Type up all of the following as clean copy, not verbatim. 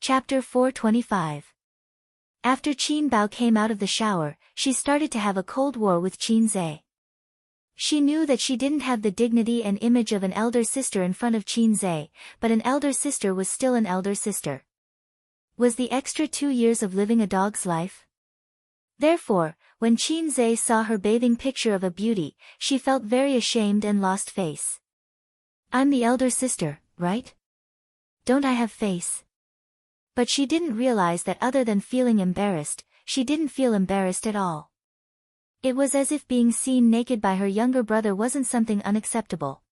Chapter 425. After Qin Bao came out of the shower, she started to have a cold war with Qin Zhe. She knew that she didn't have the dignity and image of an elder sister in front of Qin Zhe, but an elder sister was still an elder sister. Was the extra 2 years of living a dog's life? Therefore, when Qin Zhe saw her bathing picture of a beauty, she felt very ashamed and lost face. I'm the elder sister, right? Don't I have face? But she didn't realize that other than feeling embarrassed, she didn't feel embarrassed at all. It was as if being seen naked by her younger brother wasn't something unacceptable.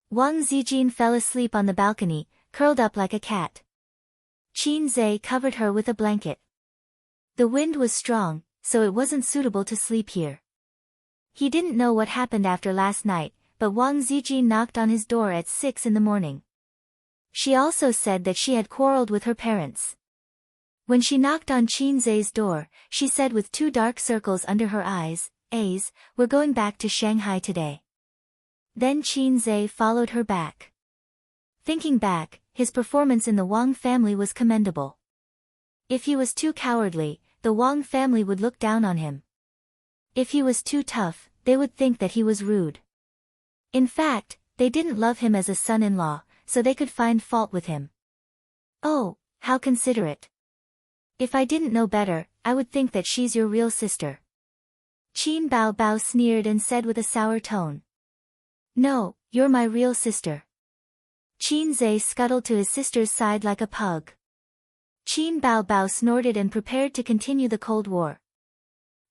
Wang Zijin fell asleep on the balcony, curled up like a cat. Qin Zhe covered her with a blanket. The wind was strong, so it wasn't suitable to sleep here. He didn't know what happened after last night, but Wang Zijin knocked on his door at 6 in the morning. She also said that she had quarreled with her parents. When she knocked on Qin Zhe's door, she said with 2 dark circles under her eyes, we're going back to Shanghai today. Then Qin Zhe followed her back. Thinking back, his performance in the Wang family was commendable. If he was too cowardly, the Wang family would look down on him. If he was too tough, they would think that he was rude. In fact, they didn't love him as a son-in-law, so they could find fault with him. Oh, how considerate. If I didn't know better, I would think that she's your real sister. Qin Bao sneered and said with a sour tone. No, you're my real sister. Qin Zhe scuttled to his sister's side like a pug. Qin Bao snorted and prepared to continue the Cold War.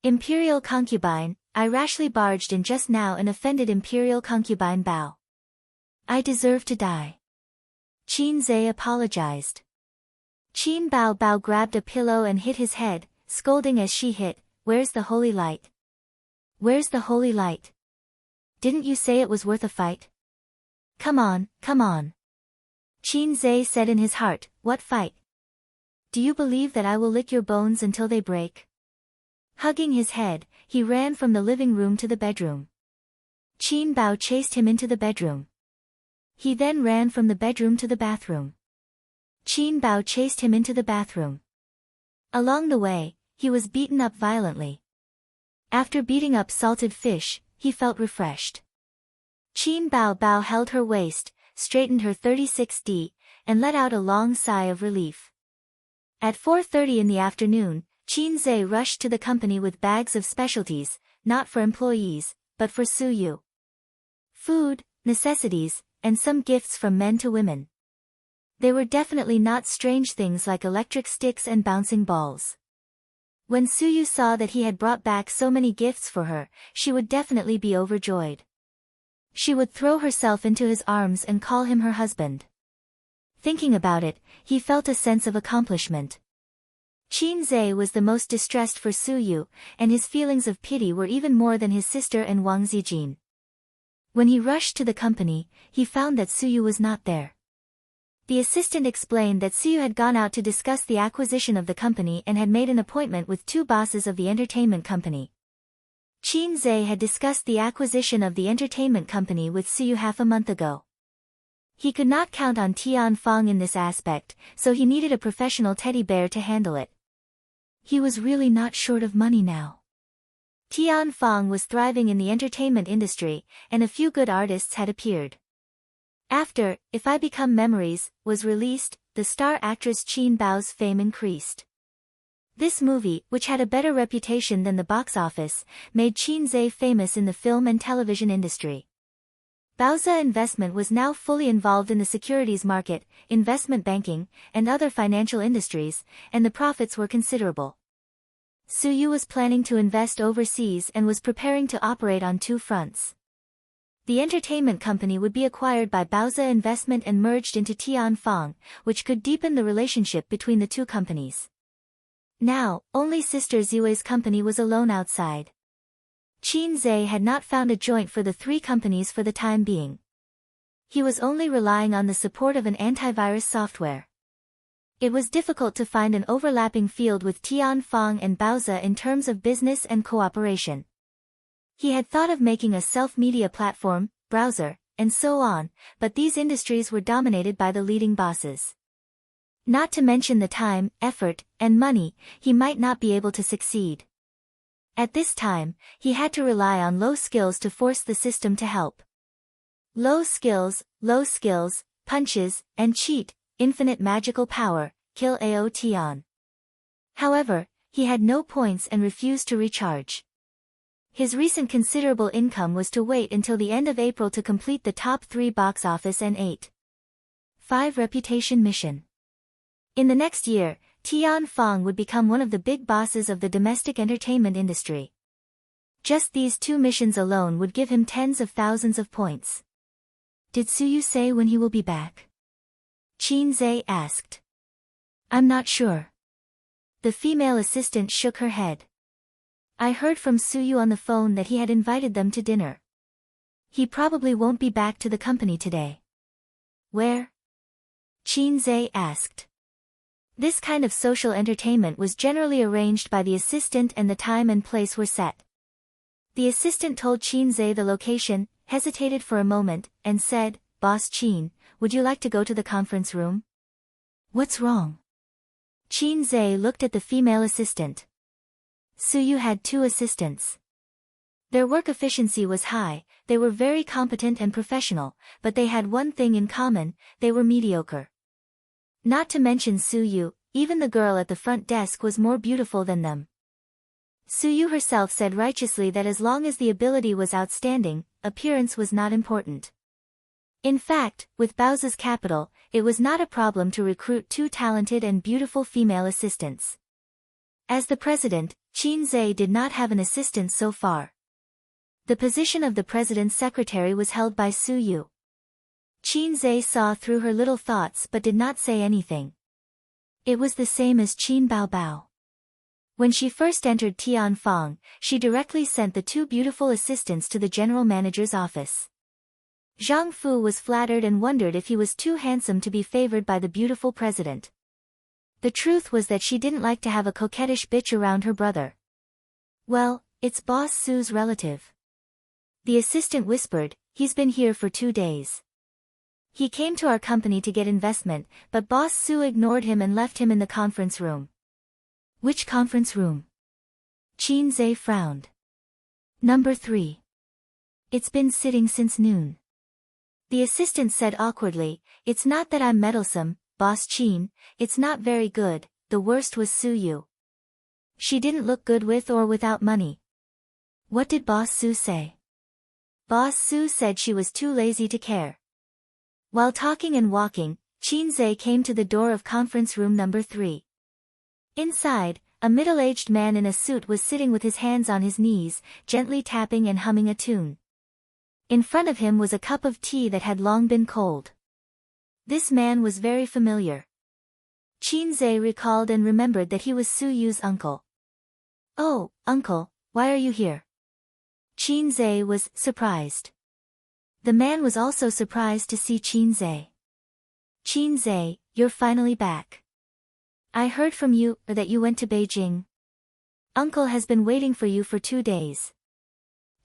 Imperial concubine, I rashly barged in just now and offended Imperial concubine Bao. I deserve to die. Qin Zhe apologized. Qin Bao grabbed a pillow and hit his head, scolding as she hit, Where's the holy light? Where's the holy light? Didn't you say it was worth a fight? Come on, come on. Qin Zhe said in his heart, What fight? Do you believe that I will lick your bones until they break? Hugging his head, he ran from the living room to the bedroom. Qin Bao chased him into the bedroom. He then ran from the bedroom to the bathroom. Qin Bao chased him into the bathroom. Along the way, he was beaten up violently. After beating up salted fish, he felt refreshed. Qin Bao held her waist, straightened her 36D, and let out a long sigh of relief. At 4:30 in the afternoon, Qin Zhe rushed to the company with bags of specialties, not for employees, but for Su Yu. Food, necessities, and some gifts from men to women. They were definitely not strange things like electric sticks and bouncing balls. When Su Yu saw that he had brought back so many gifts for her, she would definitely be overjoyed. She would throw herself into his arms and call him her husband. Thinking about it, he felt a sense of accomplishment. Qin Zhe was the most distressed for Su Yu, and his feelings of pity were even more than his sister and Wang Zijin. When he rushed to the company, he found that Su Yu was not there. The assistant explained that Su Yu had gone out to discuss the acquisition of the company and had made an appointment with 2 bosses of the entertainment company. Qin Zhe had discussed the acquisition of the entertainment company with Su Yu half a month ago. He could not count on Tian Fong in this aspect, so he needed a professional teddy bear to handle it. He was really not short of money now. Tian Fong was thriving in the entertainment industry, and a few good artists had appeared. After If I Become Memories was released, the star actress Qin Bao's fame increased. This movie, which had a better reputation than the box office, made Qin Zhe famous in the film and television industry. Baoza Investment was now fully involved in the securities market, investment banking, and other financial industries, and the profits were considerable. Su Yu was planning to invest overseas and was preparing to operate on 2 fronts. The entertainment company would be acquired by Baoza Investment and merged into Tian Fong, which could deepen the relationship between the 2 companies. Now, only Sister Ziwei's company was alone outside. Qin Zhe had not found a joint for the 3 companies for the time being. He was only relying on the support of an antivirus software. It was difficult to find an overlapping field with Tian Fong and Baoza in terms of business and cooperation. He had thought of making a self-media platform, browser, and so on, but these industries were dominated by the leading bosses. Not to mention the time, effort, and money, he might not be able to succeed. At this time, he had to rely on low skills to force the system to help. Low skills, punches, and cheat, infinite magical power, kill Aotion. However, he had no points and refused to recharge. His recent considerable income was to wait until the end of April to complete the top 3 box office and 8.5 reputation mission. In the next year, Tian Fong would become one of the big bosses of the domestic entertainment industry. Just these 2 missions alone would give him tens of thousands of points. Did Suyu say when he will be back? Qin Zhe asked. I'm not sure. The female assistant shook her head. I heard from Suyu on the phone that he had invited them to dinner. He probably won't be back to the company today. Where? Qin Zhe asked. This kind of social entertainment was generally arranged by the assistant and the time and place were set. The assistant told Qin Zhe the location, hesitated for a moment, and said, Boss Qin, would you like to go to the conference room? What's wrong? Qin Zhe looked at the female assistant. Suyu had 2 assistants. Their work efficiency was high, they were very competent and professional, but they had one thing in common, they were mediocre. Not to mention Suyu, even the girl at the front desk was more beautiful than them. Suyu herself said righteously that as long as the ability was outstanding, appearance was not important. In fact, with Bao's capital, it was not a problem to recruit 2 talented and beautiful female assistants. As the president, Qin Zhe did not have an assistant so far. The position of the president's secretary was held by Suyu. Qin Zhe saw through her little thoughts but did not say anything. It was the same as Qin Bao. When she first entered Tian Fong, she directly sent the 2 beautiful assistants to the general manager's office. Zhang Fu was flattered and wondered if he was too handsome to be favored by the beautiful president. The truth was that she didn't like to have a coquettish bitch around her brother. Well, it's Boss Su's relative. The assistant whispered, he's been here for 2 days. He came to our company to get investment, but Boss Su ignored him and left him in the conference room. Which conference room? Qin Zhe frowned. Number 3. It's been sitting since noon. The assistant said awkwardly, it's not that I'm meddlesome, Boss Qin, it's not very good, the worst was Suyu. She didn't look good with or without money. What did Boss Su say? Boss Su said she was too lazy to care. While talking and walking, Qin Zhe came to the door of conference room number 3. Inside, a middle-aged man in a suit was sitting with his hands on his knees, gently tapping and humming a tune. In front of him was a cup of tea that had long been cold. This man was very familiar. Qin Zhe recalled and remembered that he was Suyu's uncle. Oh, uncle, why are you here? Qin Zhe was surprised. The man was also surprised to see Qin Zhe. Qin Zhe, you're finally back. I heard from you that you went to Beijing. Uncle has been waiting for you for 2 days.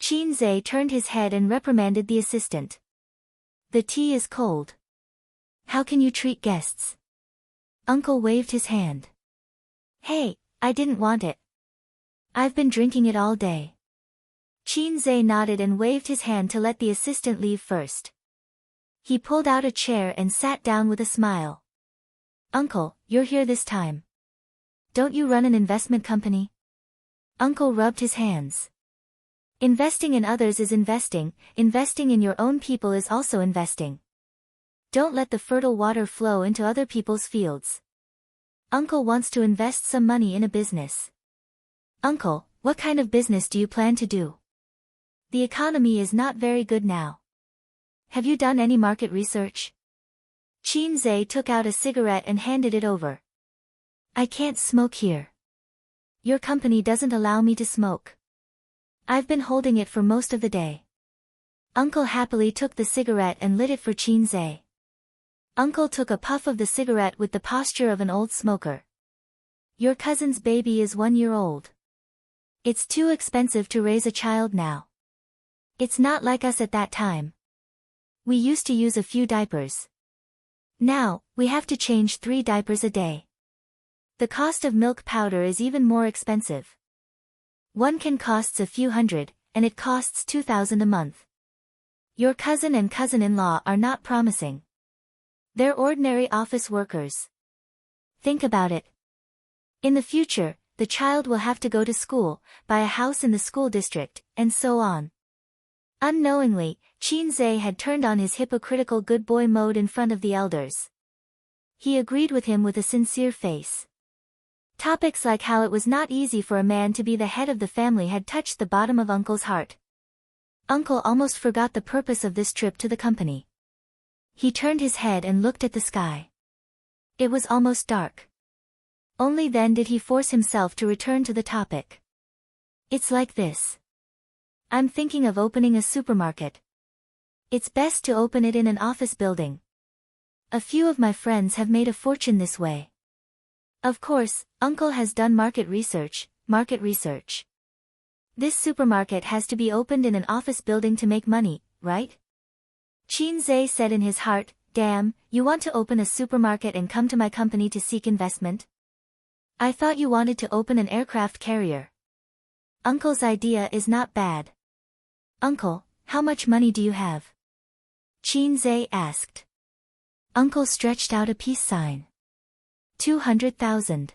Qin Zhe turned his head and reprimanded the assistant. The tea is cold. How can you treat guests? Uncle waved his hand. Hey, I didn't want it. I've been drinking it all day. Qin Zhe nodded and waved his hand to let the assistant leave first. He pulled out a chair and sat down with a smile. Uncle, you're here this time. Don't you run an investment company? Uncle rubbed his hands. Investing in others is investing in your own people is also investing. Don't let the fertile water flow into other people's fields. Uncle wants to invest some money in a business. Uncle, what kind of business do you plan to do? The economy is not very good now. Have you done any market research? Qin Zhe took out a cigarette and handed it over. I can't smoke here. Your company doesn't allow me to smoke. I've been holding it for most of the day. Uncle happily took the cigarette and lit it for Qin Zhe. Uncle took a puff of the cigarette with the posture of an old smoker. Your cousin's baby is 1 year old. It's too expensive to raise a child now. It's not like us at that time. We used to use a few diapers. Now, we have to change 3 diapers a day. The cost of milk powder is even more expensive. One can costs a few hundred, and it costs 2,000 a month. Your cousin and cousin-in-law are not promising. They're ordinary office workers. Think about it. In the future, the child will have to go to school, buy a house in the school district, and so on. Unknowingly, Qin had turned on his hypocritical good boy mode in front of the elders. He agreed with him with a sincere face. Topics like how it was not easy for a man to be the head of the family had touched the bottom of Uncle's heart. Uncle almost forgot the purpose of this trip to the company. He turned his head and looked at the sky. It was almost dark. Only then did he force himself to return to the topic. It's like this. I'm thinking of opening a supermarket. It's best to open it in an office building. A few of my friends have made a fortune this way. Of course, Uncle has done market research. This supermarket has to be opened in an office building to make money, right? Qin said in his heart, damn, you want to open a supermarket and come to my company to seek investment? I thought you wanted to open an aircraft carrier. Uncle's idea is not bad. Uncle, how much money do you have? Qin asked. Uncle stretched out a peace sign. 200,000.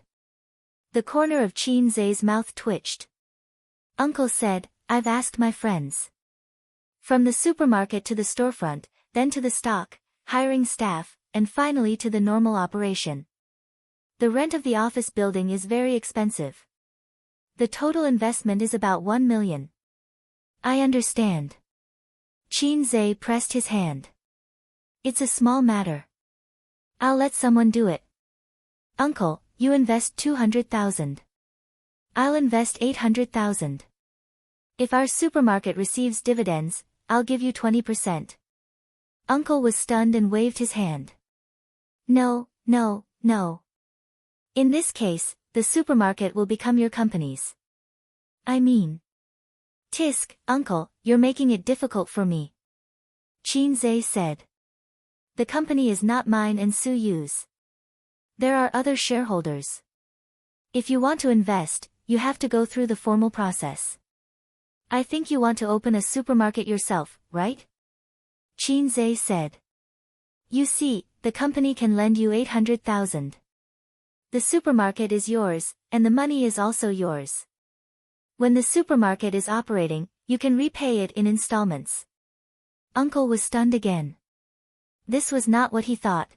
The corner of Qin mouth twitched. Uncle said, I've asked my friends. From the supermarket to the storefront, then to the stock, hiring staff, and finally to the normal operation. The rent of the office building is very expensive. The total investment is about 1 million. I understand. Qin pressed his hand. It's a small matter. I'll let someone do it. Uncle, you invest 200,000. I'll invest 800,000. If our supermarket receives dividends, I'll give you 20%. Uncle was stunned and waved his hand. No. In this case, the supermarket will become your company's. I mean. Tisk, Uncle, you're making it difficult for me. Qin said. The company is not mine and Su Yu's. There are other shareholders. If you want to invest, you have to go through the formal process. I think you want to open a supermarket yourself, right? Qin said. You see, the company can lend you 800,000. The supermarket is yours, and the money is also yours. When the supermarket is operating, you can repay it in installments. Uncle was stunned again. This was not what he thought.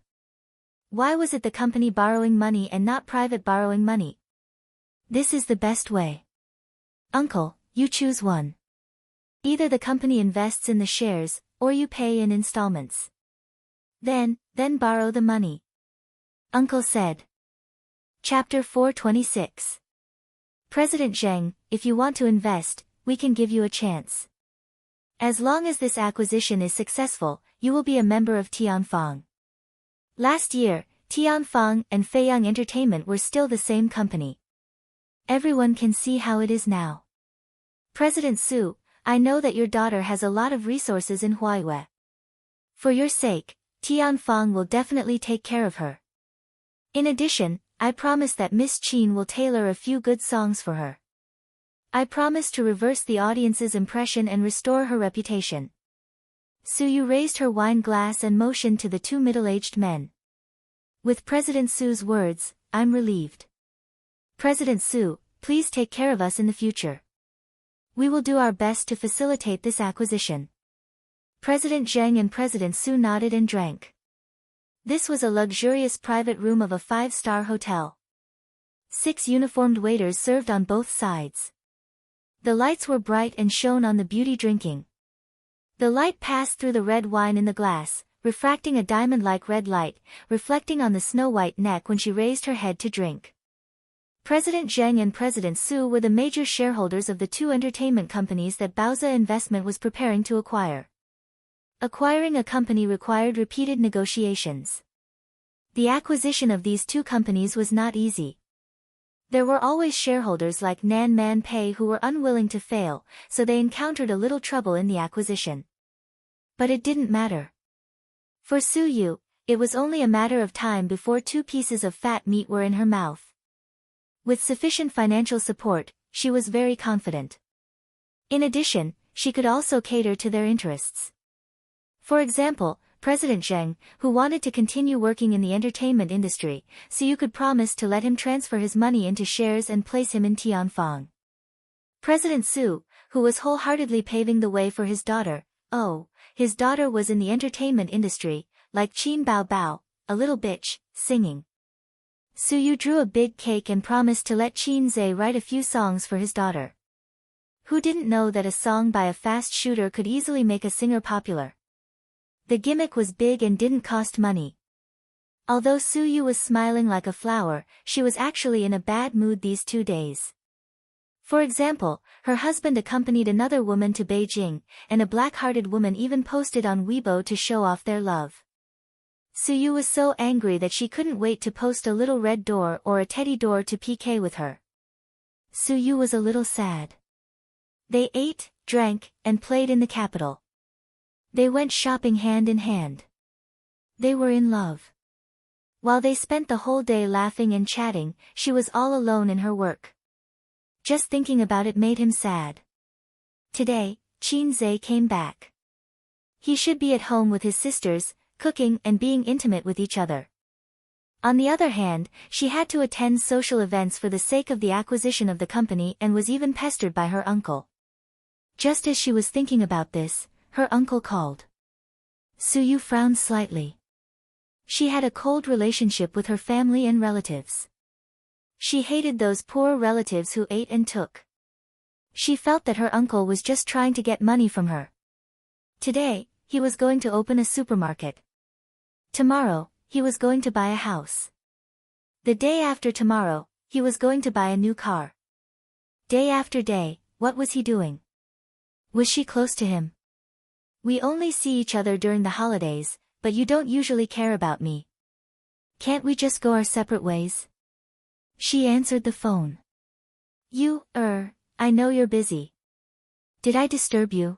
Why was it the company borrowing money and not private borrowing money? This is the best way. Uncle, you choose one. Either the company invests in the shares, or you pay in installments. Then borrow the money. Uncle said. Chapter 426. President Zheng, if you want to invest, we can give you a chance. As long as this acquisition is successful, you will be a member of Tianfang. Last year, Tianfang and Feiyang Entertainment were still the same company. Everyone can see how it is now. President Su, I know that your daughter has a lot of resources in Huaiyue. For your sake, Tianfang will definitely take care of her. In addition, I promise that Miss Qin will tailor a few good songs for her. I promise to reverse the audience's impression and restore her reputation. Su Yu raised her wine glass and motioned to the 2 middle-aged men. With President Su's words, I'm relieved. President Su, please take care of us in the future. We will do our best to facilitate this acquisition. President Zheng and President Su nodded and drank. This was a luxurious private room of a 5-star hotel. 6 uniformed waiters served on both sides. The lights were bright and shone on the beauty drinking. The light passed through the red wine in the glass, refracting a diamond-like red light, reflecting on the snow-white neck when she raised her head to drink. President Zheng and President Su were the major shareholders of the 2 entertainment companies that Baoza Investment was preparing to acquire. Acquiring a company required repeated negotiations. The acquisition of these 2 companies was not easy. There were always shareholders like Nan Man Pei who were unwilling to fail, so they encountered a little trouble in the acquisition. But it didn't matter. For Su Yu, it was only a matter of time before 2 pieces of fat meat were in her mouth. With sufficient financial support, she was very confident. In addition, she could also cater to their interests. For example, President Zheng, who wanted to continue working in the entertainment industry, so you could promise to let him transfer his money into shares and place him in Tianfang. President Su, who was wholeheartedly paving the way for his daughter, his daughter was in the entertainment industry, like Qin Bao Bao, a little bitch, singing. Su Yu drew a big cake and promised to let Qin Zhe write a few songs for his daughter. Who didn't know that a song by a fast shooter could easily make a singer popular? The gimmick was big and didn't cost money. Although Su Yu was smiling like a flower, she was actually in a bad mood these 2 days. For example, her husband accompanied another woman to Beijing, and a black-hearted woman even posted on Weibo to show off their love. Su Yu was so angry that she couldn't wait to post a little red door or a teddy door to PK with her. Su Yu was a little sad. They ate, drank, and played in the capital. They went shopping hand in hand. They were in love. While they spent the whole day laughing and chatting, she was all alone in her work. Just thinking about it made him sad. Today, Qin Zhe came back. He should be at home with his sisters, cooking and being intimate with each other. On the other hand, she had to attend social events for the sake of the acquisition of the company and was even pestered by her uncle. Just as she was thinking about this, her uncle called. Su Yu frowned slightly. She had a cold relationship with her family and relatives. She hated those poor relatives who ate and took. She felt that her uncle was just trying to get money from her. Today, he was going to open a supermarket. Tomorrow, he was going to buy a house. The day after tomorrow, he was going to buy a new car. Day after day, what was he doing? Was she close to him? We only see each other during the holidays, but you don't usually care about me. Can't we just go our separate ways? She answered the phone. I know you're busy. Did I disturb you?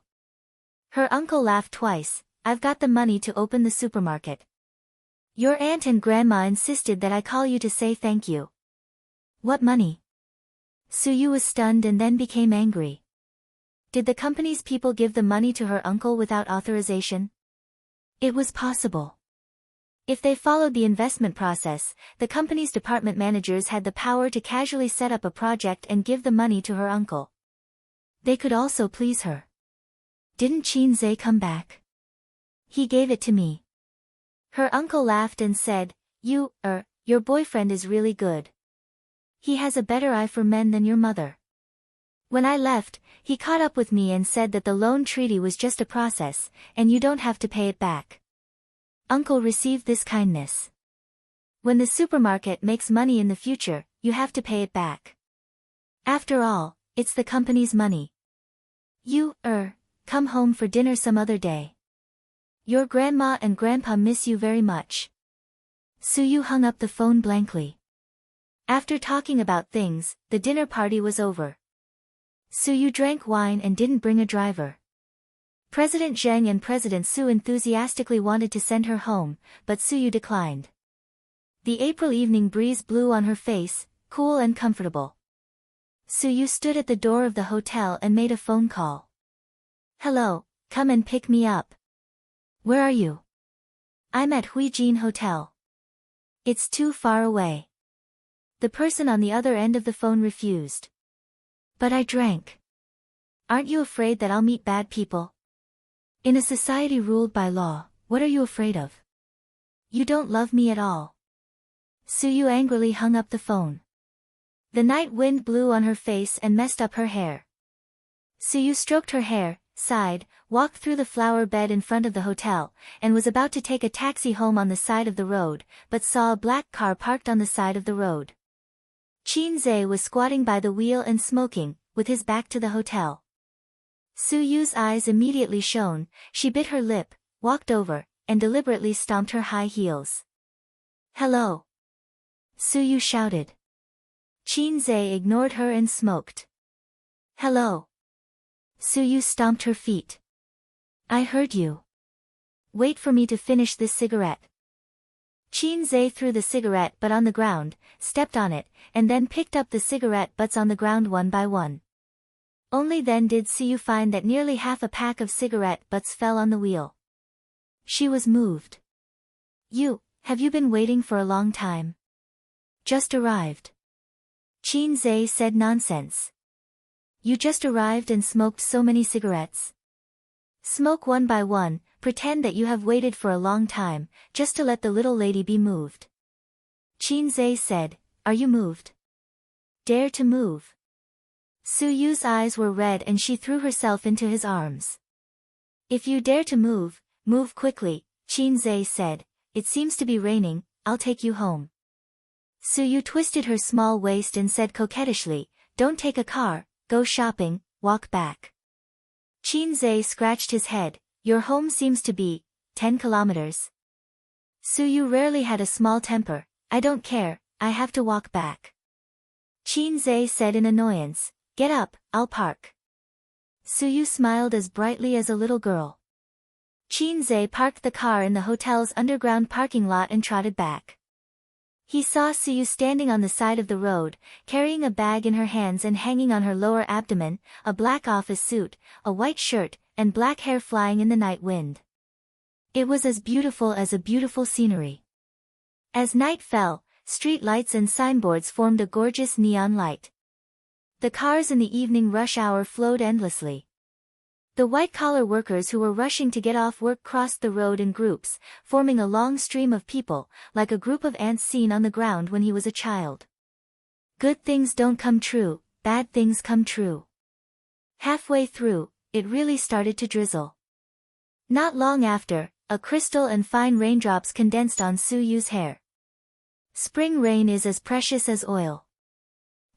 Her uncle laughed twice. I've got the money to open the supermarket. Your aunt and grandma insisted that I call you to say thank you. What money? Su Yu was stunned and then became angry. Did the company's people give the money to her uncle without authorization? It was possible. If they followed the investment process, the company's department managers had the power to casually set up a project and give the money to her uncle. They could also please her. Didn't Qin Zhe come back? He gave it to me. Her uncle laughed and said, your boyfriend is really good. He has a better eye for men than your mother. When I left, he caught up with me and said that the loan treaty was just a process, and you don't have to pay it back. Uncle received this kindness. When the supermarket makes money in the future, you have to pay it back. After all, it's the company's money. Come home for dinner some other day. Your grandma and grandpa miss you very much. Su Yu hung up the phone blankly. After talking about things, the dinner party was over. Su Yu drank wine and didn't bring a driver. President Zheng and President Su enthusiastically wanted to send her home, but Su Yu declined. The April evening breeze blew on her face, cool and comfortable. Su Yu stood at the door of the hotel and made a phone call. Hello, come and pick me up. Where are you? I'm at Huijin Hotel. It's too far away. The person on the other end of the phone refused. But I drank. Aren't you afraid that I'll meet bad people? In a society ruled by law, what are you afraid of? You don't love me at all. Su Yu angrily hung up the phone. The night wind blew on her face and messed up her hair. Su Yu stroked her hair, sighed, walked through the flower bed in front of the hotel, and was about to take a taxi home on the side of the road, but saw a black car parked on the side of the road. Qin Zhe was squatting by the wheel and smoking, with his back to the hotel. Su Yu's eyes immediately shone, she bit her lip, walked over, and deliberately stomped her high heels. Hello! Su Yu shouted. Qin Zhe ignored her and smoked. Hello! Su Yu stomped her feet. I heard you. Wait for me to finish this cigarette. Qin Zhe threw the cigarette butt on the ground, stepped on it, and then picked up the cigarette butts on the ground one by one. Only then did Suyu find that nearly half a pack of cigarette butts fell on the wheel. She was moved. Have you been waiting for a long time? Just arrived. Qin Zhe said, nonsense. You just arrived and smoked so many cigarettes? Smoke one by one, pretend that you have waited for a long time, just to let the little lady be moved. Qin Zhe said, are you moved? Dare to move. Suyu's eyes were red and she threw herself into his arms. If you dare to move, move quickly, Qin Zhe said. It seems to be raining, I'll take you home. Suyu twisted her small waist and said coquettishly, don't take a car, go shopping, walk back. Qin Zhe scratched his head, your home seems to be 10 kilometers. Suyu rarely had a small temper, I don't care, I have to walk back. Qin Zhe said in annoyance, get up, I'll park. Suyu smiled as brightly as a little girl. Qin Zhe parked the car in the hotel's underground parking lot and trotted back. He saw Suyu standing on the side of the road, carrying a bag in her hands and hanging on her lower abdomen, a black office suit, a white shirt, and black hair flying in the night wind. It was as beautiful as a beautiful scenery. As night fell, street lights and signboards formed a gorgeous neon light. The cars in the evening rush hour flowed endlessly. The white-collar workers who were rushing to get off work crossed the road in groups, forming a long stream of people, like a group of ants seen on the ground when he was a child. Good things don't come true, bad things come true. Halfway through, it really started to drizzle. Not long after, a crystal and fine raindrops condensed on Suyu's hair. Spring rain is as precious as oil.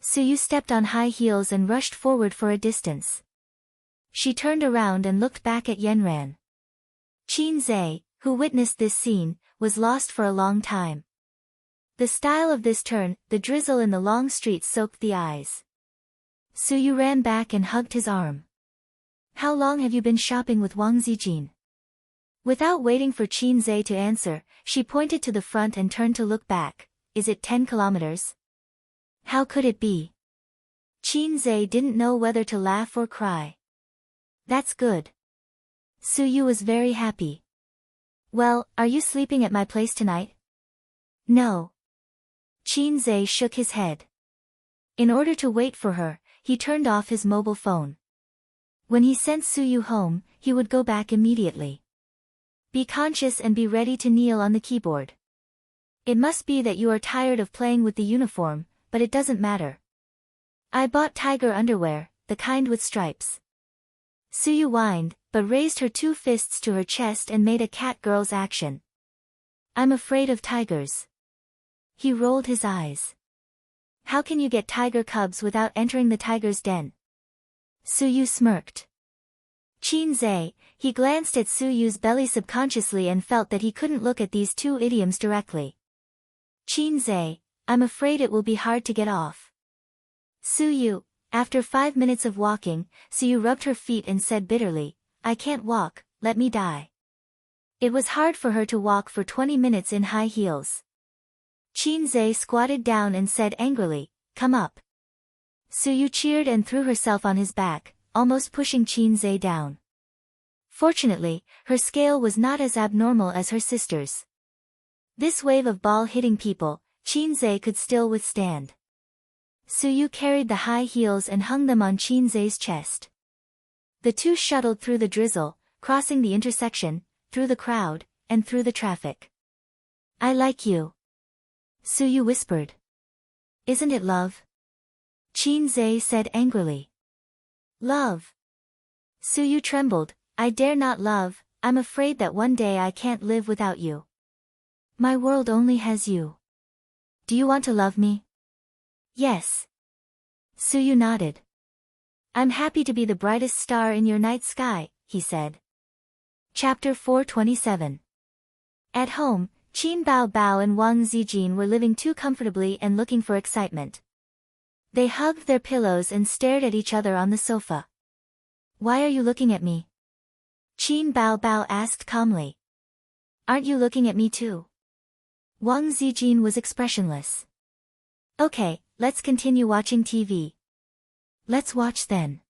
Suyu stepped on high heels and rushed forward for a distance. She turned around and looked back at Yenran. Qin Zhe, who witnessed this scene, was lost for a long time. The style of this turn, the drizzle in the long street soaked the eyes. Suyu ran back and hugged his arm. How long have you been shopping with Wang Zijin? Without waiting for Qin Zhe to answer, she pointed to the front and turned to look back. Is it 10 kilometers? How could it be? Qin Zhe didn't know whether to laugh or cry. That's good. Suyu was very happy. Well, are you sleeping at my place tonight? No. Qin Zhe shook his head. In order to wait for her, he turned off his mobile phone. When he sent Suyu home, he would go back immediately. Be conscious and be ready to kneel on the keyboard. It must be that you are tired of playing with the uniform, but it doesn't matter. I bought tiger underwear, the kind with stripes. Suyu whined, but raised her two fists to her chest and made a cat-girl's action. I'm afraid of tigers. He rolled his eyes. How can you get tiger cubs without entering the tiger's den? Suyu smirked. Qin Zhe, he glanced at Suyu's belly subconsciously and felt that he couldn't look at these two idioms directly. Qin Zhe, I'm afraid it will be hard to get off. Suyu, after 5 minutes of walking, Suyu rubbed her feet and said bitterly, I can't walk, let me die. It was hard for her to walk for 20 minutes in high heels. Qin Zhe squatted down and said angrily, come up. Suyu cheered and threw herself on his back, almost pushing Qin Zhe down. Fortunately, her scale was not as abnormal as her sister's. This wave of ball hitting people, Qin Zhe could still withstand. Suyu carried the high heels and hung them on Qin Zhe's chest. The two shuttled through the drizzle, crossing the intersection, through the crowd, and through the traffic. I like you. Suyu whispered. Isn't it love? Qin Zhe said angrily. Love. Suyu trembled, I dare not love, I'm afraid that one day I can't live without you. My world only has you. Do you want to love me? Yes. Suyu nodded. I'm happy to be the brightest star in your night sky, he said. Chapter 427. At home, Qin Bao Bao and Wang Zijin were living too comfortably and looking for excitement. They hugged their pillows and stared at each other on the sofa. Why are you looking at me? Qin Bao Bao asked calmly. Aren't you looking at me too? Wang Zijin was expressionless. Okay, let's continue watching TV. Let's watch then.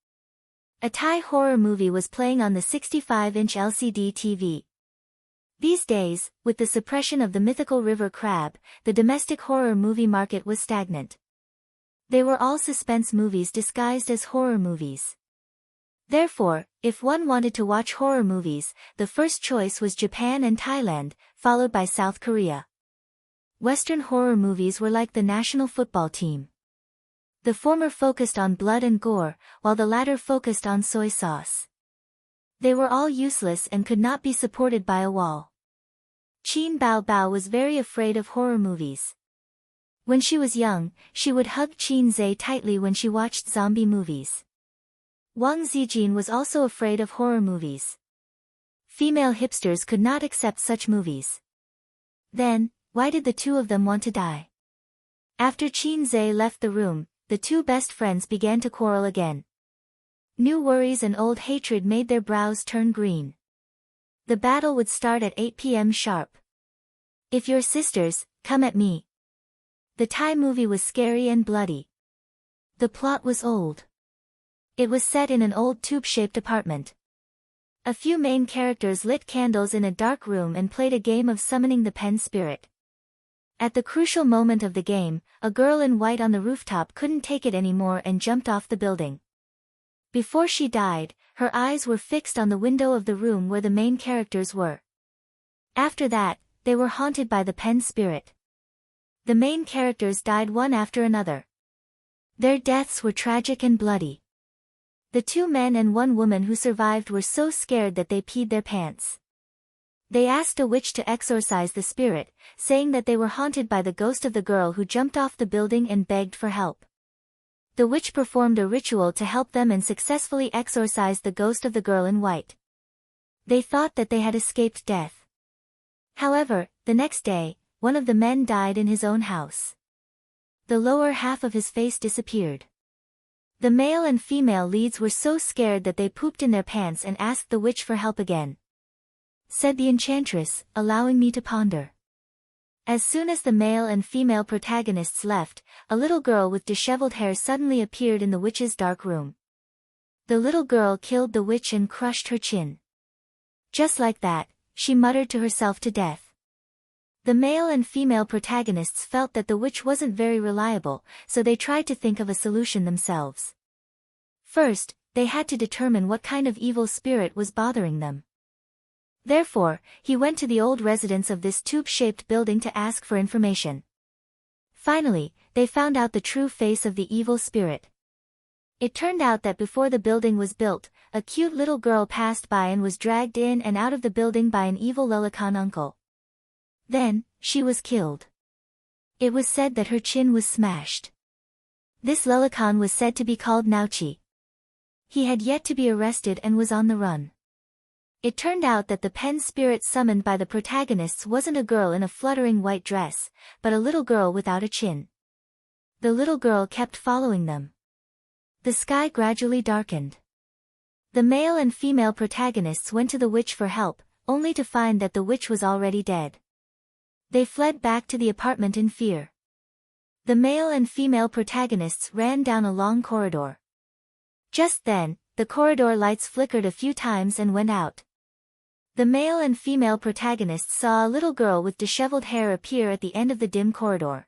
A Thai horror movie was playing on the 65-inch LCD TV. These days, with the suppression of the mythical river crab, the domestic horror movie market was stagnant. They were all suspense movies disguised as horror movies. Therefore, if one wanted to watch horror movies, the first choice was Japan and Thailand, followed by South Korea. Western horror movies were like the national football team. The former focused on blood and gore, while the latter focused on soy sauce. They were all useless and could not be supported by a wall. Qin Bao Bao was very afraid of horror movies. When she was young, she would hug Qin Zhe tightly when she watched zombie movies. Wang Zijin was also afraid of horror movies. Female hipsters could not accept such movies. Then, why did the two of them want to die? After Qin Zhe left the room, the two best friends began to quarrel again. New worries and old hatred made their brows turn green. The battle would start at 8 p.m. sharp. If you're sisters, come at me. The Thai movie was scary and bloody. The plot was old. It was set in an old tube-shaped apartment. A few main characters lit candles in a dark room and played a game of summoning the pen spirit. At the crucial moment of the game, a girl in white on the rooftop couldn't take it anymore and jumped off the building. Before she died, her eyes were fixed on the window of the room where the main characters were. After that, they were haunted by the pen spirit. The main characters died one after another. Their deaths were tragic and bloody. The two men and one woman who survived were so scared that they peed their pants. They asked a witch to exorcise the spirit, saying that they were haunted by the ghost of the girl who jumped off the building and begged for help. The witch performed a ritual to help them and successfully exorcised the ghost of the girl in white. They thought that they had escaped death. However, the next day, one of the men died in his own house. The lower half of his face disappeared. The male and female leads were so scared that they pooped in their pants and asked the witch for help again. Said the enchantress, allowing me to ponder. As soon as the male and female protagonists left, a little girl with disheveled hair suddenly appeared in the witch's dark room. The little girl killed the witch and crushed her chin. Just like that, she muttered to herself to death. The male and female protagonists felt that the witch wasn't very reliable, so they tried to think of a solution themselves. First, they had to determine what kind of evil spirit was bothering them. Therefore, he went to the old residence of this tube-shaped building to ask for information. Finally, they found out the true face of the evil spirit. It turned out that before the building was built, a cute little girl passed by and was dragged in and out of the building by an evil Lelican uncle. Then, she was killed. It was said that her chin was smashed. This Lelican was said to be called Nauchi. He had yet to be arrested and was on the run. It turned out that the pen spirit summoned by the protagonists wasn't a girl in a fluttering white dress, but a little girl without a chin. The little girl kept following them. The sky gradually darkened. The male and female protagonists went to the witch for help, only to find that the witch was already dead. They fled back to the apartment in fear. The male and female protagonists ran down a long corridor. Just then, the corridor lights flickered a few times and went out. The male and female protagonists saw a little girl with disheveled hair appear at the end of the dim corridor.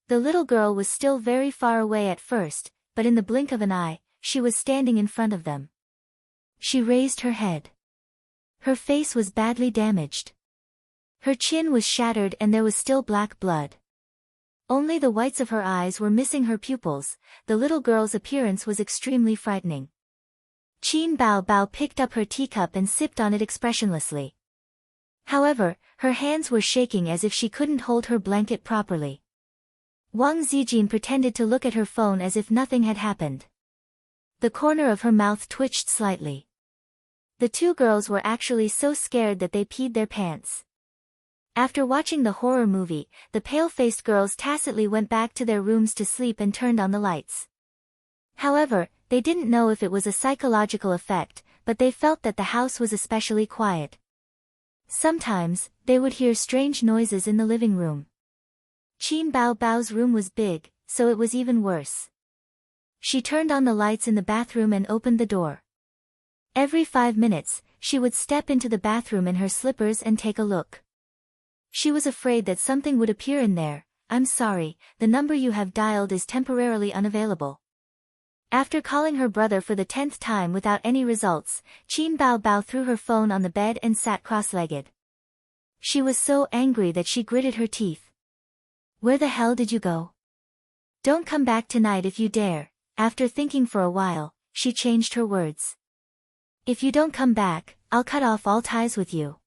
The little girl was still very far away at first, but in the blink of an eye, she was standing in front of them. She raised her head. Her face was badly damaged. Her chin was shattered and there was still black blood. Only the whites of her eyes were missing her pupils. The little girl's appearance was extremely frightening. Qin Bao Bao picked up her teacup and sipped on it expressionlessly. However, her hands were shaking as if she couldn't hold her blanket properly. Wang Zijin pretended to look at her phone as if nothing had happened. The corner of her mouth twitched slightly. The two girls were actually so scared that they peed their pants. After watching the horror movie, the pale-faced girls tacitly went back to their rooms to sleep and turned on the lights. However, they didn't know if it was a psychological effect, but they felt that the house was especially quiet. Sometimes, they would hear strange noises in the living room. Qin Bao Bao's room was big, so it was even worse. She turned on the lights in the bathroom and opened the door. Every 5 minutes, she would step into the bathroom in her slippers and take a look. She was afraid that something would appear in there. "I'm sorry, the number you have dialed is temporarily unavailable." After calling her brother for the 10th time without any results, Qin Bao Bao threw her phone on the bed and sat cross-legged. She was so angry that she gritted her teeth. "Where the hell did you go? Don't come back tonight if you dare." After thinking for a while, she changed her words. "If you don't come back, I'll cut off all ties with you."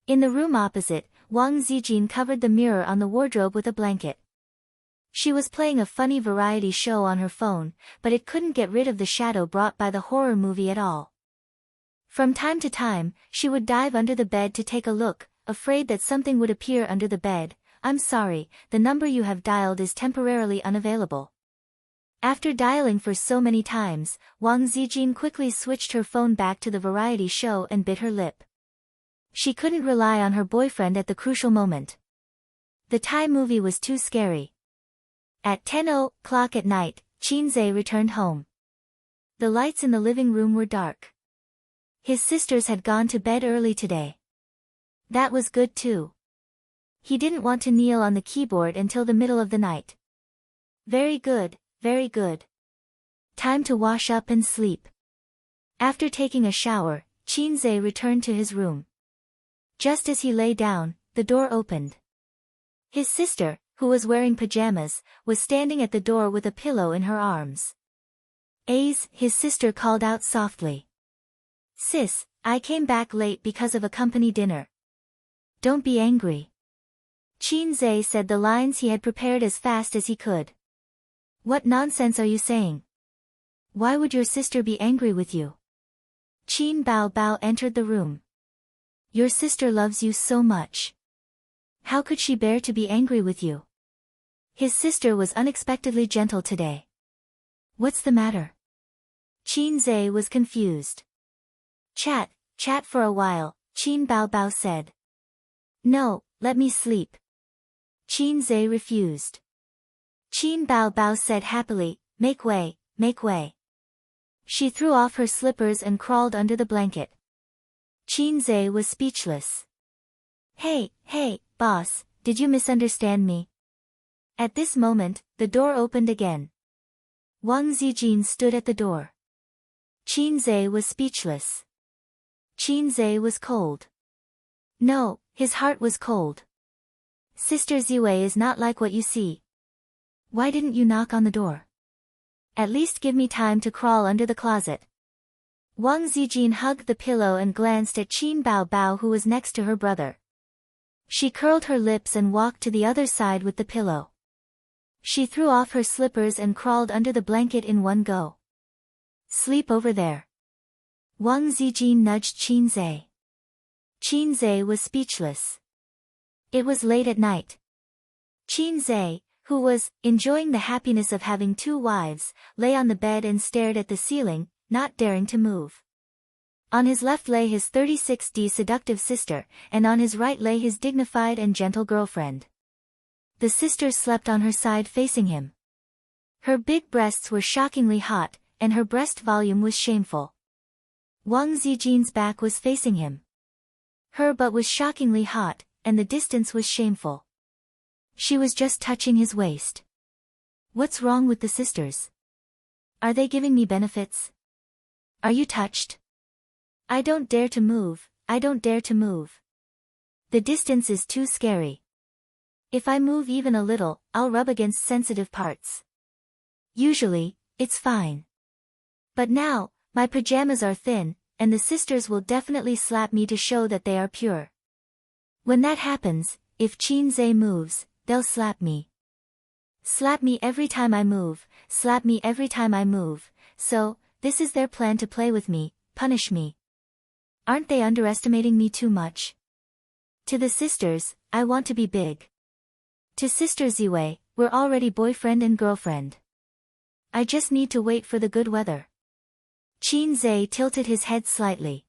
In the room opposite, Wang Zijin covered the mirror on the wardrobe with a blanket. She was playing a funny variety show on her phone, but it couldn't get rid of the shadow brought by the horror movie at all. From time to time, she would dive under the bed to take a look, afraid that something would appear under the bed. "I'm sorry, the number you have dialed is temporarily unavailable." After dialing for so many times, Wang Zijin quickly switched her phone back to the variety show and bit her lip. She couldn't rely on her boyfriend at the crucial moment. The Thai movie was too scary. At 10:00 at night, Qinze returned home. The lights in the living room were dark. His sisters had gone to bed early today. That was good too. He didn't want to kneel on the keyboard until the middle of the night. Very good, very good. Time to wash up and sleep. After taking a shower, Qinze returned to his room. Just as he lay down, the door opened. His sister, who was wearing pajamas, was standing at the door with a pillow in her arms. "Ace," his sister called out softly. "Sis, I came back late because of a company dinner. Don't be angry." Qinze said the lines he had prepared as fast as he could. "What nonsense are you saying? Why would your sister be angry with you?" Qin Bao Bao entered the room. "Your sister loves you so much. How could she bear to be angry with you?" His sister was unexpectedly gentle today. "What's the matter?" Qinze was confused. Chat for a while," Qin Bao Bao said. "No, let me sleep." Qinze refused. Qin Bao Bao said happily, Make way, make way." She threw off her slippers and crawled under the blanket. Qinze was speechless. Hey, boss, did you misunderstand me?" At this moment, the door opened again. Wang Zijin stood at the door. Qinze was speechless. Qinze was cold. No, his heart was cold. "Sister Ziwei is not like what you see. Why didn't you knock on the door? At least give me time to crawl under the closet." Wang Zijin hugged the pillow and glanced at Qin Bao Bao, who was next to her brother. She curled her lips and walked to the other side with the pillow. She threw off her slippers and crawled under the blanket in one go. "Sleep over there." Wang Zijin nudged Qinze. Qinze was speechless. It was late at night. Qinze, who was enjoying the happiness of having 2 wives, lay on the bed and stared at the ceiling, not daring to move. On his left lay his 36D seductive sister, and on his right lay his dignified and gentle girlfriend. The sister slept on her side facing him. Her big breasts were shockingly hot, and her breast volume was shameful. Wang Zijin's back was facing him. Her butt was shockingly hot, and the distance was shameful. She was just touching his waist. What's wrong with the sisters? Are they giving me benefits? Are you touched? I don't dare to move, I don't dare to move. The distance is too scary. If I move even a little, I'll rub against sensitive parts. Usually, it's fine. But now, my pajamas are thin, and the sisters will definitely slap me to show that they are pure. When that happens, if Qinze moves, they'll slap me. Slap me every time I move, slap me every time I move, so, this is their plan to play with me, punish me. Aren't they underestimating me too much? To the sisters, I want to be big. To Sister Ziwei, we're already boyfriend and girlfriend. I just need to wait for the good weather. Qinze tilted his head slightly.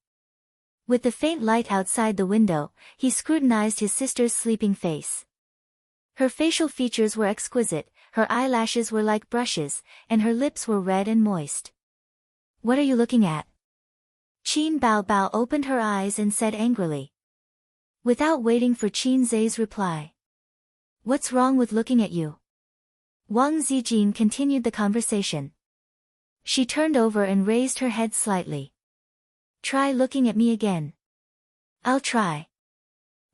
With the faint light outside the window, he scrutinized his sister's sleeping face. Her facial features were exquisite, her eyelashes were like brushes, and her lips were red and moist. "What are you looking at?" Qin Baobao opened her eyes and said angrily. Without waiting for Qin Zhe's reply. "What's wrong with looking at you?" Wang Zijin continued the conversation. She turned over and raised her head slightly. "Try looking at me again." "I'll try."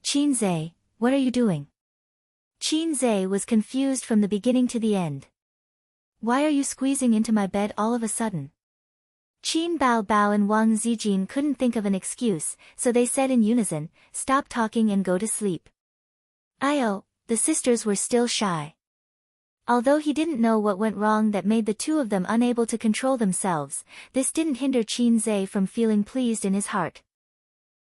"Qin Zhe, what are you doing?" Qin Zhe was confused from the beginning to the end. "Why are you squeezing into my bed all of a sudden?" Qin Baobao and Wang Zijin couldn't think of an excuse, so they said in unison, "Stop talking and go to sleep." The sisters were still shy. Although he didn't know what went wrong that made the two of them unable to control themselves, this didn't hinder Qin Zhe from feeling pleased in his heart.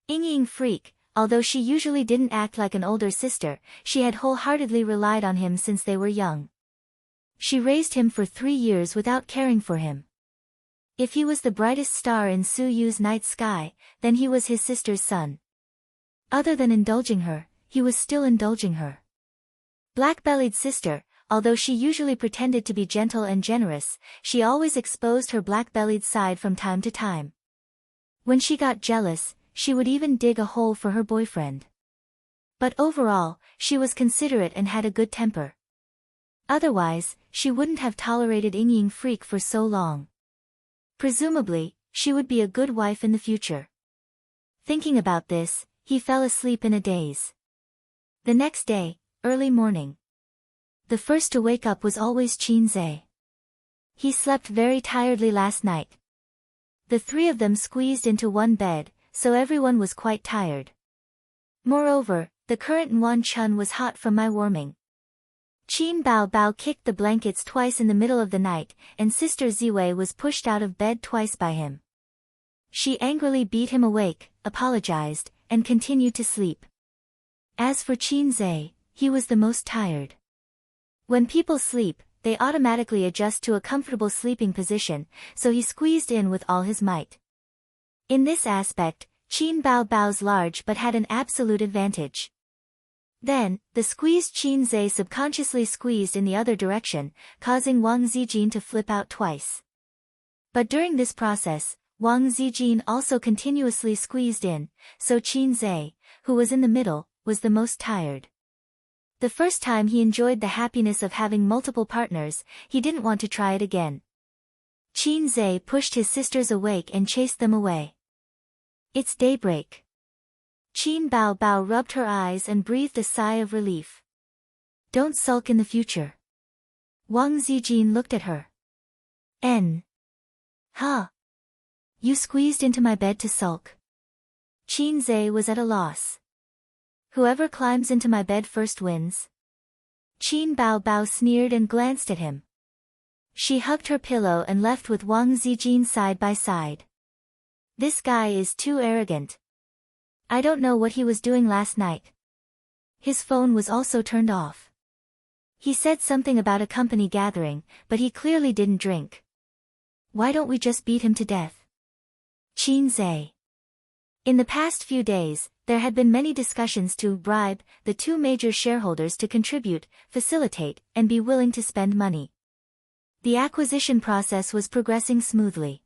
Ying Freak, although she usually didn't act like an older sister, she had wholeheartedly relied on him since they were young. She raised him for 3 years without caring for him. If he was the brightest star in Su Yu's night sky, then he was his sister's son. Other than indulging her, he was still indulging her. Black-bellied sister, although she usually pretended to be gentle and generous, she always exposed her black-bellied side from time to time. When she got jealous, she would even dig a hole for her boyfriend. But overall, she was considerate and had a good temper. Otherwise, she wouldn't have tolerated Ying Freak for so long. Presumably, she would be a good wife in the future. Thinking about this, he fell asleep in a daze. The next day, early morning. The first to wake up was always Qin Zhe. He slept very tiredly last night. The 3 of them squeezed into one bed, so everyone was quite tired. Moreover, the current Yuan Chun was hot from my warming. Qin Baobao kicked the blankets twice in the middle of the night, and Sister Ziwei was pushed out of bed twice by him. She angrily beat him awake, apologized, and continued to sleep. As for Qin Zhe, he was the most tired. When people sleep, they automatically adjust to a comfortable sleeping position, so he squeezed in with all his might. In this aspect, Qin Baobao's large but had an absolute advantage. Then, the squeezed Qin Zhe subconsciously squeezed in the other direction, causing Wang Zijin to flip out twice. But during this process, Wang Zijin also continuously squeezed in, so Qin Zhe, who was in the middle, was the most tired. The first time he enjoyed the happiness of having multiple partners, he didn't want to try it again. Qin Zhe pushed his sisters awake and chased them away. "It's daybreak." Qin Baobao rubbed her eyes and breathed a sigh of relief. "Don't sulk in the future." Wang Zijin looked at her. Huh? You squeezed into my bed to sulk?" Qin Zhe was at a loss. "Whoever climbs into my bed first wins." Qin Baobao sneered and glanced at him. She hugged her pillow and left with Wang Zijin side by side. "This guy is too arrogant. I don't know what he was doing last night." His phone was also turned off. He said something about a company gathering, but he clearly didn't drink. "Why don't we just beat him to death?" Qin Zhe. In the past few days, there had been many discussions to bribe the 2 major shareholders to contribute, facilitate, and be willing to spend money. The acquisition process was progressing smoothly.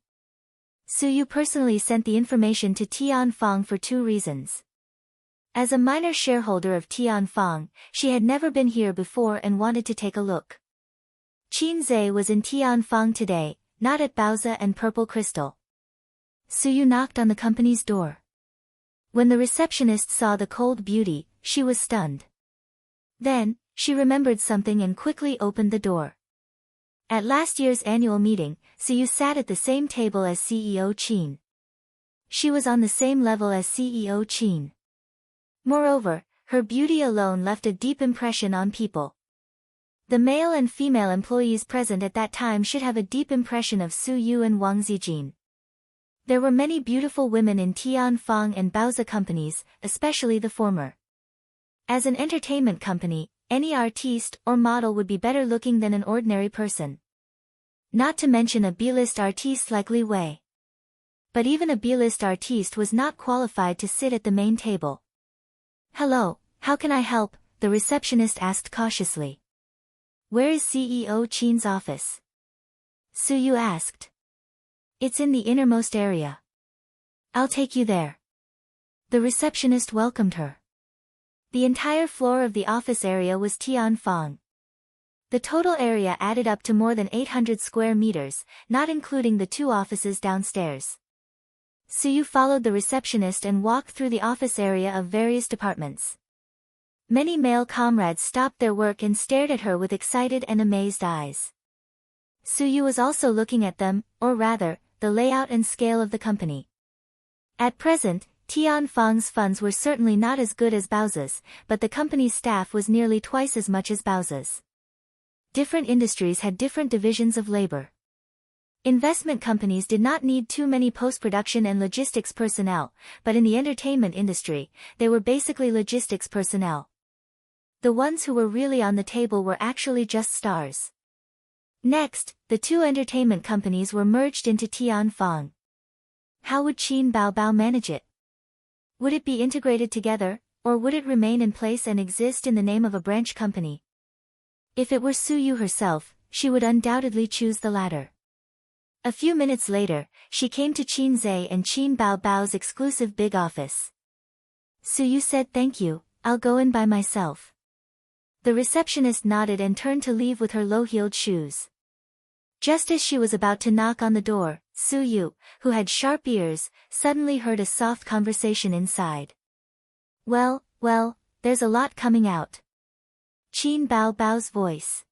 Su Yu personally sent the information to Tianfang for 2 reasons. As a minor shareholder of Tianfang, she had never been here before and wanted to take a look. Qin Zhe was in Tianfang today, not at Baozi and Purple Crystal. Su Yu knocked on the company's door. When the receptionist saw the cold beauty, she was stunned. Then, she remembered something and quickly opened the door. At last year's annual meeting, Su Yu sat at the same table as CEO Qin. She was on the same level as CEO Qin. Moreover, her beauty alone left a deep impression on people. The male and female employees present at that time should have a deep impression of Su Yu and Wang Zijin. There were many beautiful women in Tianfang and Baozi companies, especially the former. As an entertainment company, any artiste or model would be better looking than an ordinary person. Not to mention a B-list artiste like Li Wei. But even a B-list artiste was not qualified to sit at the main table. "Hello, how can I help?" the receptionist asked cautiously. "Where is CEO Chin's office?" Suyu asked. "It's in the innermost area. I'll take you there." The receptionist welcomed her. The entire floor of the office area was Tianfang. The total area added up to more than 800 square meters, not including the 2 offices downstairs. Suyu followed the receptionist and walked through the office area of various departments. Many male comrades stopped their work and stared at her with excited and amazed eyes. Suyu was also looking at them, or rather, the layout and scale of the company. At present, Tianfang's funds were certainly not as good as Baozi's, but the company's staff was nearly twice as much as Baozi's. Different industries had different divisions of labor. Investment companies did not need too many post-production and logistics personnel, but in the entertainment industry, they were basically logistics personnel. The ones who were really on the table were actually just stars. Next, the 2 entertainment companies were merged into Tianfang. How would Qin Baobao manage it? Would it be integrated together, or would it remain in place and exist in the name of a branch company? If it were Suyu herself, she would undoubtedly choose the latter. A few minutes later, she came to Qin Zhe and Qin Baobao's exclusive big office. Suyu said, "Thank you, I'll go in by myself." The receptionist nodded and turned to leave with her low-heeled shoes. Just as she was about to knock on the door, Suyu, who had sharp ears, suddenly heard a soft conversation inside. Well, there's a lot coming out." Qin Baobao's voice.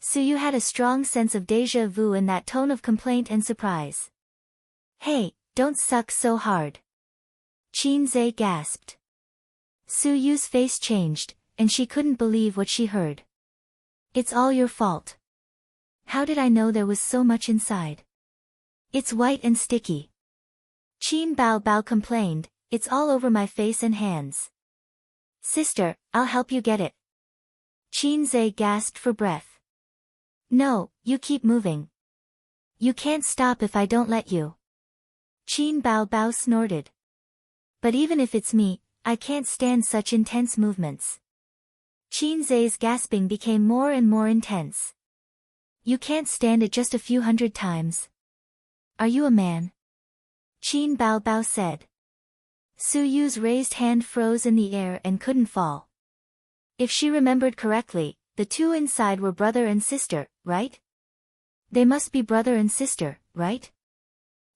Suyu had a strong sense of déjà vu in that tone of complaint and surprise. "Hey, don't suck so hard." Qin Zhe gasped. Suyu's face changed, and she couldn't believe what she heard. "It's all your fault. How did I know there was so much inside? It's white and sticky." Qin Baobao complained, "It's all over my face and hands." "Sister, I'll help you get it." Qin Zhe gasped for breath. "No, you keep moving. You can't stop if I don't let you." Qin Baobao snorted. "But even if it's me, I can't stand such intense movements." Qin Zhe's gasping became more and more intense. "You can't stand it just a few hundred times. Are you a man?" Qin Baobao said. Suyu's raised hand froze in the air and couldn't fall. If she remembered correctly, the 2 inside were brother and sister, right? They must be brother and sister, right?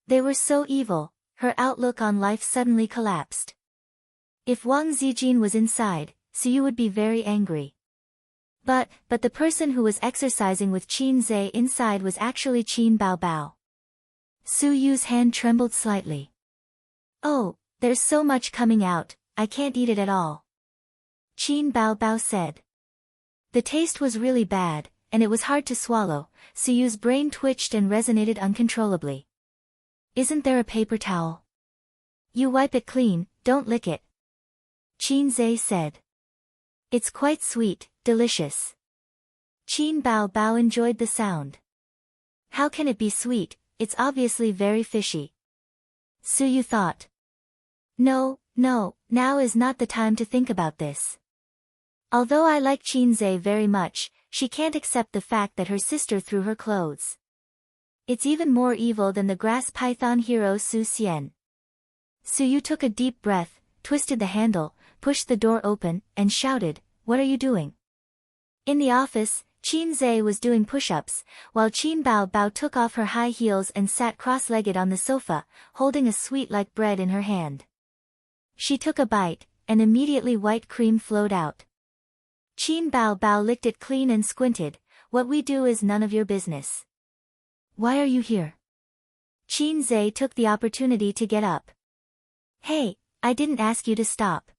They were so evil, her outlook on life suddenly collapsed. If Wang Zijin was inside, Suyu would be very angry. But the person who was exercising with Qin Zhe inside was actually Qin Baobao. Suyu's hand trembled slightly. "Oh, there's so much coming out, I can't eat it at all." Qin Baobao said. The taste was really bad, and it was hard to swallow. Suyu's brain twitched and resonated uncontrollably. "Isn't there a paper towel? You wipe it clean, don't lick it." Qin Zhe said. "It's quite sweet, delicious." Qin Baobao enjoyed the sound. "How can it be sweet? It's obviously very fishy." Suyu thought. No, now is not the time to think about this. Although I like Qin Zhe very much, she can't accept the fact that her sister threw her clothes. It's even more evil than the grass python hero Su Xian. Suyu took a deep breath, twisted the handle, pushed the door open, and shouted, "What are you doing?" In the office, Qin Zhe was doing push-ups, while Qin Baobao took off her high heels and sat cross-legged on the sofa, holding a sweet like bread in her hand. She took a bite, and immediately white cream flowed out. Qin Baobao licked it clean and squinted. "What we do is none of your business." "Why are you here?" Qin Zhe took the opportunity to get up. "Hey, I didn't ask you to stop."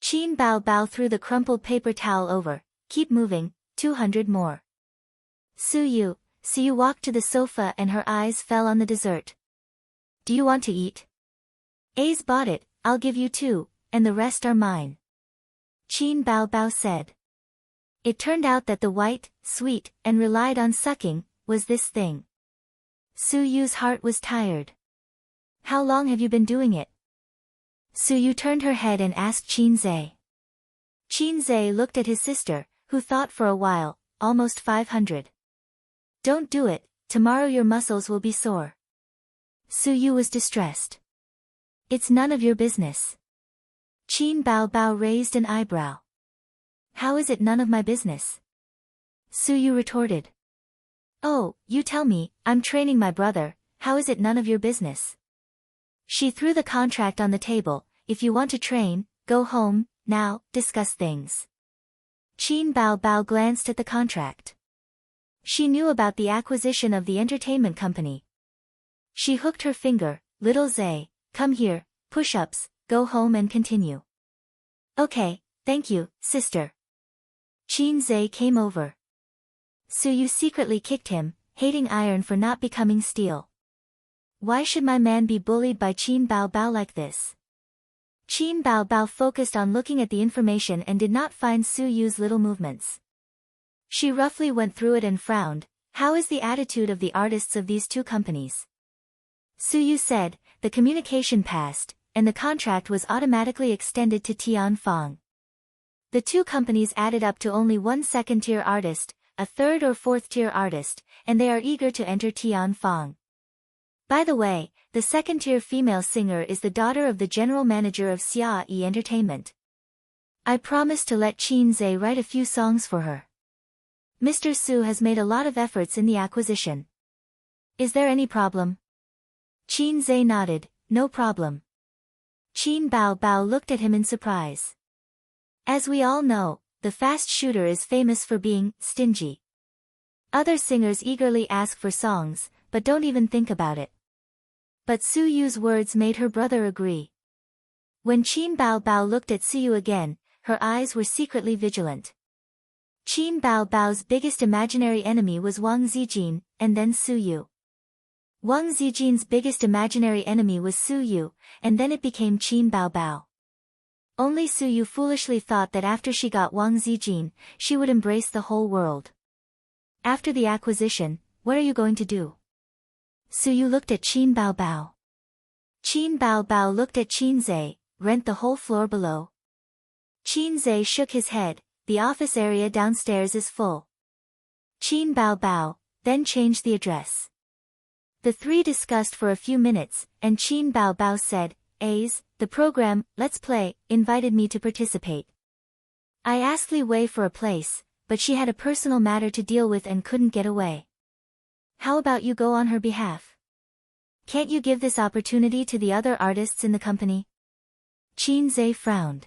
Qin Baobao threw the crumpled paper towel over. "Keep moving, 200 more." Suyu walked to the sofa and her eyes fell on the dessert. "Do you want to eat?" "A's bought it, I'll give you 2, and the rest are mine." Qin Baobao said. It turned out that the white, sweet, and relied on sucking, was this thing. Suyu's heart was tired. How long have you been doing it? Suyu turned her head and asked Qinze. Qinze looked at his sister, who thought for a while, almost 500. Don't do it, tomorrow your muscles will be sore. Suyu was distressed. It's none of your business. Qin Bao raised an eyebrow. How is it none of my business? Suyu retorted. Oh, you tell me, I'm training my brother, how is it none of your business? She threw the contract on the table. If you want to train, go home, now, discuss things. Qin Bao glanced at the contract. She knew about the acquisition of the entertainment company. She hooked her finger. Little Zay, come here, push-ups, go home and continue. Okay, thank you, sister. Qinze came over. Suyu secretly kicked him, hating iron for not becoming steel. Why should my man be bullied by Qin Bao like this? Qin Bao focused on looking at the information and did not find Suyu's little movements. She roughly went through it and frowned. How is the attitude of the artists of these two companies? Suyu said, the communication passed, and the contract was automatically extended to Tianfang. The two companies added up to only one second-tier artist, a third or fourth-tier artist, and they are eager to enter Tianfang. By the way, the second-tier female singer is the daughter of the general manager of Xia Yi Entertainment. I promised to let Qinze write a few songs for her. Mr. Su has made a lot of efforts in the acquisition. Is there any problem? Qinze nodded, no problem. Qin Bao looked at him in surprise. As we all know, the fast shooter is famous for being stingy. Other singers eagerly ask for songs, but don't even think about it. But Suyu's words made her brother agree. When Qin Bao looked at Suyu again, her eyes were secretly vigilant. Qin Bao's biggest imaginary enemy was Wang Zijin, and then Suyu. Wang Zijin's biggest imaginary enemy was Suyu, and then it became Qin Bao. Only Suyu foolishly thought that after she got Wang Zijin, she would embrace the whole world. After the acquisition, what are you going to do? Suyu looked at Qin Bao. Qin Bao looked at Qinze, rent the whole floor below. Qinze shook his head, the office area downstairs is full. Qin Bao then changed the address. The three discussed for a few minutes, and Qin Bao said, the program, Let's Play, invited me to participate. I asked Li Wei for a place, but she had a personal matter to deal with and couldn't get away. How about you go on her behalf? Can't you give this opportunity to the other artists in the company? Qinze frowned.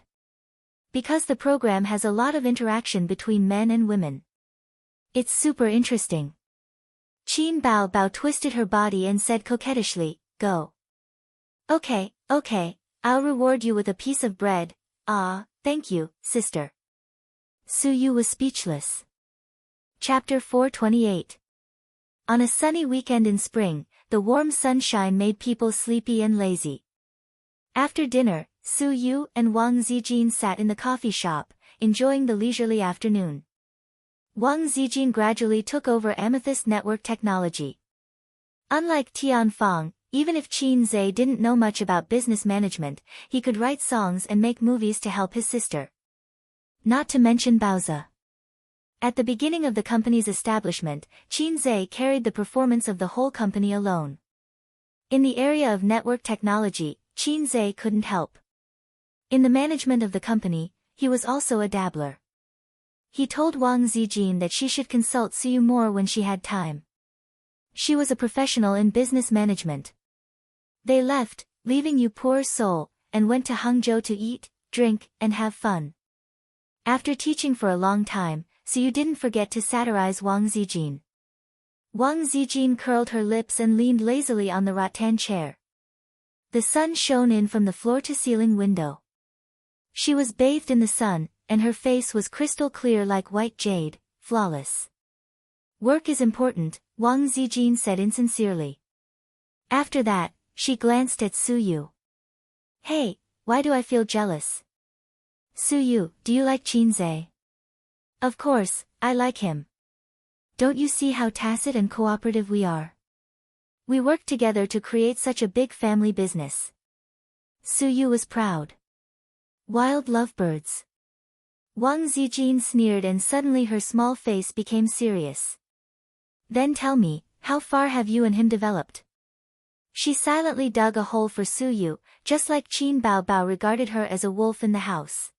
Because the program has a lot of interaction between men and women. It's super interesting. Qin Bao twisted her body and said coquettishly, go. Okay, I'll reward you with a piece of bread. Ah, thank you, sister. Suyu was speechless. Chapter 428. On a sunny weekend in spring, the warm sunshine made people sleepy and lazy. After dinner, Suyu and Wang Zijin sat in the coffee shop, enjoying the leisurely afternoon. Wang Zijin gradually took over Amethyst Network technology. Unlike Tianfang, even if Qinze didn't know much about business management, he could write songs and make movies to help his sister. Not to mention Baozi. At the beginning of the company's establishment, Qinze carried the performance of the whole company alone. In the area of network technology, Qinze couldn't help. In the management of the company, he was also a dabbler. He told Wang Zijin that she should consult Suyu more when she had time. She was a professional in business management. They left, leaving you poor soul, and went to Hangzhou to eat, drink, and have fun. After teaching for a long time, Suyu didn't forget to satirize Wang Zijin. Wang Zijin curled her lips and leaned lazily on the rattan chair. The sun shone in from the floor-to-ceiling window. She was bathed in the sun, and her face was crystal clear like white jade, flawless. Work is important, Wang Zijin said insincerely. After that, she glanced at Suyu. Hey, why do I feel jealous? Suyu, do you like Qinze? Of course, I like him. Don't you see how tacit and cooperative we are? We worked together to create such a big family business. Suyu was proud. Wild lovebirds. Wang Zijin sneered and suddenly her small face became serious. Then tell me, how far have you and him developed? She silently dug a hole for Suyu, just like Qin Baobao regarded her as a wolf in the house.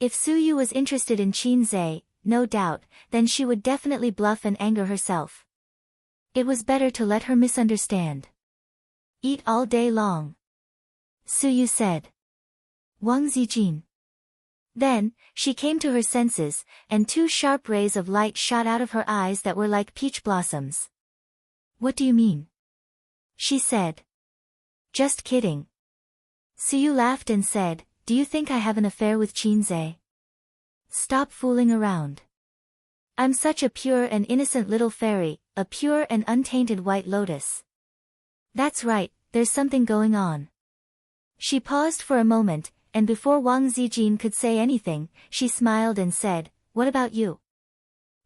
If Suyu was interested in Qin Zhe, no doubt, then she would definitely bluff and anger herself. It was better to let her misunderstand. Eat all day long, Suyu said. Wang Zijin. Then, she came to her senses, and two sharp rays of light shot out of her eyes that were like peach blossoms. What do you mean? She said. Just kidding. Suyu laughed and said, do you think I have an affair with Qin Zhe? Stop fooling around. I'm such a pure and innocent little fairy, a pure and untainted white lotus. That's right, there's something going on. She paused for a moment, and before Wang Zijin could say anything, she smiled and said, what about you?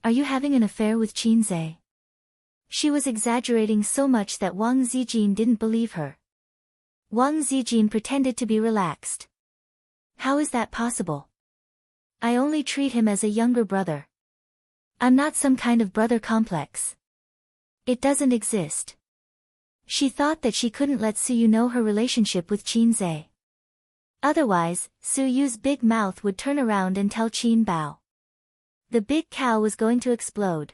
Are you having an affair with Qin Zhe? She was exaggerating so much that Wang Zijin didn't believe her. Wang Zijin pretended to be relaxed. How is that possible? I only treat him as a younger brother. I'm not some kind of brother complex. It doesn't exist. She thought that she couldn't let Suyu know her relationship with Qin Zhe. Otherwise, Suyu's big mouth would turn around and tell Qin Bao. The big cow was going to explode.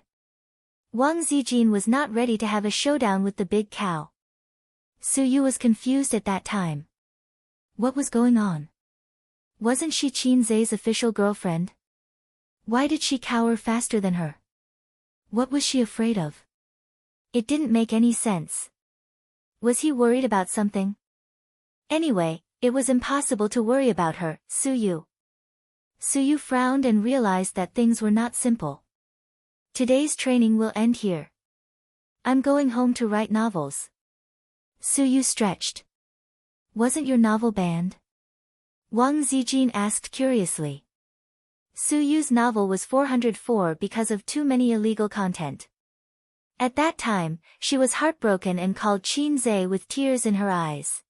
Wang Zijin was not ready to have a showdown with the big cow. Suyu was confused at that time. What was going on? Wasn't she Qin Zhe's official girlfriend? Why did she cower faster than her? What was she afraid of? It didn't make any sense. Was he worried about something? Anyway, it was impossible to worry about her, Suyu. Suyu frowned and realized that things were not simple. Today's training will end here. I'm going home to write novels. Suyu stretched. Wasn't your novel banned? Wang Zijin asked curiously. Suyu's novel was 404 because of too many illegal content. At that time, she was heartbroken and called Qin Zhe with tears in her eyes.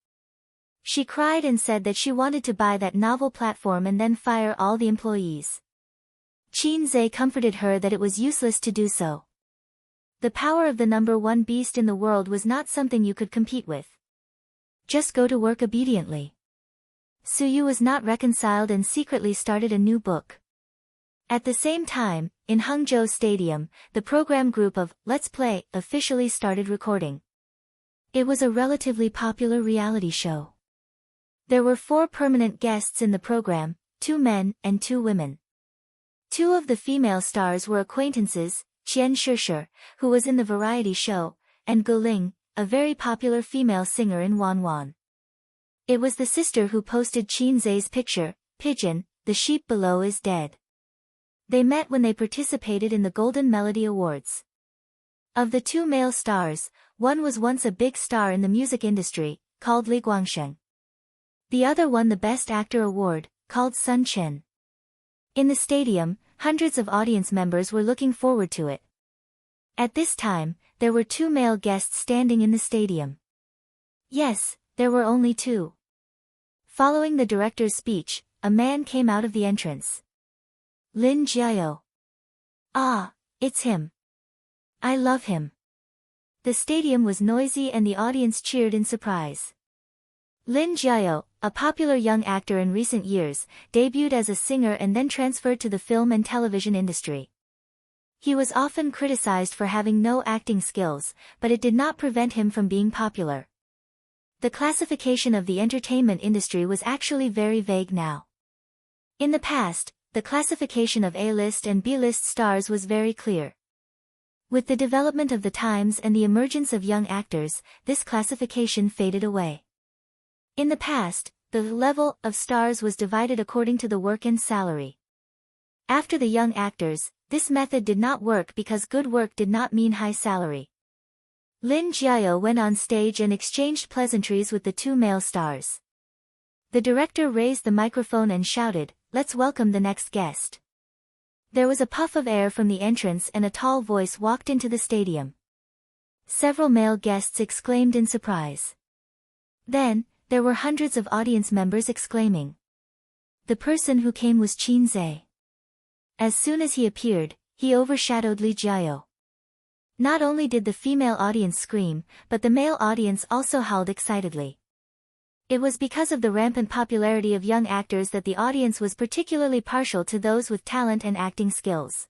She cried and said that she wanted to buy that novel platform and then fire all the employees. Qin Zhe comforted her that it was useless to do so. The power of the number one beast in the world was not something you could compete with. Just go to work obediently. Suyu was not reconciled and secretly started a new book. At the same time, in Hangzhou Stadium, the program group of Let's Play officially started recording. It was a relatively popular reality show. There were 4 permanent guests in the program, 2 men and 2 women. 2 of the female stars were acquaintances, Qian Shishir, who was in the variety show, and Gu Ling, a very popular female singer in Wanwan. It was the sister who posted Qin Zhe's picture, Pigeon, the sheep below is dead. They met when they participated in the Golden Melody Awards. Of the 2 male stars, one was once a big star in the music industry, called Li Guangsheng. The other won the Best Actor award, called Sun Chen. In the stadium, hundreds of audience members were looking forward to it. At this time, there were 2 male guests standing in the stadium. Yes, there were only 2. Following the director's speech, a man came out of the entrance. Lin Jiao. Ah, it's him. I love him. The stadium was noisy and the audience cheered in surprise. Lin Jiao, a popular young actor in recent years, debuted as a singer and then transferred to the film and television industry. He was often criticized for having no acting skills, but it did not prevent him from being popular. The classification of the entertainment industry was actually very vague now. In the past, the classification of A-list and B-list stars was very clear. With the development of the times and the emergence of young actors, this classification faded away. In the past, the level of stars was divided according to the work and salary. After the young actors, this method did not work because good work did not mean high salary. Lin Jiao went on stage and exchanged pleasantries with the 2 male stars. The director raised the microphone and shouted, "Let's welcome the next guest." There was a puff of air from the entrance and a tall voice walked into the stadium. Several male guests exclaimed in surprise. Then, there were hundreds of audience members exclaiming. The person who came was Qin Zhe. As soon as he appeared, he overshadowed Li Jiao. Not only did the female audience scream, but the male audience also howled excitedly. It was because of the rampant popularity of young actors that the audience was particularly partial to those with talent and acting skills.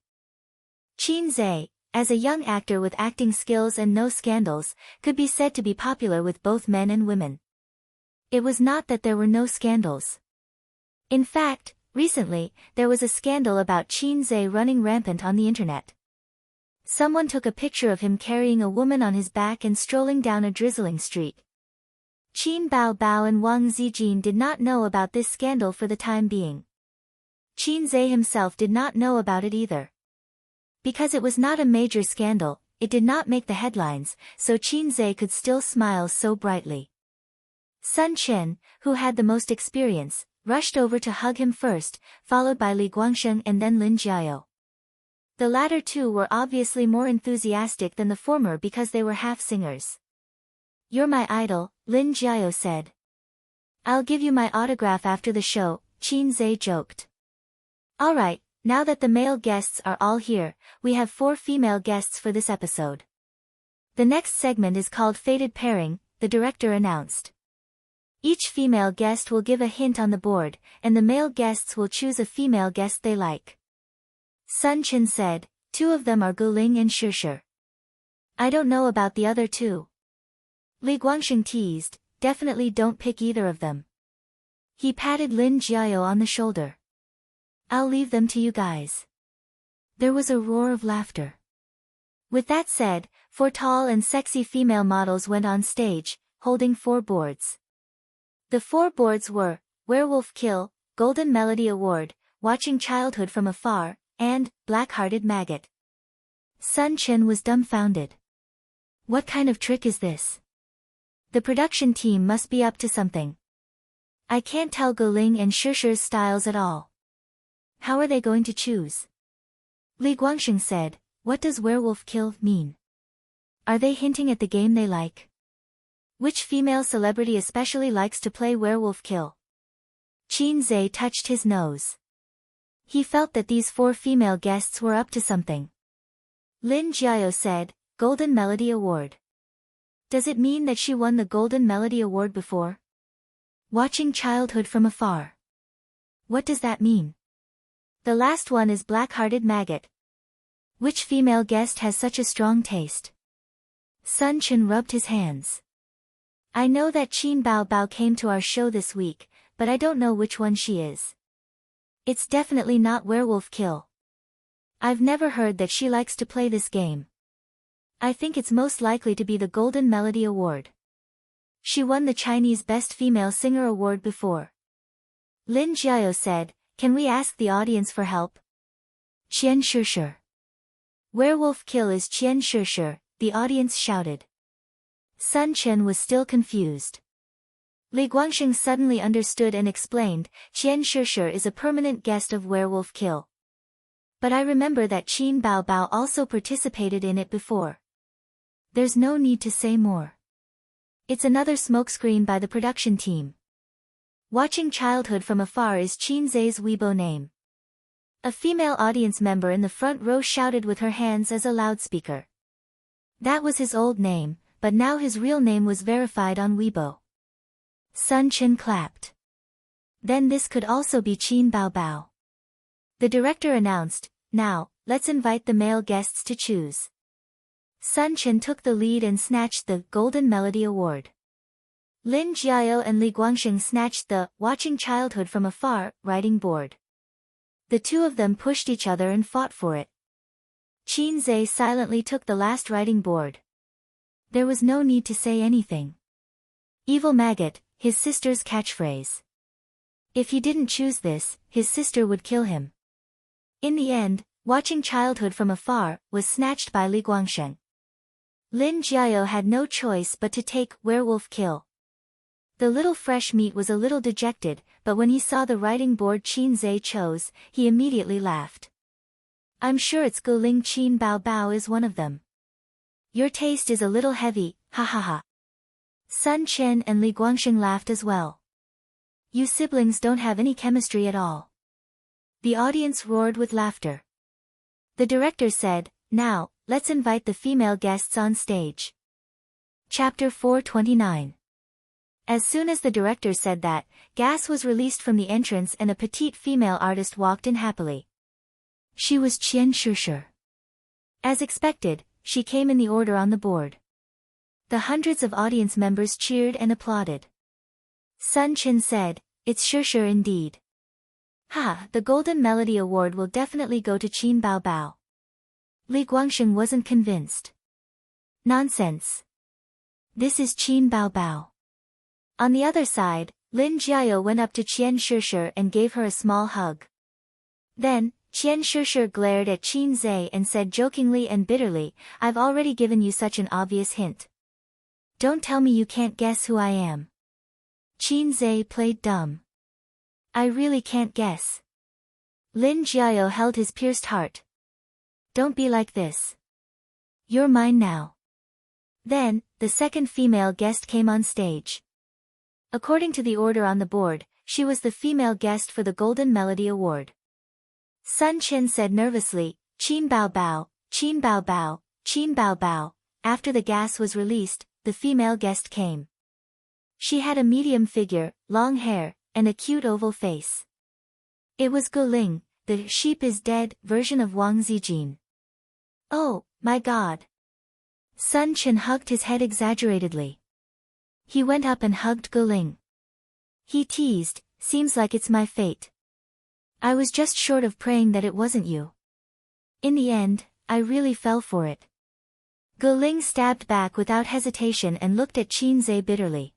Qin Zhe, as a young actor with acting skills and no scandals, could be said to be popular with both men and women. It was not that there were no scandals. In fact, recently, there was a scandal about Qin Zhe running rampant on the internet. Someone took a picture of him carrying a woman on his back and strolling down a drizzling street. Qin Baobao and Wang Zijin did not know about this scandal for the time being. Qin Zhe himself did not know about it either. Because it was not a major scandal, it did not make the headlines, so Qin Zhe could still smile so brightly. Sun Chen, who had the most experience, rushed over to hug him first, followed by Li Guangsheng and then Lin Jiao. The latter two were obviously more enthusiastic than the former because they were half singers. "You're my idol," Lin Jiao said. "I'll give you my autograph after the show," Qin Zhe joked. "Alright, now that the male guests are all here, we have 4 female guests for this episode. The next segment is called Fated Pairing," the director announced. Each female guest will give a hint on the board, and the male guests will choose a female guest they like. Sun Chen said, "2 of them are Guling and Shishir. I don't know about the other 2. Li Guangsheng teased, "Definitely don't pick either of them." He patted Lin Jiao on the shoulder. "I'll leave them to you guys." There was a roar of laughter. With that said, 4 tall and sexy female models went on stage, holding 4 boards. The 4 boards were Werewolf Kill, Golden Melody Award, Watching Childhood from Afar, and Black-Hearted Maggot. Sun Chen was dumbfounded. What kind of trick is this? The production team must be up to something. I can't tell Guling and Shishir's styles at all. How are they going to choose? Li Guangsheng said, "What does Werewolf Kill mean? Are they hinting at the game they like? Which female celebrity especially likes to play Werewolf Kill?" Qin Zhe touched his nose. He felt that these 4 female guests were up to something. Lin Jiao said, "Golden Melody Award. Does it mean that she won the Golden Melody Award before? Watching Childhood from Afar. What does that mean? The last one is Black-Hearted Maggot. Which female guest has such a strong taste?" Sun Chen rubbed his hands. "I know that Qin Baobao came to our show this week, but I don't know which one she is. It's definitely not Werewolf Kill. I've never heard that she likes to play this game. I think it's most likely to be the Golden Melody Award. She won the Chinese Best Female Singer Award before." Lin Jiao said, "Can we ask the audience for help?" "Qian Shishir. Werewolf Kill is Qian Shishir," the audience shouted. Sun Chen was still confused. Li Guangsheng suddenly understood and explained, "Qian Shishir is a permanent guest of Werewolf Kill. But I remember that Qin Baobao also participated in it before." There's no need to say more. It's another smokescreen by the production team. Watching Childhood from Afar is Qin Zhe's Weibo name. A female audience member in the front row shouted with her hands as a loudspeaker. That was his old name, but now his real name was verified on Weibo. Sun Chen clapped. Then this could also be Qin Baobao. The director announced, "Now, let's invite the male guests to choose." Sun Chen took the lead and snatched the Golden Melody Award. Lin Jiao and Li Guangsheng snatched the Watching Childhood from Afar writing board. The 2 of them pushed each other and fought for it. Qin Zhe silently took the last writing board. There was no need to say anything. Evil Maggot, his sister's catchphrase. If he didn't choose this, his sister would kill him. In the end, Watching Childhood from Afar was snatched by Li Guangsheng. Lin Jiao had no choice but to take Werewolf Kill. The little fresh meat was a little dejected, but when he saw the writing board Qin Zhe chose, he immediately laughed. "I'm sure it's Guling Qin Baobao is one of them." Your taste is a little heavy, ha ha ha. Sun Chen and Li Guangxing laughed as well. You siblings don't have any chemistry at all. The audience roared with laughter. The director said, now, let's invite the female guests on stage. Chapter 429. As soon as the director said that, gas was released from the entrance and a petite female artist walked in happily. She was Qian Shishir. As expected, she came in the order on the board. The hundreds of audience members cheered and applauded. Sun Chen said, it's Shishir indeed. Ha, the Golden Melody Award will definitely go to Qin Bao Bao. Li Guangxing wasn't convinced. Nonsense. This is Qin Bao Bao. On the other side, Lin Jiao went up to Qian Shishir and gave her a small hug. Then, Qian Shishir glared at Qin Zhe and said jokingly and bitterly, I've already given you such an obvious hint. Don't tell me you can't guess who I am. Qin Zhe played dumb. I really can't guess. Lin Jiao held his pierced heart. Don't be like this. You're mine now. Then, the second female guest came on stage. According to the order on the board, she was the female guest for the Golden Melody Award. Sun Chen said nervously, Qin Bao Bao, Qin Bao Bao, Qin Bao Bao. After the gas was released, the female guest came. She had a medium figure, long hair, and a cute oval face. It was Guling, the sheep is dead version of Wang Zijin. Oh, my God. Sun Chen hugged his head exaggeratedly. He went up and hugged Guling. He teased, seems like it's my fate. I was just short of praying that it wasn't you. In the end, I really fell for it. Guling stabbed back without hesitation and looked at Qin Zhe bitterly.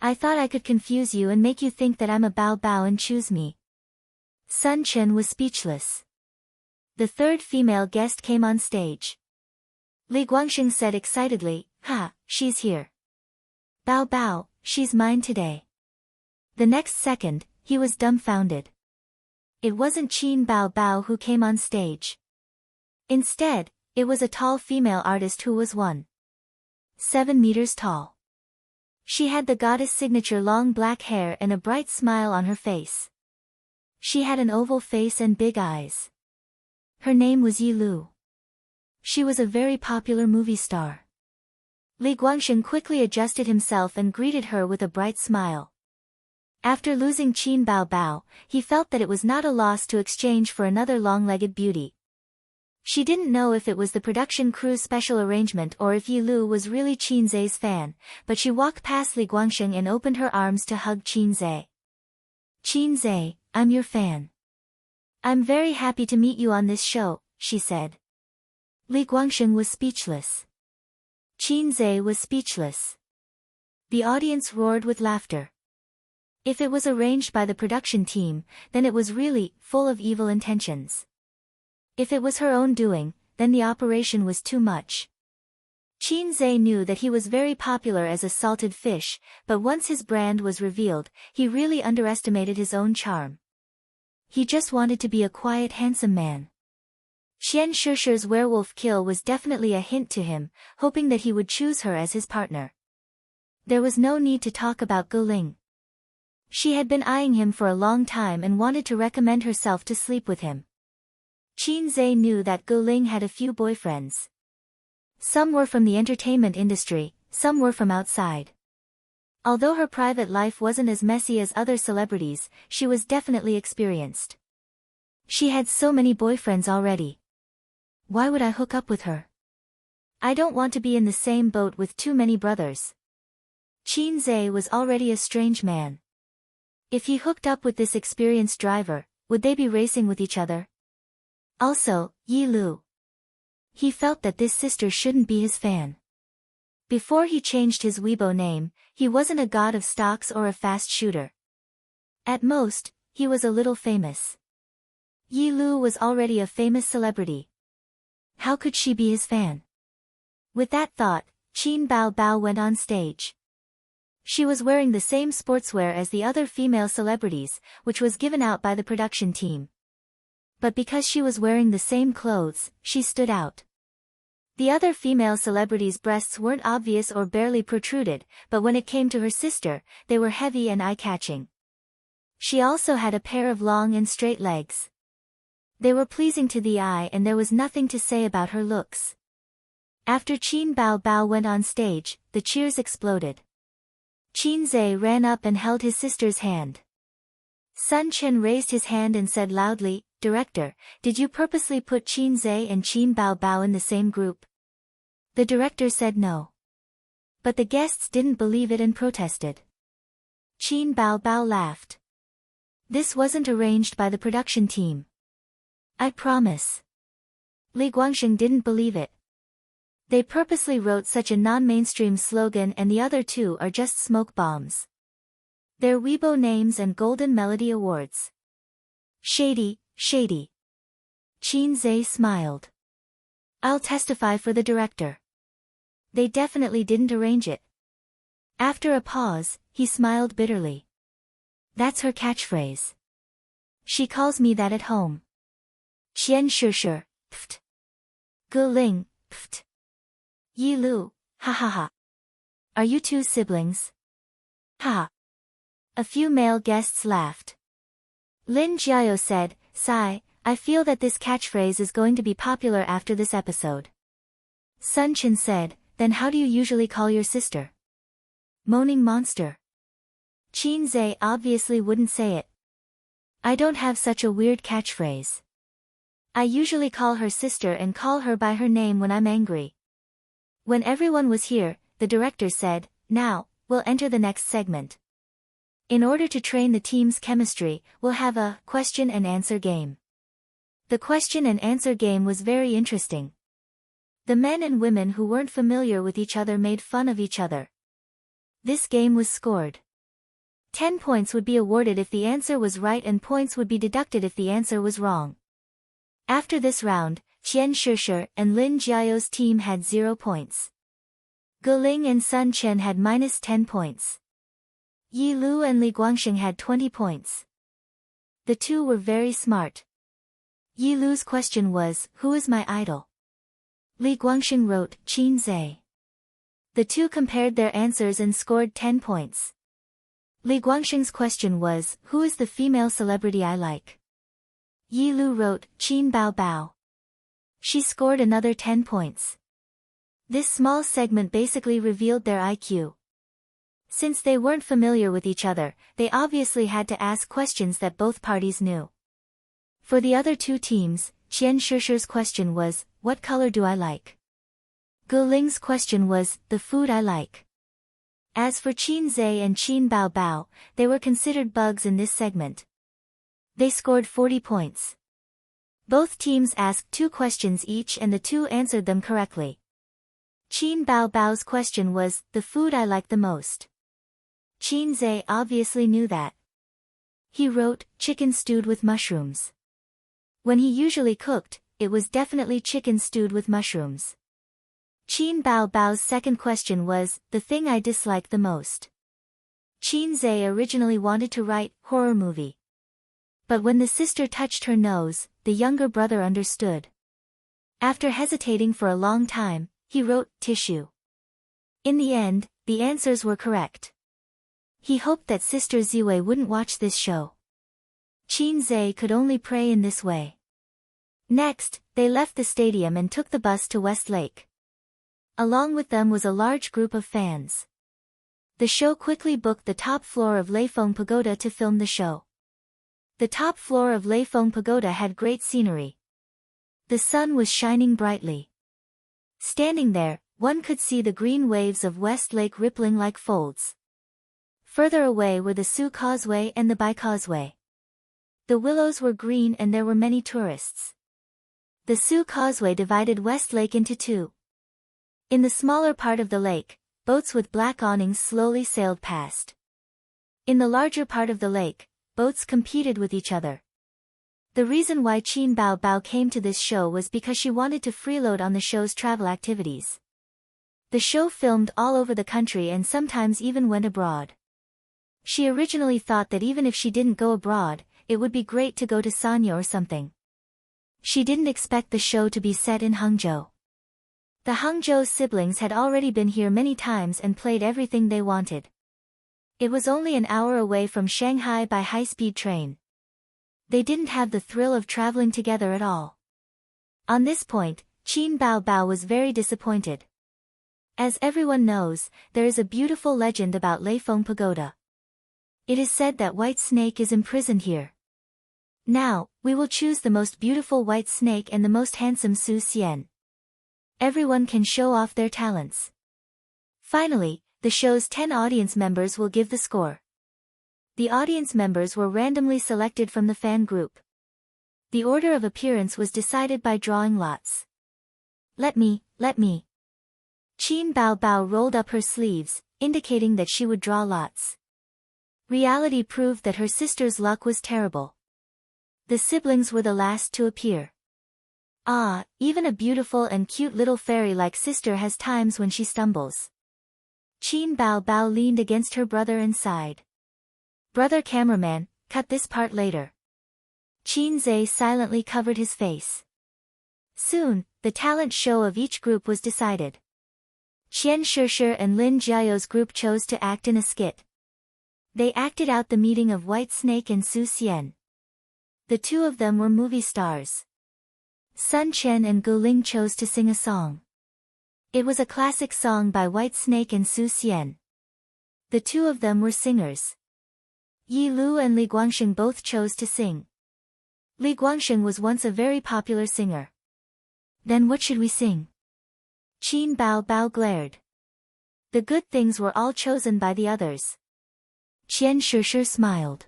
I thought I could confuse you and make you think that I'm a Bao Bao and choose me. Sun Chen was speechless. The third female guest came on stage. Li Guangxing said excitedly, ha, she's here. Bao Bao, she's mine today. The next second, he was dumbfounded. It wasn't Qin Bao Bao who came on stage. Instead, it was a tall female artist who was 1.7 meters tall. She had the goddess signature long black hair and a bright smile on her face. She had an oval face and big eyes. Her name was Yi Lu. She was a very popular movie star. Li Guangxing quickly adjusted himself and greeted her with a bright smile. After losing Qin Bao Bao, he felt that it was not a loss to exchange for another long-legged beauty. She didn't know if it was the production crew's special arrangement or if Yi Lu was really Qin Zhe's fan, but she walked past Li Guangxing and opened her arms to hug Qin Zhe. Qin Zhe, I'm your fan. I'm very happy to meet you on this show, she said. Li Guangxing was speechless. Qin Zhe was speechless. The audience roared with laughter. If it was arranged by the production team, then it was really full of evil intentions. If it was her own doing, then the operation was too much. Qin Zhe knew that he was very popular as a salted fish, but once his brand was revealed, he really underestimated his own charm. He just wanted to be a quiet handsome man. Qian Shishir's werewolf kill was definitely a hint to him, hoping that he would choose her as his partner. There was no need to talk about Guling. She had been eyeing him for a long time and wanted to recommend herself to sleep with him. Qin Zhe knew that Guling had a few boyfriends. Some were from the entertainment industry, some were from outside. Although her private life wasn't as messy as other celebrities, she was definitely experienced. She had so many boyfriends already. Why would I hook up with her? I don't want to be in the same boat with too many brothers. Qin Zhe was already a strange man. If he hooked up with this experienced driver, would they be racing with each other? Also, Yi Lu. He felt that this sister shouldn't be his fan. Before he changed his Weibo name, he wasn't a god of stocks or a fast shooter. At most, he was a little famous. Yi Lu was already a famous celebrity. How could she be his fan? With that thought, Qin Bao Bao went on stage. She was wearing the same sportswear as the other female celebrities, which was given out by the production team. But because she was wearing the same clothes, she stood out. The other female celebrities' breasts weren't obvious or barely protruded, but when it came to her sister, they were heavy and eye-catching. She also had a pair of long and straight legs. They were pleasing to the eye and there was nothing to say about her looks. After Qin Bao Bao went on stage, the cheers exploded. Qin Zhe ran up and held his sister's hand. Sun Chen raised his hand and said loudly, "Director, did you purposely put Qin Zhe and Qin Bao Bao in the same group?" The director said no. But the guests didn't believe it and protested. Qin Bao Bao laughed. "This wasn't arranged by the production team. I promise." Li Guangxing didn't believe it. They purposely wrote such a non-mainstream slogan and the other two are just smoke bombs. Their Weibo names and Golden Melody Awards. Shady, shady. Qin Zhe smiled. "I'll testify for the director. They definitely didn't arrange it." After a pause, he smiled bitterly. "That's her catchphrase. She calls me that at home. Qian Shishir, pft. Ge Ling, pft. Yi Lu, ha ha ha. Are you two siblings? Ha." A few male guests laughed. Lin Jiao said, "Sigh, I feel that this catchphrase is going to be popular after this episode." Sun Chen said, "Then how do you usually call your sister?" "Moaning monster." Qin Zhe obviously wouldn't say it. "I don't have such a weird catchphrase. I usually call her sister and call her by her name when I'm angry." When everyone was here, the director said, "Now, we'll enter the next segment. In order to train the team's chemistry, we'll have a question and answer game." The question and answer game was very interesting. The men and women who weren't familiar with each other made fun of each other. This game was scored. 10 points would be awarded if the answer was right and points would be deducted if the answer was wrong. After this round, Qian Shishir and Lin Jiao's team had 0 points. Ge Ling and Sun Chen had -10 points. Yi Lu and Li Guangxing had 20 points. The two were very smart. Yi Lu's question was, "Who is my idol?" Li Guangxing wrote, "Qin Zhe." The two compared their answers and scored 10 points. Li Guangxing's question was, "Who is the female celebrity I like?" Yi Lu wrote, "Qin Bao Bao." She scored another 10 points. This small segment basically revealed their IQ. Since they weren't familiar with each other, they obviously had to ask questions that both parties knew. For the other two teams, Qian Shishir's question was, "What color do I like?" Ge Ling's question was, "The food I like." As for Qin Zhe and Qin Bao Bao, they were considered bugs in this segment. They scored 40 points. Both teams asked 2 questions each and the two answered them correctly. Qin Bao Bao's question was, "The food I like the most." Qin Zhe obviously knew that. He wrote, "Chicken stewed with mushrooms." When he usually cooked, it was definitely chicken stewed with mushrooms. Qin Bao Bao's second question was, "The thing I dislike the most." Qin Zhe originally wanted to write, "horror movie." But when the sister touched her nose, the younger brother understood. After hesitating for a long time, he wrote, "tissue." In the end, the answers were correct. He hoped that Sister Ziwei wouldn't watch this show. Qin Zhe could only pray in this way. Next, they left the stadium and took the bus to West Lake. Along with them was a large group of fans. The show quickly booked the top floor of Leifeng Pagoda to film the show. The top floor of Leifeng Pagoda had great scenery. The sun was shining brightly. Standing there, one could see the green waves of West Lake rippling like folds. Further away were the Su Causeway and the Bai Causeway. The willows were green and there were many tourists. The Su Causeway divided West Lake into 2. In the smaller part of the lake, boats with black awnings slowly sailed past. In the larger part of the lake, boats competed with each other. The reason why Qin Bao Bao came to this show was because she wanted to freeload on the show's travel activities. The show filmed all over the country and sometimes even went abroad. She originally thought that even if she didn't go abroad, it would be great to go to Sanya or something. She didn't expect the show to be set in Hangzhou. The Hangzhou siblings had already been here many times and played everything they wanted. It was only an hour away from Shanghai by high-speed train. They didn't have the thrill of traveling together at all. On this point, Qin Baobao was very disappointed. As everyone knows, there is a beautiful legend about Leifeng Pagoda. It is said that White Snake is imprisoned here. Now, we will choose the most beautiful White Snake and the most handsome Su Xian. Everyone can show off their talents. Finally, the show's 10 audience members will give the score. The audience members were randomly selected from the fan group. The order of appearance was decided by drawing lots. Let me. Qin Baobao rolled up her sleeves, indicating that she would draw lots. Reality proved that her sister's luck was terrible. The siblings were the last to appear. Ah, even a beautiful and cute little fairy-like sister has times when she stumbles. Qin Baobao leaned against her brother and sighed. Brother cameraman, cut this part later. Qin Zhe silently covered his face. Soon, the talent show of each group was decided. Qian Shishir and Lin Jiao's group chose to act in a skit. They acted out the meeting of White Snake and Su Xian. The two of them were movie stars. Sun Chen and Gu Ling chose to sing a song. It was a classic song by White Snake and Su Xian. The two of them were singers. Yi Lu and Li Guangsheng both chose to sing. Li Guangsheng was once a very popular singer. Then what should we sing? Qin Baobao glared. The good things were all chosen by the others. Qian Shishir smiled.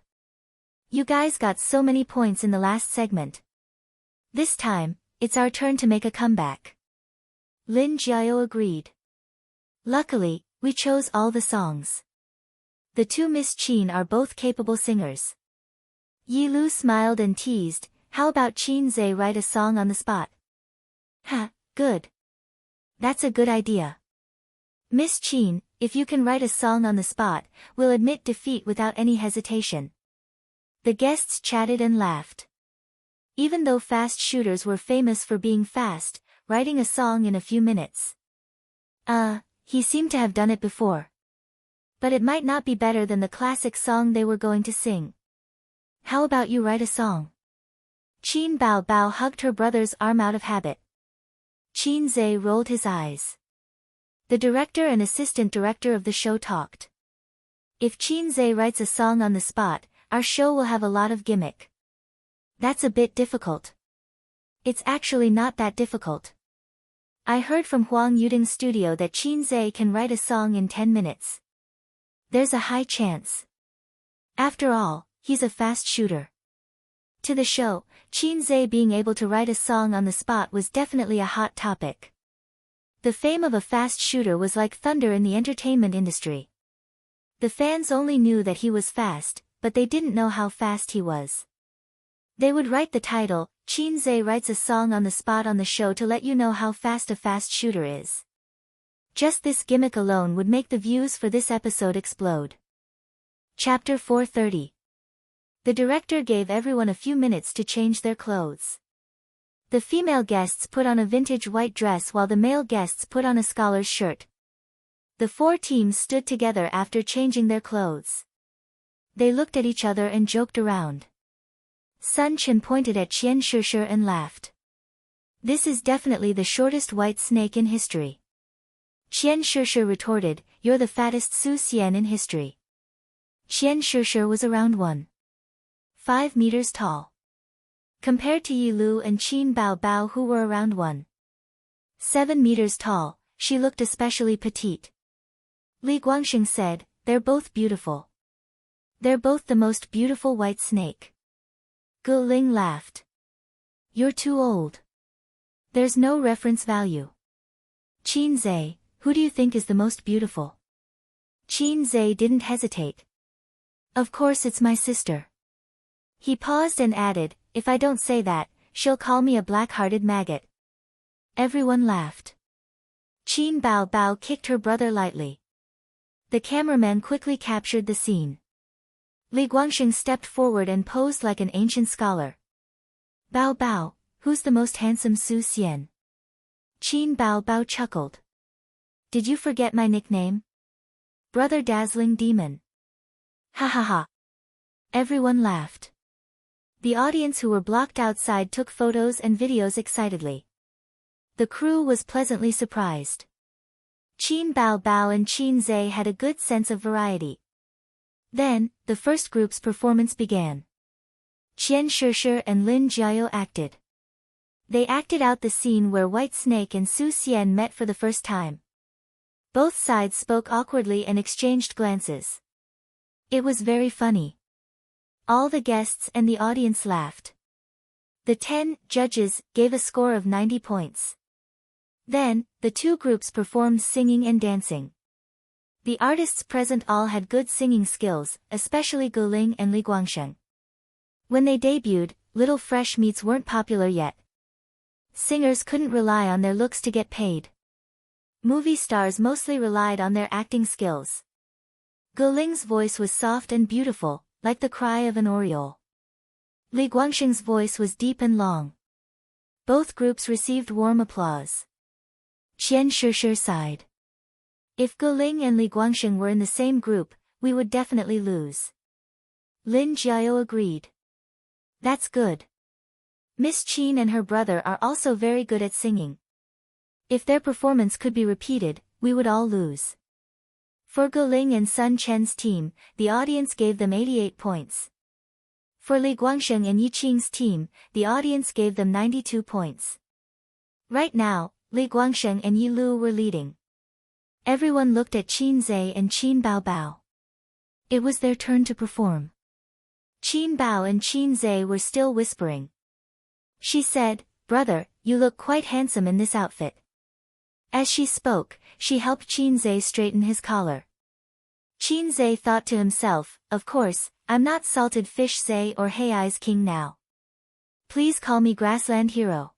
You guys got so many points in the last segment. This time, it's our turn to make a comeback. Lin Jiao agreed. Luckily, we chose all the songs. The two Miss Qin are both capable singers. Yi Lu smiled and teased, how about Qin Zhe write a song on the spot? Ha, good. That's a good idea. Miss Qin, if you can write a song on the spot, we'll admit defeat without any hesitation. The guests chatted and laughed. Even though fast shooters were famous for being fast, writing a song in a few minutes. He seemed to have done it before. But it might not be better than the classic song they were going to sing. How about you write a song? Qin Baobao hugged her brother's arm out of habit. Qin Zhe rolled his eyes. The director and assistant director of the show talked. If Qin Zhe writes a song on the spot, our show will have a lot of gimmick. That's a bit difficult. It's actually not that difficult. I heard from Huang Yuding's studio that Qin Zhe can write a song in 10 minutes. There's a high chance. After all, he's a fast shooter. To the show, Qin Zhe being able to write a song on the spot was definitely a hot topic. The fame of a fast shooter was like thunder in the entertainment industry. The fans only knew that he was fast, but they didn't know how fast he was. They would write the title, Qin Zhe writes a song on the spot on the show to let you know how fast a fast shooter is. Just this gimmick alone would make the views for this episode explode. Chapter 430. The director gave everyone a few minutes to change their clothes. The female guests put on a vintage white dress while the male guests put on a scholar's shirt. The four teams stood together after changing their clothes. They looked at each other and joked around. Sun Chen pointed at Qian Shishir and laughed. This is definitely the shortest White Snake in history. Qian Shishir retorted, you're the fattest Su Xian in history. Qian Shishir was around 1.5 meters tall. Compared to Yi Lu and Qin Baobao who were around 1.7 meters tall, she looked especially petite. Li Guangsheng said, they're both beautiful. They're both the most beautiful White Snake. Gu Ling laughed. You're too old. There's no reference value. Qin Zhe, who do you think is the most beautiful? Qin Zhe didn't hesitate. Of course it's my sister. He paused and added, if I don't say that, she'll call me a black-hearted maggot. Everyone laughed. Qin Baobao kicked her brother lightly. The cameraman quickly captured the scene. Li Guangsheng stepped forward and posed like an ancient scholar. Baobao, who's the most handsome Su Xian? Qin Bao Bao chuckled. Did you forget my nickname? Brother Dazzling Demon. Ha ha ha. Everyone laughed. The audience who were blocked outside took photos and videos excitedly. The crew was pleasantly surprised. Qin Bao Bao and Qin Zhe had a good sense of variety. Then, the first group's performance began. Qian Shishir and Lin Jiao acted. They acted out the scene where White Snake and Su Xian met for the first time. Both sides spoke awkwardly and exchanged glances. It was very funny. All the guests and the audience laughed. The 10 judges gave a score of 90 points. Then, the two groups performed singing and dancing. The artists present all had good singing skills, especially Guling and Li Guangsheng. When they debuted, little fresh meats weren't popular yet. Singers couldn't rely on their looks to get paid. Movie stars mostly relied on their acting skills. Guling's voice was soft and beautiful, like the cry of an oriole. Li Guangsheng's voice was deep and long. Both groups received warm applause. Qian Shishir sighed. If Guling and Li Guangsheng were in the same group, we would definitely lose. Lin Jiao agreed. That's good. Miss Qin and her brother are also very good at singing. If their performance could be repeated, we would all lose. For Guling and Sun Chen's team, the audience gave them 88 points. For Li Guangsheng and Yi Qing's team, the audience gave them 92 points. Right now, Li Guangsheng and Yi Lu were leading. Everyone looked at Qin Zhe and Qin Bao Bao. It was their turn to perform. Qin Bao and Qin Zhe were still whispering. She said, "Brother, you look quite handsome in this outfit." As she spoke, she helped Qin Zhe straighten his collar. Qin Zhe thought to himself, "Of course, I'm not Salted Fish Zhe or Hei's King now. Please call me Grassland Hero."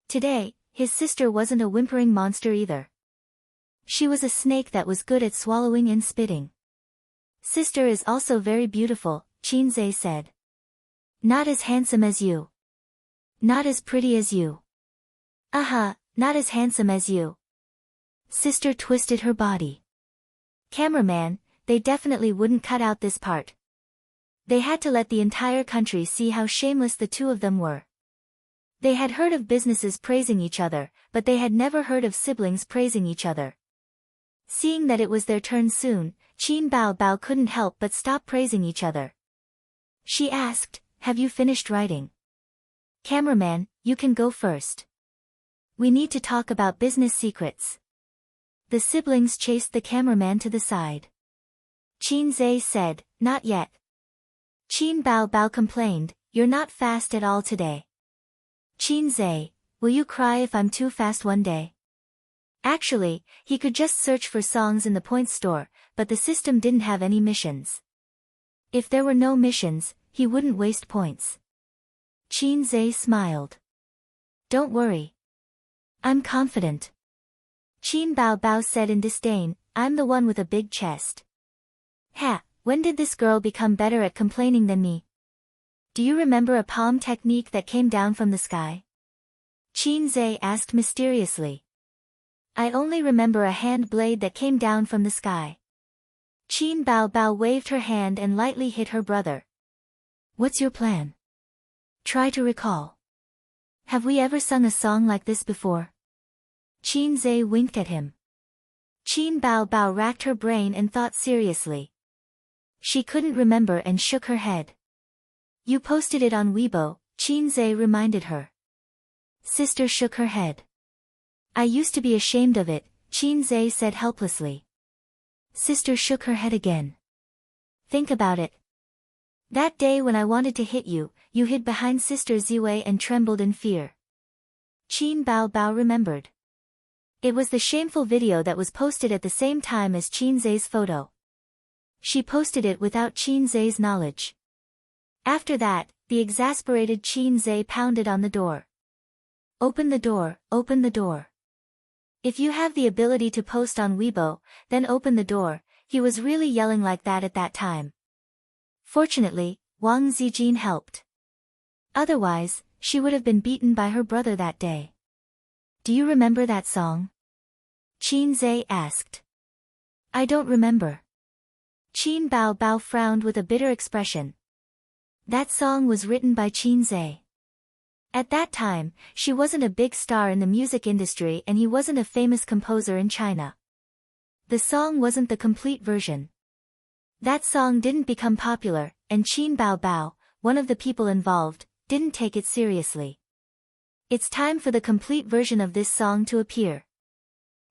Today, his sister wasn't a whimpering monster either. She was a snake that was good at swallowing and spitting. "Sister is also very beautiful," Qin Zhe said. "Not as handsome as you. Not as pretty as you. Not as handsome as you." Sister twisted her body. Cameraman, they definitely wouldn't cut out this part. They had to let the entire country see how shameless the two of them were. They had heard of businesses praising each other, but they had never heard of siblings praising each other. Seeing that it was their turn soon, Qin Bao Bao couldn't help but stop praising each other. She asked, "Have you finished writing?" "Cameraman, you can go first. We need to talk about business secrets." The siblings chased the cameraman to the side. Qin Zhe said, "Not yet." Qin Bao Bao complained, "You're not fast at all today." "Qin Zhe, will you cry if I'm too fast one day?" Actually, he could just search for songs in the points store, but the system didn't have any missions. If there were no missions, he wouldn't waste points. Qin Zhe smiled. "Don't worry. I'm confident." Qin Bao Bao said in disdain, "I'm the one with a big chest." "Ha, when did this girl become better at complaining than me? Do you remember a palm technique that came down from the sky?" Qin Zhe asked mysteriously. "I only remember a hand blade that came down from the sky." Qin Bao Bao waved her hand and lightly hit her brother. "What's your plan? Try to recall. Have we ever sung a song like this before?" Qin Zhe winked at him. Qin Bao Bao racked her brain and thought seriously. She couldn't remember and shook her head. "You posted it on Weibo," Qin Zhe reminded her. Sister shook her head. "I used to be ashamed of it," Qin Zhe said helplessly. Sister shook her head again. "Think about it. That day when I wanted to hit you, you hid behind Sister Ziwei and trembled in fear." Qin Bao Bao remembered. It was the shameful video that was posted at the same time as Qin Zhe's photo. She posted it without Qin Zhe's knowledge. After that, the exasperated Qin Zhe pounded on the door. "Open the door, open the door. If you have the ability to post on Weibo, then open the door." He was really yelling like that at that time. Fortunately, Wang Zijin helped. Otherwise, she would have been beaten by her brother that day. Do you remember that song? Qin Zhe asked. I don't remember. Qin Bao Bao frowned with a bitter expression. That song was written by Qin Zhe. At that time, she wasn't a big star in the music industry and he wasn't a famous composer in China. The song wasn't the complete version. That song didn't become popular, and Qin Bao Bao, one of the people involved, didn't take it seriously. It's time for the complete version of this song to appear.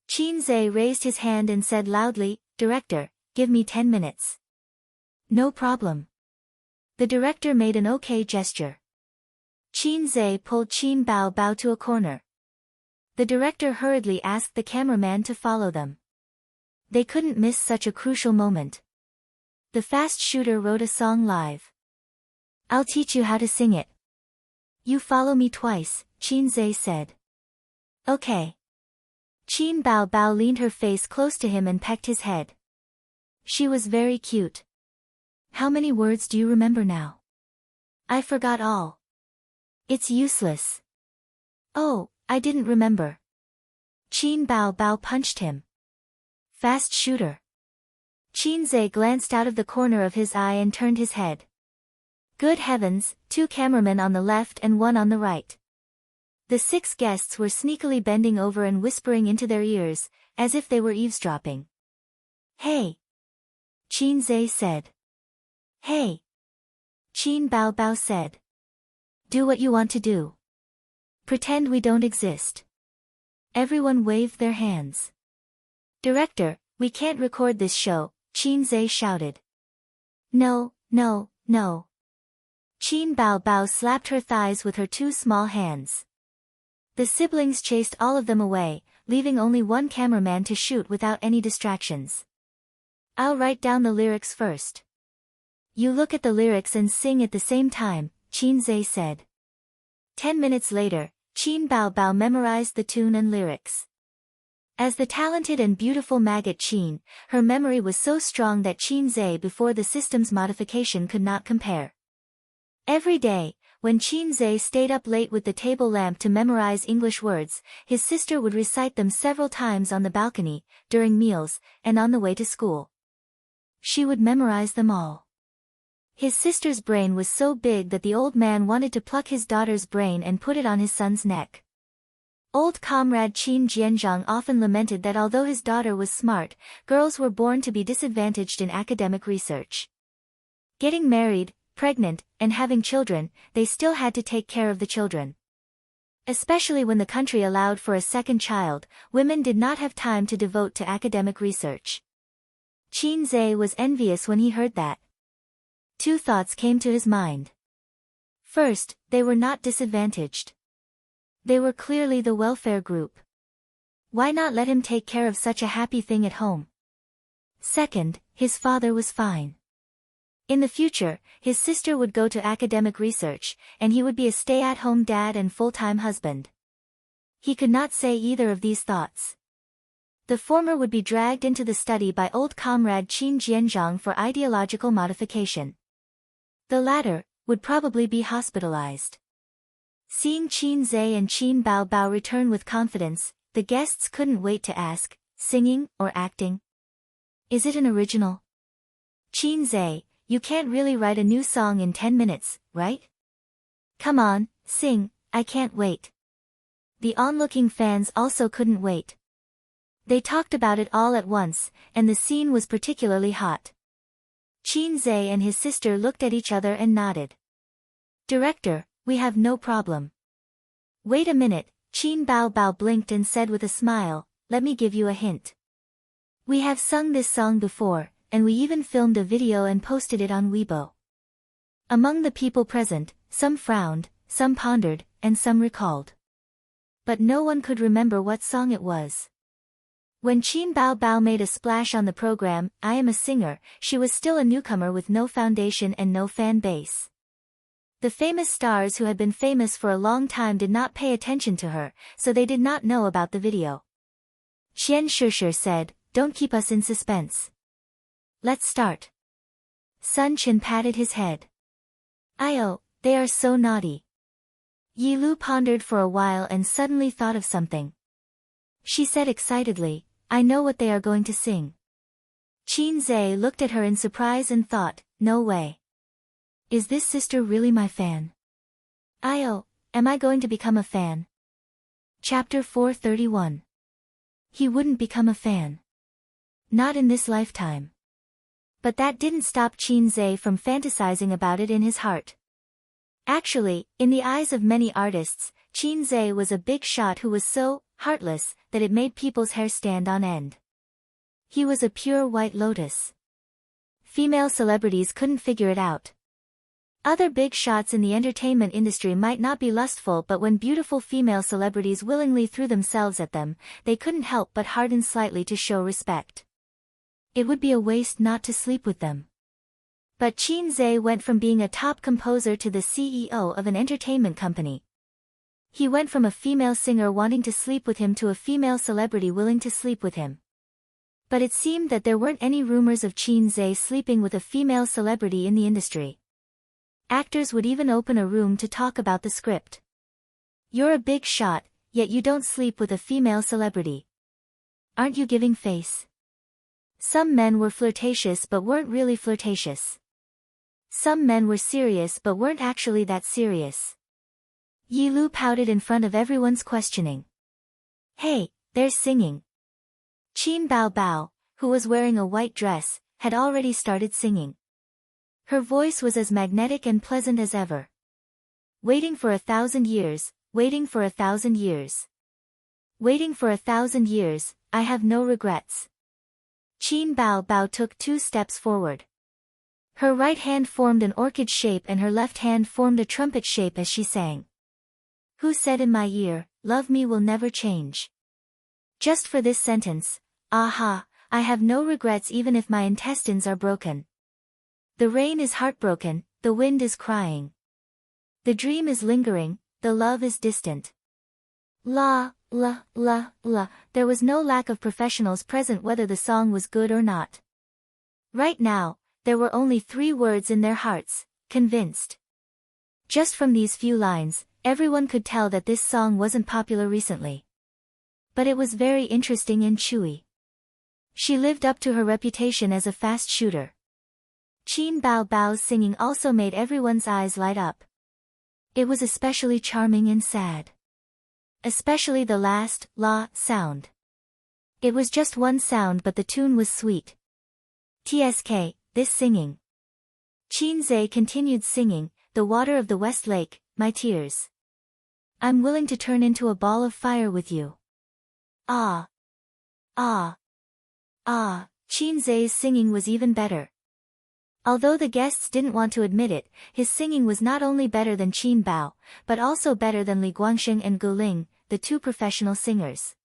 Qin Zhe raised his hand and said loudly, Director, give me 10 minutes. No problem. The director made an okay gesture. Qin Zhe pulled Qin Bao Bao to a corner. The director hurriedly asked the cameraman to follow them. They couldn't miss such a crucial moment. The fast shooter wrote a song live. I'll teach you how to sing it. You follow me twice, Qin Zhe said. Okay. Qin Bao Bao leaned her face close to him and pecked his head. She was very cute. How many words do you remember now? I forgot all. It's useless. Oh, I didn't remember. Qin Bao Bao punched him. Fast shooter. Qin Zhe glanced out of the corner of his eye and turned his head. Good heavens, 2 cameramen on the left and 1 on the right. The 6 guests were sneakily bending over and whispering into their ears, as if they were eavesdropping. Hey! Qin Zhe said. Hey! Qin Bao Bao said. Do what you want to do. Pretend we don't exist. Everyone waved their hands. Director, we can't record this show, Qin Zhe shouted. No, no, no. Qin Bao Bao slapped her thighs with her 2 small hands. The siblings chased all of them away, leaving only 1 cameraman to shoot without any distractions. I'll write down the lyrics first. You look at the lyrics and sing at the same time, Qin Zhe said. 10 minutes later, Qin Bao Bao memorized the tune and lyrics. As the talented and beautiful maggot Qin, her memory was so strong that Qin Zhe before the system's modification could not compare. Every day, when Qin Zhe stayed up late with the table lamp to memorize English words, his sister would recite them several times on the balcony, during meals, and on the way to school. She would memorize them all. His sister's brain was so big that the old man wanted to pluck his daughter's brain and put it on his son's neck. Old comrade Qin Jianzhang often lamented that although his daughter was smart, girls were born to be disadvantaged in academic research. Getting married, pregnant, and having children, they still had to take care of the children. Especially when the country allowed for a second child, women did not have time to devote to academic research. Qin Zhe was envious when he heard that. 2 thoughts came to his mind. First, they were not disadvantaged. They were clearly the welfare group. Why not let him take care of such a happy thing at home? Second, his father was fine. In the future, his sister would go to academic research, and he would be a stay-at-home dad and full-time husband. He could not say either of these thoughts. The former would be dragged into the study by old comrade Qin Jianzhang for ideological modification. The latter would probably be hospitalized. Seeing Qin Zhe and Qin Bao Bao return with confidence, the guests couldn't wait to ask, singing or acting? Is it an original? Qin Zhe, you can't really write a new song in 10 minutes, right? Come on, sing, I can't wait. The onlooking fans also couldn't wait. They talked about it all at once, and the scene was particularly hot. Qin Zhe and his sister looked at each other and nodded. Director, we have no problem. Wait a minute, Qin Bao Bao blinked and said with a smile, let me give you a hint. We have sung this song before, and we even filmed a video and posted it on Weibo. Among the people present, some frowned, some pondered, and some recalled. But no one could remember what song it was. When Qin Bao Bao made a splash on the program, I Am a Singer, she was still a newcomer with no foundation and no fan base. The famous stars who had been famous for a long time did not pay attention to her, so they did not know about the video. Xian Shishir said, don't keep us in suspense. Let's start. Sun Chen patted his head. Io, they are so naughty. Yi Lu pondered for a while and suddenly thought of something. She said excitedly, I know what they are going to sing. Qin Zhe looked at her in surprise and thought, no way. Is this sister really my fan? Am I going to become a fan? Chapter 431. He wouldn't become a fan. Not in this lifetime. But that didn't stop Qin Zhe from fantasizing about it in his heart. Actually, in the eyes of many artists, Qin Zhe was a big shot who was so heartless that it made people's hair stand on end. He was a pure white lotus. Female celebrities couldn't figure it out. Other big shots in the entertainment industry might not be lustful, but when beautiful female celebrities willingly threw themselves at them, they couldn't help but harden slightly to show respect. It would be a waste not to sleep with them. But Qin Zhe went from being a top composer to the CEO of an entertainment company. He went from a female singer wanting to sleep with him to a female celebrity willing to sleep with him. But it seemed that there weren't any rumors of Qin Zhe sleeping with a female celebrity in the industry. Actors would even open a room to talk about the script. You're a big shot, yet you don't sleep with a female celebrity. Aren't you giving face? Some men were flirtatious but weren't really flirtatious. Some men were serious but weren't actually that serious. Yi Lu pouted in front of everyone's questioning. Hey, there's singing. Qin Bao Bao, who was wearing a white dress, had already started singing. Her voice was as magnetic and pleasant as ever. Waiting for 1,000 years, waiting for 1,000 years. Waiting for 1,000 years, I have no regrets. Qin Bao Bao took 2 steps forward. Her right hand formed an orchid shape and her left hand formed a trumpet shape as she sang. Who said in my ear, love me will never change? Just for this sentence, aha, I have no regrets even if my intestines are broken. The rain is heartbroken, the wind is crying. The dream is lingering, the love is distant. La, there was no lack of professionals present whether the song was good or not. Right now, there were only 3 words in their hearts, convinced. Just from these few lines, everyone could tell that this song wasn't popular recently. But it was very interesting and chewy. She lived up to her reputation as a fast shooter. Qin Bao Bao's singing also made everyone's eyes light up. It was especially charming and sad. Especially the last, la, sound. It was just one sound but the tune was sweet. TSK, this singing. Qin Zhe continued singing, the water of the West Lake, my tears. I'm willing to turn into a ball of fire with you. Ah. Ah. Ah, Qin Zhe's singing was even better. Although the guests didn't want to admit it, his singing was not only better than Qin Bao, but also better than Li Guangxing and Gu Ling, the 2 professional singers.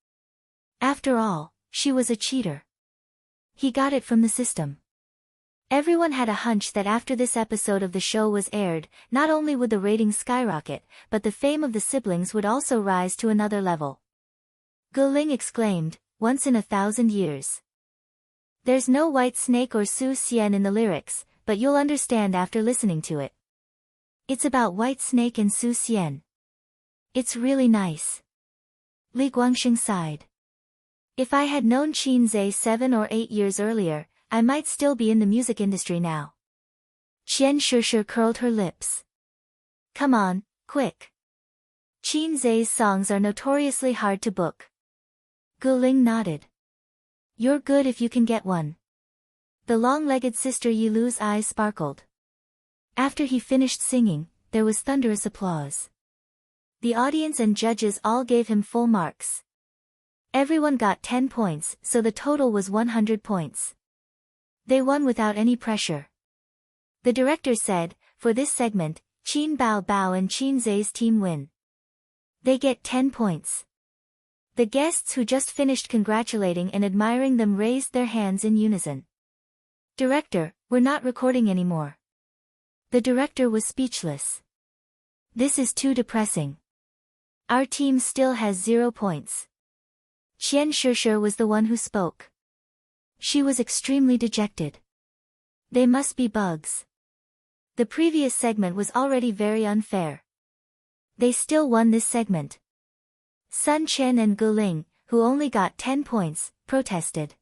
After all, she was a cheater. He got it from the system. Everyone had a hunch that after this episode of the show was aired, not only would the ratings skyrocket, but the fame of the siblings would also rise to another level. Gu Ling exclaimed, once in 1,000 years. There's no white snake or Su Xian in the lyrics, but you'll understand after listening to it. It's about white snake and Su Xian. It's really nice. Li Guangxing sighed. If I had known Qin Zhe 7 or 8 years earlier, I might still be in the music industry now. Qian Shishir curled her lips. Come on, quick. Qin Zhe's songs are notoriously hard to book. Gu Ling nodded. You're good if you can get one. The long-legged sister Yi Lu's eyes sparkled. After he finished singing, there was thunderous applause. The audience and judges all gave him full marks. Everyone got 10 points, so the total was 100 points. They won without any pressure. The director said, for this segment, Qin Bao Bao and Qin Zhe's team win. They get 10 points. The guests who just finished congratulating and admiring them raised their hands in unison. Director, we're not recording anymore. The director was speechless. This is too depressing. Our team still has 0 points. Qian Shishir was the one who spoke. She was extremely dejected. They must be bugs. The previous segment was already very unfair. They still won this segment. Sun Chen and Gu Ling, who only got 10 points, protested.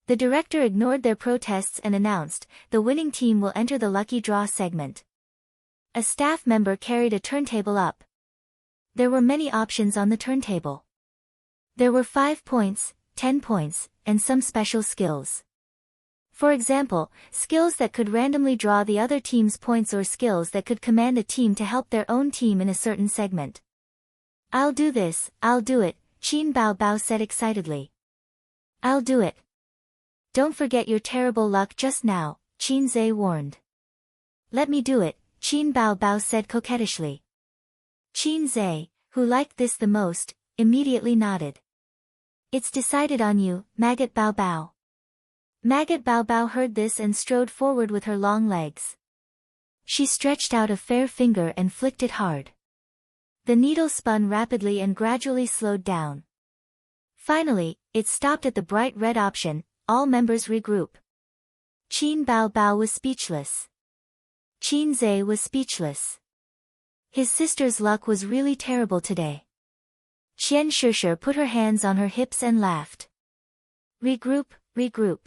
The director ignored their protests and announced, the winning team will enter the lucky draw segment. A staff member carried a turntable up. There were many options on the turntable. There were 5 points, 10 points, and some special skills. For example, skills that could randomly draw the other team's points or skills that could command a team to help their own team in a certain segment. I'll do this, I'll do it, Qin Bao Bao said excitedly. I'll do it. Don't forget your terrible luck just now, Qin Zhe warned. Let me do it, Qin Bao Bao said coquettishly. Qin Zhe, who liked this the most, immediately nodded. It's decided on you, Maggot Bao Bao. Maggot Bao Bao heard this and strode forward with her long legs. She stretched out a fair finger and flicked it hard. The needle spun rapidly and gradually slowed down. Finally, it stopped at the bright red option, all members regroup. Qin Bao Bao was speechless. Qin Zhe was speechless. His sister's luck was really terrible today. Qian Shishir put her hands on her hips and laughed. Regroup, regroup.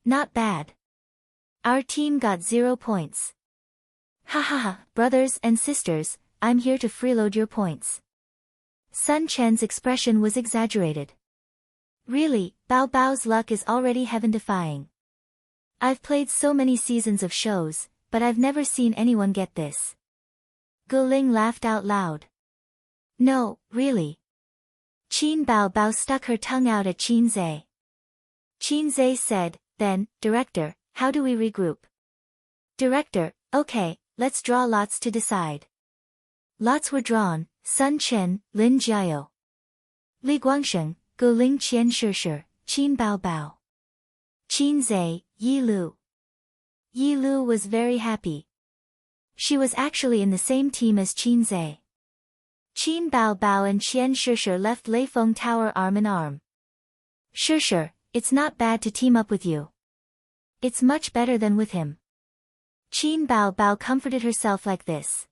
Not bad. Our team got 0 points. Ha ha ha, brothers and sisters, I'm here to freeload your points. Sun Chen's expression was exaggerated. Really, Bao Bao's luck is already heaven-defying. I've played so many seasons of shows, but I've never seen anyone get this. Guling laughed out loud. No, really. Qin Bao Bao stuck her tongue out at Qin Zhe. Qin Zhe said, then, Director, how do we regroup? Director, okay, let's draw lots to decide. Lots were drawn, Sun Chen, Lin Jiao, Li Guangsheng, Guling Qian Shishir, Qin Bao Bao. Qin Zhe, Yi Lu. Yi Lu was very happy. She was actually in the same team as Qin Zhe. Qin Bao Bao and Qian Shishir left Lei Feng Tower arm in arm. Shishir, it's not bad to team up with you. It's much better than with him. Qin Bao Bao comforted herself like this.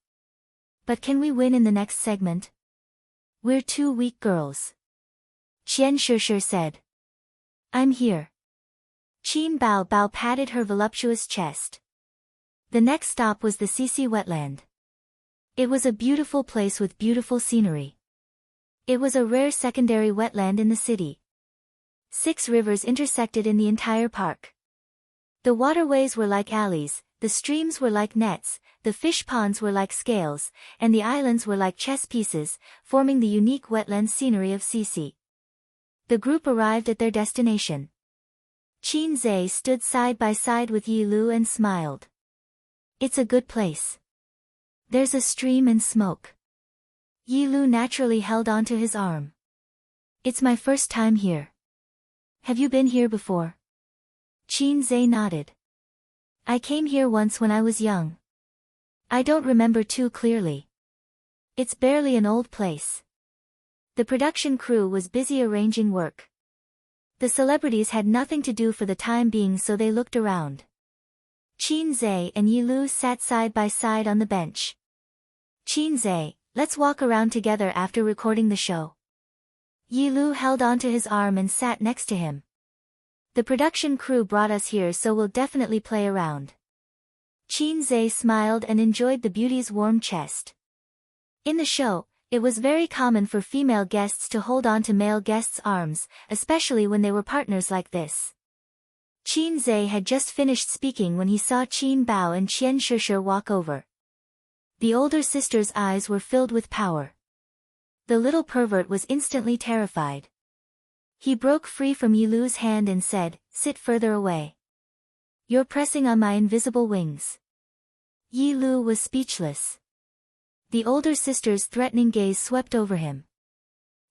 But can we win in the next segment? We're 2 weak girls. Qian Shishir said. I'm here. Qin Bao Bao patted her voluptuous chest. The next stop was the Sisi wetland. It was a beautiful place with beautiful scenery. It was a rare secondary wetland in the city. 6 rivers intersected in the entire park. The waterways were like alleys, the streams were like nets, the fish ponds were like scales, and the islands were like chess pieces, forming the unique wetland scenery of Sisi. The group arrived at their destination. Qin Zhe stood side by side with Yi Lu and smiled. It's a good place. There's a stream and smoke. Yi Lu naturally held onto his arm. It's my first time here. Have you been here before? Qin Zhe nodded. I came here once when I was young. I don't remember too clearly. It's barely an old place. The production crew was busy arranging work. The celebrities had nothing to do for the time being, so they looked around. Qin Zhe and Yi Lu sat side by side on the bench. Qin Zhe, let's walk around together after recording the show. Yi Lu held onto his arm and sat next to him. The production crew brought us here, so we'll definitely play around. Qin Zhe smiled and enjoyed the beauty's warm chest. In the show, it was very common for female guests to hold on to male guests' arms, especially when they were partners like this. Qin Zhe had just finished speaking when he saw Qin Bao and Qian Shishir walk over. The older sister's eyes were filled with power. The little pervert was instantly terrified. He broke free from Yi Lu's hand and said, sit further away. You're pressing on my invisible wings. Yi Lu was speechless. The older sister's threatening gaze swept over him.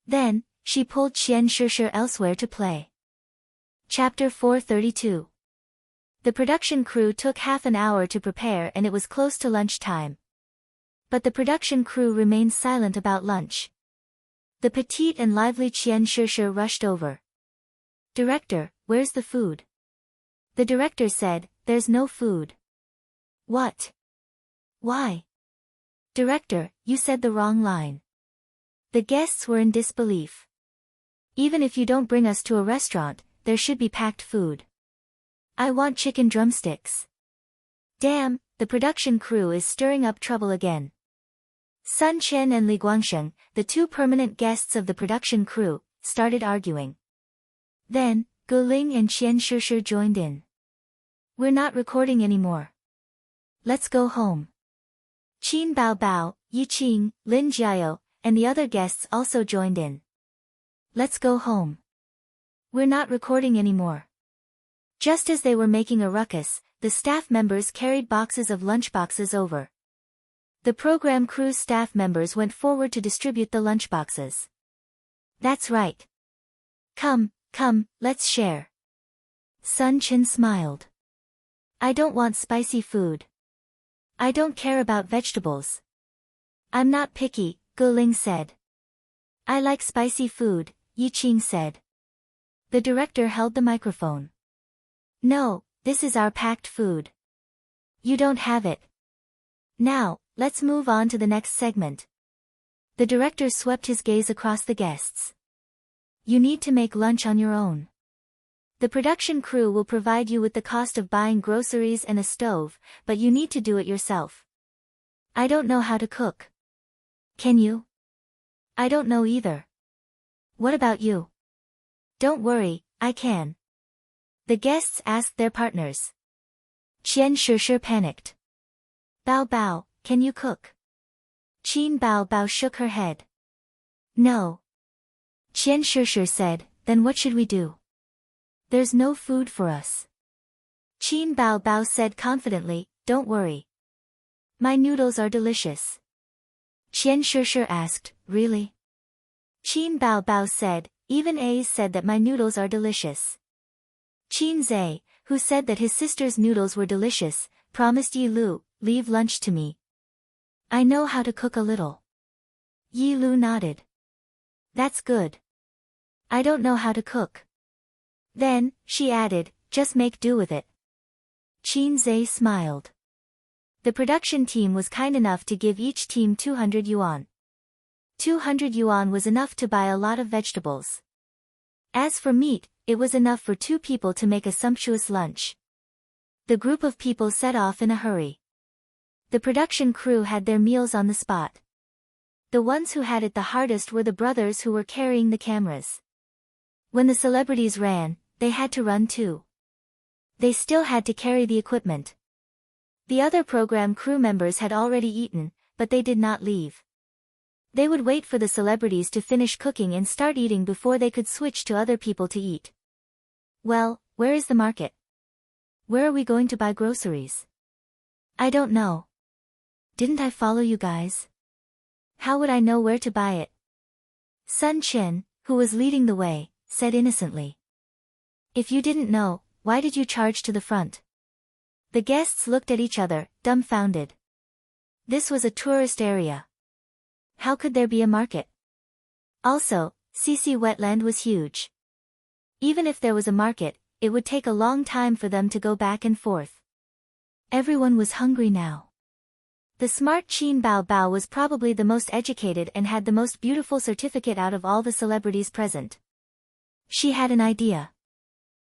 Then, she pulled Qian Shishir elsewhere to play. Chapter 432. The production crew took half an hour to prepare and it was close to lunchtime. But the production crew remained silent about lunch. The petite and lively Qian Shishir rushed over. Director, where's the food? The director said, there's no food. What? Why? Director, you said the wrong line. The guests were in disbelief. Even if you don't bring us to a restaurant, there should be packed food. I want chicken drumsticks. Damn, the production crew is stirring up trouble again. Sun Chen and Li Guangsheng, the two permanent guests of the production crew, started arguing. Then, Gu Ling and Qian Shishir joined in. We're not recording anymore. Let's go home. Qin Bao Bao, Yi Qing, Lin Jiao, and the other guests also joined in. Let's go home. We're not recording anymore. Just as they were making a ruckus, the staff members carried boxes of lunchboxes over. The program crew's staff members went forward to distribute the lunchboxes. That's right. Come, let's share. Sun Chen smiled. I don't want spicy food. I don't care about vegetables. I'm not picky, Gu Ling said. I like spicy food, Yi Qing said. The director held the microphone. No, this is our packed food. You don't have it. Now, let's move on to the next segment. The director swept his gaze across the guests. You need to make lunch on your own. The production crew will provide you with the cost of buying groceries and a stove, but you need to do it yourself. I don't know how to cook. Can you? I don't know either. What about you? Don't worry, I can. The guests asked their partners. Qian Shishir panicked. Bao Bao, can you cook? Qin Bao Bao shook her head. No. Qian Shishir said, then what should we do? There's no food for us. Qin Bao Bao said confidently, don't worry. My noodles are delicious. Qian Shishir asked, really? Qin Bao Bao said, even A's said that my noodles are delicious. Qin Zhe, who said that his sister's noodles were delicious, promised Yi Lu, leave lunch to me. I know how to cook a little. Yi Lu nodded. That's good. I don't know how to cook. Then, she added, just make do with it. Qin Zhe smiled. The production team was kind enough to give each team 200 yuan. 200 yuan was enough to buy a lot of vegetables. As for meat, it was enough for 2 people to make a sumptuous lunch. The group of people set off in a hurry. The production crew had their meals on the spot. The ones who had it the hardest were the brothers who were carrying the cameras. When the celebrities ran, they had to run too. They still had to carry the equipment. The other program crew members had already eaten, but they did not leave. They would wait for the celebrities to finish cooking and start eating before they could switch to other people to eat. Well, where is the market? Where are we going to buy groceries? I don't know. Didn't I follow you guys? How would I know where to buy it? Sun Chen, who was leading the way, said innocently. If you didn't know, why did you charge to the front? The guests looked at each other, dumbfounded. This was a tourist area. How could there be a market? Also, CC Wetland was huge. Even if there was a market, it would take a long time for them to go back and forth. Everyone was hungry now. The smart Qin Bao Bao was probably the most educated and had the most beautiful certificate out of all the celebrities present. She had an idea.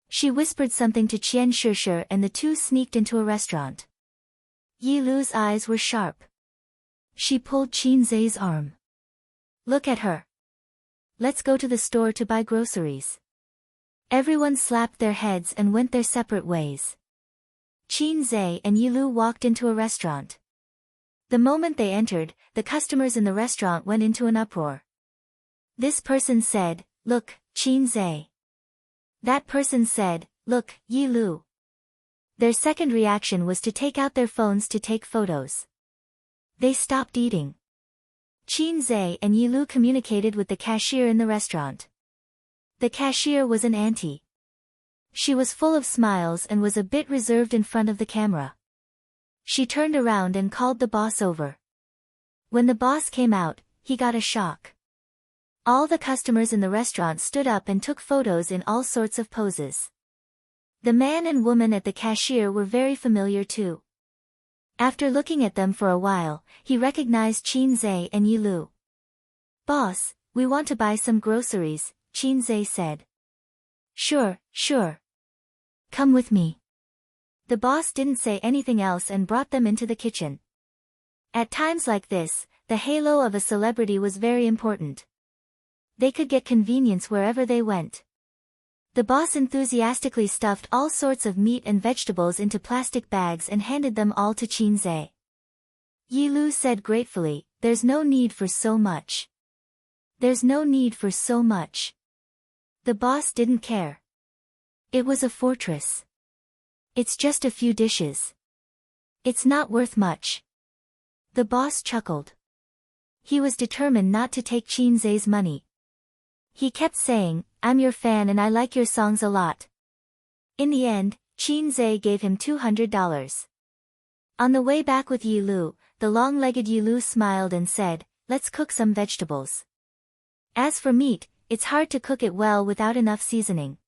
She whispered something to Qian Shishir and the two sneaked into a restaurant. Yi Lu's eyes were sharp. She pulled Qin Zhe's arm. Look at her. Let's go to the store to buy groceries. Everyone slapped their heads and went their separate ways. Qin Zhe and Yi Lu walked into a restaurant. The moment they entered, the customers in the restaurant went into an uproar. This person said, look, Qin Zhe. That person said, look, Yi Lu. Their second reaction was to take out their phones to take photos. They stopped eating. Qin Zhe and Yi Lu communicated with the cashier in the restaurant. The cashier was an auntie. She was full of smiles and was a bit reserved in front of the camera. She turned around and called the boss over. When the boss came out, he got a shock. All the customers in the restaurant stood up and took photos in all sorts of poses. The man and woman at the cashier were very familiar too. After looking at them for a while, he recognized Qin Zhe and Yi Lu. Boss, we want to buy some groceries, Qinzhe said. Sure, sure. Come with me. The boss didn't say anything else and brought them into the kitchen. At times like this, the halo of a celebrity was very important. They could get convenience wherever they went. The boss enthusiastically stuffed all sorts of meat and vegetables into plastic bags and handed them all to Qinzhe. Yi Lu said gratefully, "There's no need for so much. There's no need for so much." The boss didn't care. It was a fortress. It's just a few dishes. It's not worth much. The boss chuckled. He was determined not to take Qinzhe's money. He kept saying, "I'm your fan and I like your songs a lot." In the end, Qinzhe gave him $200. On the way back with Yi Lu, the long-legged Yi Lu smiled and said, "Let's cook some vegetables. As for meat, it's hard to cook it well without enough seasoning."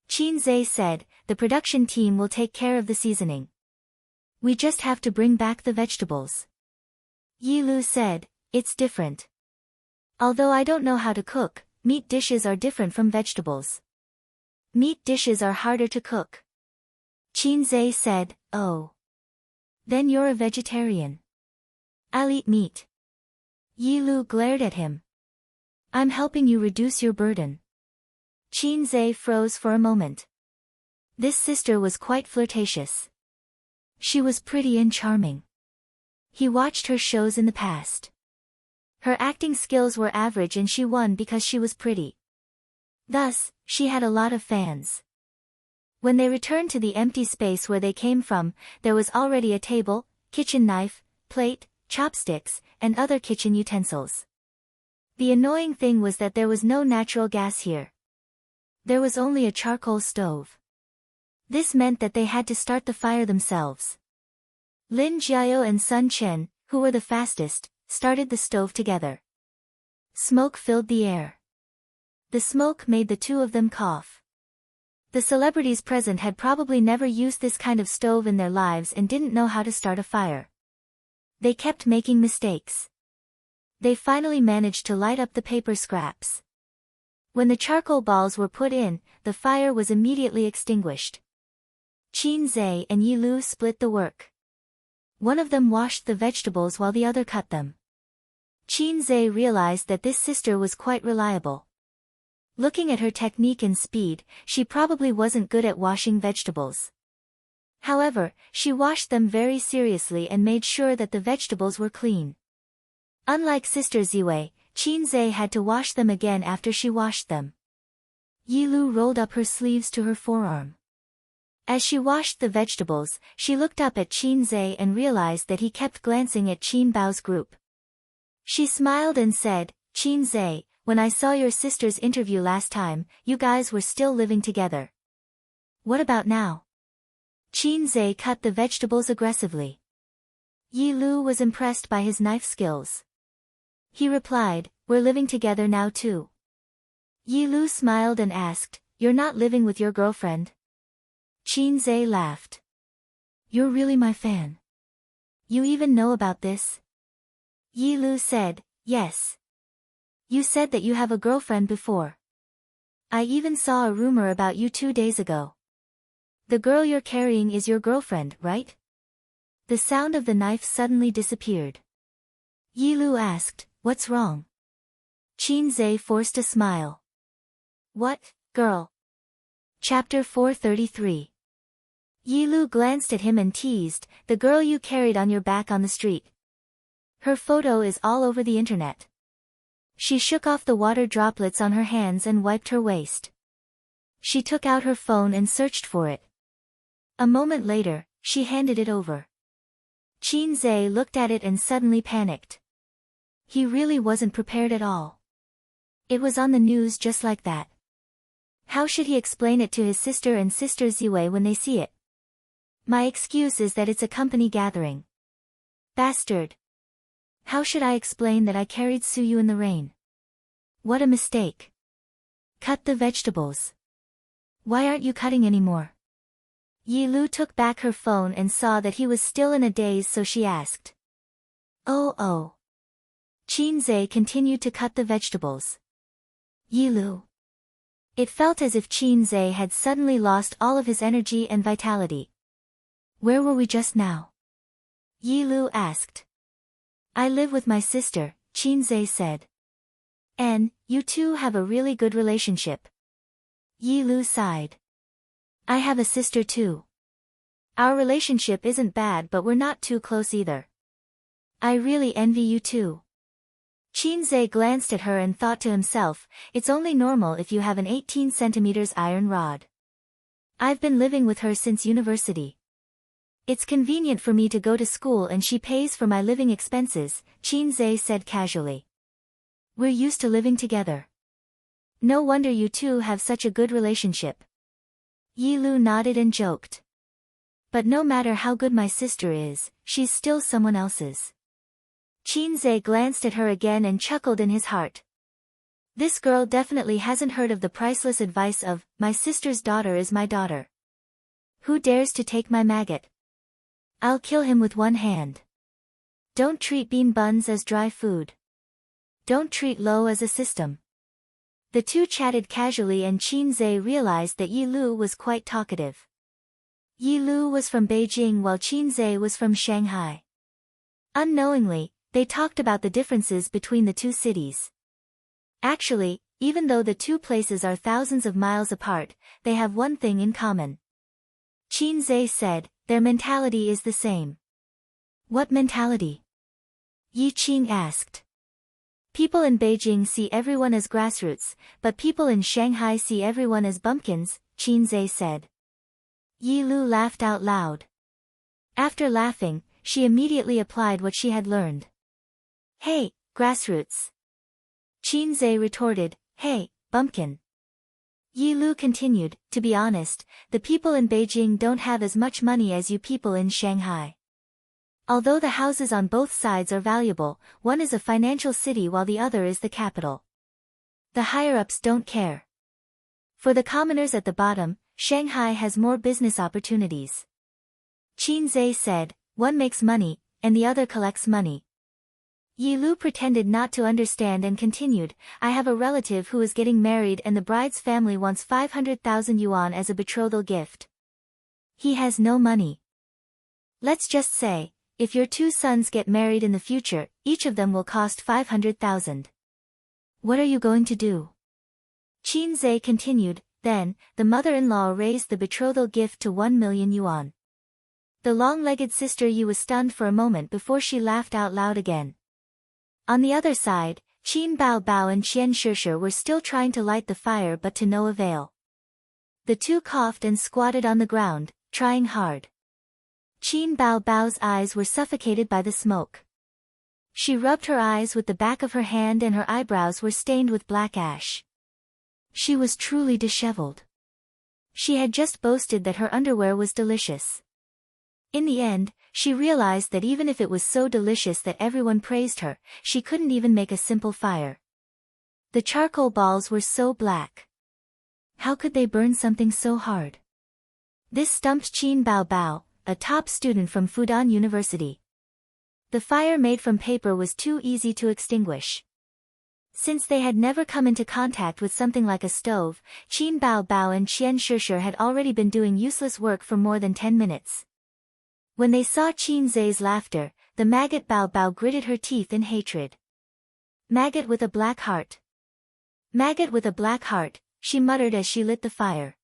Qinzhe said, "The production team will take care of the seasoning. We just have to bring back the vegetables." Yi Lu said, "It's different. Although I don't know how to cook, meat dishes are different from vegetables. Meat dishes are harder to cook." Qinzhe said, "Oh. Then you're a vegetarian." "I'll eat meat." Yi Lu glared at him. "I'm helping you reduce your burden." Qinzhe froze for a moment. This sister was quite flirtatious. She was pretty and charming. He watched her shows in the past. Her acting skills were average and she won because she was pretty. Thus, she had a lot of fans. When they returned to the empty space where they came from, there was already a table, kitchen knife, plate, chopsticks, and other kitchen utensils. The annoying thing was that there was no natural gas here. There was only a charcoal stove. This meant that they had to start the fire themselves. Lin Jiao and Sun Chen, who were the fastest, started the stove together. Smoke filled the air. The smoke made the two of them cough. The celebrities present had probably never used this kind of stove in their lives and didn't know how to start a fire. They kept making mistakes. They finally managed to light up the paper scraps. When the charcoal balls were put in, the fire was immediately extinguished. Qinzhe and Yi Lu split the work. One of them washed the vegetables while the other cut them. Qinzhe realized that this sister was quite reliable. Looking at her technique and speed, she probably wasn't good at washing vegetables. However, she washed them very seriously and made sure that the vegetables were clean. Unlike Sister Ziwei, Qinzhe had to wash them again after she washed them. Yi Lu rolled up her sleeves to her forearm. As she washed the vegetables, she looked up at Qinzhe and realized that he kept glancing at Qin Bao's group. She smiled and said, "Qinzhe, when I saw your sister's interview last time, you guys were still living together. What about now?" Qinzhe cut the vegetables aggressively. Yi Lu was impressed by his knife skills. He replied, "We're living together now too." Yi Lu smiled and asked, "You're not living with your girlfriend?" Qinzhe laughed. "You're really my fan. You even know about this?" Yi Lu said, "Yes. You said that you have a girlfriend before. I even saw a rumor about you 2 days ago. The girl you're carrying is your girlfriend, right?" The sound of the knife suddenly disappeared. Yi Lu asked, "What's wrong?" Qinzhe forced a smile. "What, girl?" Chapter 433. Yi Lu glanced at him and teased, "The girl you carried on your back on the street. Her photo is all over the internet." She shook off the water droplets on her hands and wiped her waist. She took out her phone and searched for it. A moment later, she handed it over. Qinzhe looked at it and suddenly panicked. He really wasn't prepared at all. It was on the news just like that. How should he explain it to his sister and Sister Ziwei when they see it? "My excuse is that it's a company gathering." Bastard. How should I explain that I carried Suyu in the rain? What a mistake. Cut the vegetables. Why aren't you cutting anymore? Yi Lu took back her phone and saw that he was still in a daze, so she asked. Oh. Qinzhe continued to cut the vegetables. "Yi Lu, It felt as if Qin Zhe had suddenly lost all of his energy and vitality. Where were we just now? Yi Lu asked. I live with my sister, Qin Zhe said. And, you two have a really good relationship. Yi Lu sighed. I have a sister too. Our relationship isn't bad, but we're not too close either. I really envy you too. Qin Zhe glanced at her and thought to himself, it's only normal if you have an 18 centimeters iron rod. I've been living with her since university. It's convenient for me to go to school and she pays for my living expenses, Qin Zhe said casually. We're used to living together. No wonder you two have such a good relationship. Yi Lu nodded and joked. But no matter how good my sister is, she's still someone else's. Qin Zhe glanced at her again and chuckled in his heart. This girl definitely hasn't heard of the priceless advice of, my sister's daughter is my daughter. Who dares to take my maggot? I'll kill him with one hand. Don't treat bean buns as dry food. Don't treat Lo as a system. The two chatted casually and Qin Zhe realized that Yi Lu was quite talkative. Yi Lu was from Beijing while Qin Zhe was from Shanghai. Unknowingly, they talked about the differences between the two cities. Actually, even though the two places are thousands of miles apart, they have one thing in common. Qin Zhe said, their mentality is the same. What mentality? Yi Qing asked. People in Beijing see everyone as grassroots, but people in Shanghai see everyone as bumpkins, Qin Zhe said. Yi Lu laughed out loud. After laughing, she immediately applied what she had learned. Hey, grassroots. Qin Zhe retorted, hey, bumpkin. Yi Lu continued, to be honest, the people in Beijing don't have as much money as you people in Shanghai. Although the houses on both sides are valuable, one is a financial city while the other is the capital. The higher-ups don't care. For the commoners at the bottom, Shanghai has more business opportunities. Qin Zhe said, one makes money, and the other collects money. Yi Lu pretended not to understand and continued, I have a relative who is getting married and the bride's family wants 500,000 yuan as a betrothal gift. He has no money. Let's just say, if your two sons get married in the future, each of them will cost 500,000. What are you going to do? Qin Zhe continued, then, the mother-in-law raised the betrothal gift to 1 million yuan. The long-legged sister Yi was stunned for a moment before she laughed out loud again. On the other side, Qin Bao Bao and Qian Shishir were still trying to light the fire but to no avail. The two coughed and squatted on the ground, trying hard. Qin Bao Bao's eyes were suffocated by the smoke. She rubbed her eyes with the back of her hand and her eyebrows were stained with black ash. She was truly disheveled. She had just boasted that her underwear was delicious. In the end, she realized that even if it was so delicious that everyone praised her, she couldn't even make a simple fire. The charcoal balls were so black. How could they burn something so hard? This stumped Qin Bao Bao, a top student from Fudan University. The fire made from paper was too easy to extinguish. Since they had never come into contact with something like a stove, Qin Bao Bao and Qian Shishir had already been doing useless work for more than 10 minutes. When they saw Qin Zhe's laughter, the maggot Bao Bao gritted her teeth in hatred. Maggot with a black heart. Maggot with a black heart, she muttered as she lit the fire.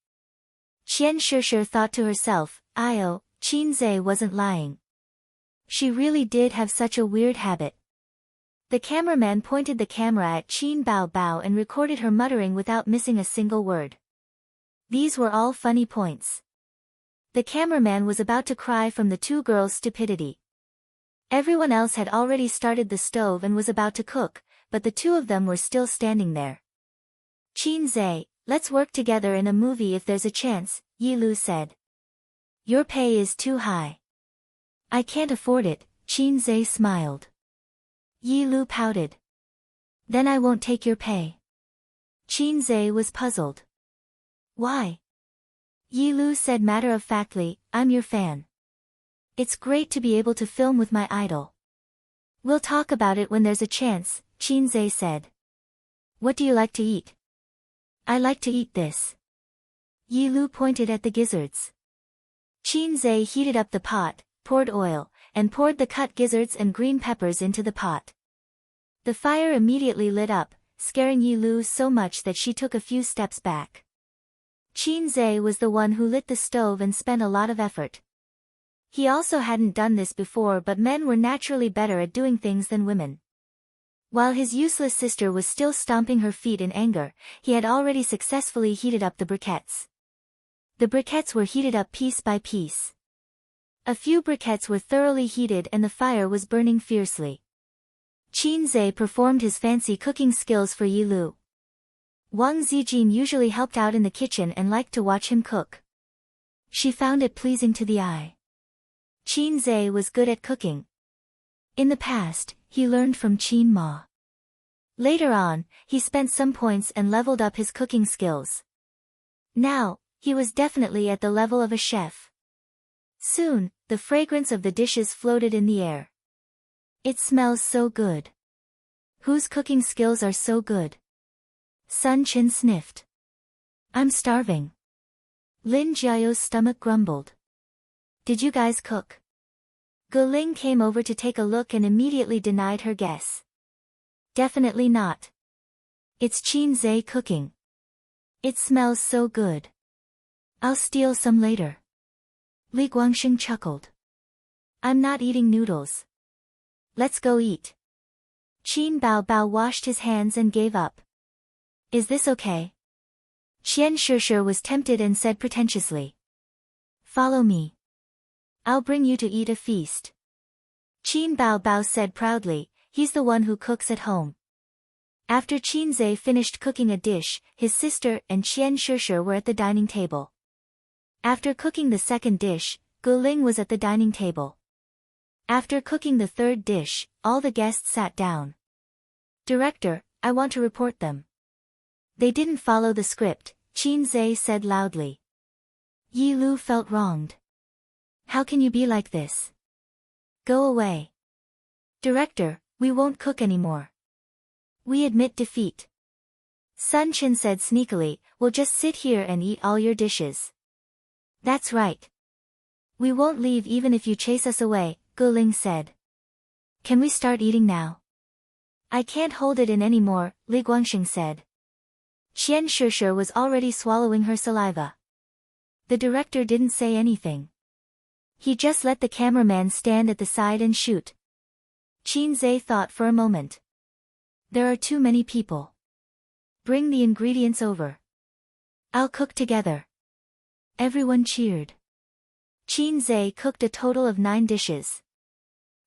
Qian Shishir thought to herself, "Io, Qin Zhe wasn't lying. She really did have such a weird habit." The cameraman pointed the camera at Qin Bao Bao and recorded her muttering without missing a single word. These were all funny points. The cameraman was about to cry from the two girls' stupidity. Everyone else had already started the stove and was about to cook, but the two of them were still standing there. "Qin Zhe, let's work together in a movie if there's a chance," Yi Lu said. "Your pay is too high." "I can't afford it," Qin Zhe smiled. Yi Lu pouted. "Then I won't take your pay." Qin Zhe was puzzled. "Why?" Yi Lu said matter-of-factly, "I'm your fan. It's great to be able to film with my idol." "We'll talk about it when there's a chance," Qin Zhe said. "What do you like to eat?" I like to eat this. Yi Lu pointed at the gizzards. Qin Zhe heated up the pot, poured oil, and poured the cut gizzards and green peppers into the pot. The fire immediately lit up, scaring Yi Lu so much that she took a few steps back. Qin Zhe was the one who lit the stove and spent a lot of effort. He also hadn't done this before, but men were naturally better at doing things than women. While his useless sister was still stomping her feet in anger, he had already successfully heated up the briquettes. The briquettes were heated up piece by piece. A few briquettes were thoroughly heated and the fire was burning fiercely. Qin Zhe performed his fancy cooking skills for Yi Lu. Wang Zijin usually helped out in the kitchen and liked to watch him cook. She found it pleasing to the eye. Qin Zhe was good at cooking. In the past, he learned from Qin Ma. Later on, he spent some points and leveled up his cooking skills. Now, he was definitely at the level of a chef. Soon, the fragrance of the dishes floated in the air. It smells so good. Whose cooking skills are so good? Sun Chen sniffed. I'm starving. Lin Jiao's stomach grumbled. Did you guys cook? Gu Ling came over to take a look and immediately denied her guess. Definitely not. It's Qin Zhe cooking. It smells so good. I'll steal some later. Li Guangxing chuckled. I'm not eating noodles. Let's go eat. Qin Bao Bao washed his hands and gave up. Is this okay? Qian Shishir was tempted and said pretentiously. Follow me. I'll bring you to eat a feast. Qin Bao Bao said proudly, he's the one who cooks at home. After Qin Zhe finished cooking a dish, his sister and Qian Shishir were at the dining table. After cooking the second dish, Gu Ling was at the dining table. After cooking the third dish, all the guests sat down. Director, I want to report them. They didn't follow the script, Qin Zhe said loudly. Yi Lu felt wronged. How can you be like this? Go away. Director, we won't cook anymore. We admit defeat. Sun Chen said sneakily, we'll just sit here and eat all your dishes. That's right. We won't leave even if you chase us away, Gu Ling said. Can we start eating now? I can't hold it in anymore, Li Guangxing said. Qian Shishir was already swallowing her saliva. The director didn't say anything. He just let the cameraman stand at the side and shoot. Qin Zhe thought for a moment. There are too many people. Bring the ingredients over. I'll cook together. Everyone cheered. Qin Zhe cooked a total of 9 dishes.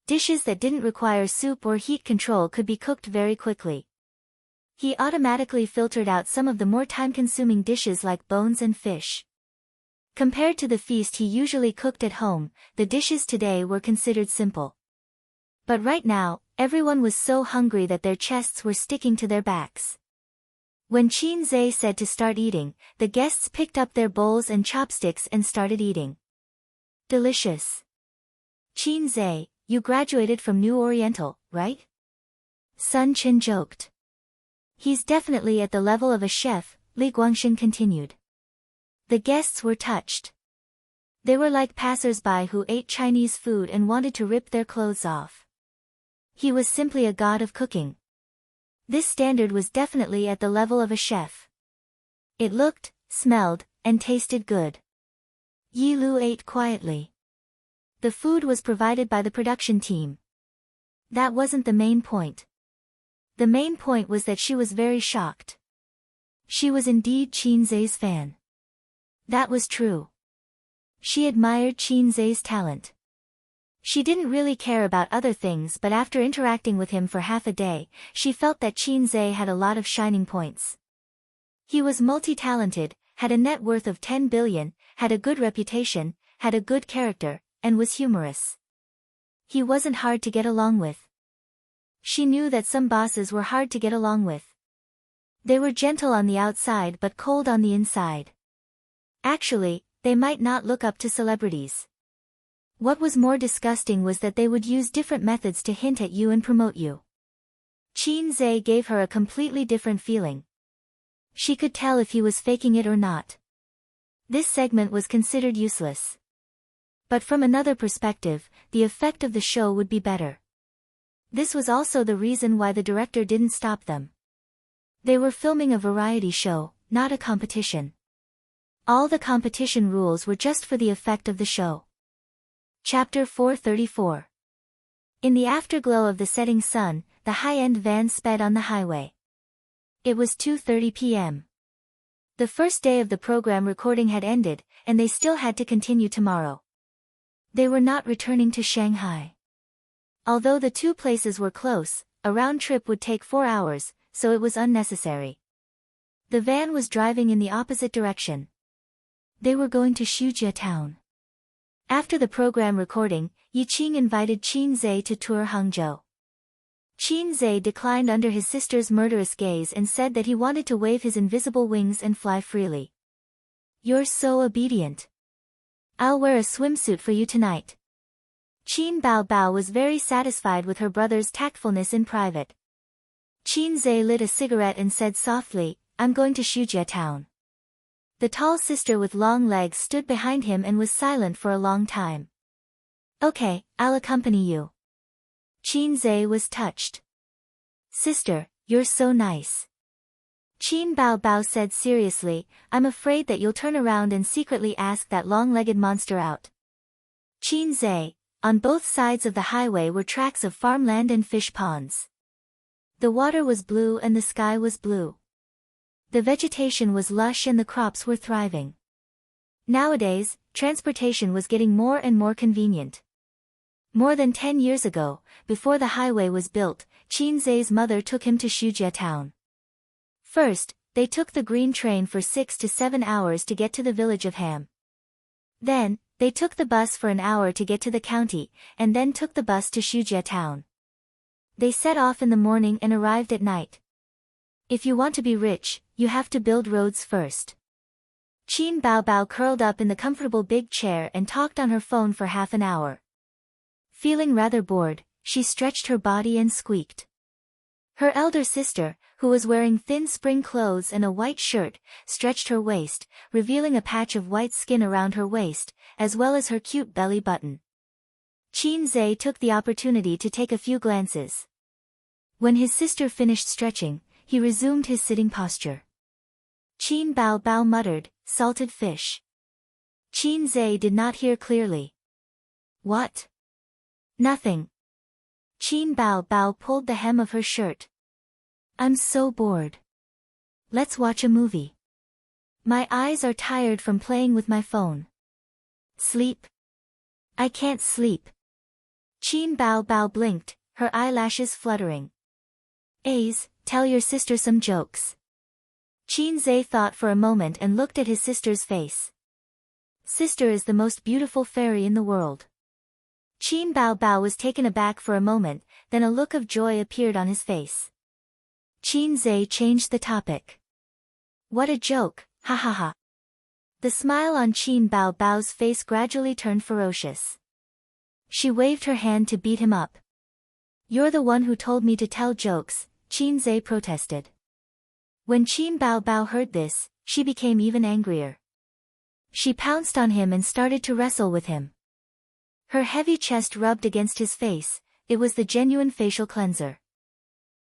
Dishes that didn't require soup or heat control could be cooked very quickly. He automatically filtered out some of the more time-consuming dishes like bones and fish. Compared to the feast he usually cooked at home, the dishes today were considered simple. But right now, everyone was so hungry that their chests were sticking to their backs. When Qin Zhe said to start eating, the guests picked up their bowls and chopsticks and started eating. Delicious. Qin Zhe, you graduated from New Oriental, right? Sun Chen joked. He's definitely at the level of a chef, Li Guangxing continued. The guests were touched. They were like passers-by who ate Chinese food and wanted to rip their clothes off. He was simply a god of cooking. This standard was definitely at the level of a chef. It looked, smelled, and tasted good. Yi Lu ate quietly. The food was provided by the production team. That wasn't the main point. The main point was that she was very shocked. She was indeed Qin Zhe's fan. That was true. She admired Qin Zhe's talent. She didn't really care about other things, but after interacting with him for half a day, she felt that Qin Zhe had a lot of shining points. He was multi-talented, had a net worth of 10 billion, had a good reputation, had a good character, and was humorous. He wasn't hard to get along with. She knew that some bosses were hard to get along with. They were gentle on the outside but cold on the inside. Actually, they might not look up to celebrities. What was more disgusting was that they would use different methods to hint at you and promote you. Qin Zhe gave her a completely different feeling. She could tell if he was faking it or not. This segment was considered useless. But from another perspective, the effect of the show would be better. This was also the reason why the director didn't stop them. They were filming a variety show, not a competition. All the competition rules were just for the effect of the show. Chapter 434. In the afterglow of the setting sun, the high-end van sped on the highway. It was 2:30 p.m. The first day of the program recording had ended, and they still had to continue tomorrow. They were not returning to Shanghai. Although the two places were close, a round trip would take 4 hours, so it was unnecessary. The van was driving in the opposite direction. They were going to Shujia town. After the program recording, Yiqing invited Qin Zhe to tour Hangzhou. Qin Zhe declined under his sister's murderous gaze and said that he wanted to wave his invisible wings and fly freely. "You're so obedient. I'll wear a swimsuit for you tonight." Qin Bao was very satisfied with her brother's tactfulness in private. Qin Zhe lit a cigarette and said softly, "I'm going to Shujia town." The tall sister with long legs stood behind him and was silent for a long time. "Okay, I'll accompany you." Qin Zhe was touched. "Sister, you're so nice." Qin Bao said seriously, "I'm afraid that you'll turn around and secretly ask that long-legged monster out." Qin Zhe, on both sides of the highway were tracts of farmland and fish ponds. The water was blue and the sky was blue. The vegetation was lush and the crops were thriving. Nowadays, transportation was getting more and more convenient. More than 10 years ago, before the highway was built, Qin Zhe's mother took him to Shujia town. First, they took the green train for 6 to 7 hours to get to the village of Ham. Then, they took the bus for an hour to get to the county, and then took the bus to Shujia town. They set off in the morning and arrived at night. If you want to be rich, you have to build roads first. Qin Bao curled up in the comfortable big chair and talked on her phone for half an hour. Feeling rather bored, she stretched her body and squeaked. Her elder sister, who was wearing thin spring clothes and a white shirt, stretched her waist, revealing a patch of white skin around her waist, as well as her cute belly button. Qin Zhe took the opportunity to take a few glances. When his sister finished stretching, he resumed his sitting posture. Qin Bao muttered, "Salted fish." Qin Zhe did not hear clearly. "What?" "Nothing." Qin Bao pulled the hem of her shirt. "I'm so bored. Let's watch a movie. My eyes are tired from playing with my phone." "Sleep." "I can't sleep." Qin Bao blinked, her eyelashes fluttering. "Aze, tell your sister some jokes." Qin Zhe thought for a moment and looked at his sister's face. "Sister is the most beautiful fairy in the world." Qin Bao was taken aback for a moment, then a look of joy appeared on his face. Qin Zhe changed the topic. "What a joke, ha ha ha." The smile on Qin Bao's face gradually turned ferocious. She waved her hand to beat him up. "You're the one who told me to tell jokes," Qin Zhe protested. When Qin Bao heard this, she became even angrier. She pounced on him and started to wrestle with him. Her heavy chest rubbed against his face, it was the genuine facial cleanser.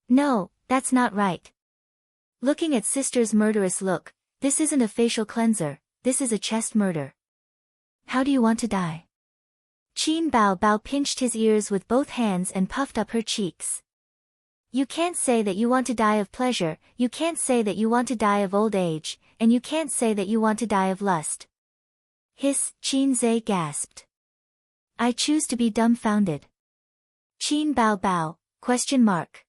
"No, that's not right." Looking at sister's murderous look, "This isn't a facial cleanser, this is a chest murder. How do you want to die?" Qin Bao pinched his ears with both hands and puffed up her cheeks. "You can't say that you want to die of pleasure, you can't say that you want to die of old age, and you can't say that you want to die of lust." "Hiss," Qin Zhe gasped. "I choose to be dumbfounded." Qin Bao, question mark.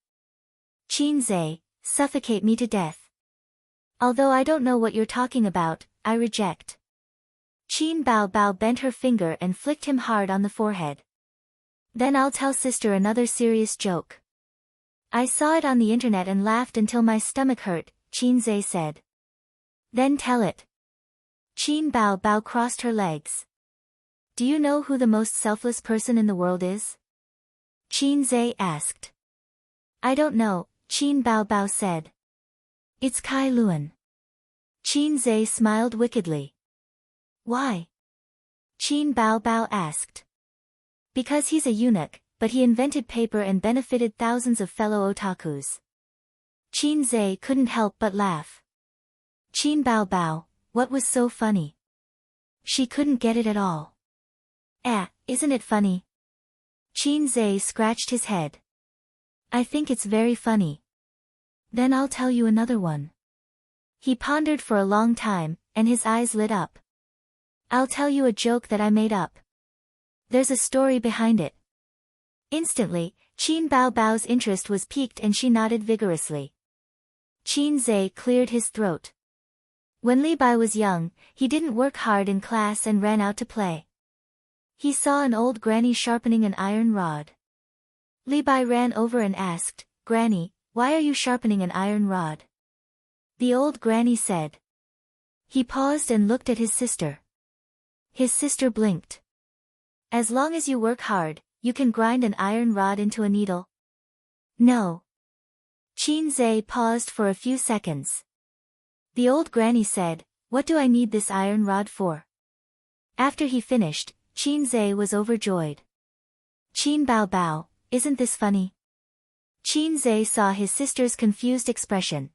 Qin Zhe, suffocate me to death. Although I don't know what you're talking about, I reject. Qin Bao bent her finger and flicked him hard on the forehead. "Then I'll tell sister another serious joke." "I saw it on the internet and laughed until my stomach hurt," Qin Zhe said. "Then tell it." Qin Bao crossed her legs. "Do you know who the most selfless person in the world is?" Qin Zhe asked. "I don't know," Qin Bao said. "It's Kai Luan." Qin Zhe smiled wickedly. Why? Qin Bao Bao asked. Because he's a eunuch, but he invented paper and benefited thousands of fellow otakus. Qin Zhe couldn't help but laugh. Qin Bao Bao, what was so funny? She couldn't get it at all. Isn't it funny? Qin Zhe scratched his head. I think it's very funny. Then I'll tell you another one. He pondered for a long time, and his eyes lit up. I'll tell you a joke that I made up. There's a story behind it. Instantly, Qin Bao Bao's interest was piqued and she nodded vigorously. Qin Zhe cleared his throat. When Li Bai was young, he didn't work hard in class and ran out to play. He saw an old granny sharpening an iron rod. Li Bai ran over and asked, Granny, why are you sharpening an iron rod? The old granny said. He paused and looked at his sister. His sister blinked. As long as you work hard, you can grind an iron rod into a needle. No. Qin Zhe paused for a few seconds. The old granny said, What do I need this iron rod for? After he finished, Qin Zhe was overjoyed. Qin Bao Bao, isn't this funny? Qin Zhe saw his sister's confused expression.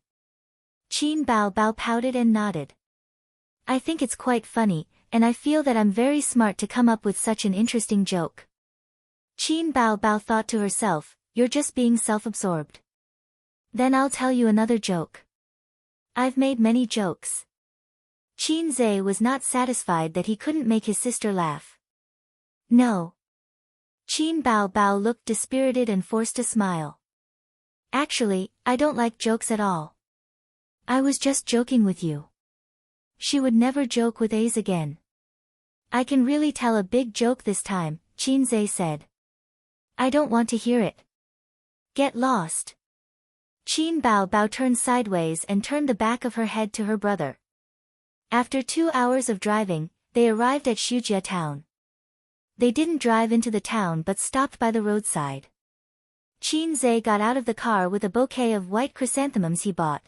Qin Bao Bao pouted and nodded. I think it's quite funny, and I feel that I'm very smart to come up with such an interesting joke. Qin Bao Bao thought to herself, You're just being self-absorbed. Then I'll tell you another joke. I've made many jokes. Qin Zhe was not satisfied that he couldn't make his sister laugh. No. Qin Bao Bao looked dispirited and forced a smile. Actually, I don't like jokes at all. I was just joking with you. She would never joke with A's again. I can really tell a big joke this time, Qin Zhe said. I don't want to hear it. Get lost. Qin Bao Bao turned sideways and turned the back of her head to her brother. After 2 hours of driving, they arrived at Shujia town. They didn't drive into the town but stopped by the roadside. Qin Zhe got out of the car with a bouquet of white chrysanthemums he bought.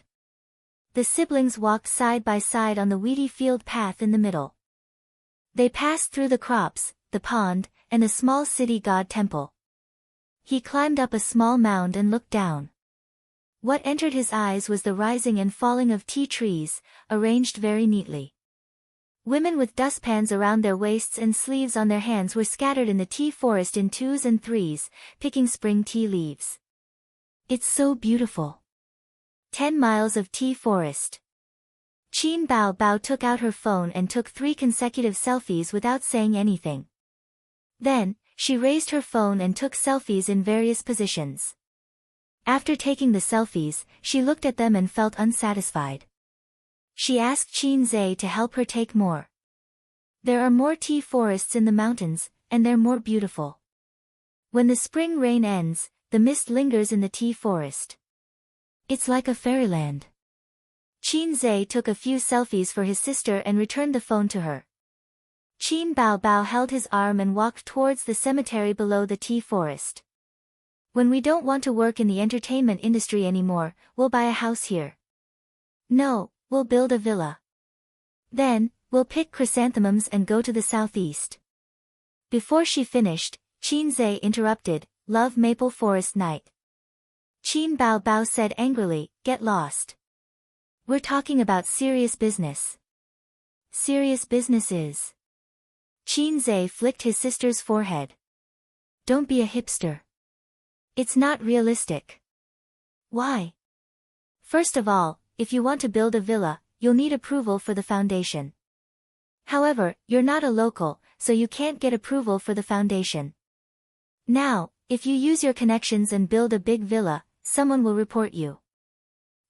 The siblings walked side by side on the weedy field path in the middle. They passed through the crops, the pond, and a small city god temple. He climbed up a small mound and looked down. What entered his eyes was the rising and falling of tea trees, arranged very neatly. Women with dustpans around their waists and sleeves on their hands were scattered in the tea forest in 2s and 3s, picking spring tea leaves. It's so beautiful. 10 miles of tea forest. Qin Bao Bao took out her phone and took 3 consecutive selfies without saying anything. Then, she raised her phone and took selfies in various positions. After taking the selfies, she looked at them and felt unsatisfied. She asked Qin Zhe to help her take more. There are more tea forests in the mountains, and they're more beautiful. When the spring rain ends, the mist lingers in the tea forest. It's like a fairyland. Qin Zhe took a few selfies for his sister and returned the phone to her. Qin Bao Bao held his arm and walked towards the cemetery below the tea forest. When we don't want to work in the entertainment industry anymore, we'll buy a house here. No, we'll build a villa. Then, we'll pick chrysanthemums and go to the southeast. Before she finished, Qin Zhe interrupted, Love Maple Forest Night. Qin Bao Bao said angrily, Get lost. We're talking about serious business. Serious business is. Qin Zhe flicked his sister's forehead. Don't be a hipster. It's not realistic. Why? First of all, if you want to build a villa, you'll need approval for the foundation. However, you're not a local, so you can't get approval for the foundation. Now, if you use your connections and build a big villa, someone will report you.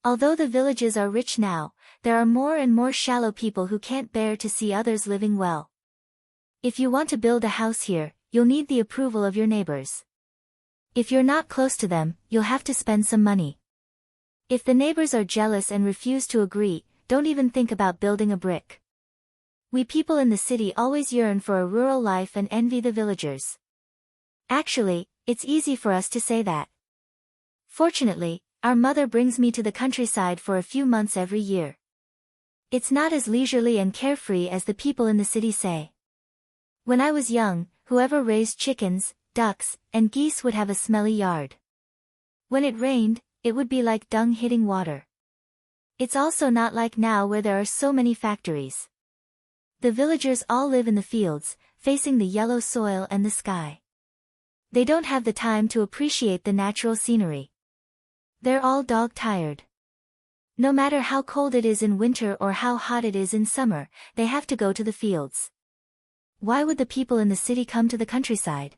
Although the villages are rich now, there are more and more shallow people who can't bear to see others living well. If you want to build a house here, you'll need the approval of your neighbors. If you're not close to them, you'll have to spend some money. If the neighbors are jealous and refuse to agree, don't even think about building a brick. We people in the city always yearn for a rural life and envy the villagers. Actually, it's easy for us to say that. Fortunately, our mother brings me to the countryside for a few months every year. It's not as leisurely and carefree as the people in the city say. When I was young, whoever raised chickens, ducks, and geese would have a smelly yard. When it rained, it would be like dung hitting water. It's also not like now where there are so many factories. The villagers all live in the fields, facing the yellow soil and the sky. They don't have the time to appreciate the natural scenery. They're all dog-tired. No matter how cold it is in winter or how hot it is in summer, they have to go to the fields. Why would the people in the city come to the countryside?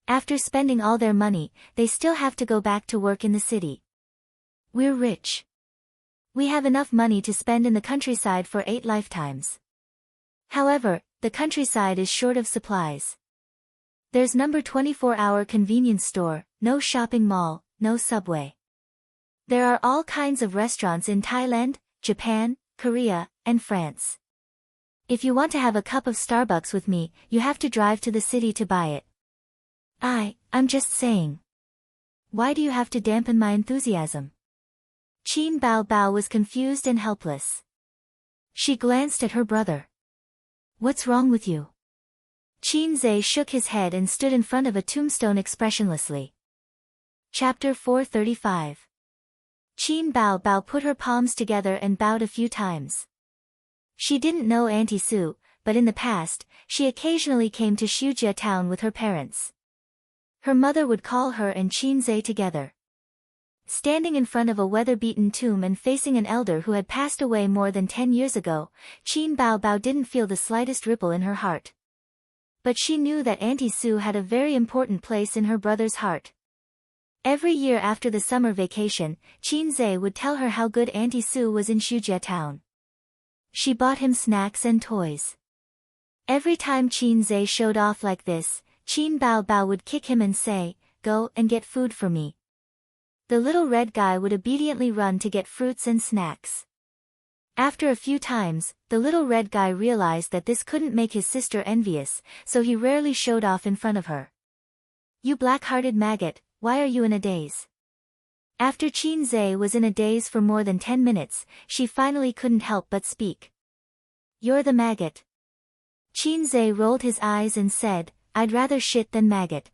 After spending all their money, they still have to go back to work in the city. We're rich. We have enough money to spend in the countryside for 8 lifetimes. However, the countryside is short of supplies. There's no 24-hour convenience store, no shopping mall, no subway. There are all kinds of restaurants in Thailand, Japan, Korea, and France. If you want to have a cup of Starbucks with me, you have to drive to the city to buy it. I'm just saying. Why do you have to dampen my enthusiasm? Qin Bao Bao was confused and helpless. She glanced at her brother. What's wrong with you? Qin Zhe shook his head and stood in front of a tombstone expressionlessly. Chapter 435. Qin Bao Bao put her palms together and bowed a few times. She didn't know Auntie Sue, but in the past, she occasionally came to Shujia town with her parents. Her mother would call her and Qin Zhe together. Standing in front of a weather-beaten tomb and facing an elder who had passed away more than 10 years ago, Qin Bao Bao didn't feel the slightest ripple in her heart. But she knew that Auntie Sue had a very important place in her brother's heart. Every year after the summer vacation, Qin Zhe would tell her how good Auntie Sue was in Shujia town. She bought him snacks and toys. Every time Qin Zhe showed off like this, Qin Bao Bao would kick him and say, "Go and get food for me." The little red guy would obediently run to get fruits and snacks. After a few times, the little red guy realized that this couldn't make his sister envious, so he rarely showed off in front of her. "You black-hearted maggot, why are you in a daze?" After Qin Zhe was in a daze for more than 10 minutes, she finally couldn't help but speak. "You're the maggot." Qin Zhe rolled his eyes and said, "I'd rather shit than maggot."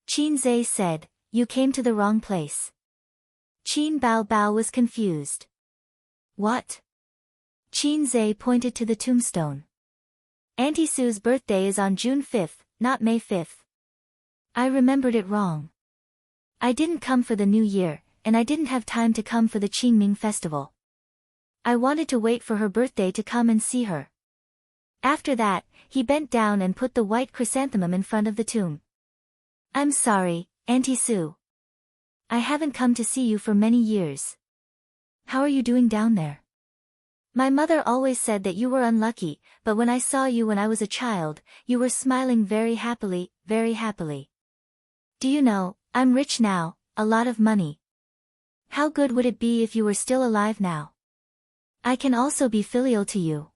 Qin Zhe said, "You came to the wrong place." Qin Bao Bao was confused. "What?" Qin Zhe pointed to the tombstone. "Auntie Sue's birthday is on June 5th, not May 5th. I remembered it wrong. I didn't come for the New Year, and I didn't have time to come for the Qingming festival. I wanted to wait for her birthday to come and see her." After that, he bent down and put the white chrysanthemum in front of the tomb. "I'm sorry, Auntie Sue. I haven't come to see you for many years. How are you doing down there? My mother always said that you were unlucky, but when I saw you when I was a child, you were smiling very happily, very happily. Do you know, I'm rich now, a lot of money. How good would it be if you were still alive now? I can also be filial to you.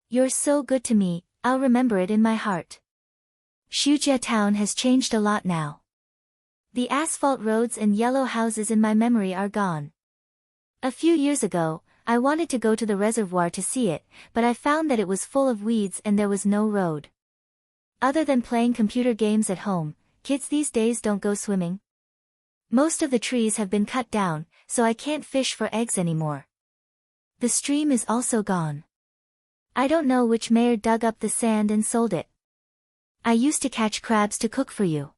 You're so good to me, I'll remember it in my heart. Shujia town has changed a lot now. The asphalt roads and yellow houses in my memory are gone. A few years ago, I wanted to go to the reservoir to see it, but I found that it was full of weeds and there was no road. Other than playing computer games at home, kids these days don't go swimming. Most of the trees have been cut down, so I can't fish for eggs anymore. The stream is also gone. I don't know which mayor dug up the sand and sold it. I used to catch crabs to cook for you.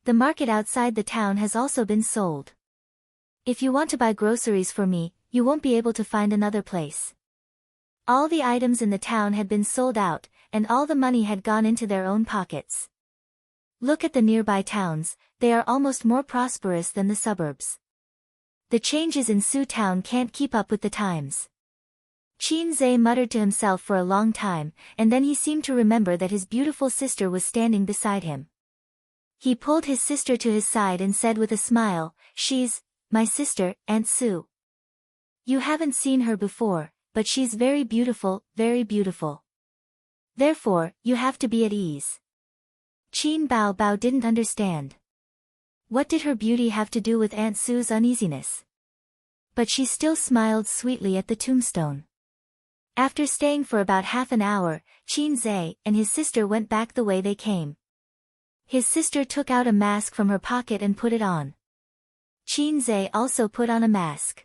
The market outside the town has also been sold. If you want to buy groceries for me, you won't be able to find another place. All the items in the town had been sold out, and all the money had gone into their own pockets. Look at the nearby towns, they are almost more prosperous than the suburbs. The changes in Sioux town can't keep up with the times." Qin Zhe muttered to himself for a long time, and then he seemed to remember that his beautiful sister was standing beside him. He pulled his sister to his side and said with a smile, "She's my sister, Aunt Sue. You haven't seen her before, but she's very beautiful, very beautiful. Therefore, you have to be at ease." Qin Bao Bao didn't understand. What did her beauty have to do with Aunt Sue's uneasiness? But she still smiled sweetly at the tombstone. After staying for about half an hour, Qin Zhe and his sister went back the way they came. His sister took out a mask from her pocket and put it on. Qin Zhe also put on a mask.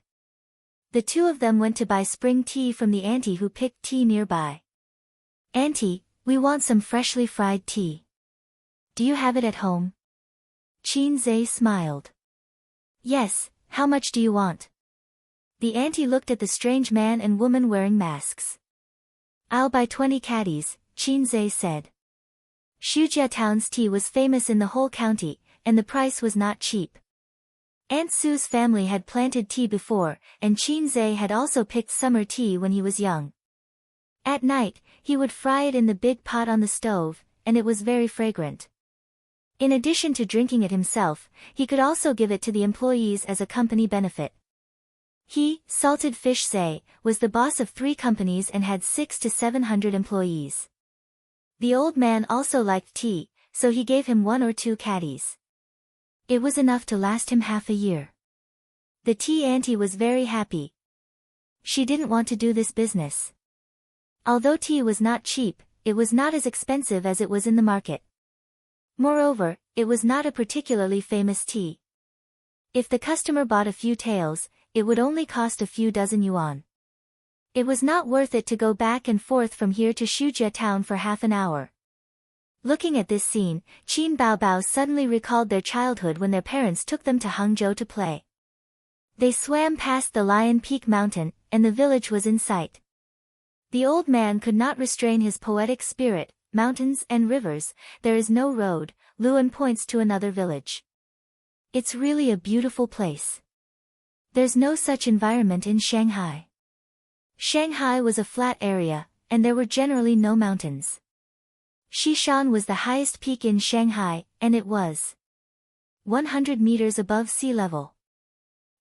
The two of them went to buy spring tea from the auntie who picked tea nearby. "Auntie, we want some freshly fried tea. Do you have it at home?" Qin Zhe smiled. "Yes, how much do you want?" The auntie looked at the strange man and woman wearing masks. "I'll buy 20 caddies," Qin Zhe said. Shujia town's tea was famous in the whole county, and the price was not cheap. Aunt Sue's family had planted tea before, and Qin Zhe had also picked summer tea when he was young. At night, he would fry it in the big pot on the stove, and it was very fragrant. In addition to drinking it himself, he could also give it to the employees as a company benefit. He, Salted Fish Zhe, was the boss of 3 companies and had 600 to 700 employees. The old man also liked tea, so he gave him 1 or 2 caddies. It was enough to last him half a year. The tea auntie was very happy. She didn't want to do this business. Although tea was not cheap, it was not as expensive as it was in the market. Moreover, it was not a particularly famous tea. If the customer bought a few taels, it would only cost a few dozen yuan. It was not worth it to go back and forth from here to Shujia town for half an hour. Looking at this scene, Qin Baobao suddenly recalled their childhood when their parents took them to Hangzhou to play. They swam past the Lion Peak mountain, and the village was in sight. The old man could not restrain his poetic spirit. "Mountains and rivers, there is no road," Luan points to another village. "It's really a beautiful place. There's no such environment in Shanghai." Shanghai was a flat area, and there were generally no mountains. Xishan was the highest peak in Shanghai, and it was 100 meters above sea level.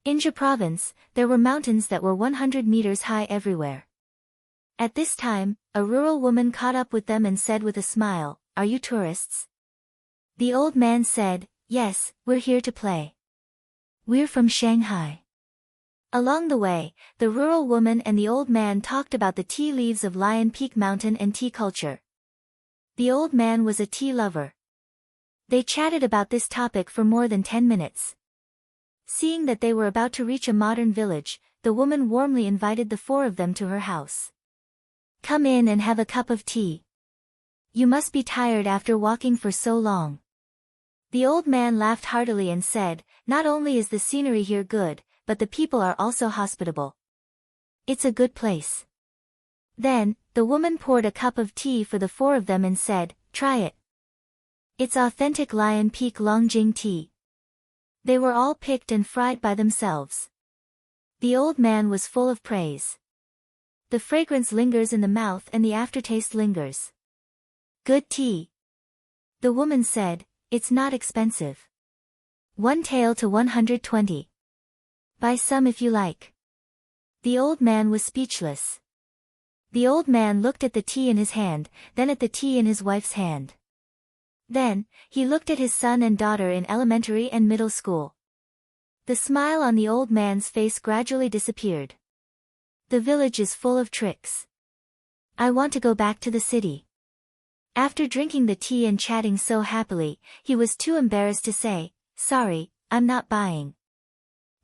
In Jia province, there were mountains that were 100 meters high everywhere. At this time, a rural woman caught up with them and said with a smile, "Are you tourists?" The old man said, "Yes, we're here to play. We're from Shanghai." Along the way, the rural woman and the old man talked about the tea leaves of Lion Peak Mountain and tea culture. The old man was a tea lover. They chatted about this topic for more than 10 minutes. Seeing that they were about to reach a modern village, the woman warmly invited the 4 of them to her house. "Come in and have a cup of tea. You must be tired after walking for so long." The old man laughed heartily and said, "Not only is the scenery here good, but the people are also hospitable. It's a good place." Then, the woman poured a cup of tea for the 4 of them and said, "Try it. It's authentic Lion Peak Longjing tea." They were all picked and fried by themselves. The old man was full of praise. The fragrance lingers in the mouth and the aftertaste lingers. "Good tea." The woman said, "It's not expensive. 1 tael to 120. Buy some if you like." The old man was speechless. The old man looked at the tea in his hand, then at the tea in his wife's hand. Then, he looked at his son and daughter in elementary and middle school. The smile on the old man's face gradually disappeared. "The village is full of tricks. I want to go back to the city." After drinking the tea and chatting so happily, he was too embarrassed to say, "Sorry, I'm not buying."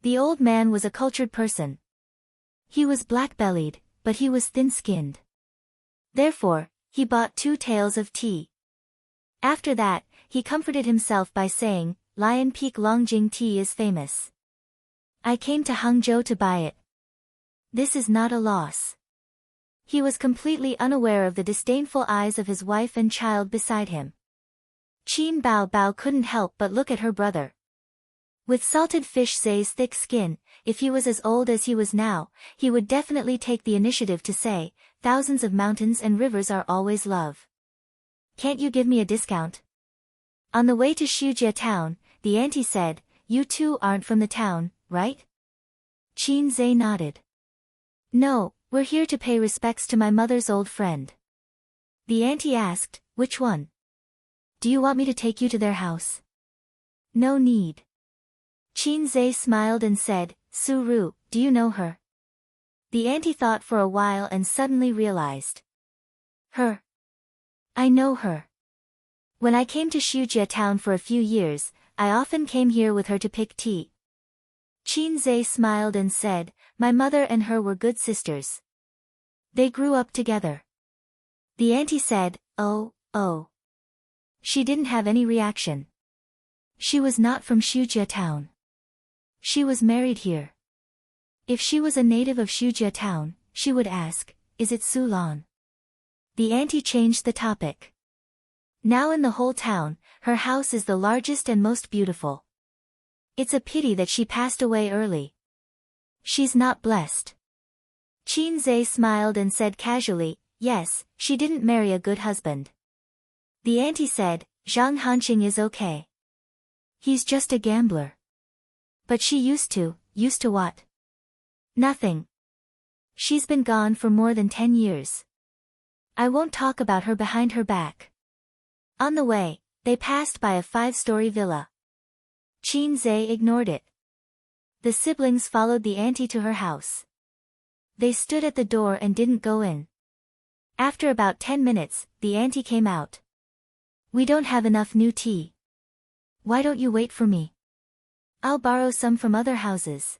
The old man was a cultured person. He was black-bellied, but he was thin-skinned. Therefore, he bought 2 taels of tea. After that, he comforted himself by saying, "Lion Peak Longjing tea is famous. I came to Hangzhou to buy it. This is not a loss." He was completely unaware of the disdainful eyes of his wife and child beside him. Qin Baobao couldn't help but look at her brother. With Salted Fish Zhe's thick skin, if he was as old as he was now, he would definitely take the initiative to say, "Thousands of mountains and rivers are always love. Can't you give me a discount?" On the way to Shujia town, the auntie said, "You two aren't from the town, right?" Qin Zhe nodded. "No, we're here to pay respects to my mother's old friend." The auntie asked, "Which one? Do you want me to take you to their house?" "No need." Qin Zhe smiled and said, "Su Ru, do you know her?" The auntie thought for a while and suddenly realized. Her. I know her. When I came to Shujia town for a few years, I often came here with her to pick tea. Qin smiled and said, my mother and her were good sisters. They grew up together. The auntie said, oh. She didn't have any reaction. She was not from Shujia town. She was married here. If she was a native of Shujia town, she would ask, is it Sulan? The auntie changed the topic. Now in the whole town, her house is the largest and most beautiful. It's a pity that she passed away early. She's not blessed. Qin smiled and said casually, yes, she didn't marry a good husband. The auntie said, Zhang Hanqing is okay. He's just a gambler. But she used to what? Nothing. She's been gone for more than 10 years. I won't talk about her behind her back. On the way, they passed by a 5-story villa. Qin ignored it. The siblings followed the auntie to her house. They stood at the door and didn't go in. After about 10 minutes, the auntie came out. We don't have enough new tea. Why don't you wait for me? I'll borrow some from other houses.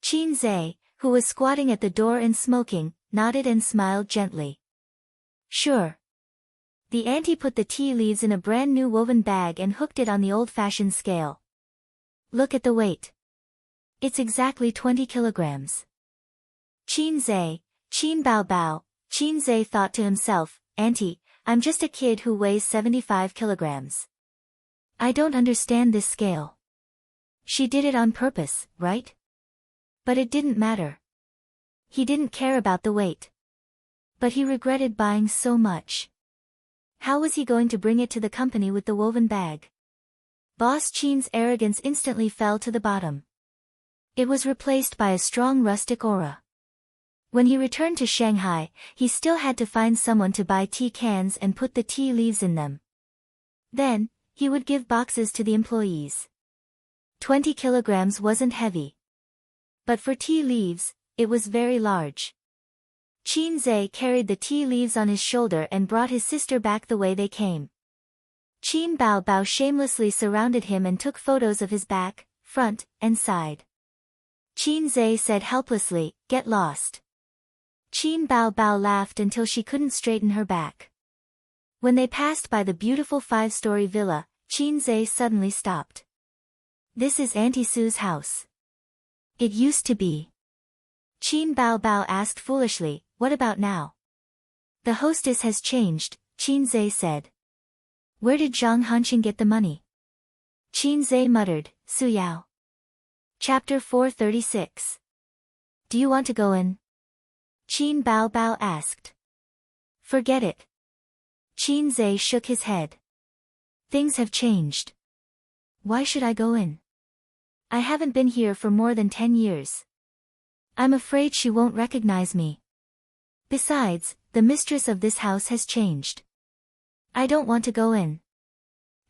Qin, who was squatting at the door and smoking, nodded and smiled gently. Sure. The auntie put the tea leaves in a brand new woven bag and hooked it on the old-fashioned scale. Look at the weight. It's exactly 20 kilograms. Qin Bao. Qin thought to himself, Auntie, I'm just a kid who weighs 75 kilograms. I don't understand this scale. She did it on purpose, right? But it didn't matter. He didn't care about the weight. But he regretted buying so much. How was he going to bring it to the company with the woven bag? Boss Qin's arrogance instantly fell to the bottom. It was replaced by a strong rustic aura. When he returned to Shanghai, he still had to find someone to buy tea cans and put the tea leaves in them. Then, he would give boxes to the employees. 20 kilograms wasn't heavy. But for tea leaves, it was very large. Qin carried the tea leaves on his shoulder and brought his sister back the way they came. Qin Bao shamelessly surrounded him and took photos of his back, front, and side. Qin said helplessly, get lost. Qin Bao laughed until she couldn't straighten her back. When they passed by the beautiful 5-story villa, Qin suddenly stopped. This is Auntie Sue's house. It used to be. Qin Bao asked foolishly, what about now? The hostess has changed, Qin said. Where did Zhang Hanqing get the money? Qin muttered, Su Yao. Chapter 436. Do you want to go in? Qin Bao asked. Forget it. Qin shook his head. Things have changed. Why should I go in? I haven't been here for more than 10 years. I'm afraid she won't recognize me. Besides, the mistress of this house has changed. I don't want to go in.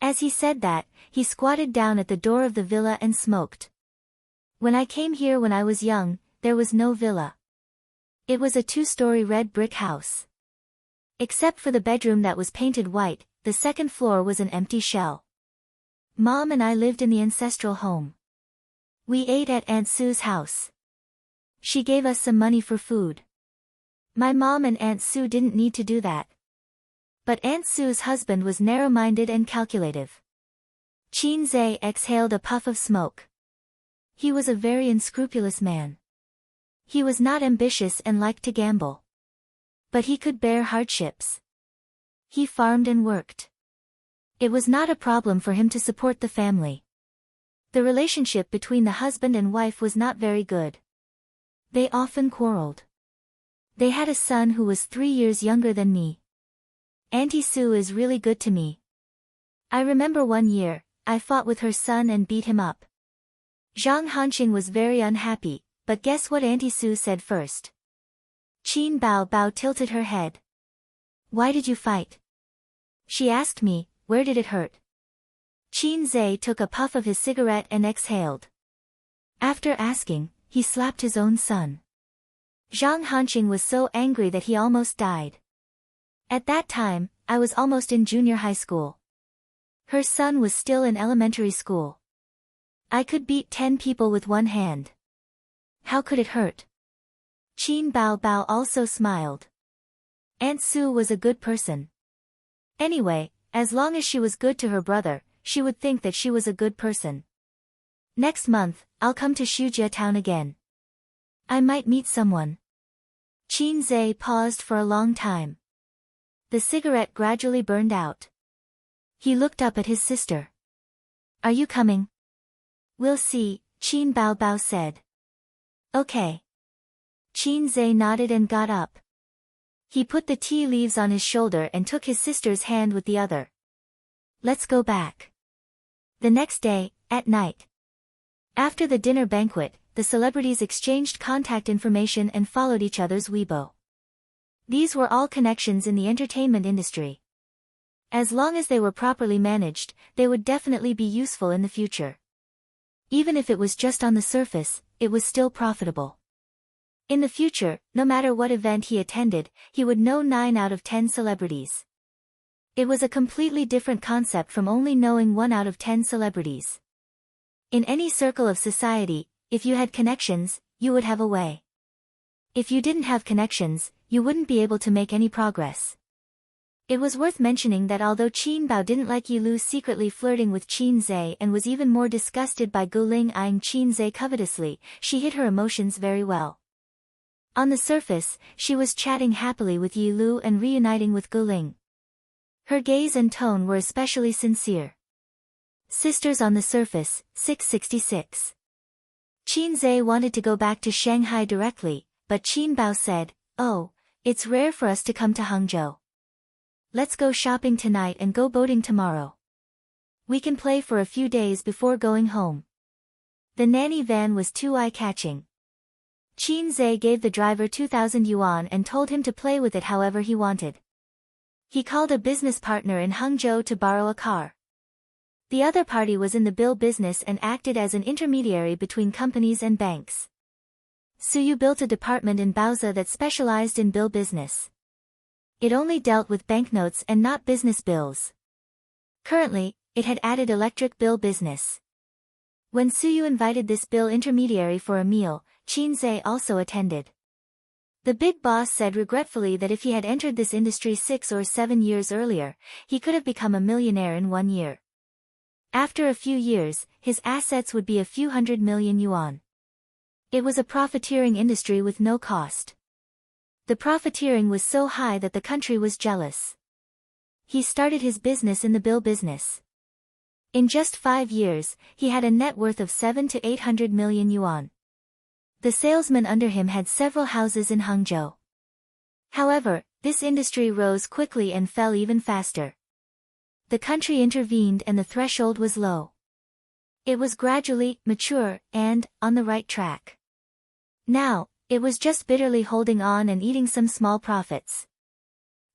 As he said that, he squatted down at the door of the villa and smoked. When I came here when I was young, there was no villa. It was a 2-story red brick house. Except for the bedroom that was painted white, the second floor was an empty shell. Mom and I lived in the ancestral home. We ate at Aunt Sue's house. She gave us some money for food. My mom and Aunt Sue didn't need to do that. But Aunt Sue's husband was narrow-minded and calculative. Qin exhaled a puff of smoke. He was a very unscrupulous man. He was not ambitious and liked to gamble. But he could bear hardships. He farmed and worked. It was not a problem for him to support the family. The relationship between the husband and wife was not very good. They often quarreled. They had a son who was 3 years younger than me. Auntie Sue is really good to me. I remember one year, I fought with her son and beat him up. Zhang Hanqing was very unhappy, but guess what Auntie Sue said first? Qin Bao tilted her head. Why did you fight? She asked me, where did it hurt? Qin took a puff of his cigarette and exhaled. After asking, he slapped his own son. Zhang Hanqing was so angry that he almost died. At that time, I was almost in junior high school. Her son was still in elementary school. I could beat 10 people with one hand. How could it hurt? Qin Bao Bao also smiled. Aunt Su was a good person. Anyway, as long as she was good to her brother, she would think that she was a good person. Next month, I'll come to Shujia town again. I might meet someone. Qin Zhe paused for a long time. The cigarette gradually burned out. He looked up at his sister. Are you coming? We'll see, Qin Bao Bao said. Okay. Qin Zhe nodded and got up. He put the tea leaves on his shoulder and took his sister's hand with the other. Let's go back. The next day, at night. After the dinner banquet, the celebrities exchanged contact information and followed each other's Weibo. These were all connections in the entertainment industry. As long as they were properly managed, they would definitely be useful in the future. Even if it was just on the surface, it was still profitable. In the future, no matter what event he attended, he would know 9 out of 10 celebrities. It was a completely different concept from only knowing 1 out of 10 celebrities. In any circle of society, if you had connections, you would have a way. If you didn't have connections, you wouldn't be able to make any progress. It was worth mentioning that although Qin Bao didn't like Yi Lu secretly flirting with Qin Zhe and was even more disgusted by Gu Ling eyeing Qin Zhe covetously, she hid her emotions very well. On the surface, she was chatting happily with Yi Lu and reuniting with Gu Ling. Her gaze and tone were especially sincere. Sisters on the surface, 666. Qin Zhe wanted to go back to Shanghai directly, but Qin Bao said, "Oh, it's rare for us to come to Hangzhou. Let's go shopping tonight and go boating tomorrow. We can play for a few days before going home." The nanny van was too eye-catching. Qin Zhe gave the driver 2,000 yuan and told him to play with it however he wanted. He called a business partner in Hangzhou to borrow a car. The other party was in the bill business and acted as an intermediary between companies and banks. Suyu built a department in Baozi that specialized in bill business. It only dealt with banknotes and not business bills. Currently, it had added electric bill business. When Suyu invited this bill intermediary for a meal, Qin Zhe also attended. The big boss said regretfully that if he had entered this industry 6 or 7 years earlier, he could have become a millionaire in 1 year. After a few years, his assets would be a few hundred million yuan. It was a profiteering industry with no cost. The profiteering was so high that the country was jealous. He started his business in the bill business. In just 5 years, he had a net worth of 700 to 800 million yuan. The salesman under him had several houses in Hangzhou. However, this industry rose quickly and fell even faster. The country intervened and the threshold was low. It was gradually mature and on the right track. Now, it was just bitterly holding on and eating some small profits.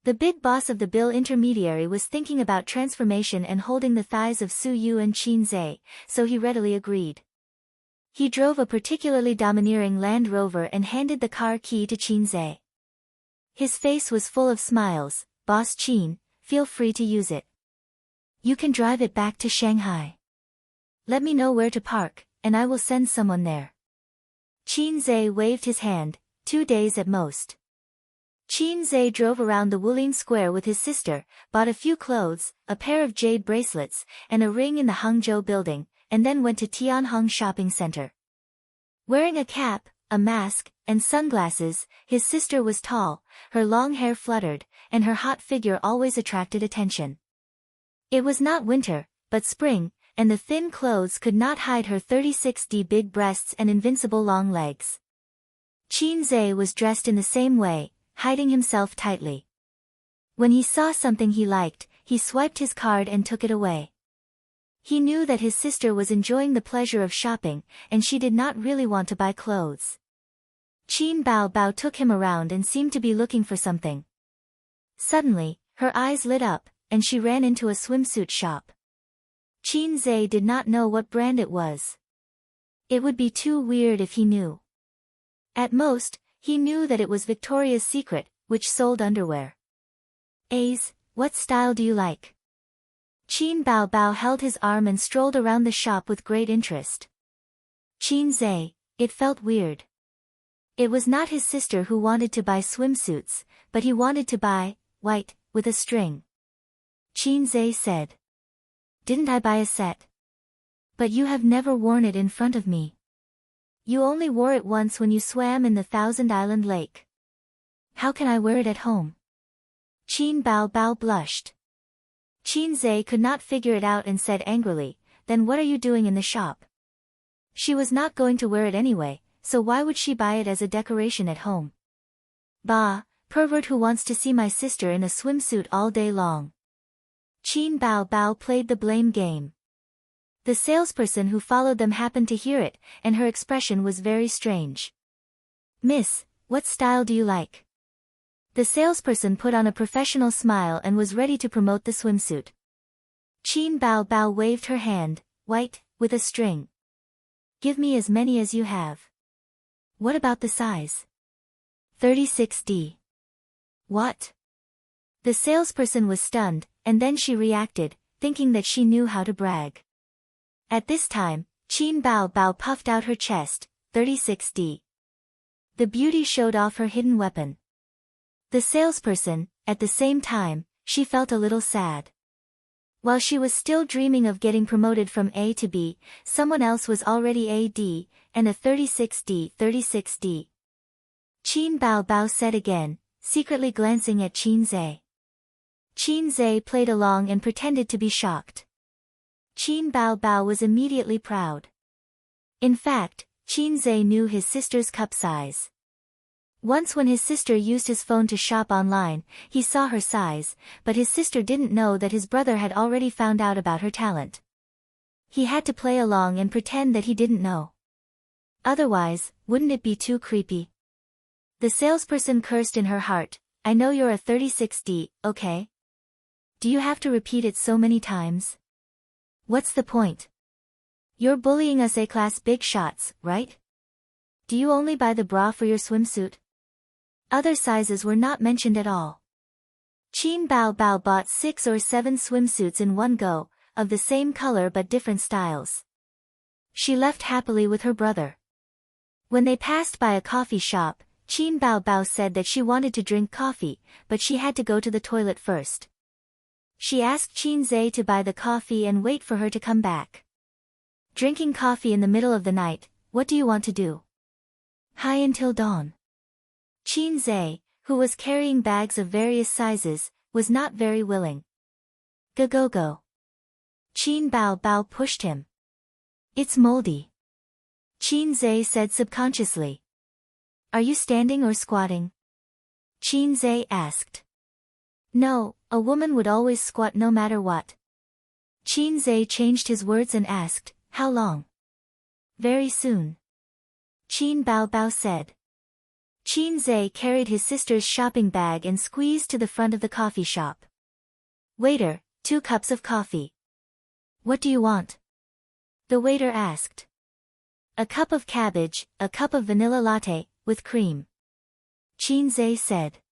The big boss of the bill intermediary was thinking about transformation and holding the thighs of Su Yu and Qin Zhe, so he readily agreed. He drove a particularly domineering Land Rover and handed the car key to Qin Zhe. His face was full of smiles. "Boss Qin, feel free to use it. You can drive it back to Shanghai. Let me know where to park, and I will send someone there." Qin Zhe waved his hand, 2 days at most. Qin Zhe drove around the Wulin Square with his sister, bought a few clothes, a pair of jade bracelets, and a ring in the Hangzhou building, and then went to Tianhong Shopping Center. Wearing a cap, a mask, and sunglasses, his sister was tall, her long hair fluttered, and her hot figure always attracted attention. It was not winter, but spring, and the thin clothes could not hide her 36D big breasts and invincible long legs. Qin Zhe was dressed in the same way, hiding himself tightly. When he saw something he liked, he swiped his card and took it away. He knew that his sister was enjoying the pleasure of shopping, and she did not really want to buy clothes. Qin Bao Bao took him around and seemed to be looking for something. Suddenly, her eyes lit up, and she ran into a swimsuit shop. Qin Zhe did not know what brand it was. It would be too weird if he knew. At most, He knew that it was Victoria's Secret, which sold underwear. "Ace, what style do you like?" Qin Bao Bao held his arm and strolled around the shop with great interest. Qin Zhe, it felt weird. It was not his sister who wanted to buy swimsuits, but he wanted to buy, white, with a string. Qin Zhe said. "Didn't I buy a set? But you have never worn it in front of me. You only wore it once when you swam in the Thousand Island Lake. How can I wear it at home?" Qin Bao Bao blushed. Qin Zhe could not figure it out and said angrily, "Then what are you doing in the shop?" She was not going to wear it anyway, so why would she buy it as a decoration at home? "Bah, pervert who wants to see my sister in a swimsuit all day long." Qin Bao Bao played the blame game. The salesperson who followed them happened to hear it, and her expression was very strange. "Miss, what style do you like?" The salesperson put on a professional smile and was ready to promote the swimsuit. Qin Bao Bao waved her hand, "White, with a string. Give me as many as you have." "What about the size?" 36D. "What?" The salesperson was stunned, and then she reacted, thinking that she knew how to brag. At this time, Qin Bao Bao puffed out her chest, 36D. The beauty showed off her hidden weapon. The salesperson, at the same time, she felt a little sad. While she was still dreaming of getting promoted from A to B, someone else was already AD, and a 36D. Qin Bao Bao said again, secretly glancing at Qin Zhe. Qin Zhe played along and pretended to be shocked. Qin Bao Bao was immediately proud. In fact, Qin Zhe knew his sister's cup size. Once when his sister used his phone to shop online, he saw her size, but his sister didn't know that his brother had already found out about her talent. He had to play along and pretend that he didn't know. Otherwise, wouldn't it be too creepy? The salesperson cursed in her heart, "I know you're a 36D, okay? Do you have to repeat it so many times? What's the point? You're bullying us A-class big shots, right? Do you only buy the bra for your swimsuit?" Other sizes were not mentioned at all. Qin Bao Bao bought 6 or 7 swimsuits in one go, of the same color but different styles. She left happily with her brother. When they passed by a coffee shop, Qin Bao Bao said that she wanted to drink coffee, but she had to go to the toilet first. She asked Qin Zhe to buy the coffee and wait for her to come back. Drinking coffee in the middle of the night, what do you want to do? High until dawn. Qin Zhe, who was carrying bags of various sizes, was not very willing. Go. Qin Bao Bao pushed him. "It's moldy." Qin Zhe said subconsciously. "Are you standing or squatting?" Qin Zhe asked. "No, a woman would always squat no matter what." Qin Zhe changed his words and asked, "How long?" "Very soon." Qin Bao Bao said. Qin Zhe carried his sister's shopping bag and squeezed to the front of the coffee shop. "Waiter, 2 cups of coffee." "What do you want?" the waiter asked. "A cup of cabbage, a cup of vanilla latte, with cream." Qin Zhe said.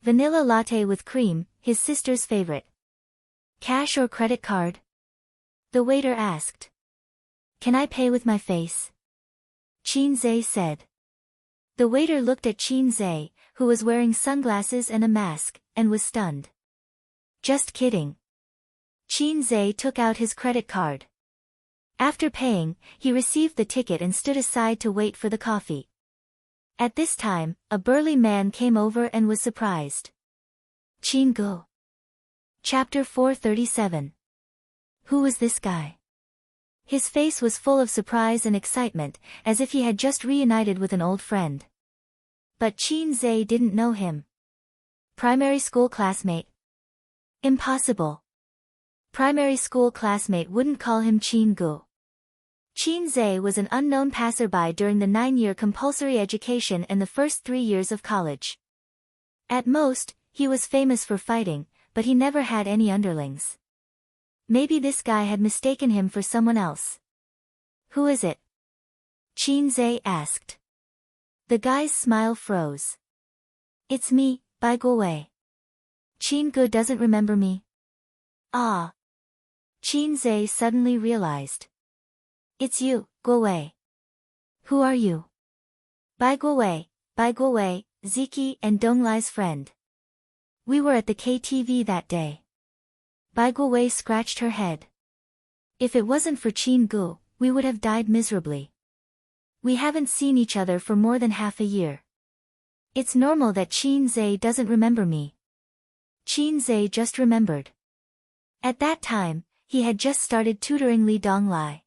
Vanilla latte with cream, his sister's favorite. "Cash or credit card?" the waiter asked. "Can I pay with my face?" Qin Zhe said. The waiter looked at Qin Zhe, who was wearing sunglasses and a mask, and was stunned. "Just kidding." Qin Zhe took out his credit card. After paying, he received the ticket and stood aside to wait for the coffee. At this time, a burly man came over and was surprised. Qin Go. Chapter 437. Who was this guy? His face was full of surprise and excitement, as if he had just reunited with an old friend. But Qin Zhe didn't know him. Primary school classmate? Impossible. Primary school classmate wouldn't call him Qin Gu. Qin Zhe was an unknown passerby during the 9-year compulsory education and the first 3 years of college. At most, he was famous for fighting, but he never had any underlings. Maybe this guy had mistaken him for someone else. "Who is it?" Qin Zhe asked. The guy's smile froze. It's me, Bai Guowei. Qin Ge doesn't remember me. Ah. Qin Zhe suddenly realized. It's you, Guowei. Who are you? Bai Guowei, Ziki and Donglai's friend. We were at the KTV that day. Bai Guowei scratched her head. If it wasn't for Qin Ge, we would have died miserably. We haven't seen each other for more than half a year. It's normal that Qin Zhe doesn't remember me. Qin Zhe just remembered. At that time, he had just started tutoring Li Donglai.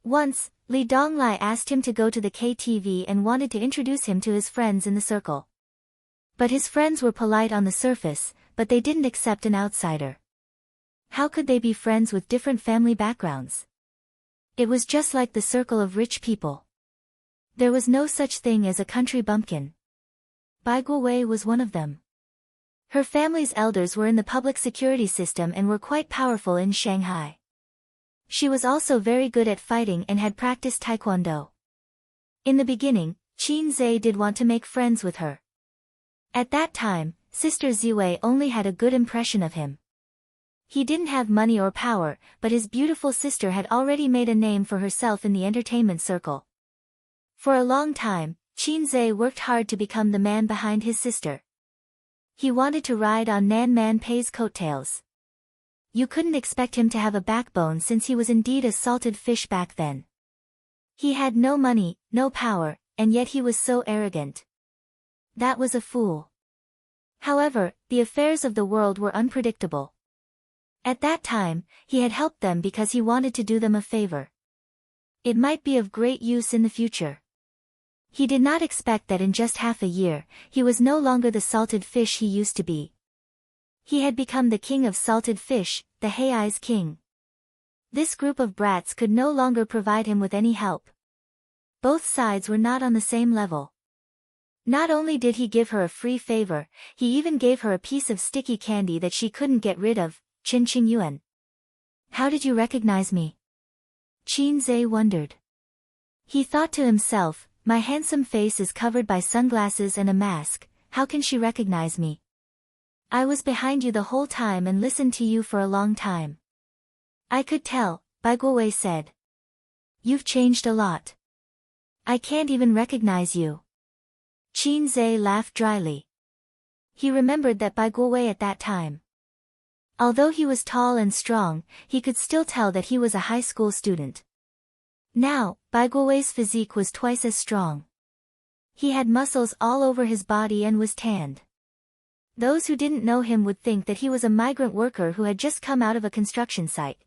Once, Li Donglai asked him to go to the KTV and wanted to introduce him to his friends in the circle. But his friends were polite on the surface, but they didn't accept an outsider. How could they be friends with different family backgrounds? It was just like the circle of rich people. There was no such thing as a country bumpkin. Bai Guowei was one of them. Her family's elders were in the public security system and were quite powerful in Shanghai. She was also very good at fighting and had practiced taekwondo. In the beginning, Qin Zhe did want to make friends with her. At that time, Sister Ziwei only had a good impression of him. He didn't have money or power, but his beautiful sister had already made a name for herself in the entertainment circle. For a long time, Qin Zhe worked hard to become the man behind his sister. He wanted to ride on Nan Man Pei's coattails. You couldn't expect him to have a backbone since he was indeed a salted fish back then. He had no money, no power, and yet he was so arrogant. That was a fool. However, the affairs of the world were unpredictable. At that time, he had helped them because he wanted to do them a favor. It might be of great use in the future. He did not expect that in just half a year, he was no longer the salted fish he used to be. He had become the king of salted fish, the Hei's king. This group of brats could no longer provide him with any help. Both sides were not on the same level. Not only did he give her a free favor, he even gave her a piece of sticky candy that she couldn't get rid of, Qin Yuan. How did you recognize me? Qin Zhe wondered. He thought to himself, my handsome face is covered by sunglasses and a mask, how can she recognize me? I was behind you the whole time and listened to you for a long time. I could tell, Bai Guowei said. You've changed a lot. I can't even recognize you. Qin Zhe laughed dryly. He remembered that Bai Guowei at that time. Although he was tall and strong, he could still tell that he was a high school student. Now, Bai Guowei's physique was twice as strong. He had muscles all over his body and was tanned. Those who didn't know him would think that he was a migrant worker who had just come out of a construction site.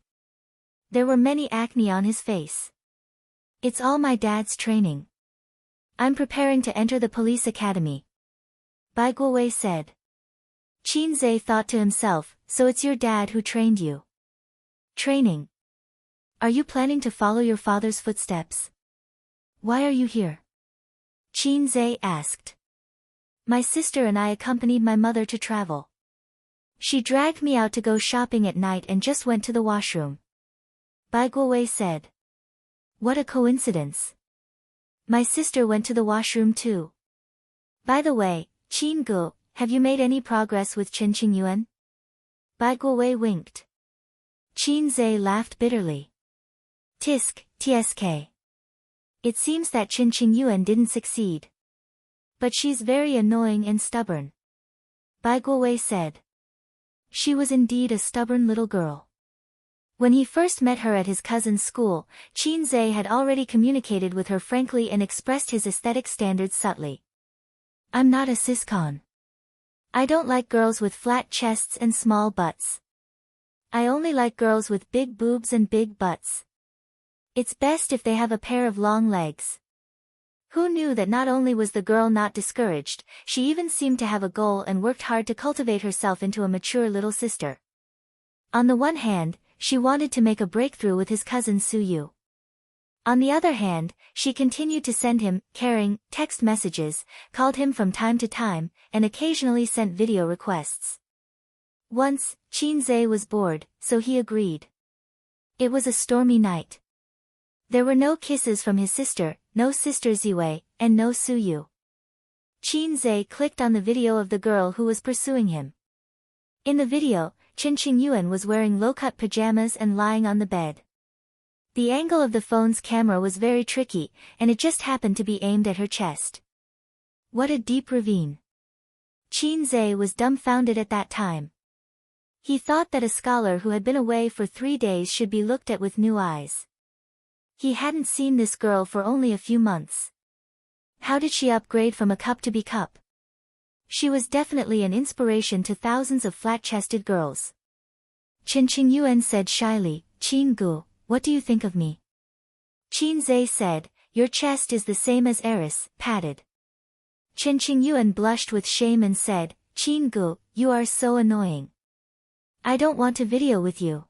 There were many acne on his face. It's all my dad's training. I'm preparing to enter the police academy. Bai Guowei said. Qin Zhe thought to himself, so it's your dad who trained you. Training. Are you planning to follow your father's footsteps? Why are you here? Qin Zhe asked. My sister and I accompanied my mother to travel. She dragged me out to go shopping at night and just went to the washroom. Bai Guowei said. What a coincidence. My sister went to the washroom too. By the way, Qin Ge, have you made any progress with Qin Yuan? Bai Guowei winked. Qin Zhe laughed bitterly. Tsk. It seems that Qin Yuan didn't succeed. But she's very annoying and stubborn. Bai Guowei said. She was indeed a stubborn little girl. When he first met her at his cousin's school, Qin Zhe had already communicated with her frankly and expressed his aesthetic standards subtly. I'm not a siscon. I don't like girls with flat chests and small butts. I only like girls with big boobs and big butts. It's best if they have a pair of long legs. Who knew that not only was the girl not discouraged, she even seemed to have a goal and worked hard to cultivate herself into a mature little sister. On the one hand, she wanted to make a breakthrough with his cousin Su Yu. On the other hand, she continued to send him caring text messages, called him from time to time, and occasionally sent video requests. Once, Qin Zhe was bored, so he agreed. It was a stormy night. There were no kisses from his sister, no Sister Ziwei, and no sue you. Qin Zhe clicked on the video of the girl who was pursuing him. In the video, Qin Qingyuan was wearing low-cut pajamas and lying on the bed. The angle of the phone's camera was very tricky, and it just happened to be aimed at her chest. What a deep ravine. Qin Zhe was dumbfounded at that time. He thought that a scholar who had been away for 3 days should be looked at with new eyes. He hadn't seen this girl for only a few months. How did she upgrade from a cup to be cup? She was definitely an inspiration to thousands of flat-chested girls. Qin Qingyuan said shyly, "Qin Gu, what do you think of me?" Qin Zhe said, "Your chest is the same as Eris, padded." Qin Qingyuan blushed with shame and said, "Qin Gu, you are so annoying. I don't want to video with you."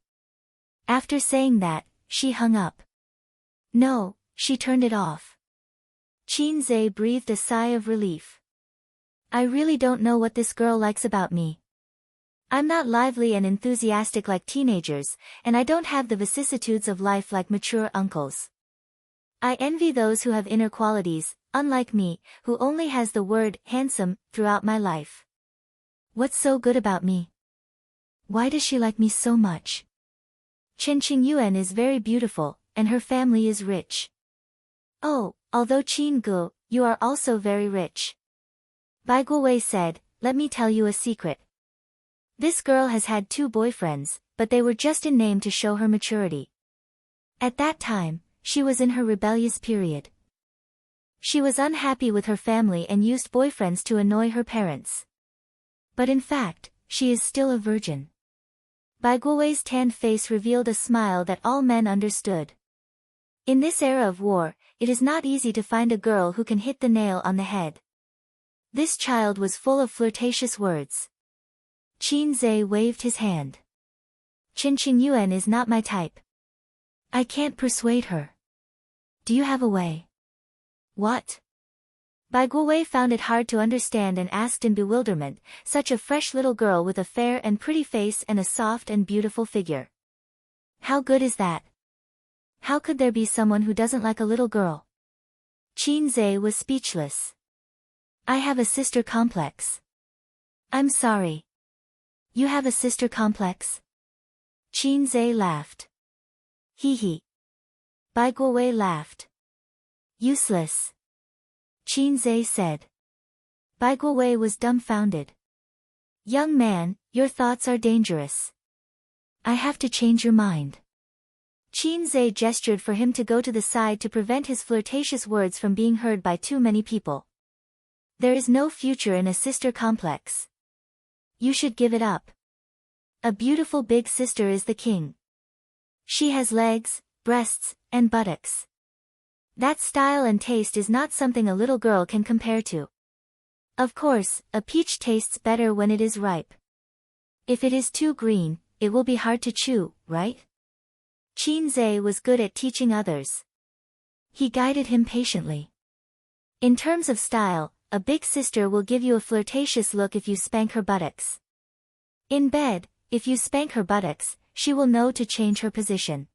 After saying that, she hung up. No, she turned it off. Qin Zhe breathed a sigh of relief. I really don't know what this girl likes about me. I'm not lively and enthusiastic like teenagers, and I don't have the vicissitudes of life like mature uncles. I envy those who have inner qualities, unlike me, who only has the word handsome throughout my life. What's so good about me? Why does she like me so much? Qin Qingyuan is very beautiful, and her family is rich. Oh, although Qin Gu, you are also very rich. Bai Guowei said, let me tell you a secret. This girl has had 2 boyfriends, but they were just in name to show her maturity. At that time, she was in her rebellious period. She was unhappy with her family and used boyfriends to annoy her parents. But in fact, she is still a virgin. Bai Guowei's tanned face revealed a smile that all men understood. In this era of war, it is not easy to find a girl who can hit the nail on the head. This child was full of flirtatious words. Qin Zhe waved his hand. Qin Qingyuan is not my type. I can't persuade her. Do you have a way? What? Bai Guowei found it hard to understand and asked in bewilderment, such a fresh little girl with a fair and pretty face and a soft and beautiful figure. How good is that? How could there be someone who doesn't like a little girl? Qin Zhe was speechless. I have a sister complex. I'm sorry. You have a sister complex? Qin Zhe laughed. Hee hee. Bai Guowei laughed. Useless. Qin Zhe said. Bai Guowei was dumbfounded. Young man, your thoughts are dangerous. I have to change your mind. Qin Zhe gestured for him to go to the side to prevent his flirtatious words from being heard by too many people. There is no future in a sister complex. You should give it up. A beautiful big sister is the king. She has legs, breasts, and buttocks. That style and taste is not something a little girl can compare to. Of course, a peach tastes better when it is ripe. If it is too green, it will be hard to chew, right? Qin Zhe was good at teaching others. He guided him patiently. In terms of style, a big sister will give you a flirtatious look if you spank her buttocks. In bed, if you spank her buttocks, she will know to change her position.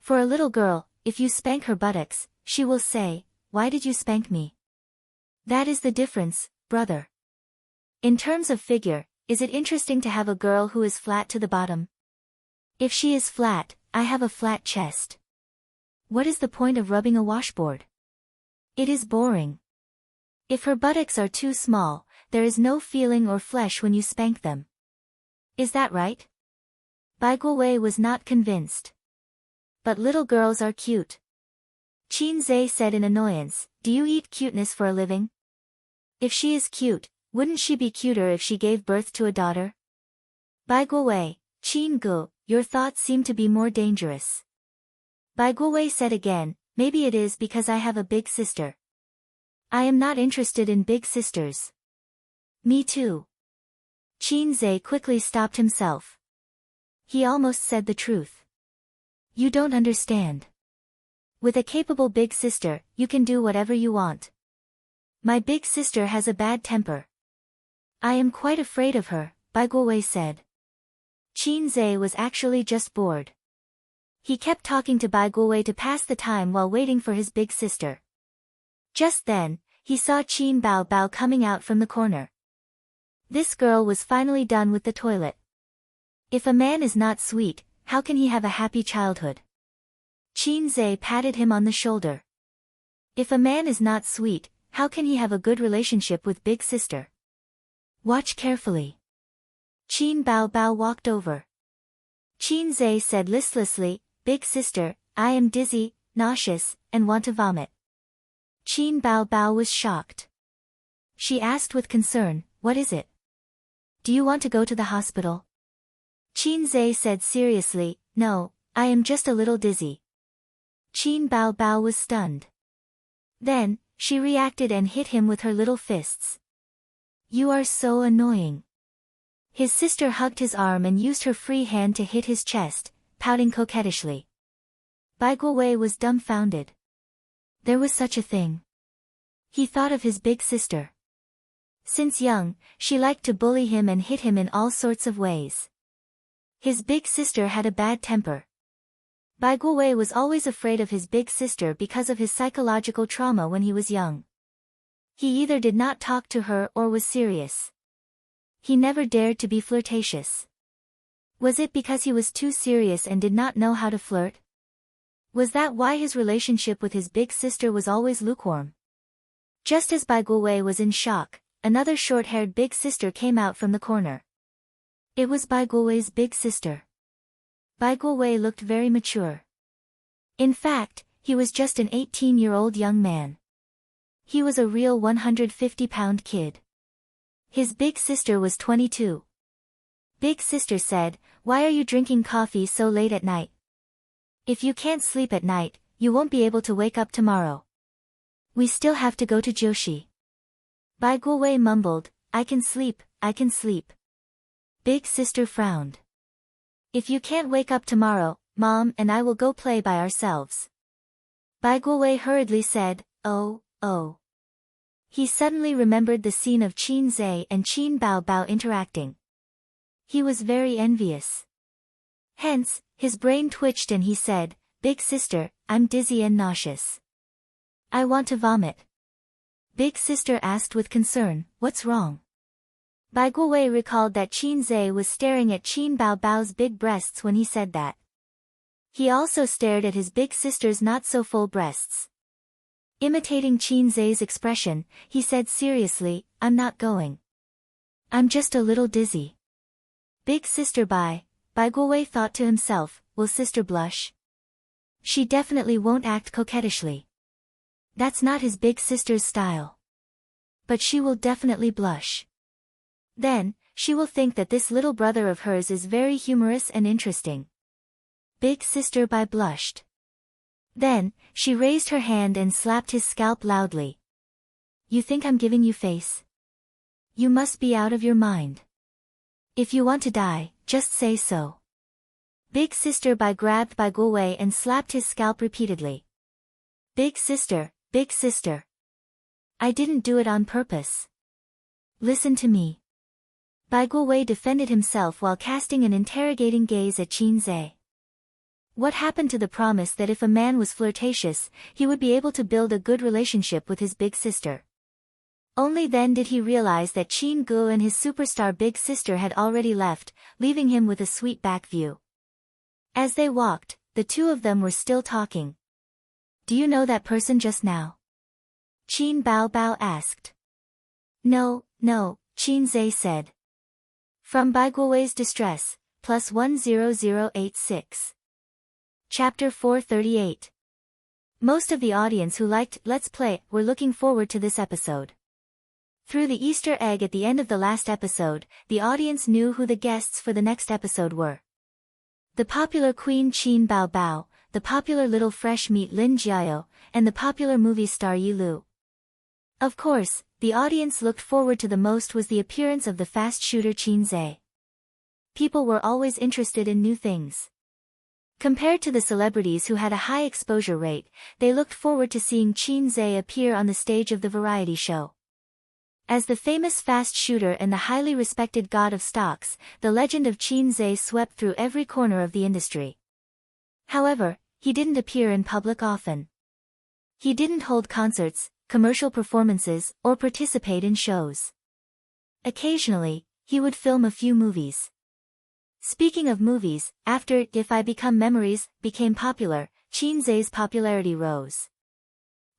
For a little girl, if you spank her buttocks, she will say, "Why did you spank me?" That is the difference, brother. In terms of figure, is it interesting to have a girl who is flat to the bottom? If she is flat, I have a flat chest. What is the point of rubbing a washboard? It is boring. If her buttocks are too small, there is no feeling or flesh when you spank them. Is that right? Bai Guowei was not convinced. But little girls are cute. Qin Zhe said in annoyance, do you eat cuteness for a living? If she is cute, wouldn't she be cuter if she gave birth to a daughter? Bai Guowei, Qin Gu, your thoughts seem to be more dangerous. Bai Guowei said again, maybe it is because I have a big sister. I am not interested in big sisters. Me too. Qin Zhe quickly stopped himself. He almost said the truth. You don't understand. With a capable big sister, you can do whatever you want. My big sister has a bad temper. I am quite afraid of her, Bai Guowei said. Qin Zhe was actually just bored. He kept talking to Bai Guowei to pass the time while waiting for his big sister. Just then, he saw Qin Bao Bao coming out from the corner. This girl was finally done with the toilet. If a man is not sweet, how can he have a happy childhood? Qin Zhe patted him on the shoulder. If a man is not sweet, how can he have a good relationship with big sister? Watch carefully. Qin Bao Bao walked over. Qin Zhe said listlessly, "Big sister, I am dizzy, nauseous, and want to vomit." Qin Bao Bao was shocked. She asked with concern, "What is it? Do you want to go to the hospital?" Qin Zhe said seriously, "No, I am just a little dizzy." Qin Bao Bao was stunned. Then, she reacted and hit him with her little fists. "You are so annoying." His sister hugged his arm and used her free hand to hit his chest, pouting coquettishly. Bai Guowei was dumbfounded. There was such a thing. He thought of his big sister. Since young, she liked to bully him and hit him in all sorts of ways. His big sister had a bad temper. Bai Guowei was always afraid of his big sister because of his psychological trauma when he was young. He either did not talk to her or was serious. He never dared to be flirtatious. Was it because he was too serious and did not know how to flirt? Was that why his relationship with his big sister was always lukewarm? Just as Bai Guowei was in shock, another short-haired big sister came out from the corner. It was Bai Guowei's big sister. Bai Guowei looked very mature. In fact, he was just an 18-year-old young man. He was a real 150-pound kid. His big sister was 22. Big sister said, "Why are you drinking coffee so late at night? If you can't sleep at night, you won't be able to wake up tomorrow. We still have to go to Joshi." Bai Guowei mumbled, I can sleep, I can sleep." Big sister frowned. "If you can't wake up tomorrow, Mom and I will go play by ourselves." Bai Guowei hurriedly said, "Oh, oh." He suddenly remembered the scene of Qin Zhe and Qin Bao Bao interacting. He was very envious. Hence, his brain twitched and he said, "Big sister, I'm dizzy and nauseous. I want to vomit." Big sister asked with concern, "What's wrong?" Bai Guowei recalled that Qin Zhe was staring at Qin Bao Bao's big breasts when he said that. He also stared at his big sister's not-so-full breasts. Imitating Qin Zhe's expression, he said seriously, "I'm not going. I'm just a little dizzy." Big sister Bai Guowei thought to himself, will sister blush? She definitely won't act coquettishly. That's not his big sister's style. But she will definitely blush. Then, she will think that this little brother of hers is very humorous and interesting. Big sister Bai blushed. Then, she raised her hand and slapped his scalp loudly. "You think I'm giving you face? You must be out of your mind. If you want to die, just say so." Big sister Bai grabbed Bai Guowei and slapped his scalp repeatedly. Big sister, I didn't do it on purpose. Listen to me." Bai Guowei defended himself while casting an interrogating gaze at Qin Zhe. What happened to the promise that if a man was flirtatious, he would be able to build a good relationship with his big sister? Only then did he realize that Qin Gu and his superstar big sister had already left, leaving him with a sweet back view. As they walked, the two of them were still talking. "Do you know that person just now?" Qin Bao Bao asked. No, Qin Zhe said. From Bai Guowei's Distress, +10086. Chapter 438. Most of the audience who liked Let's Play were looking forward to this episode. Through the Easter egg at the end of the last episode, the audience knew who the guests for the next episode were. The popular Queen Qin Bao Bao, the popular little fresh meat Lin Jiao, and the popular movie star Yi Lu. Of course, the audience looked forward to the most was the appearance of the fast shooter Qin Zhe. People were always interested in new things. Compared to the celebrities who had a high exposure rate, they looked forward to seeing Qin Zhe appear on the stage of the variety show. As the famous fast shooter and the highly respected god of stocks, the legend of Qin Zhe swept through every corner of the industry. However, he didn't appear in public often. He didn't hold concerts, commercial performances, or participate in shows. Occasionally, he would film a few movies. Speaking of movies, after If I Become Memories became popular, Qin Zhe's popularity rose.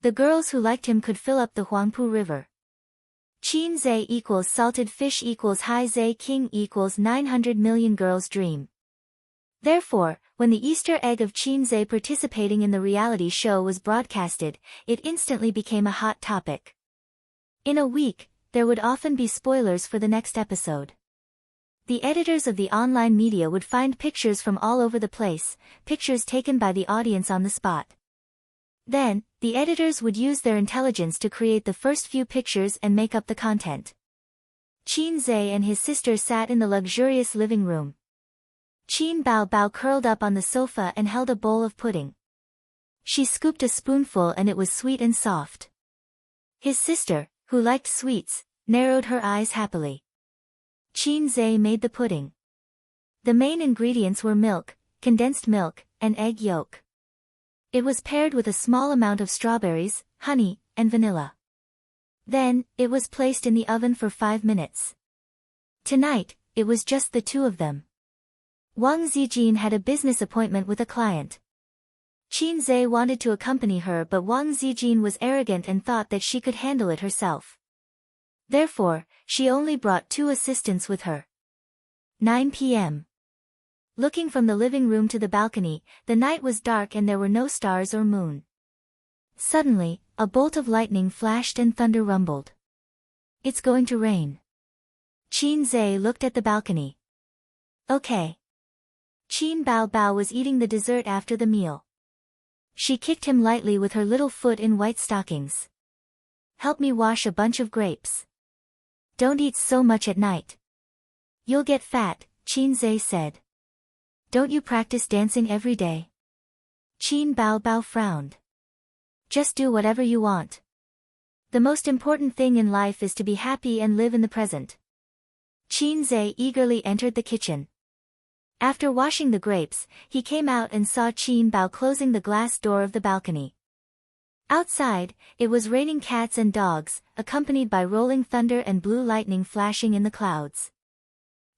The girls who liked him could fill up the Huangpu River. Qin Zhe equals salted fish equals Hai Zhe King equals 900 million girls' dream. Therefore, when the Easter egg of Qin Zhe participating in the reality show was broadcasted, it instantly became a hot topic. In a week, there would often be spoilers for the next episode. The editors of the online media would find pictures from all over the place, pictures taken by the audience on the spot. Then, the editors would use their intelligence to create the first few pictures and make up the content. Qin Zhe and his sister sat in the luxurious living room. Qin Bao Bao curled up on the sofa and held a bowl of pudding. She scooped a spoonful and it was sweet and soft. His sister, who liked sweets, narrowed her eyes happily. Qin Zhe made the pudding. The main ingredients were milk, condensed milk, and egg yolk. It was paired with a small amount of strawberries, honey, and vanilla. Then, it was placed in the oven for 5 minutes. Tonight, it was just the two of them. Wang Zijin had a business appointment with a client. Qin Zhe wanted to accompany her, but Wang Zijin was arrogant and thought that she could handle it herself. Therefore, she only brought 2 assistants with her. 9 p.m. Looking from the living room to the balcony, the night was dark and there were no stars or moon. Suddenly, a bolt of lightning flashed and thunder rumbled. It's going to rain. Qin Zhe looked at the balcony. Okay. Qin Bao Bao was eating the dessert after the meal. She kicked him lightly with her little foot in white stockings. Help me wash a bunch of grapes. Don't eat so much at night. You'll get fat, Qin Zhe said. Don't you practice dancing every day? Qin Bao Bao frowned. Just do whatever you want. The most important thing in life is to be happy and live in the present. Qin Zhe eagerly entered the kitchen. After washing the grapes, he came out and saw Qin Bao closing the glass door of the balcony. Outside, it was raining cats and dogs, accompanied by rolling thunder and blue lightning flashing in the clouds.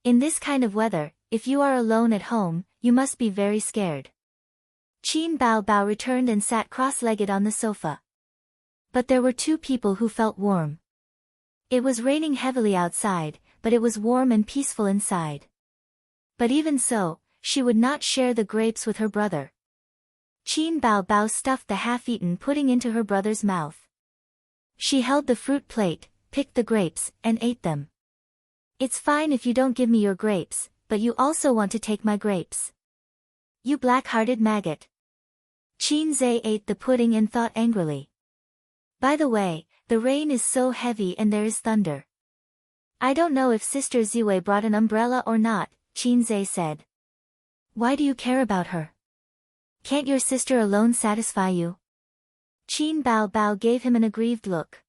In this kind of weather, if you are alone at home, you must be very scared. Qin Bao Bao returned and sat cross-legged on the sofa. But there were 2 people who felt warm. It was raining heavily outside, but it was warm and peaceful inside. But even so, she would not share the grapes with her brother. Qin Bao Bao stuffed the half-eaten pudding into her brother's mouth. She held the fruit plate, picked the grapes, and ate them. It's fine if you don't give me your grapes, but you also want to take my grapes. You black-hearted maggot. Qin Zhe ate the pudding and thought angrily. By the way, the rain is so heavy and there is thunder. I don't know if Sister Ziwei brought an umbrella or not, Qin Zhe said. Why do you care about her? Can't your sister alone satisfy you? Qin Bao Bao gave him an aggrieved look.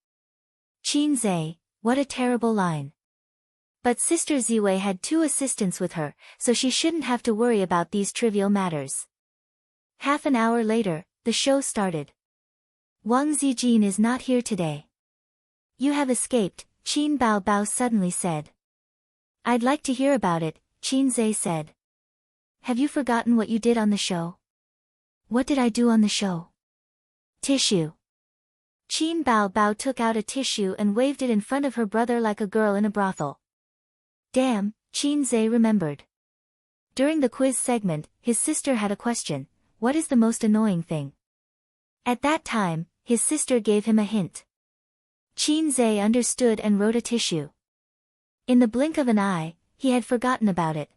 Qin Zhe, what a terrible line. But Sister Ziwei had 2 assistants with her, so she shouldn't have to worry about these trivial matters. Half an hour later, the show started. Wang Zijin is not here today. You have escaped, Qin Bao Bao suddenly said. I'd like to hear about it, Qin Zhe said. Have you forgotten what you did on the show? What did I do on the show? Tissue. Qin Bao Bao took out a tissue and waved it in front of her brother like a girl in a brothel. Damn, Qin Zhe remembered. During the quiz segment, his sister had a question. What is the most annoying thing? At that time, his sister gave him a hint. Qin Zhe understood and wrote a tissue. In the blink of an eye, he had forgotten about it.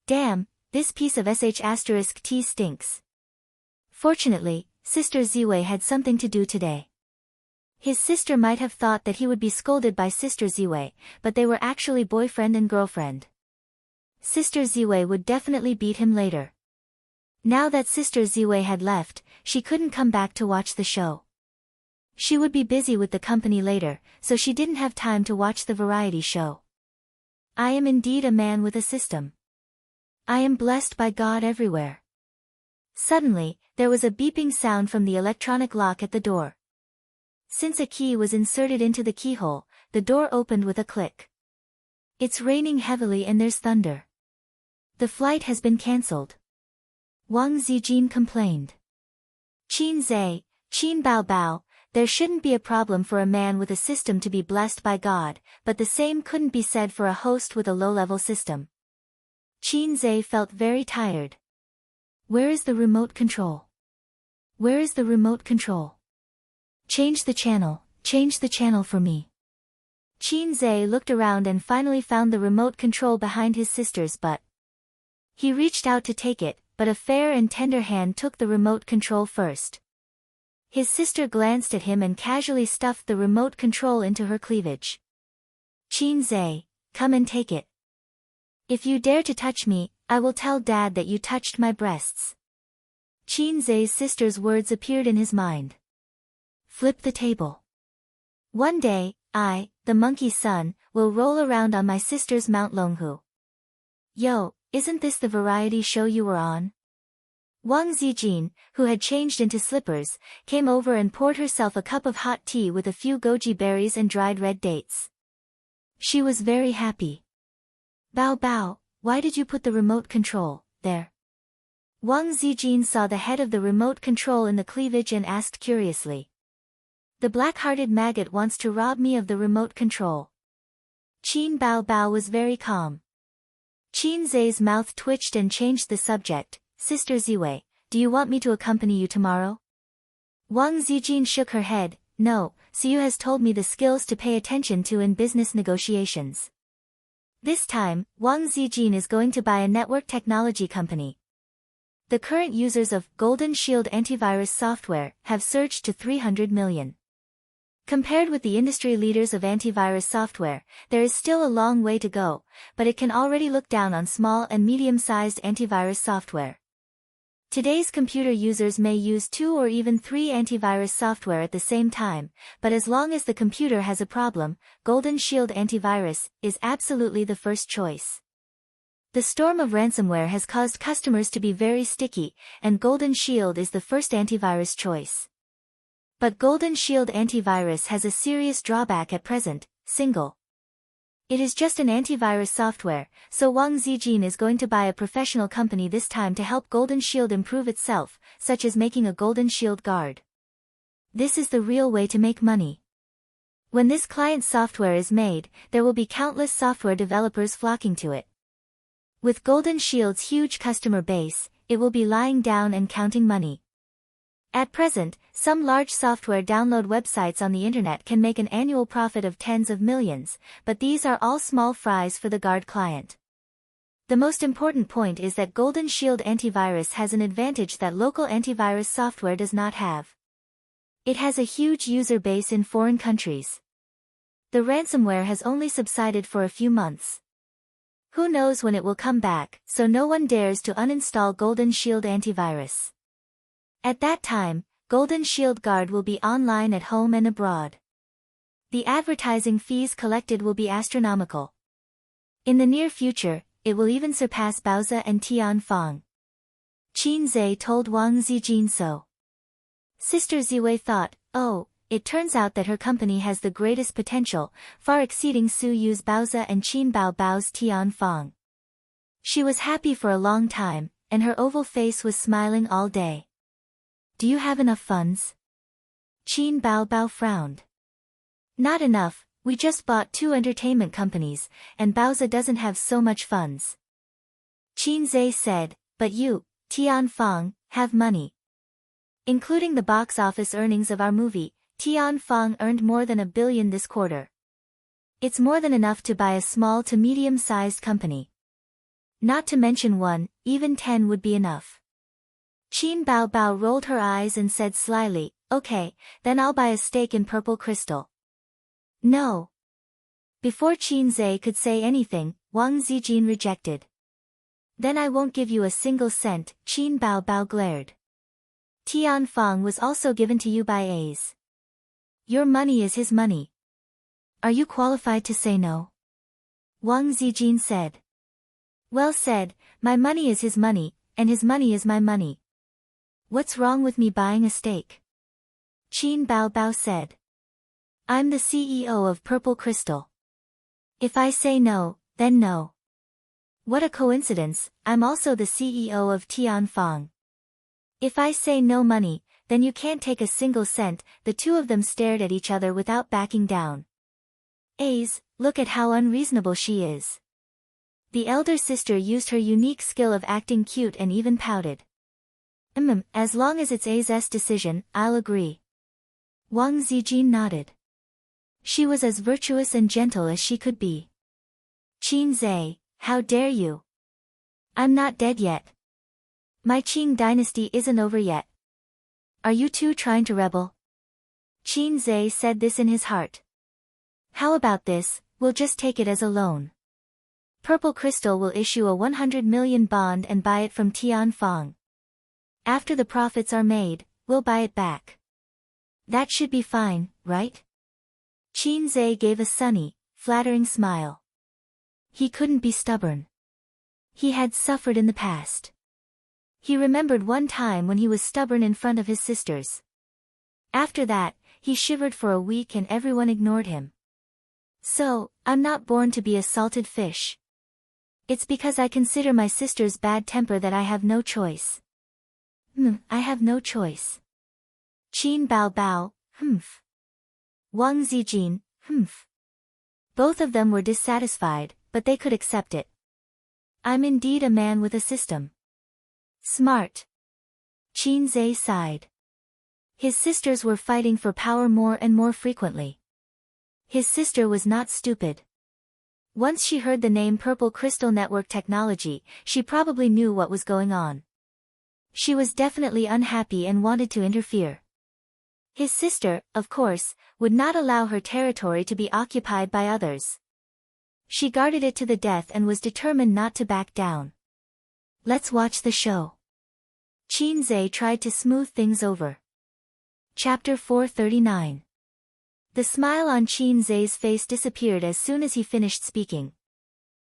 Damn, this piece of sh*t stinks. Fortunately, Sister Ziwei had something to do today. His sister might have thought that he would be scolded by Sister Ziwei, but they were actually boyfriend and girlfriend. Sister Ziwei would definitely beat him later. Now that Sister Ziwei had left, she couldn't come back to watch the show. She would be busy with the company later, so she didn't have time to watch the variety show. I am indeed a man with a system. I am blessed by God everywhere. Suddenly, there was a beeping sound from the electronic lock at the door. Since a key was inserted into the keyhole, the door opened with a click. It's raining heavily and there's thunder. The flight has been cancelled. Wang Zijin complained. Qin Zhe, Qin Bao Bao, there shouldn't be a problem for a man with a system to be blessed by God, but the same couldn't be said for a host with a low-level system. Qin Zhe felt very tired. Where is the remote control? Where is the remote control? Change the channel for me. Qin Zhe looked around and finally found the remote control behind his sister's butt. He reached out to take it, but a fair and tender hand took the remote control first. His sister glanced at him and casually stuffed the remote control into her cleavage. Qin Zhe, come and take it. If you dare to touch me, I will tell Dad that you touched my breasts. Qin Zhe's sister's words appeared in his mind. Flip the table. One day, I, the monkey's son, will roll around on my sister's Mount Longhu. Yo, isn't this the variety show you were on? Wang Zijin, who had changed into slippers, came over and poured herself a cup of hot tea with a few goji berries and dried red dates. She was very happy. Bao Bao, why did you put the remote control there? Wang Zijin saw the head of the remote control in the cleavage and asked curiously. The black-hearted maggot wants to rob me of the remote control. Qin Bao Bao was very calm. Qin Zhe's mouth twitched and changed the subject. Sister Ziwei, do you want me to accompany you tomorrow? Wang Zijin shook her head. No, Siyu has told me the skills to pay attention to in business negotiations. This time, Wang Zijin is going to buy a network technology company. The current users of Golden Shield antivirus software have surged to 300 million. Compared with the industry leaders of antivirus software, there is still a long way to go, but it can already look down on small and medium-sized antivirus software. Today's computer users may use 2 or even 3 antivirus software at the same time, but as long as the computer has a problem, Golden Shield antivirus is absolutely the first choice. The storm of ransomware has caused customers to be very sticky, and Golden Shield is the first antivirus choice. But Golden Shield antivirus has a serious drawback at present, single. It is just an antivirus software, so Wang Zijin is going to buy a professional company this time to help Golden Shield improve itself, such as making a Golden Shield guard. This is the real way to make money. When this client software is made, there will be countless software developers flocking to it. With Golden Shield's huge customer base, it will be lying down and counting money. At present, some large software download websites on the internet can make an annual profit of tens of millions, but these are all small fries for the guard client. The most important point is that Golden Shield antivirus has an advantage that local antivirus software does not have. It has a huge user base in foreign countries. The ransomware has only subsided for a few months. Who knows when it will come back, so no one dares to uninstall Golden Shield antivirus. At that time, Golden Shield Guard will be online at home and abroad. The advertising fees collected will be astronomical. In the near future, it will even surpass Baozi and Tianfang. Qin Zhe told Wang Zijin so. Sister Ziwei thought, oh, it turns out that her company has the greatest potential, far exceeding Su Yu's Baozi and Qin Bao Bao's Tianfang. She was happy for a long time, and her oval face was smiling all day. Do you have enough funds? Qin Bao Bao frowned. Not enough, we just bought 2 entertainment companies, and Baozi doesn't have so much funds. Qin Zhe said, but you, Tianfang, have money. Including the box office earnings of our movie, Tianfang earned more than 1 billion this quarter. It's more than enough to buy a small to medium-sized company. Not to mention 1, even 10 would be enough. Qin Bao Bao rolled her eyes and said slyly, okay, then I'll buy a stake in Purple Crystal. No. Before Qin Zhe could say anything, Wang Zijin rejected. Then I won't give you a single cent, Qin Bao Bao glared. Tianfang was also given to you by A's. Your money is his money. Are you qualified to say no? Wang Zijin said. Well said, my money is his money, and his money is my money. What's wrong with me buying a stake? Qin Bao Bao said. I'm the CEO of Purple Crystal. If I say no, then no. What a coincidence, I'm also the CEO of Tianfang. If I say no money, then you can't take a single cent. The two of them stared at each other without backing down. Look at how unreasonable she is. The elder sister used her unique skill of acting cute and even pouted. As long as it's A's decision, I'll agree. Wang Zijin nodded. She was as virtuous and gentle as she could be. Qin Zhe, how dare you? I'm not dead yet. My Qing dynasty isn't over yet. Are you two trying to rebel? Qin Zhe said this in his heart. How about this, we'll just take it as a loan. Purple Crystal will issue a 100 million bond and buy it from Tianfang. After the profits are made, we'll buy it back. That should be fine, right? Qin Zhe gave a sunny, flattering smile. He couldn't be stubborn. He had suffered in the past. He remembered one time when he was stubborn in front of his sisters. After that, he shivered for a week and everyone ignored him. So, I'm not born to be a salted fish. It's because I consider my sister's bad temper that I have no choice. I have no choice. Qin Bao Bao, Wang Zijin, Both of them were dissatisfied, but they could accept it. I'm indeed a man with a system. Smart. Qin Zhe sighed. His sisters were fighting for power more and more frequently. His sister was not stupid. Once she heard the name Purple Crystal Network Technology, she probably knew what was going on. She was definitely unhappy and wanted to interfere. His sister, of course, would not allow her territory to be occupied by others. She guarded it to the death and was determined not to back down. Let's watch the show. Qin Zhe tried to smooth things over. Chapter 439. The smile on Qin Zhe's face disappeared as soon as he finished speaking.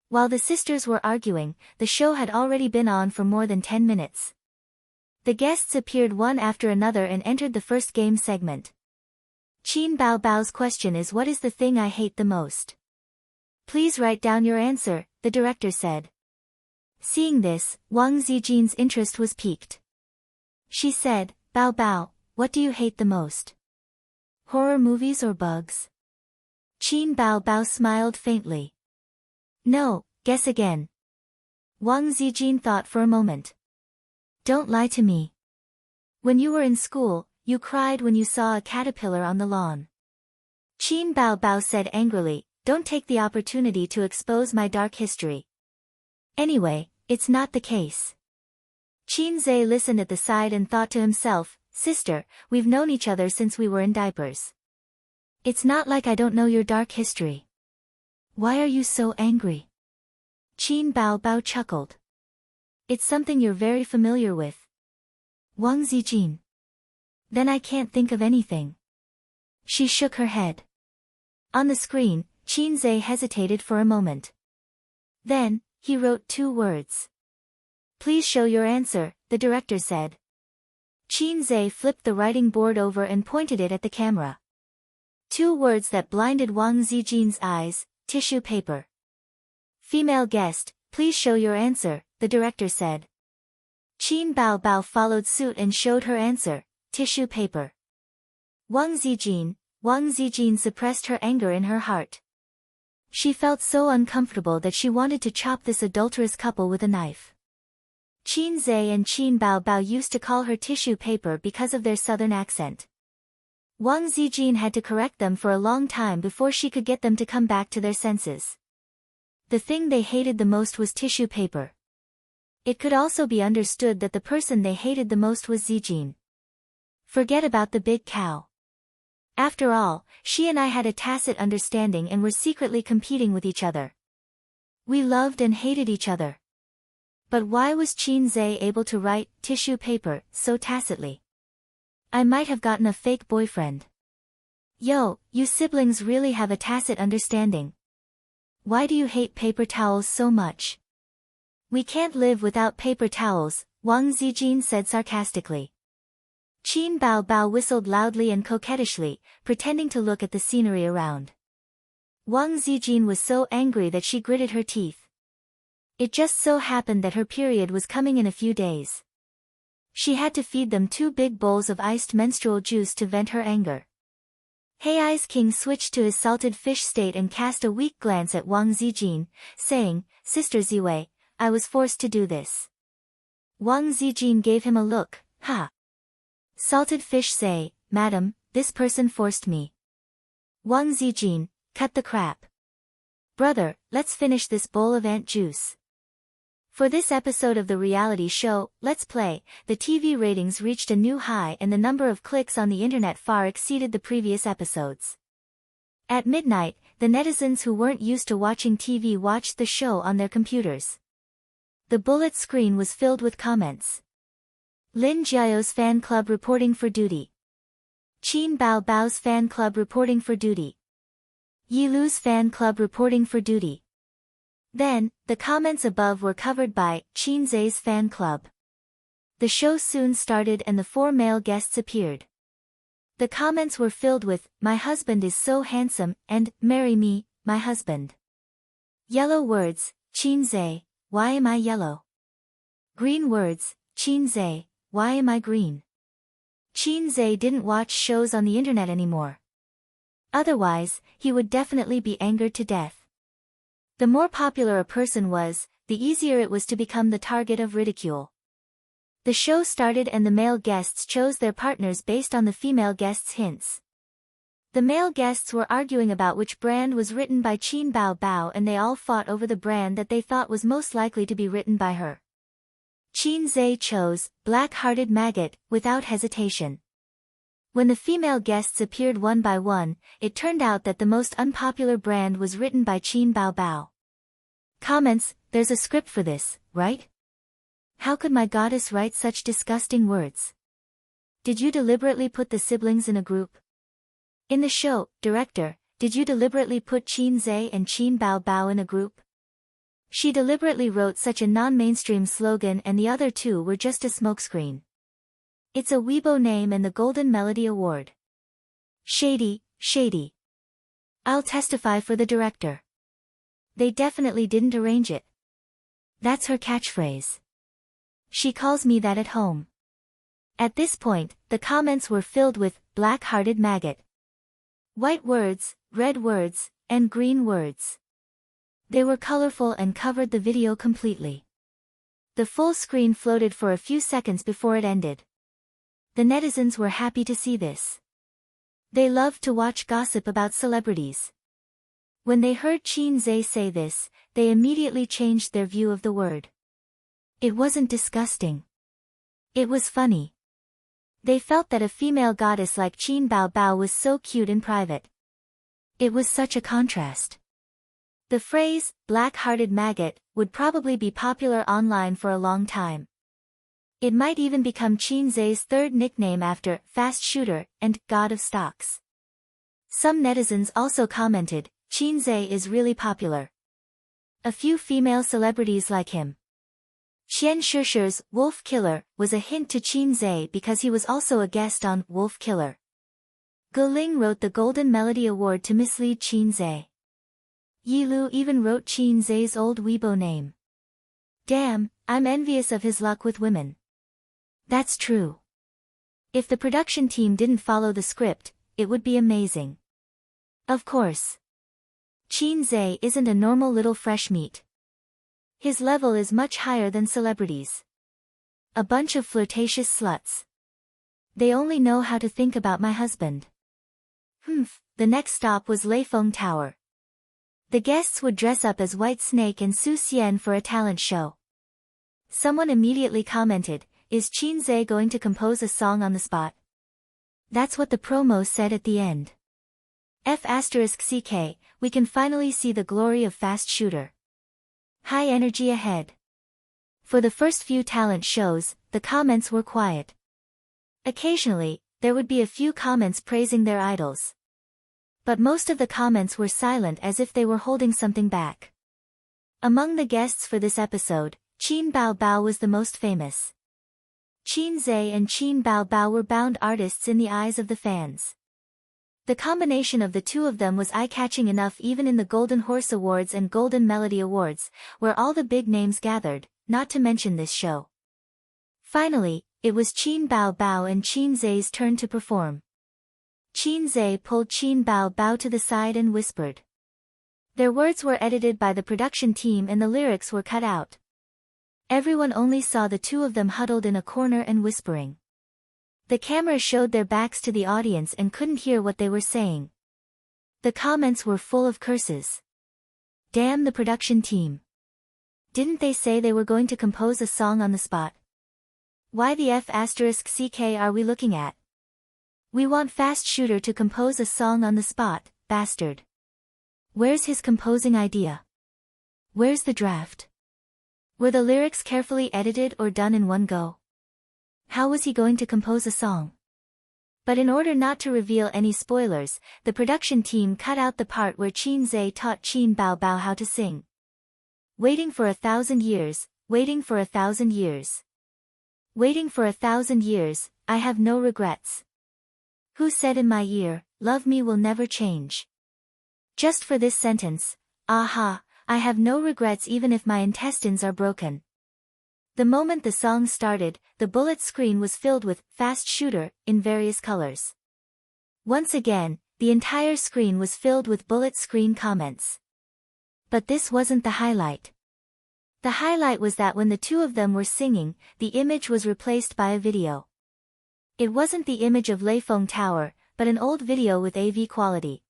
While the sisters were arguing, the show had already been on for more than 10 minutes. The guests appeared one after another and entered the first game segment. Qin Bao Bao's question is, what is the thing I hate the most? Please write down your answer, the director said. Seeing this, Wang Zijin's interest was piqued. She said, Bao Bao, what do you hate the most? Horror movies or bugs? Qin Bao Bao smiled faintly. No, guess again. Wang Zijin thought for a moment. Don't lie to me. When you were in school, you cried when you saw a caterpillar on the lawn. Qin Bao Bao said angrily, don't take the opportunity to expose my dark history. Anyway, it's not the case. Qin Zhe listened at the side and thought to himself, sister, we've known each other since we were in diapers. It's not like I don't know your dark history. Why are you so angry? Qin Bao Bao chuckled. It's something you're very familiar with. Wang Zijin. Then I can't think of anything. She shook her head. On the screen, Qin Zhe hesitated for a moment. Then, he wrote 2 words. Please show your answer, the director said. Qin Zhe flipped the writing board over and pointed it at the camera. 2 words that blinded Wang Zijin's eyes, tissue paper. Female guest, please show your answer, the director said. Qin Bao Bao followed suit and showed her answer, tissue paper. Wang Zijin suppressed her anger in her heart. She felt so uncomfortable that she wanted to chop this adulterous couple with a knife. Qin Zhe and Qin Bao Bao used to call her tissue paper because of their southern accent. Wang Zijin had to correct them for a long time before she could get them to come back to their senses. The thing they hated the most was tissue paper. It could also be understood that the person they hated the most was Zijin. Forget about the big cow. After all, she and I had a tacit understanding and were secretly competing with each other. We loved and hated each other. But why was Qin Zhe able to write tissue paper so tacitly? I might have gotten a fake boyfriend. Yo, you siblings really have a tacit understanding. Why do you hate paper towels so much? We can't live without paper towels, Wang Zijin said sarcastically. Qin Bao Bao whistled loudly and coquettishly, pretending to look at the scenery around. Wang Zijin was so angry that she gritted her teeth. It just so happened that her period was coming in a few days. She had to feed them 2 big bowls of iced menstrual juice to vent her anger. Hei's king switched to his salted fish state and cast a weak glance at Wang Zijin, saying, "Sister Ziwei, I was forced to do this." Wang Zijin gave him a look, "Ha." Salted fish say, "Madam, this person forced me." Wang Zijin, "Cut the crap. Brother, let's finish this bowl of ant juice." For this episode of the reality show, Let's Play, the TV ratings reached a new high and the number of clicks on the internet far exceeded the previous episodes. At midnight, the netizens who weren't used to watching TV watched the show on their computers. The bullet screen was filled with comments. Lin Jiao's fan club reporting for duty. Qin Bao Bao's fan club reporting for duty. Yi Lu's fan club reporting for duty. Then, the comments above were covered by Qin Zhe's fan club. The show soon started and the 4 male guests appeared. The comments were filled with, "My husband is so handsome," and "Marry me, my husband." Yellow words, Qin Zhe, "Why am I yellow?" Green words, Qin Zhe, "Why am I green?" Qin Zhe didn't watch shows on the internet anymore. Otherwise, he would definitely be angered to death. The more popular a person was, the easier it was to become the target of ridicule. The show started and the male guests chose their partners based on the female guests' hints. The male guests were arguing about which brand was written by Qin Bao Bao and they all fought over the brand that they thought was most likely to be written by her. Qin Zhe chose Black-Hearted Maggot without hesitation. When the female guests appeared one by one, it turned out that the most unpopular brand was written by Qin Bao Bao. Comments, "There's a script for this, right? How could my goddess write such disgusting words? Did you deliberately put the siblings in a group? In the show, director, did you deliberately put Qin Zhe and Qin Bao Bao in a group? She deliberately wrote such a non-mainstream slogan and the other 2 were just a smokescreen. It's a Weibo name and the Golden Melody Award. Shady, shady. I'll testify for the director. They definitely didn't arrange it. That's her catchphrase. She calls me that at home." At this point, the comments were filled with Black-Hearted Maggot. White words, red words, and green words. They were colorful and covered the video completely. The full screen floated for a few seconds before it ended. The netizens were happy to see this. They loved to watch gossip about celebrities. When they heard Qin Zhe say this, they immediately changed their view of the word. It wasn't disgusting. It was funny. They felt that a female goddess like Qin Bao Bao was so cute in private. It was such a contrast. The phrase, Black-Hearted Maggot, would probably be popular online for a long time. It might even become Qin Zhe's 3rd nickname after Fast Shooter and God of Stocks. Some netizens also commented, "Qin Zhe is really popular." A few female celebrities like him. Qian Shishir's Wolf Killer was a hint to Qin Zhe because he was also a guest on Wolf Killer. Ge Ling wrote the Golden Melody Award to mislead Qin Zhe. Yi Lu even wrote Qin Zhe's old Weibo name. Damn, I'm envious of his luck with women. That's true. If the production team didn't follow the script, it would be amazing. Of course. Qin Zhe isn't a normal little fresh meat. His level is much higher than celebrities. A bunch of flirtatious sluts. They only know how to think about my husband. The next stop was Leifeng Tower. The guests would dress up as White Snake and Su Xian for a talent show. Someone immediately commented, "Is Qin Zhe going to compose a song on the spot?" That's what the promo said at the end. F*CK, we can finally see the glory of Fast Shooter. High energy ahead. For the first few talent shows, the comments were quiet. Occasionally, there would be a few comments praising their idols. But most of the comments were silent as if they were holding something back. Among the guests for this episode, Qin Bao Bao was the most famous. Qin Zhe and Qin Bao Bao were bound artists in the eyes of the fans. The combination of the two of them was eye-catching enough even in the Golden Horse Awards and Golden Melody Awards, where all the big names gathered, not to mention this show. Finally, it was Qin Bao Bao and Qin Zhe's turn to perform. Qin Zhe pulled Qin Bao Bao to the side and whispered. Their words were edited by the production team and the lyrics were cut out. Everyone only saw the two of them huddled in a corner and whispering. The camera showed their backs to the audience and couldn't hear what they were saying. The comments were full of curses. Damn the production team. Didn't they say they were going to compose a song on the spot? Why the F***ck are we looking at? We want Fast Shooter to compose a song on the spot, bastard. Where's his composing idea? Where's the draft? Were the lyrics carefully edited or done in one go? How was he going to compose a song? But in order not to reveal any spoilers, the production team cut out the part where Qin Zhe taught Qin Bao Bao how to sing. Waiting for 1,000 years, waiting for 1,000 years. Waiting for 1,000 years, I have no regrets. Who said in my ear, love me will never change? Just for this sentence, aha, I have no regrets even if my intestines are broken. The moment the song started, the bullet screen was filled with Fast Shooter in various colors. Once again, the entire screen was filled with bullet screen comments. But this wasn't the highlight. The highlight was that when the two of them were singing, the image was replaced by a video. It wasn't the image of Leifeng Tower, but an old video with AV quality.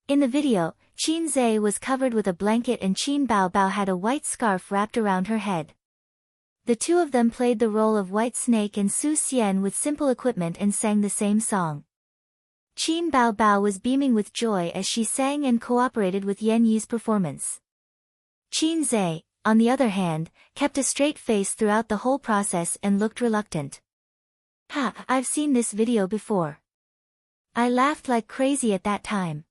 In the video, Qin Zhe was covered with a blanket and Qin Bao Bao had a white scarf wrapped around her head. The two of them played the role of White Snake and Su Xian with simple equipment and sang the same song. Qin Bao Bao was beaming with joy as she sang and cooperated with Yan Yi's performance. Qin Zhe, on the other hand, kept a straight face throughout the whole process and looked reluctant. Ha, I've seen this video before. I laughed like crazy at that time.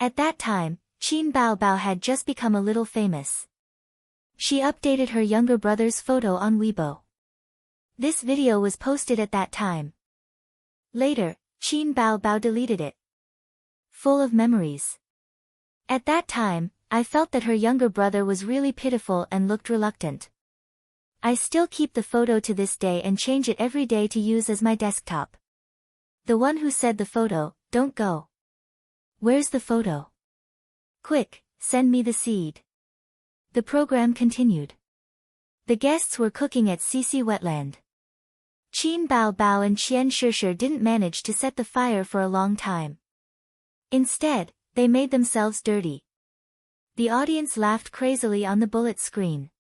At that time, Qin Bao Bao had just become a little famous. She updated her younger brother's photo on Weibo. This video was posted at that time. Later, Qin Bao Bao deleted it. Full of memories. At that time, I felt that her younger brother was really pitiful and looked reluctant. I still keep the photo to this day and change it every day to use as my desktop. The one who said the photo, don't go. Where's the photo? Quick, send me the seed. The program continued. The guests were cooking at Sisi Wetland. Qin Bao Bao and Qian Shishir didn't manage to set the fire for a long time. Instead, they made themselves dirty. The audience laughed crazily on the bullet screen.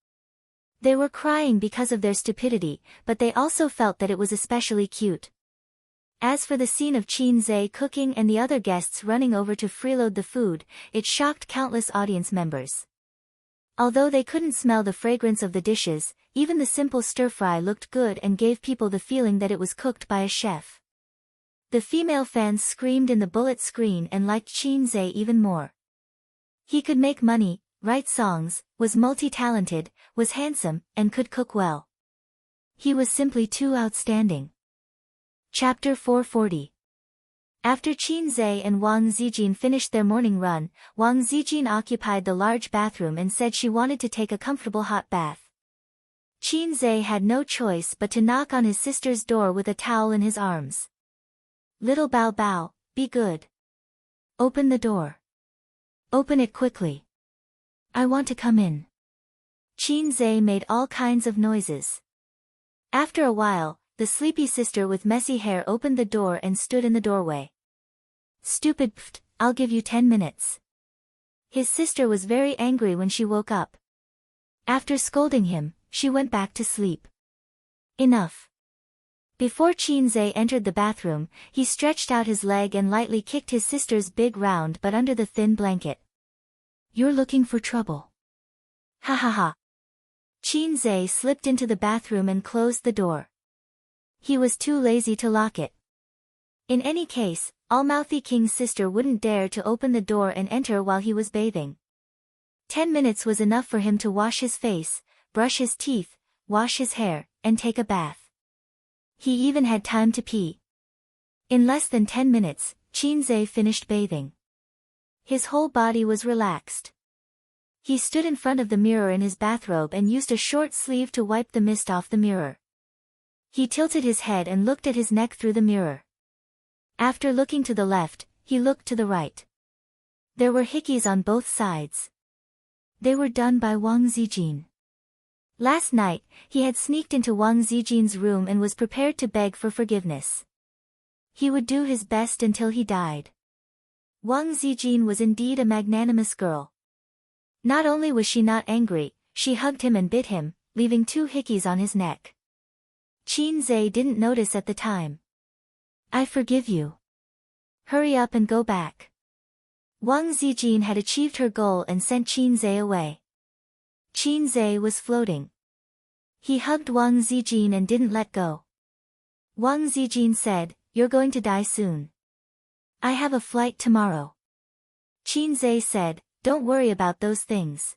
They were crying because of their stupidity, but they also felt that it was especially cute. As for the scene of Qin Zhe cooking and the other guests running over to freeload the food, it shocked countless audience members. Although they couldn't smell the fragrance of the dishes, even the simple stir-fry looked good and gave people the feeling that it was cooked by a chef. The female fans screamed in the bullet screen and liked Qin Zhe even more. He could make money, write songs, was multi-talented, was handsome, and could cook well. He was simply too outstanding. Chapter 440. After Qin Zhe and Wang Zijin finished their morning run, Wang Zijin occupied the large bathroom and said she wanted to take a comfortable hot bath. Qin Zhe had no choice but to knock on his sister's door with a towel in his arms. Little Bao Bao, be good. Open the door. Open it quickly. I want to come in. Qin Zhe made all kinds of noises. After a while, the sleepy sister with messy hair opened the door and stood in the doorway. Stupid pft, I'll give you 10 minutes. His sister was very angry when she woke up. After scolding him, she went back to sleep. Enough. Before Qin Zhe entered the bathroom, he stretched out his leg and lightly kicked his sister's big round butt under the thin blanket. You're looking for trouble. Ha ha ha. Qin Zhe slipped into the bathroom and closed the door. He was too lazy to lock it. In any case, All-Mouthy King's sister wouldn't dare to open the door and enter while he was bathing. 10 minutes was enough for him to wash his face, brush his teeth, wash his hair, and take a bath. He even had time to pee. In less than 10 minutes, Qin Zhe finished bathing. His whole body was relaxed. He stood in front of the mirror in his bathrobe and used a short sleeve to wipe the mist off the mirror. He tilted his head and looked at his neck through the mirror. After looking to the left, he looked to the right. There were hickeys on both sides. They were done by Wang Zijin. Last night, he had sneaked into Wang Zijin's room and was prepared to beg for forgiveness. He would do his best until he died. Wang Zijin was indeed a magnanimous girl. Not only was she not angry, she hugged him and bit him, leaving 2 hickeys on his neck. Qin Zhe didn't notice at the time. I forgive you. Hurry up and go back. Wang Zijin had achieved her goal and sent Qin Zhe away. Qin Zhe was floating. He hugged Wang Zijin and didn't let go. Wang Zijin said, "You're going to die soon. I have a flight tomorrow." Qin Zhe said, "Don't worry about those things.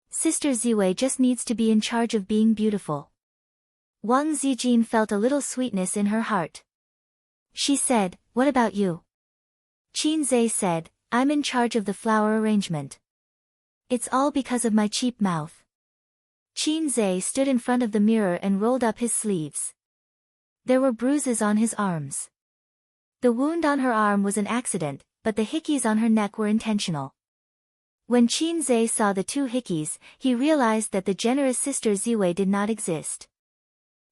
Sister Ziwei just needs to be in charge of being beautiful." Wang Zijin felt a little sweetness in her heart. She said, "What about you?" Qin Zhe said, "I'm in charge of the flower arrangement. It's all because of my cheap mouth." Qin Zhe stood in front of the mirror and rolled up his sleeves. There were bruises on his arms. The wound on her arm was an accident, but the hickeys on her neck were intentional. When Qin Zhe saw the 2 hickeys, he realized that the generous sister Ziwei did not exist.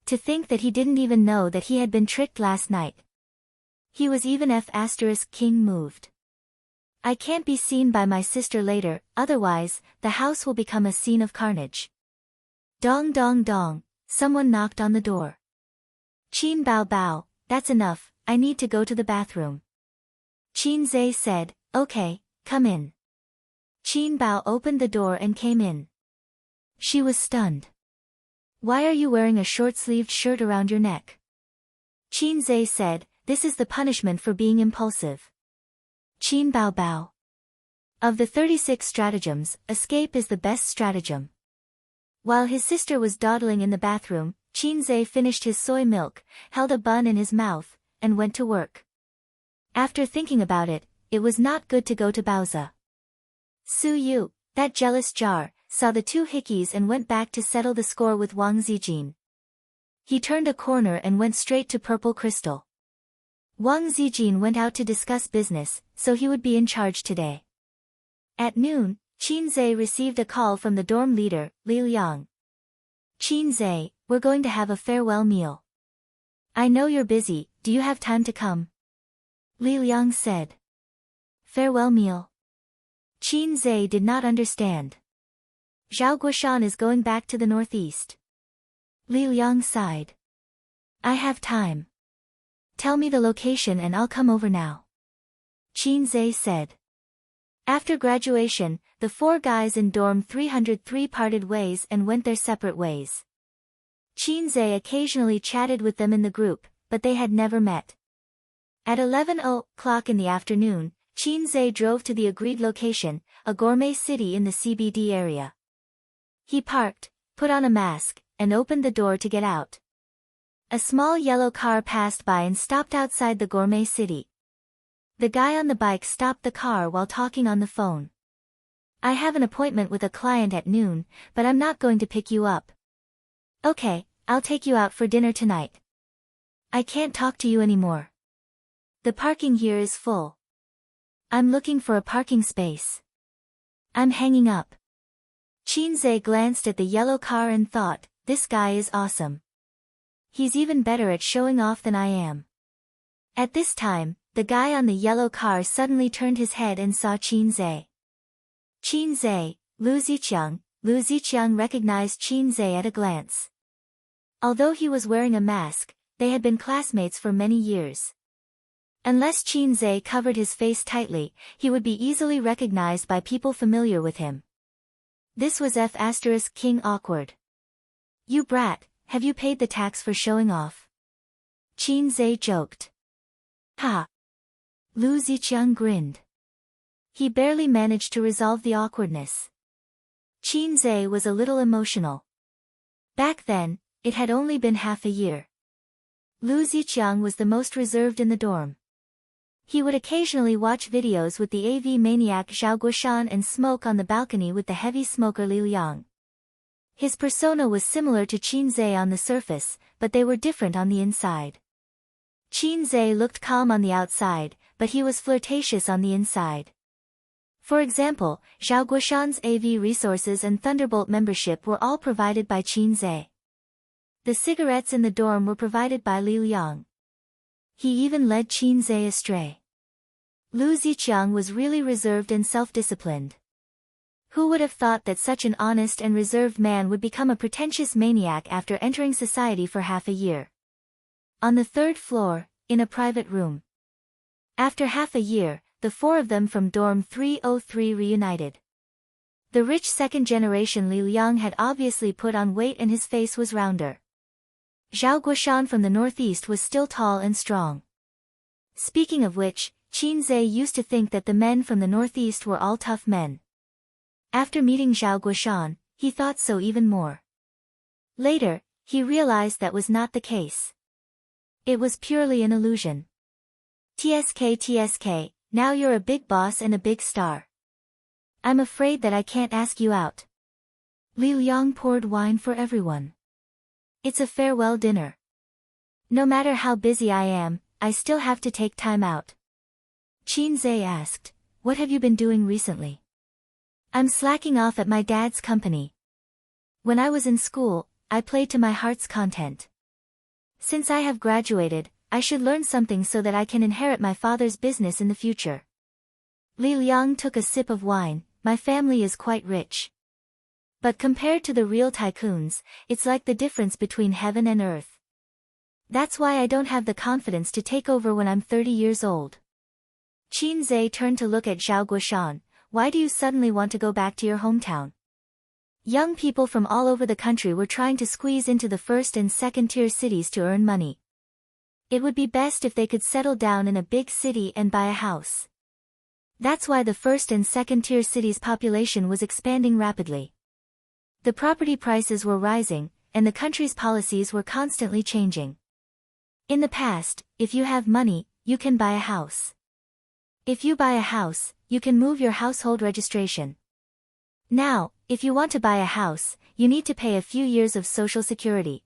To think that he didn't even know that he had been tricked last night. He was even F***king moved. I can't be seen by my sister later, otherwise, the house will become a scene of carnage. Dong dong dong, someone knocked on the door. Qin Bao Bao, that's enough, I need to go to the bathroom. Qin Zhe said, "Okay, come in." Qin Bao opened the door and came in. She was stunned. "Why are you wearing a short-sleeved shirt around your neck?" Qin Zhe said, "This is the punishment for being impulsive." Qin Bao Bao. Of the 36 stratagems, escape is the best stratagem. While his sister was dawdling in the bathroom, Qin Zhe finished his soy milk, held a bun in his mouth, and went to work. After thinking about it, it was not good to go to Baozi. Su Yu, that jealous jar, saw the 2 hickeys and went back to settle the score with Wang Zijin. He turned a corner and went straight to Purple Crystal. Wang Zijin went out to discuss business, so he would be in charge today. At noon, Qin Zhe received a call from the dorm leader, Li Liang. "Qin Zhe, we're going to have a farewell meal. I know you're busy, do you have time to come?" Li Liang said. Farewell meal? Qin Zhe did not understand. Zhao Guoshan is going back to the northeast. Li Liang sighed. I have time. Tell me the location and I'll come over now. Qin Zhe said. After graduation, the 4 guys in dorm 303 parted ways and went their separate ways. Qin Zhe occasionally chatted with them in the group, but they had never met. At 11 o'clock in the afternoon, Qin Zhe drove to the agreed location, a gourmet city in the CBD area. He parked, put on a mask, and opened the door to get out. A small yellow car passed by and stopped outside the gourmet city. The guy on the bike stopped the car while talking on the phone. I have an appointment with a client at noon, but I'm not going to pick you up. Okay, I'll take you out for dinner tonight. I can't talk to you anymore. The parking here is full. I'm looking for a parking space. I'm hanging up. Qin Zhe glanced at the yellow car and thought, this guy is awesome. He's even better at showing off than I am. At this time, the guy on the yellow car suddenly turned his head and saw Qin Zhe. Qin Zhe, Lu Ziqiang. Lu Ziqiang recognized Qin Zhe at a glance. Although he was wearing a mask, they had been classmates for many years. Unless Qin Zhe covered his face tightly, he would be easily recognized by people familiar with him. This was F***king awkward. You brat, have you paid the tax for showing off? Qin Zhe joked. Ha! Lu Ziqiang grinned. He barely managed to resolve the awkwardness. Qin Zhe was a little emotional. Back then, it had only been half a year. Lu Ziqiang was the most reserved in the dorm. He would occasionally watch videos with the AV maniac Zhao Guoshan and smoke on the balcony with the heavy smoker Li Liang. His persona was similar to Qin Zhe on the surface, but they were different on the inside. Qin Zhe looked calm on the outside, but he was flirtatious on the inside. For example, Zhao Guoshan's AV resources and Thunderbolt membership were all provided by Qin Zhe. The cigarettes in the dorm were provided by Li Liang. He even led Qin Zhe astray. Lu Ziqiang was really reserved and self-disciplined. Who would have thought that such an honest and reserved man would become a pretentious maniac after entering society for half a year? On the third floor, in a private room. After half a year, the four of them from dorm 303 reunited. The rich second-generation Li Liang had obviously put on weight and his face was rounder. Zhao Guoshan from the northeast was still tall and strong. Speaking of which, Qin Zhe used to think that the men from the northeast were all tough men. After meeting Zhao Guoshan, he thought so even more. Later, he realized that was not the case. It was purely an illusion. TSK, now you're a big boss and a big star. I'm afraid that I can't ask you out. Li Liang poured wine for everyone. It's a farewell dinner. No matter how busy I am, I still have to take time out. Qin Zhe asked, what have you been doing recently? I'm slacking off at my dad's company. When I was in school, I played to my heart's content. Since I have graduated, I should learn something so that I can inherit my father's business in the future. Li Liang took a sip of wine. My family is quite rich. But compared to the real tycoons, it's like the difference between heaven and earth. That's why I don't have the confidence to take over when I'm 30 years old. Qin Zhe turned to look at Zhao Guoshan. Why do you suddenly want to go back to your hometown? Young people from all over the country were trying to squeeze into the first and second tier cities to earn money. It would be best if they could settle down in a big city and buy a house. That's why the first and second tier cities' population was expanding rapidly. The property prices were rising, and the country's policies were constantly changing. In the past, if you have money, you can buy a house. If you buy a house, you can move your household registration. Now, if you want to buy a house, you need to pay a few years of Social Security.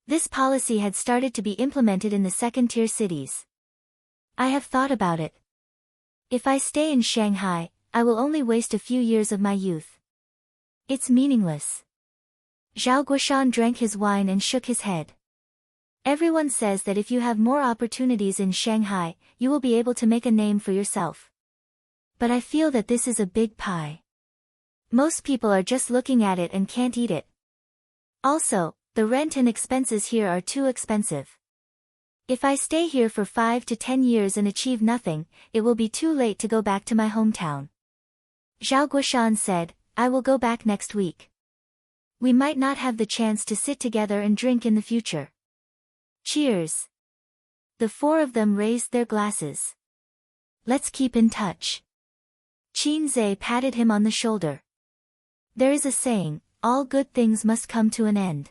This policy had started to be implemented in the second-tier cities. I have thought about it. If I stay in Shanghai, I will only waste a few years of my youth. It's meaningless. Zhao Guoshan drank his wine and shook his head. Everyone says that if you have more opportunities in Shanghai, you will be able to make a name for yourself. But I feel that this is a big pie. Most people are just looking at it and can't eat it. Also, the rent and expenses here are too expensive. If I stay here for 5 to 10 years and achieve nothing, it will be too late to go back to my hometown. Zhao Guoshan said, I will go back next week. We might not have the chance to sit together and drink in the future. Cheers. The four of them raised their glasses. Let's keep in touch. Qin Zhe patted him on the shoulder. There is a saying, all good things must come to an end.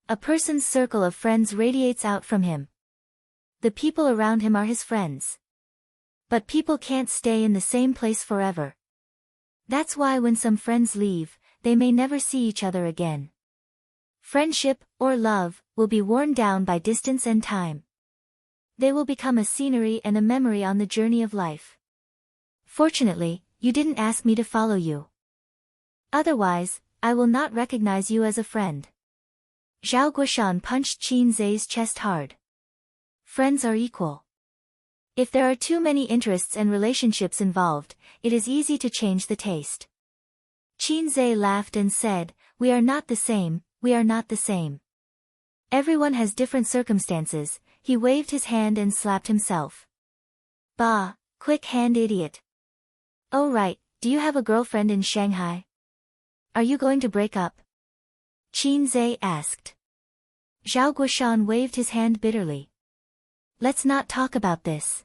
A person's circle of friends radiates out from him. The people around him are his friends. But people can't stay in the same place forever. That's why when some friends leave, they may never see each other again. Friendship, or love, will be worn down by distance and time. They will become a scenery and a memory on the journey of life. Fortunately, you didn't ask me to follow you. Otherwise, I will not recognize you as a friend. Zhao Guoshan punched Qin Zhe's chest hard. Friends are equal. If there are too many interests and relationships involved, it is easy to change the taste. Qin Zhe laughed and said, we are not the same, we are not the same. Everyone has different circumstances. He waved his hand and slapped himself. Bah, quick hand idiot. Oh right, do you have a girlfriend in Shanghai? Are you going to break up? Qin Zhe asked. Zhao Guoshan waved his hand bitterly. Let's not talk about this.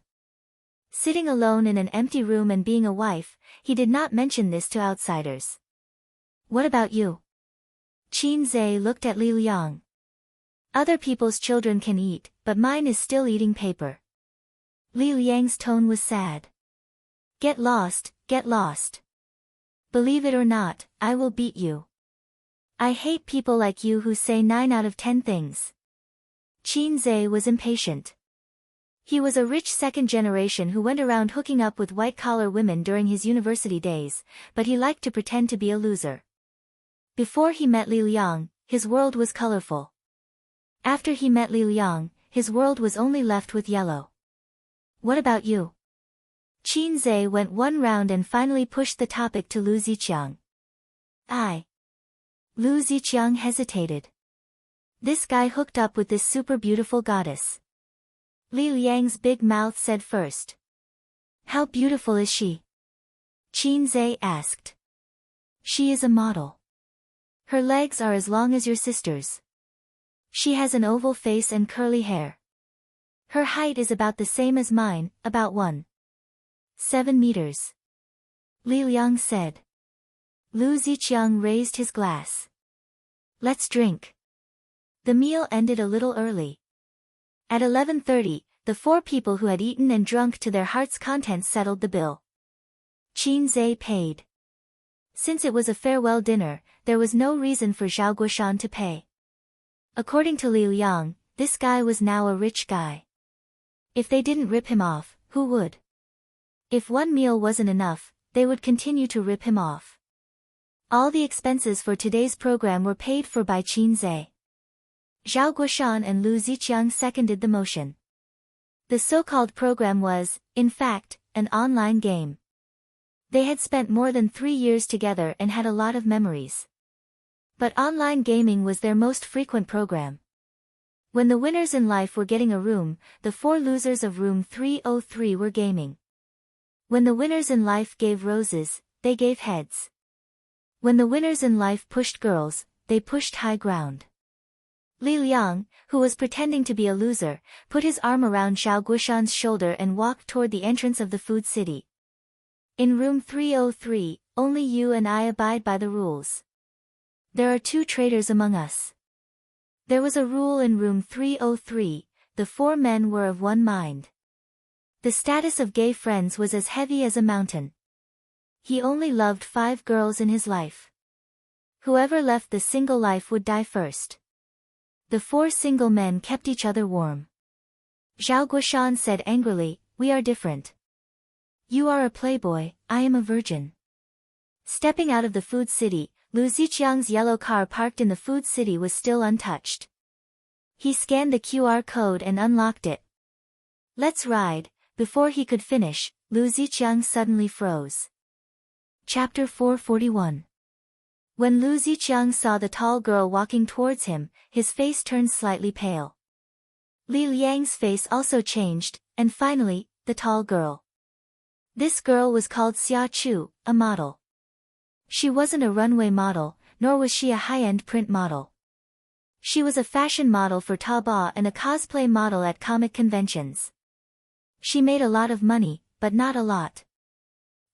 Sitting alone in an empty room and being a wife, he did not mention this to outsiders. What about you? Qin Zhe looked at Li Liang. Other people's children can eat, but mine is still eating paper. Li Liang's tone was sad. Get lost, get lost. Believe it or not, I will beat you. I hate people like you who say 9 out of 10 things. Qin Zhe was impatient. He was a rich second generation who went around hooking up with white-collar women during his university days, but he liked to pretend to be a loser. Before he met Li Liang, his world was colorful. After he met Li Liang, his world was only left with yellow. What about you? Qin Zhe went one round and finally pushed the topic to Lu Ziqiang. Lu Ziqiang hesitated. This guy hooked up with this super beautiful goddess. Li Liang's big mouth said first. How beautiful is she? Qin Zhe asked. She is a model. Her legs are as long as your sister's. She has an oval face and curly hair. Her height is about the same as mine, about 1.7 meters. Li Liang said. Lu Ziqiang raised his glass. Let's drink. The meal ended a little early. At 11:30, the 4 people who had eaten and drunk to their heart's content settled the bill. Qin Zhe paid. Since it was a farewell dinner, there was no reason for Zhao Guoshan to pay. According to Li Liang, this guy was now a rich guy. If they didn't rip him off, who would? If one meal wasn't enough, they would continue to rip him off. All the expenses for today's program were paid for by Qin Zhe. Zhao Guoshan and Lu Ziqiang seconded the motion. The so-called program was, in fact, an online game. They had spent more than 3 years together and had a lot of memories. But online gaming was their most frequent program. When the winners in life were getting a room, the 4 losers of room 303 were gaming. When the winners in life gave roses, they gave heads. When the winners in life pushed girls, they pushed high ground. Li Liang, who was pretending to be a loser, put his arm around Zhao Guoshan's shoulder and walked toward the entrance of the food city. In room 303, only you and I abide by the rules. There are 2 traitors among us. There was a rule in room 303, the 4 men were of one mind. The status of gay friends was as heavy as a mountain. He only loved 5 girls in his life. Whoever left the single life would die first. The 4 single men kept each other warm. Zhao Guoshan said angrily, we are different. You are a playboy, I am a virgin. Stepping out of the food city, Lu Ziqiang's yellow car parked in the food city was still untouched. He scanned the QR code and unlocked it. Let's ride. Before he could finish, Lu Ziqiang suddenly froze. Chapter 441. When Lu Ziqiang saw the tall girl walking towards him, his face turned slightly pale. Li Liang's face also changed, and finally, the tall girl. This girl was called Xia Chu, a model. She wasn't a runway model, nor was she a high-end print model. She was a fashion model for Taobao and a cosplay model at comic conventions. She made a lot of money, but not a lot.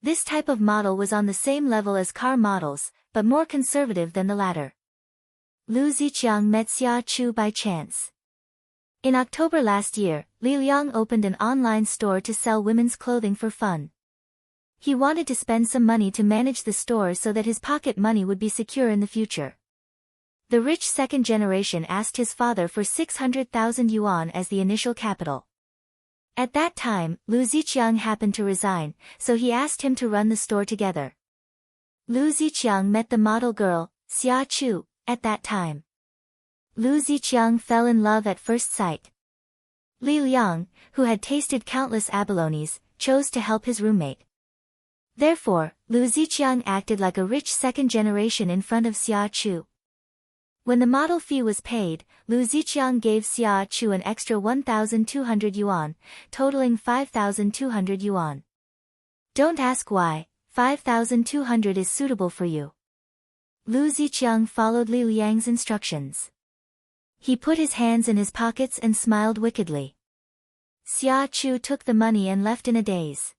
This type of model was on the same level as car models, but more conservative than the latter. Lu Ziqiang met Xia Chu by chance. In October last year, Li Liang opened an online store to sell women's clothing for fun. He wanted to spend some money to manage the store so that his pocket money would be secure in the future. The rich second generation asked his father for 600,000 yuan as the initial capital. At that time, Lu Ziqiang happened to resign, so he asked him to run the store together. Lu Ziqiang met the model girl, Xia Chu, at that time. Lu Ziqiang fell in love at first sight. Li Liang, who had tasted countless abalones, chose to help his roommate. Therefore, Lu Ziqiang acted like a rich second generation in front of Xia Chu. When the model fee was paid, Lu Ziqiang gave Xia Chu an extra 1,200 yuan, totaling 5,200 yuan. Don't ask why, 5,200 is suitable for you. Lu Ziqiang followed Li Liang's instructions. He put his hands in his pockets and smiled wickedly. Xia Chu took the money and left in a daze.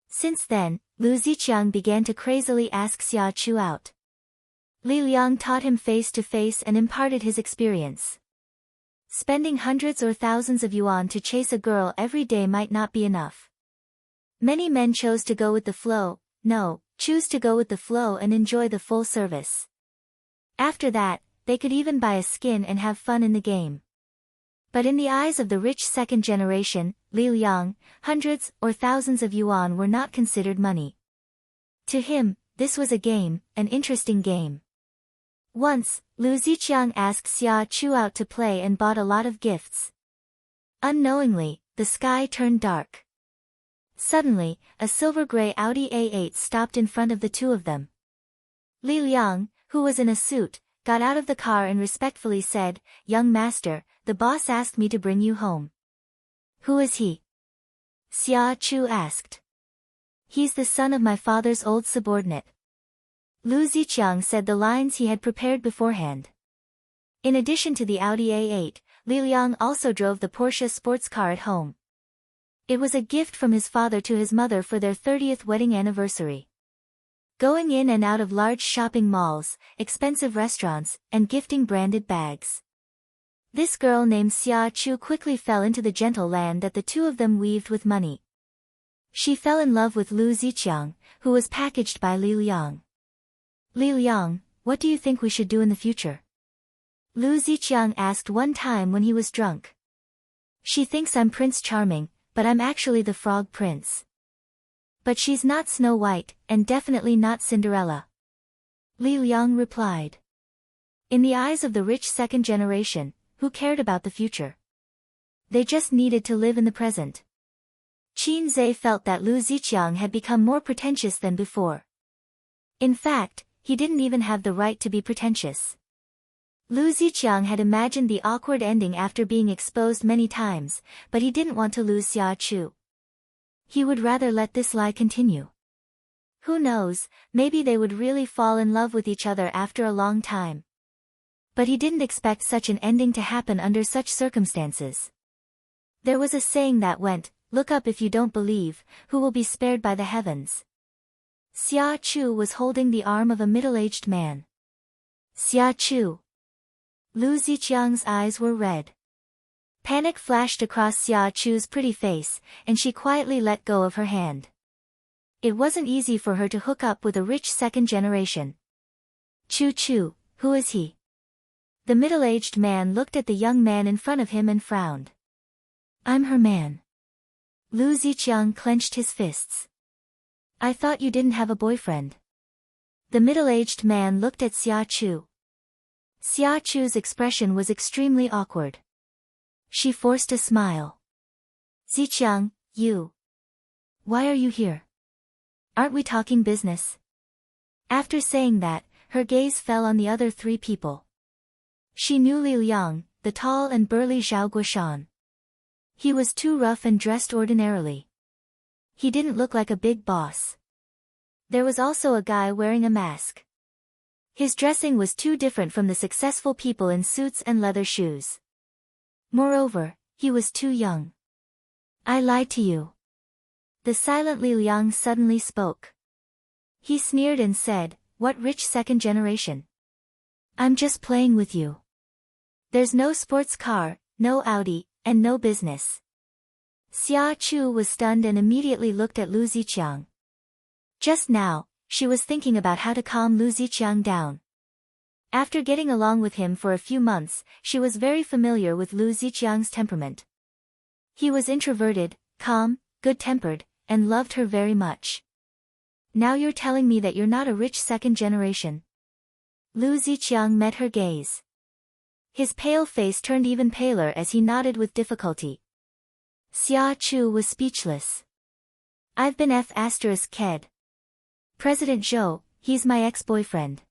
Since then, Lu Ziqiang began to crazily ask Xia Chu out. Li Liang taught him face to face and imparted his experience. Spending hundreds or thousands of yuan to chase a girl every day might not be enough. Many men choose to go with the flow and enjoy the full service. After that, they could even buy a skin and have fun in the game. But in the eyes of the rich second generation, Li Liang, hundreds or thousands of yuan were not considered money. To him, this was a game, an interesting game. Once, Lu Ziqiang asked Xia Chu out to play and bought a lot of gifts. Unknowingly, the sky turned dark. Suddenly, a silver-gray Audi A8 stopped in front of the two of them. Li Liang, who was in a suit, got out of the car and respectfully said, "Young master, the boss asked me to bring you home." "Who is he?" Xia Chu asked. "He's the son of my father's old subordinate." Lu Ziqiang said the lines he had prepared beforehand. In addition to the Audi A8, Li Liang also drove the Porsche sports car at home. It was a gift from his father to his mother for their 30th wedding anniversary. Going in and out of large shopping malls, expensive restaurants, and gifting branded bags. This girl named Xia Chu quickly fell into the gentle land that the two of them weaved with money. She fell in love with Lu Ziqiang, who was packaged by Li Liang. "Li Liang, what do you think we should do in the future?" Lu Ziqiang asked one time when he was drunk. "She thinks I'm Prince Charming, but I'm actually the Frog Prince. But she's not Snow White, and definitely not Cinderella." Li Liang replied. In the eyes of the rich second generation, who cared about the future? They just needed to live in the present. Qin Zhe felt that Lu Ziqiang had become more pretentious than before. In fact, he didn't even have the right to be pretentious. Lu Ziqiang had imagined the awkward ending after being exposed many times, but he didn't want to lose Xia Chu. He would rather let this lie continue. Who knows, maybe they would really fall in love with each other after a long time. But he didn't expect such an ending to happen under such circumstances. There was a saying that went, "Look up if you don't believe, who will be spared by the heavens." Xia Chu was holding the arm of a middle-aged man. "Xia Chu." Lu Ziqiang's eyes were red. Panic flashed across Xia Chu's pretty face, and she quietly let go of her hand. It wasn't easy for her to hook up with a rich second generation. "Chu, who is he?" The middle-aged man looked at the young man in front of him and frowned. "I'm her man." Lu Ziqiang clenched his fists. "I thought you didn't have a boyfriend." The middle-aged man looked at Xia Chu. Xia Chu's expression was extremely awkward. She forced a smile. "Ziqiang, you. Why are you here? Aren't we talking business?" After saying that, her gaze fell on the other three people. She knew Li Liang, the tall and burly Zhao Guoshan. He was too rough and dressed ordinarily. He didn't look like a big boss. There was also a guy wearing a mask. His dressing was too different from the successful people in suits and leather shoes. Moreover, he was too young. "I lied to you." The silent Li Liang suddenly spoke. He sneered and said, "What rich second generation? I'm just playing with you. There's no sports car, no Audi, and no business." Xia Chu was stunned and immediately looked at Lu Ziqiang. Just now, she was thinking about how to calm Lu Ziqiang down. After getting along with him for a few months, she was very familiar with Lu Ziqiang's temperament. He was introverted, calm, good-tempered, and loved her very much. "Now you're telling me that you're not a rich second generation?" Lu Ziqiang met her gaze. His pale face turned even paler as he nodded with difficulty. Xia Chu was speechless. "I've been F***ked. President Zhou, he's my ex-boyfriend.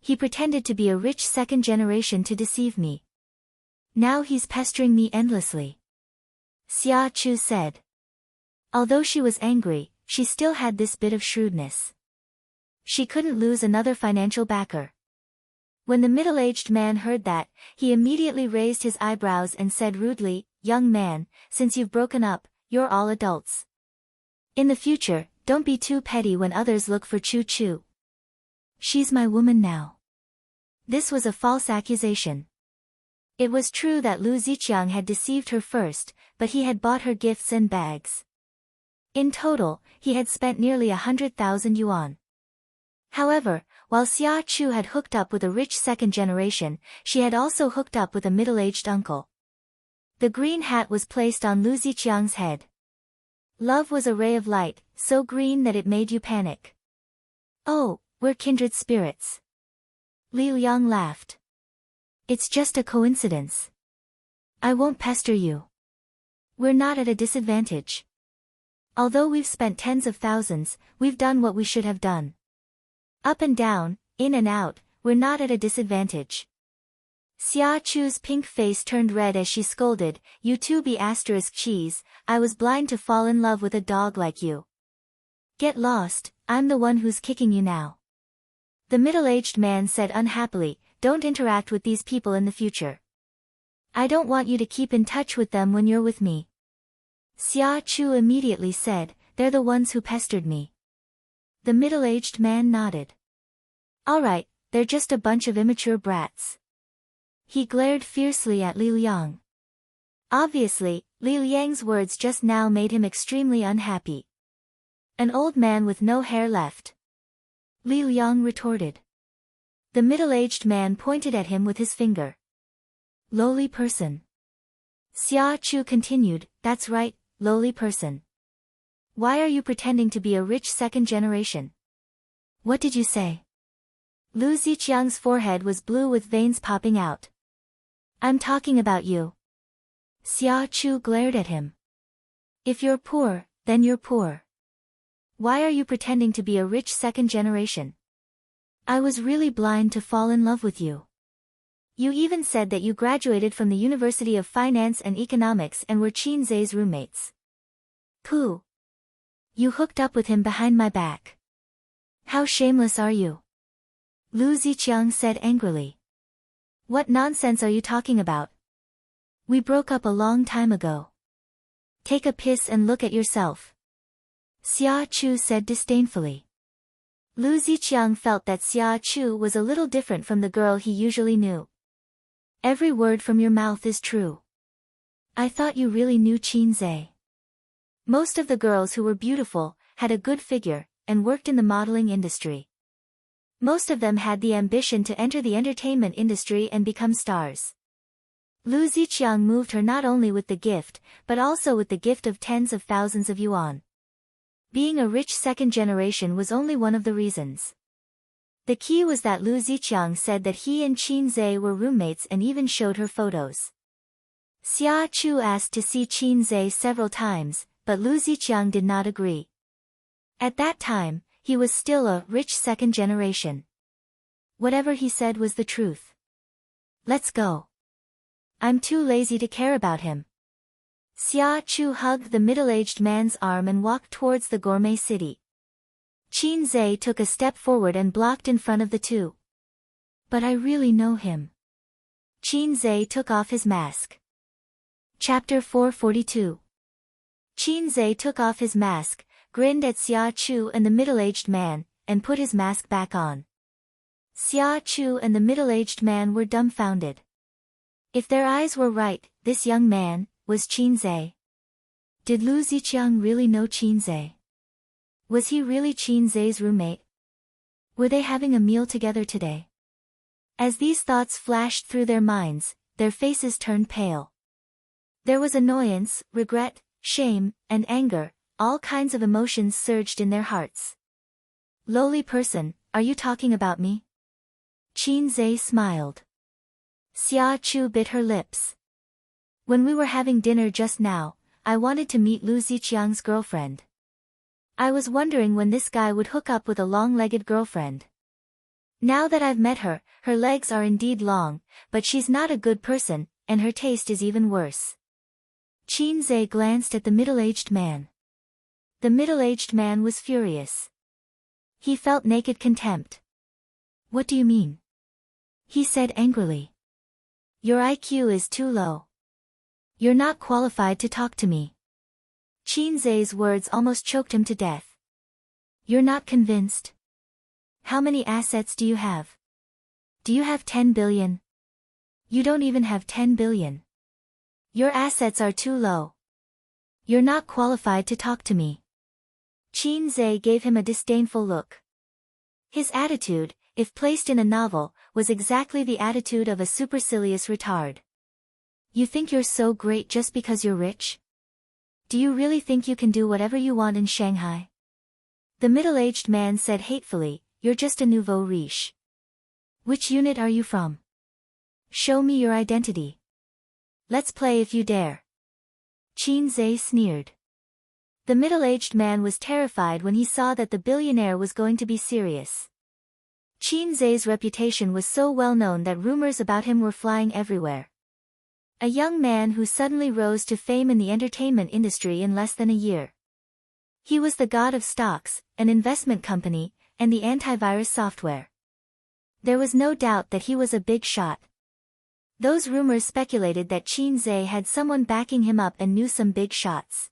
He pretended to be a rich second generation to deceive me. Now he's pestering me endlessly," Xia Chu said. Although she was angry, she still had this bit of shrewdness. She couldn't lose another financial backer. When the middle-aged man heard that, he immediately raised his eyebrows and said rudely, "Young man, since you've broken up, you're all adults. In the future, don't be too petty when others look for Chu. She's my woman now." This was a false accusation. It was true that Lu Ziqiang had deceived her first, but he had bought her gifts and bags. In total, he had spent nearly 100,000 yuan. However, while Xia Chu had hooked up with a rich second generation, she had also hooked up with a middle-aged uncle. The green hat was placed on Lu Ziqiang's head. Love was a ray of light, so green that it made you panic. Oh, we're kindred spirits. Liu Yang laughed. It's just a coincidence. I won't pester you. We're not at a disadvantage. Although we've spent tens of thousands, we've done what we should have done. Up and down, in and out, we're not at a disadvantage. Xia Chu's pink face turned red as she scolded, you too be asterisk cheese, I was blind to fall in love with a dog like you. Get lost, I'm the one who's kicking you now. The middle-aged man said unhappily, don't interact with these people in the future. I don't want you to keep in touch with them when you're with me. Xia Chu immediately said, they're the ones who pestered me. The middle-aged man nodded. Alright, they're just a bunch of immature brats. He glared fiercely at Liu Yang. Obviously, Liu Yang's words just now made him extremely unhappy. An old man with no hair left. Liu Yang retorted. The middle-aged man pointed at him with his finger. Lowly person. Xia Chu continued, that's right, lowly person. Why are you pretending to be a rich second generation? What did you say? Lu Ziqiang's forehead was blue with veins popping out. I'm talking about you. Xia Chu glared at him. If you're poor, then you're poor. Why are you pretending to be a rich second generation? I was really blind to fall in love with you. You even said that you graduated from the University of Finance and Economics and were Qin Zhe's roommates. Pooh. You hooked up with him behind my back. How shameless are you? Lu Ziqiang said angrily. What nonsense are you talking about? We broke up a long time ago. Take a piss and look at yourself. Xia Chu said disdainfully. Lu Ziqiang felt that Xia Chu was a little different from the girl he usually knew. Every word from your mouth is true. I thought you really knew Qin Zhe. Most of the girls who were beautiful, had a good figure, and worked in the modeling industry. Most of them had the ambition to enter the entertainment industry and become stars. Lu Ziqiang moved her not only with the gift, but also with the gift of tens of thousands of yuan. Being a rich second generation was only one of the reasons. The key was that Lu Ziqiang said that he and Qin Zhe were roommates and even showed her photos. Xia Chu asked to see Qin Zhe several times, but Lu Ziqiang did not agree. At that time, he was still a rich second generation. Whatever he said was the truth. Let's go. I'm too lazy to care about him. Xia Chu hugged the middle-aged man's arm and walked towards the gourmet city. Qin Zhe took a step forward and blocked in front of the two. But I really know him. Qin Zhe took off his mask. Chapter 442. Qin Zhe took off his mask, grinned at Xia Chu and the middle-aged man, and put his mask back on. Xia Chu and the middle-aged man were dumbfounded. If their eyes were right, this young man was Qin Zhe. Did Lu Ziqiang really know Qin Zhe? Was he really Qin Zhe's roommate? Were they having a meal together today? As these thoughts flashed through their minds, their faces turned pale. There was annoyance, regret, shame, and anger. All kinds of emotions surged in their hearts. Lowly person, are you talking about me? Qin Zhe smiled. Xia Chu bit her lips. When we were having dinner just now, I wanted to meet Lu Ziqiang's girlfriend. I was wondering when this guy would hook up with a long-legged girlfriend. Now that I've met her, her legs are indeed long, but she's not a good person, and her taste is even worse. Qin Zhe glanced at the middle-aged man. The middle-aged man was furious. He felt naked contempt. What do you mean? He said angrily. Your IQ is too low. You're not qualified to talk to me. Qin Zhe's words almost choked him to death. You're not convinced? How many assets do you have? Do you have 10 billion? You don't even have 10 billion. Your assets are too low. You're not qualified to talk to me. Qin Zhe gave him a disdainful look. His attitude, if placed in a novel, was exactly the attitude of a supercilious retard. You think you're so great just because you're rich? Do you really think you can do whatever you want in Shanghai? The middle-aged man said hatefully, you're just a nouveau riche. Which unit are you from? Show me your identity. Let's play if you dare. Qin Zhe sneered. The middle-aged man was terrified when he saw that the billionaire was going to be serious. Qin Zhe's reputation was so well known that rumors about him were flying everywhere. A young man who suddenly rose to fame in the entertainment industry in less than a year. He was the god of stocks, an investment company, and the antivirus software. There was no doubt that he was a big shot. Those rumors speculated that Qin Zhe had someone backing him up and knew some big shots.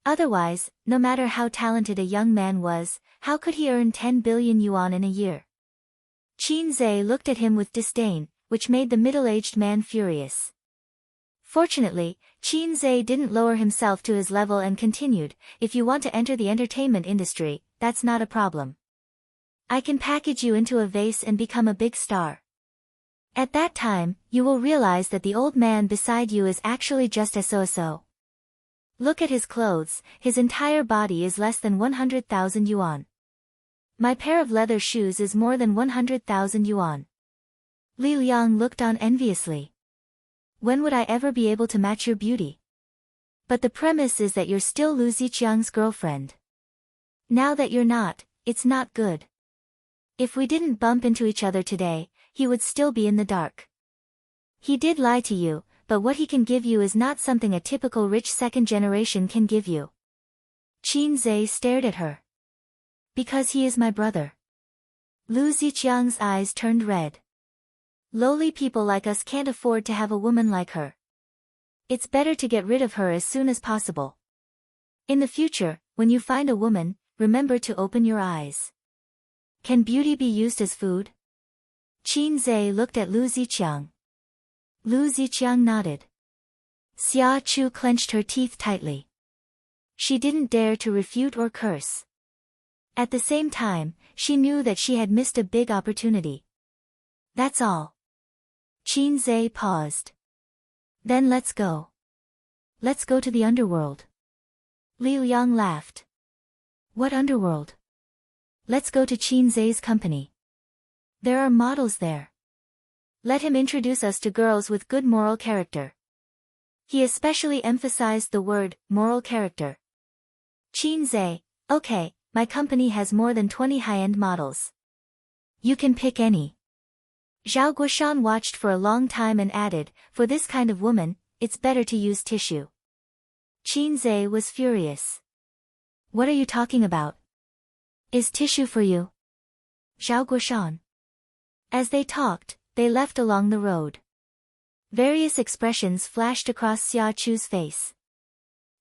Otherwise, no matter how talented a young man was, how could he earn 10 billion yuan in a year? Qin Zhe looked at him with disdain, which made the middle-aged man furious. Fortunately, Qin Zhe didn't lower himself to his level and continued, if you want to enter the entertainment industry, that's not a problem. I can package you into a vase and become a big star. At that time, you will realize that the old man beside you is actually just a so-so. Look at his clothes, his entire body is less than 100,000 yuan. My pair of leather shoes is more than 100,000 yuan. Li Liang looked on enviously. When would I ever be able to match your beauty? But the premise is that you're still Lu Ziqiang's girlfriend. Now that you're not, it's not good. If we didn't bump into each other today, he would still be in the dark. He did lie to you, but what he can give you is not something a typical rich second generation can give you. Qin Zhe stared at her. Because he is my brother. Lu Ziqiang's eyes turned red. Lowly people like us can't afford to have a woman like her. It's better to get rid of her as soon as possible. In the future, when you find a woman, remember to open your eyes. Can beauty be used as food? Qin Zhe looked at Lu Ziqiang. Lu Ziqiang nodded. Xia Chu clenched her teeth tightly. She didn't dare to refute or curse. At the same time, she knew that she had missed a big opportunity. That's all. Qin Zhe paused. Then let's go. Let's go to the underworld. Li Liang laughed. What underworld? Let's go to Qin Zhe's company. There are models there. Let him introduce us to girls with good moral character. He especially emphasized the word, moral character. Qin Zhe, okay, my company has more than 20 high-end models. You can pick any. Zhao Guoshan watched for a long time and added, for this kind of woman, it's better to use tissue. Qin Zhe was furious. What are you talking about? Is tissue for you? Zhao Guoshan. As they talked, they left along the road. Various expressions flashed across Xia Chu's face.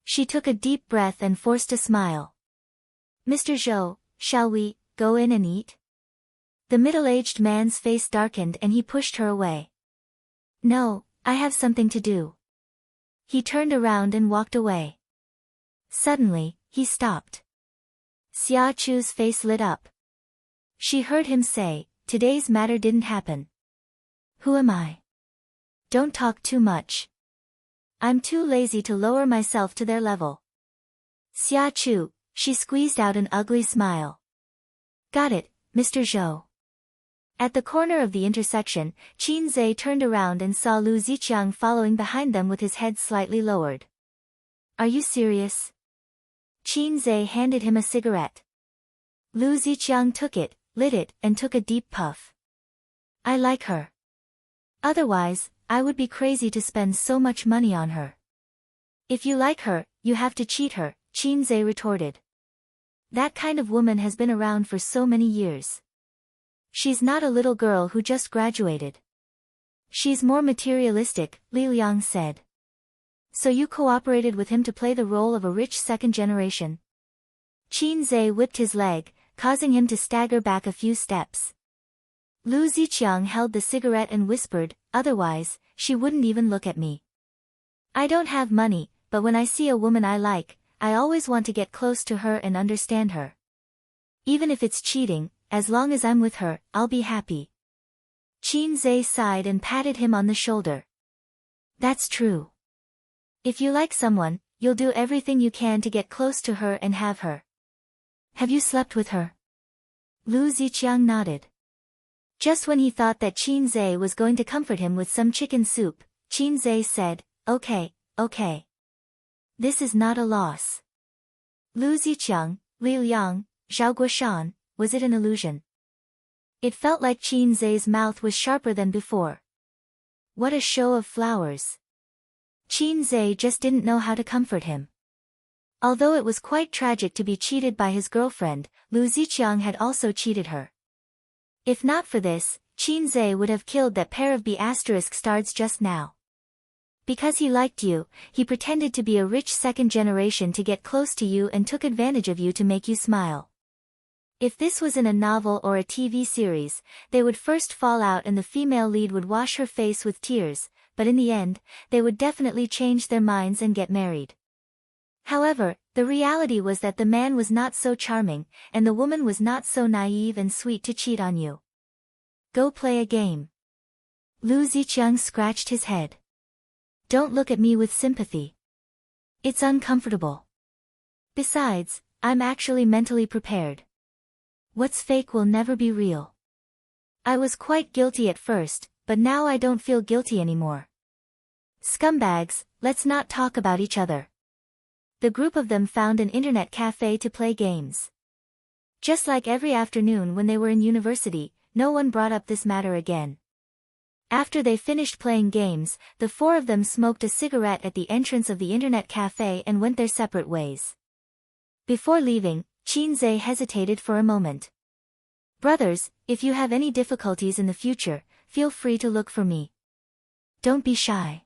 She took a deep breath and forced a smile. Mr. Zhou, shall we go in and eat? The middle-aged man's face darkened and he pushed her away. No, I have something to do. He turned around and walked away. Suddenly, he stopped. Xia Chu's face lit up. She heard him say, today's matter didn't happen. Who am I? Don't talk too much. I'm too lazy to lower myself to their level. Xia Chu, she squeezed out an ugly smile. Got it, Mr. Zhou. At the corner of the intersection, Qin Zhe turned around and saw Lu Ziqiang following behind them with his head slightly lowered. Are you serious? Qin Zhe handed him a cigarette. Lu Ziqiang took it, lit it, and took a deep puff. I like her. Otherwise, I would be crazy to spend so much money on her. If you like her, you have to cheat her, Qin Zhe retorted. That kind of woman has been around for so many years. She's not a little girl who just graduated. She's more materialistic, Li Liang said. So you cooperated with him to play the role of a rich second generation? Qin Zhe whipped his leg, causing him to stagger back a few steps. Lu Ziqiang held the cigarette and whispered, otherwise, she wouldn't even look at me. I don't have money, but when I see a woman I like, I always want to get close to her and understand her. Even if it's cheating, as long as I'm with her, I'll be happy. Qin Zhe sighed and patted him on the shoulder. That's true. If you like someone, you'll do everything you can to get close to her and have her. Have you slept with her? Lu Ziqiang nodded. Just when he thought that Qin Zhe was going to comfort him with some chicken soup, Qin Zhe said, okay. This is not a loss. Lu Ziqiang, Li Liang, Zhao Guoshan, was it an illusion? It felt like Qin Zhe's mouth was sharper than before. What a show of flowers. Qin Zhe just didn't know how to comfort him. Although it was quite tragic to be cheated by his girlfriend, Lu Ziqiang had also cheated her. If not for this, Qin Zhe would have killed that pair of B** stars just now. Because he liked you, he pretended to be a rich second generation to get close to you and took advantage of you to make you smile. If this was in a novel or a TV series, they would first fall out and the female lead would wash her face with tears, but in the end, they would definitely change their minds and get married. However, the reality was that the man was not so charming, and the woman was not so naive and sweet to cheat on you. Go play a game. Lu Ziqiang scratched his head. Don't look at me with sympathy. It's uncomfortable. Besides, I'm actually mentally prepared. What's fake will never be real. I was quite guilty at first, but now I don't feel guilty anymore. Scumbags, let's not talk about each other. The group of them found an internet cafe to play games. Just like every afternoon when they were in university, no one brought up this matter again. After they finished playing games, the four of them smoked a cigarette at the entrance of the internet cafe and went their separate ways. Before leaving, Qin Zhe hesitated for a moment. Brothers, if you have any difficulties in the future, feel free to look for me. Don't be shy.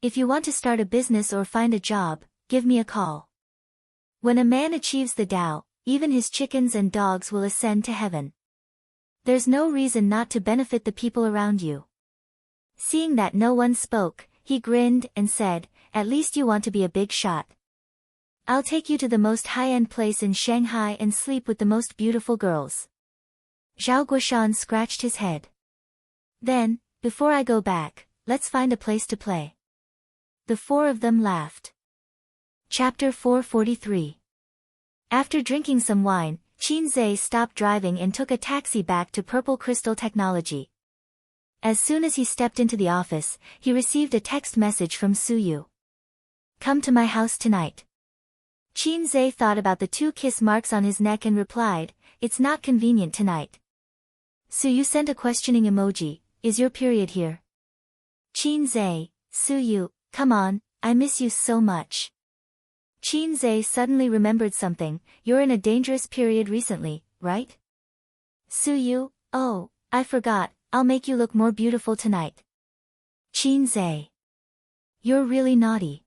If you want to start a business or find a job, give me a call. When a man achieves the Tao, even his chickens and dogs will ascend to heaven. There's no reason not to benefit the people around you. Seeing that no one spoke, he grinned and said, at least you want to be a big shot. I'll take you to the most high-end place in Shanghai and sleep with the most beautiful girls. Zhao Guoshan scratched his head. Then, before I go back, let's find a place to play. The four of them laughed. Chapter 443. After drinking some wine, Qin Zhe stopped driving and took a taxi back to Purple Crystal Technology. As soon as he stepped into the office, he received a text message from Suyu. Come to my house tonight. Qin Zhe thought about the 2 kiss marks on his neck and replied, it's not convenient tonight. Suyu sent a questioning emoji, is your period here? Qin Zhe, Suyu, come on, I miss you so much. Qin Zhe suddenly remembered something, you're in a dangerous period recently, right? Suyu, oh, I forgot, I'll make you look more beautiful tonight. Qin Zhe. You're really naughty.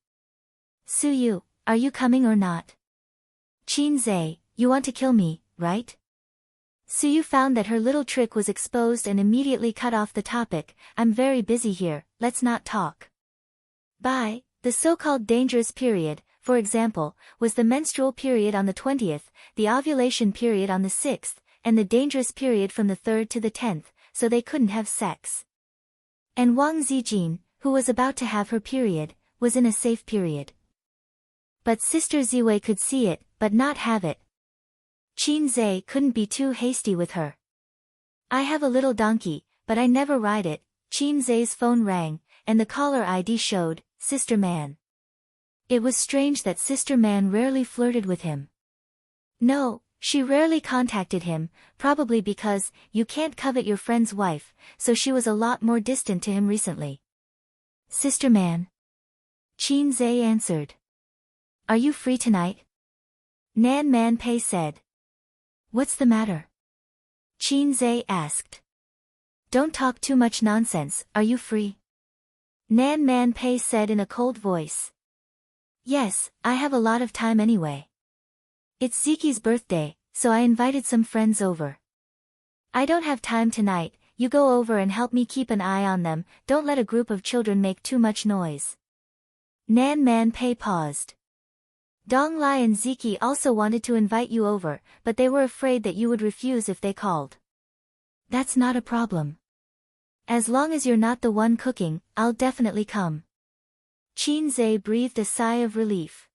Suyu, are you coming or not? Qin Zhe, you want to kill me, right? Suyu found that her little trick was exposed and immediately cut off the topic, I'm very busy here, let's not talk. Bye. The so-called dangerous period, for example, was the menstrual period on the 20th, the ovulation period on the 6th, and the dangerous period from the 3rd to the 10th, so they couldn't have sex. And Wang Zijin, who was about to have her period, was in a safe period. But Sister Ziwei could see it, but not have it. Qin Zhe couldn't be too hasty with her. I have a little donkey, but I never ride it. Qin Zhe's phone rang, and the caller ID showed, Sister Man. It was strange that Sister Man rarely flirted with him. No, she rarely contacted him, probably because, you can't covet your friend's wife, so she was a lot more distant to him recently. Sister Man. Qin Zhe answered. Are you free tonight? Nan Man Pei said. What's the matter? Qin Zhe asked. Don't talk too much nonsense, are you free? Nan Man Pei said in a cold voice. Yes, I have a lot of time anyway. It's Ziki's birthday, so I invited some friends over. I don't have time tonight, you go over and help me keep an eye on them, don't let a group of children make too much noise. Nan Man Pei paused. Dong Lai and Ziki also wanted to invite you over, but they were afraid that you would refuse if they called. That's not a problem. As long as you're not the one cooking, I'll definitely come. Qin Zhe breathed a sigh of relief.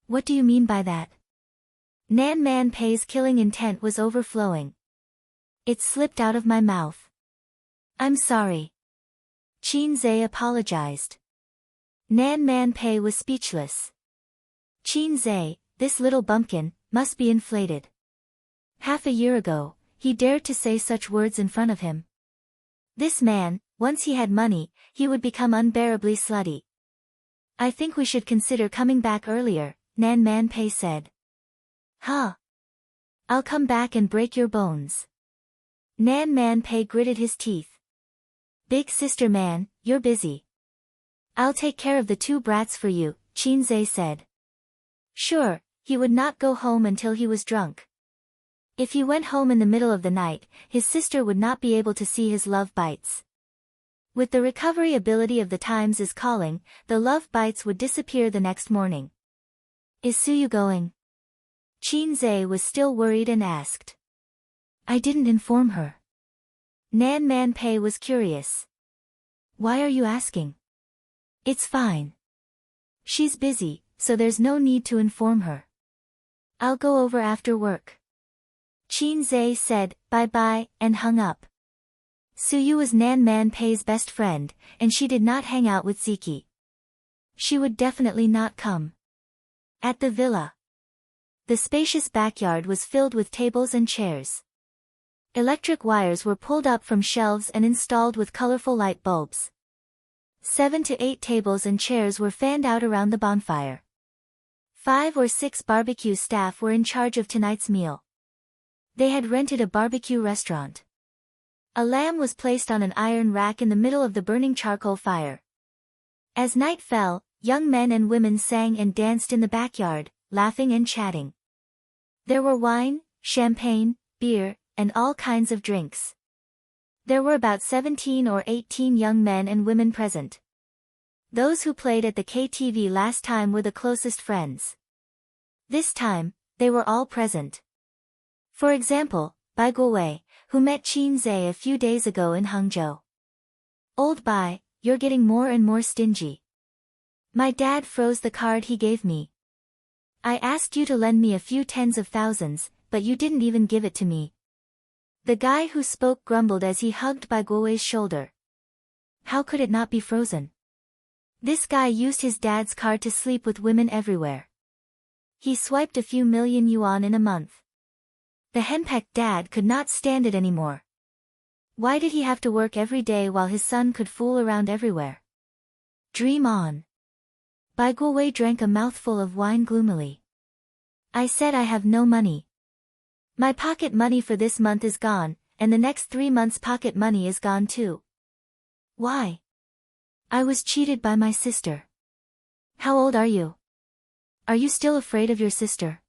What do you mean by that? Nan Man Pei's killing intent was overflowing. It slipped out of my mouth. I'm sorry. Qin Zhe apologized. Nan Man Pei was speechless. Qin Zhe, this little bumpkin, must be inflated. Half a year ago, he dared to say such words in front of him. This man, once he had money, he would become unbearably slutty. I think we should consider coming back earlier, Nan Man Pei said. Huh? I'll come back and break your bones. Nan Man Pei gritted his teeth. Big sister man, you're busy. I'll take care of the two brats for you, Qin Zhe said. Sure, he would not go home until he was drunk. If he went home in the middle of the night, his sister would not be able to see his love bites. With the recovery ability of the Times is calling, the love bites would disappear the next morning. Is Suyu going? Qin Zhe was still worried and asked. I didn't inform her. Nan Man Pei was curious. Why are you asking? It's fine. She's busy, so there's no need to inform her. I'll go over after work. Qin Zhe said, bye-bye, and hung up. Suyu was Nan Man Pei's best friend, and she did not hang out with Ziki. She would definitely not come. At the villa. The spacious backyard was filled with tables and chairs. Electric wires were pulled up from shelves and installed with colorful light bulbs. 7 to 8 tables and chairs were fanned out around the bonfire. 5 or 6 barbecue staff were in charge of tonight's meal. They had rented a barbecue restaurant. A lamb was placed on an iron rack in the middle of the burning charcoal fire. As night fell, young men and women sang and danced in the backyard, laughing and chatting. There were wine, champagne, beer, and all kinds of drinks. There were about 17 or 18 young men and women present. Those who played at the KTV last time were the closest friends. This time, they were all present. For example, Bai Guowei, who met Qin Zhe a few days ago in Hangzhou. Old Bai, you're getting more and more stingy. My dad froze the card he gave me. I asked you to lend me a few tens of thousands, but you didn't even give it to me. The guy who spoke grumbled as he hugged Bai Guowei's shoulder. How could it not be frozen? This guy used his dad's card to sleep with women everywhere. He swiped a few million yuan in a month. The henpecked dad could not stand it anymore. Why did he have to work every day while his son could fool around everywhere? Dream on. Bai Guowei drank a mouthful of wine gloomily. I said I have no money. My pocket money for this month is gone, and the next 3 months' pocket money is gone too. Why? I was cheated by my sister. How old are you? Are you still afraid of your sister?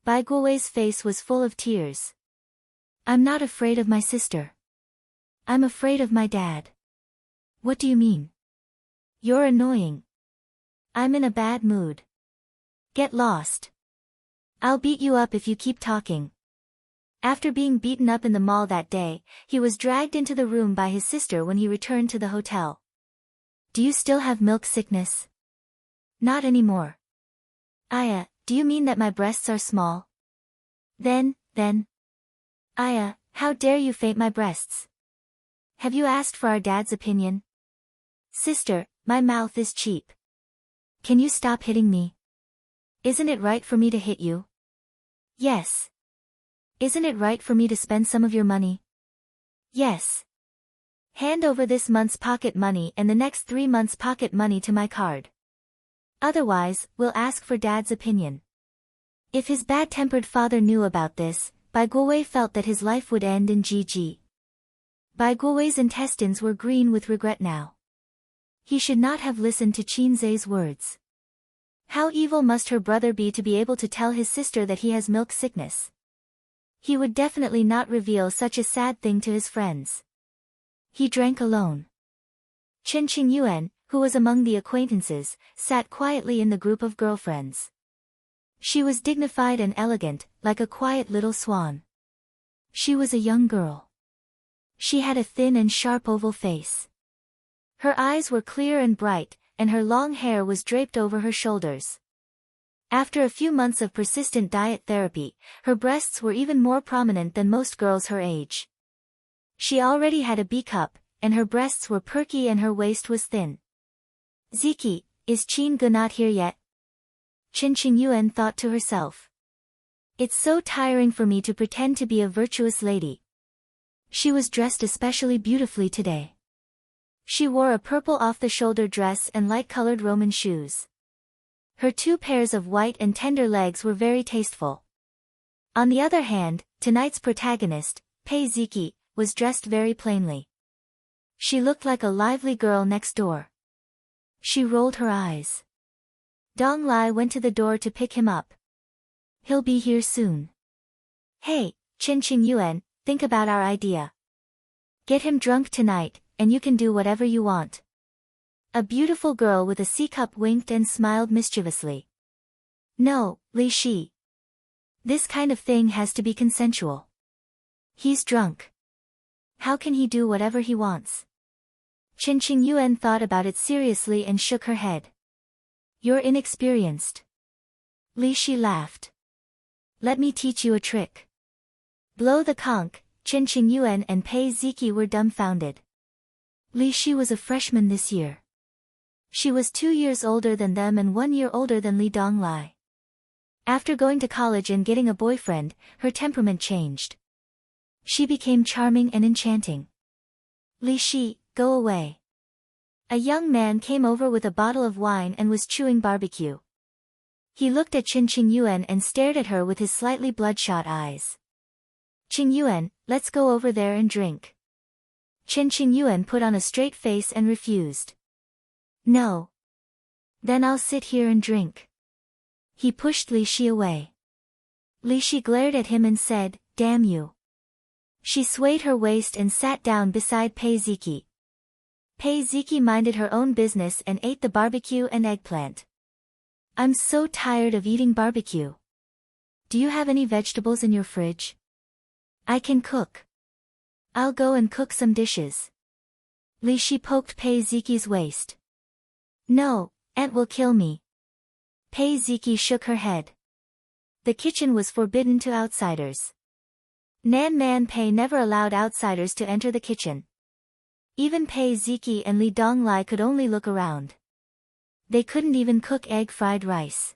Bai Guowei's face was full of tears. I'm not afraid of my sister. I'm afraid of my dad. What do you mean? You're annoying. I'm in a bad mood. Get lost. I'll beat you up if you keep talking. After being beaten up in the mall that day, he was dragged into the room by his sister when he returned to the hotel. Do you still have milk sickness? Not anymore. Aya, do you mean that my breasts are small? Then. Aya, how dare you faint my breasts? Have you asked for our dad's opinion? Sister, my mouth is cheap. Can you stop hitting me? Isn't it right for me to hit you? Yes. Isn't it right for me to spend some of your money? Yes. Hand over this month's pocket money and the next 3 months' pocket money to my card. Otherwise, we'll ask for Dad's opinion. If his bad-tempered father knew about this, Bai Guowei felt that his life would end in GG. Bai Guowei's intestines were green with regret now. He should not have listened to Qin Zhe's words. How evil must her brother be to be able to tell his sister that he has milk sickness? He would definitely not reveal such a sad thing to his friends. He drank alone. Chen Qingyuan, who was among the acquaintances, sat quietly in the group of girlfriends. She was dignified and elegant, like a quiet little swan. She was a young girl. She had a thin and sharp oval face. Her eyes were clear and bright, and her long hair was draped over her shoulders. After a few months of persistent diet therapy, her breasts were even more prominent than most girls her age. She already had a B cup, and her breasts were perky and her waist was thin. Ziki, is Qin Ge not here yet? Chen Qingyuan thought to herself. It's so tiring for me to pretend to be a virtuous lady. She was dressed especially beautifully today. She wore a purple off-the-shoulder dress and light-colored Roman shoes. Her 2 pairs of white and tender legs were very tasteful. On the other hand, tonight's protagonist, Pei Ziki, was dressed very plainly. She looked like a lively girl next door. She rolled her eyes. Dong Lai went to the door to pick him up. He'll be here soon. Hey, Chen Qingyuan, think about our idea. Get him drunk tonight, and you can do whatever you want. A beautiful girl with a C-cup winked and smiled mischievously. No, Li Shi. This kind of thing has to be consensual. He's drunk. How can he do whatever he wants? Chen Qingyuan thought about it seriously and shook her head. You're inexperienced. Li Shi laughed. Let me teach you a trick. Blow the conch. Chen Qingyuan and Pei Ziki were dumbfounded. Li Shi was a freshman this year. She was 2 years older than them and 1 year older than Li Donglai. After going to college and getting a boyfriend, her temperament changed. She became charming and enchanting. Li Shi, go away. A young man came over with a bottle of wine and was chewing barbecue. He looked at Chen Qingyuan and stared at her with his slightly bloodshot eyes. Qingyuan, let's go over there and drink. Chen Qingyuan put on a straight face and refused. No. Then I'll sit here and drink. He pushed Li Shi away. Li Shi glared at him and said, damn you. She swayed her waist and sat down beside Pei Ziki. Pei Ziki minded her own business and ate the barbecue and eggplant. I'm so tired of eating barbecue. Do you have any vegetables in your fridge? I can cook. I'll go and cook some dishes. Li Shi poked Pei Ziki's waist. No, Aunt will kill me. Pei Ziki shook her head. The kitchen was forbidden to outsiders. Nan Man Pei never allowed outsiders to enter the kitchen. Even Pei Ziki and Li Donglai could only look around. They couldn't even cook egg fried rice.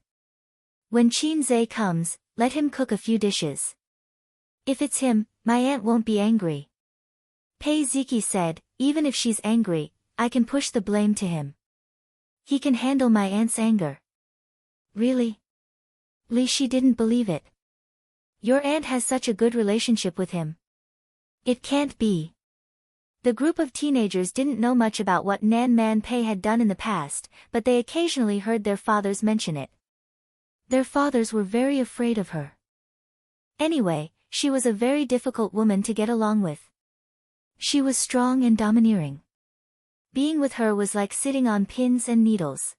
When Qin Zhe comes, let him cook a few dishes. If it's him, my aunt won't be angry. Pei Ziki said, even if she's angry, I can push the blame to him. He can handle my aunt's anger. Really? Li Shi didn't believe it. Your aunt has such a good relationship with him. It can't be. The group of teenagers didn't know much about what Nan Man Pei had done in the past, but they occasionally heard their fathers mention it. Their fathers were very afraid of her. Anyway, she was a very difficult woman to get along with. She was strong and domineering. Being with her was like sitting on pins and needles.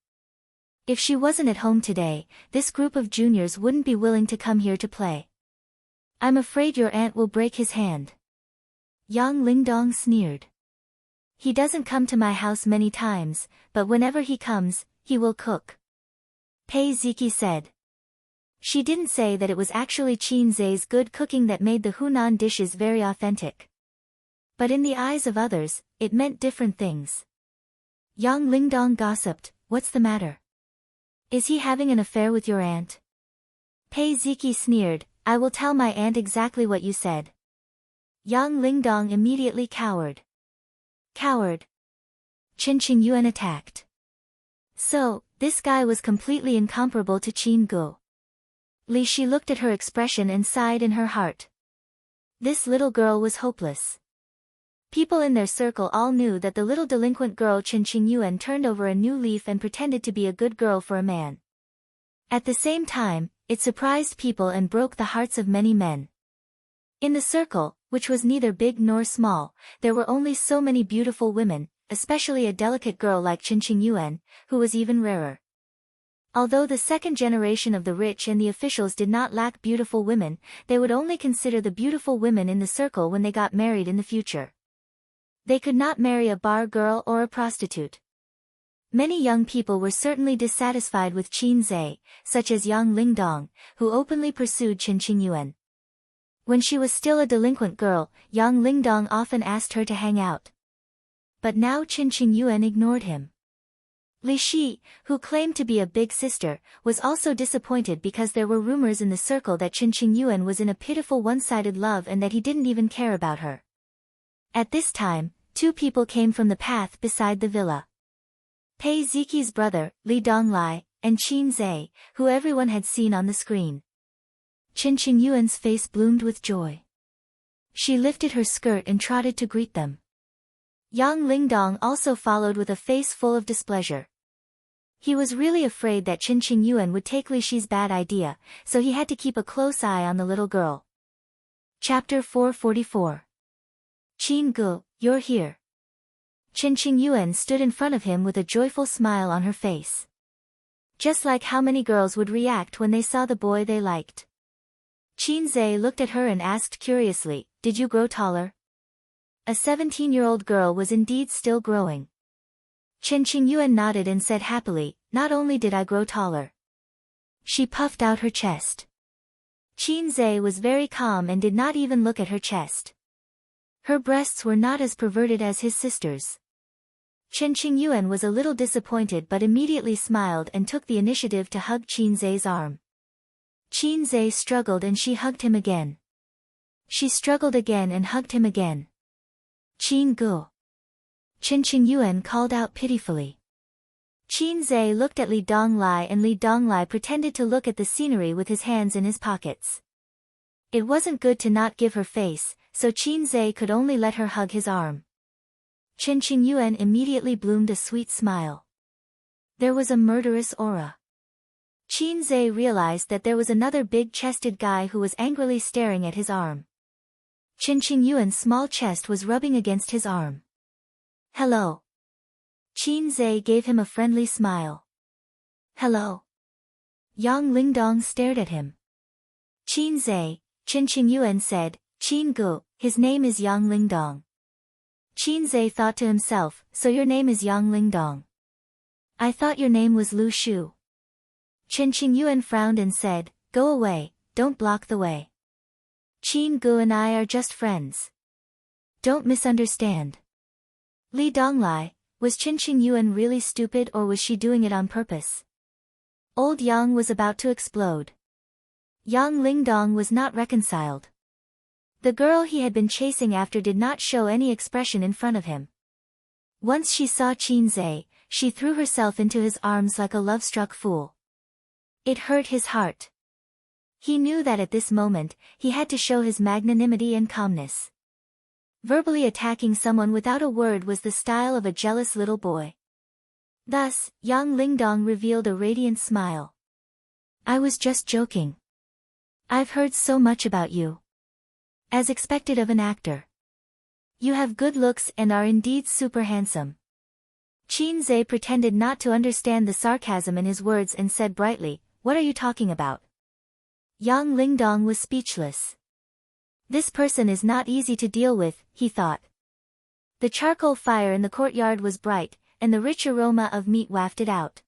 If she wasn't at home today, this group of juniors wouldn't be willing to come here to play. I'm afraid your aunt will break his hand. Yang Lingdong sneered. He doesn't come to my house many times, but whenever he comes, he will cook. Pei Ziki said. She didn't say that it was actually Qin Zhe's good cooking that made the Hunan dishes very authentic. But in the eyes of others, it meant different things. Yang Lingdong gossiped, what's the matter? Is he having an affair with your aunt? Pei Ziki sneered, I will tell my aunt exactly what you said. Yang Lingdong immediately cowered. Coward. Chen Qingyuan attacked. So, this guy was completely incomparable to Qin Gu. Li Shi looked at her expression and sighed in her heart. This little girl was hopeless. People in their circle all knew that the little delinquent girl Chen Qingyuan turned over a new leaf and pretended to be a good girl for a man. At the same time, it surprised people and broke the hearts of many men. In the circle, which was neither big nor small, there were only so many beautiful women, especially a delicate girl like Qinqing Yuan, who was even rarer. Although the second generation of the rich and the officials did not lack beautiful women, they would only consider the beautiful women in the circle when they got married in the future. They could not marry a bar girl or a prostitute. Many young people were certainly dissatisfied with Qin Zhe, such as young Lingdong, who openly pursued Qinqing Yuan. When she was still a delinquent girl, young Lingdong often asked her to hang out. But now Qinqing Yuan ignored him. Li Shi, who claimed to be a big sister, was also disappointed because there were rumors in the circle that Qinqing Yuan was in a pitiful one-sided love and that he didn't even care about her. At this time, two people came from the path beside the villa. Pei Ziqi's brother, Li Donglai, and Qin Zhe, who everyone had seen on the screen. Qinqing Yuan's face bloomed with joy. She lifted her skirt and trotted to greet them. Yang Lingdong also followed with a face full of displeasure. He was really afraid that Qinqing Yuan would take Li Shi's bad idea, so he had to keep a close eye on the little girl. Chapter 444. Qin Gu, you're here. Qinqing Yuan stood in front of him with a joyful smile on her face. Just like how many girls would react when they saw the boy they liked. Qin Zhe looked at her and asked curiously, "Did you grow taller?" A 17-year-old girl was indeed still growing. Qinqing Yuan nodded and said happily, "Not only did I grow taller." She puffed out her chest. Qin Zhe was very calm and did not even look at her chest. Her breasts were not as perverted as his sister's. Qinqing Yuan was a little disappointed but immediately smiled and took the initiative to hug Qin Zhe's arm. Qin Zhe struggled and she hugged him again. She struggled again and hugged him again. "Qin Gu." Qinqing Yuan called out pitifully. Qin Zhe looked at Li Donglai and Li Donglai pretended to look at the scenery with his hands in his pockets. It wasn't good to not give her face, so Qin Zhe could only let her hug his arm. Qinqing Yuan immediately bloomed a sweet smile. There was a murderous aura. Qin Zhe realized that there was another big-chested guy who was angrily staring at his arm. Qinqing Yuan's small chest was rubbing against his arm. "Hello." Qin Zhe gave him a friendly smile. "Hello." Yang Lingdong stared at him. "Qin Zhe," Qinqing Yuan said, "Qin Gu, his name is Yang Lingdong." Qin Zhe thought to himself, "So your name is Yang Lingdong. I thought your name was Lu Shu." Qinqing Yuan frowned and said, "Go away, don't block the way. Qin Gu and I are just friends. Don't misunderstand." Li Donglai, was Qinqing Yuan really stupid or was she doing it on purpose? Old Yang was about to explode. Yang Lingdong was not reconciled. The girl he had been chasing after did not show any expression in front of him. Once she saw Qin Zhe, she threw herself into his arms like a love-struck fool. It hurt his heart. He knew that at this moment, he had to show his magnanimity and calmness. Verbally attacking someone without a word was the style of a jealous little boy. Thus, Yang Lingdong revealed a radiant smile. "I was just joking. I've heard so much about you. As expected of an actor. You have good looks and are indeed super handsome." Qin Zhe pretended not to understand the sarcasm in his words and said brightly, "What are you talking about?" Yang Lingdong was speechless. This person is not easy to deal with, he thought. The charcoal fire in the courtyard was bright, and the rich aroma of meat wafted out.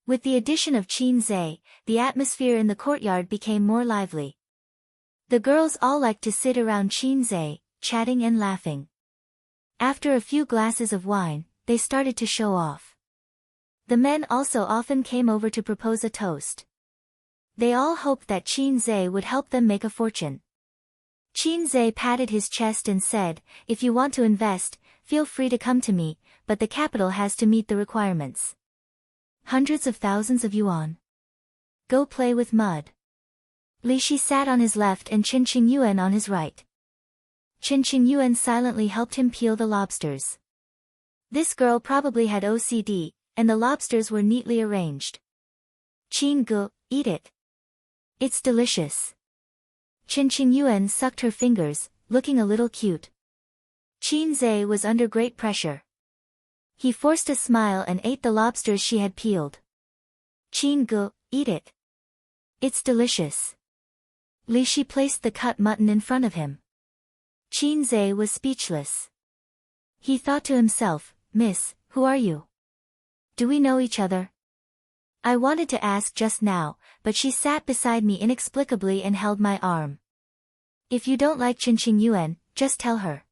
With the addition of Qin Zhe, the atmosphere in the courtyard became more lively. The girls all liked to sit around Qin Zhe, chatting and laughing. After a few glasses of wine, they started to show off. The men also often came over to propose a toast. They all hoped that Qin Zhe would help them make a fortune. Qin Zhe patted his chest and said, "If you want to invest, feel free to come to me, but the capital has to meet the requirements. Hundreds of thousands of yuan. Go play with mud." Li Shi sat on his left and Qinqing Yuan on his right. Qinqing Yuan silently helped him peel the lobsters. This girl probably had OCD, and the lobsters were neatly arranged. "Qin Gu, eat it. It's delicious." Qin Yuan sucked her fingers, looking a little cute. Qin Zhe was under great pressure. He forced a smile and ate the lobsters she had peeled. Qin Gu, eat it. It's delicious. Li Shi placed the cut mutton in front of him. Qin Zhe was speechless. He thought to himself, Miss, who are you? Do we know each other? I wanted to ask just now, but she sat beside me inexplicably and held my arm. If you don't like Qin Yuan, just tell her.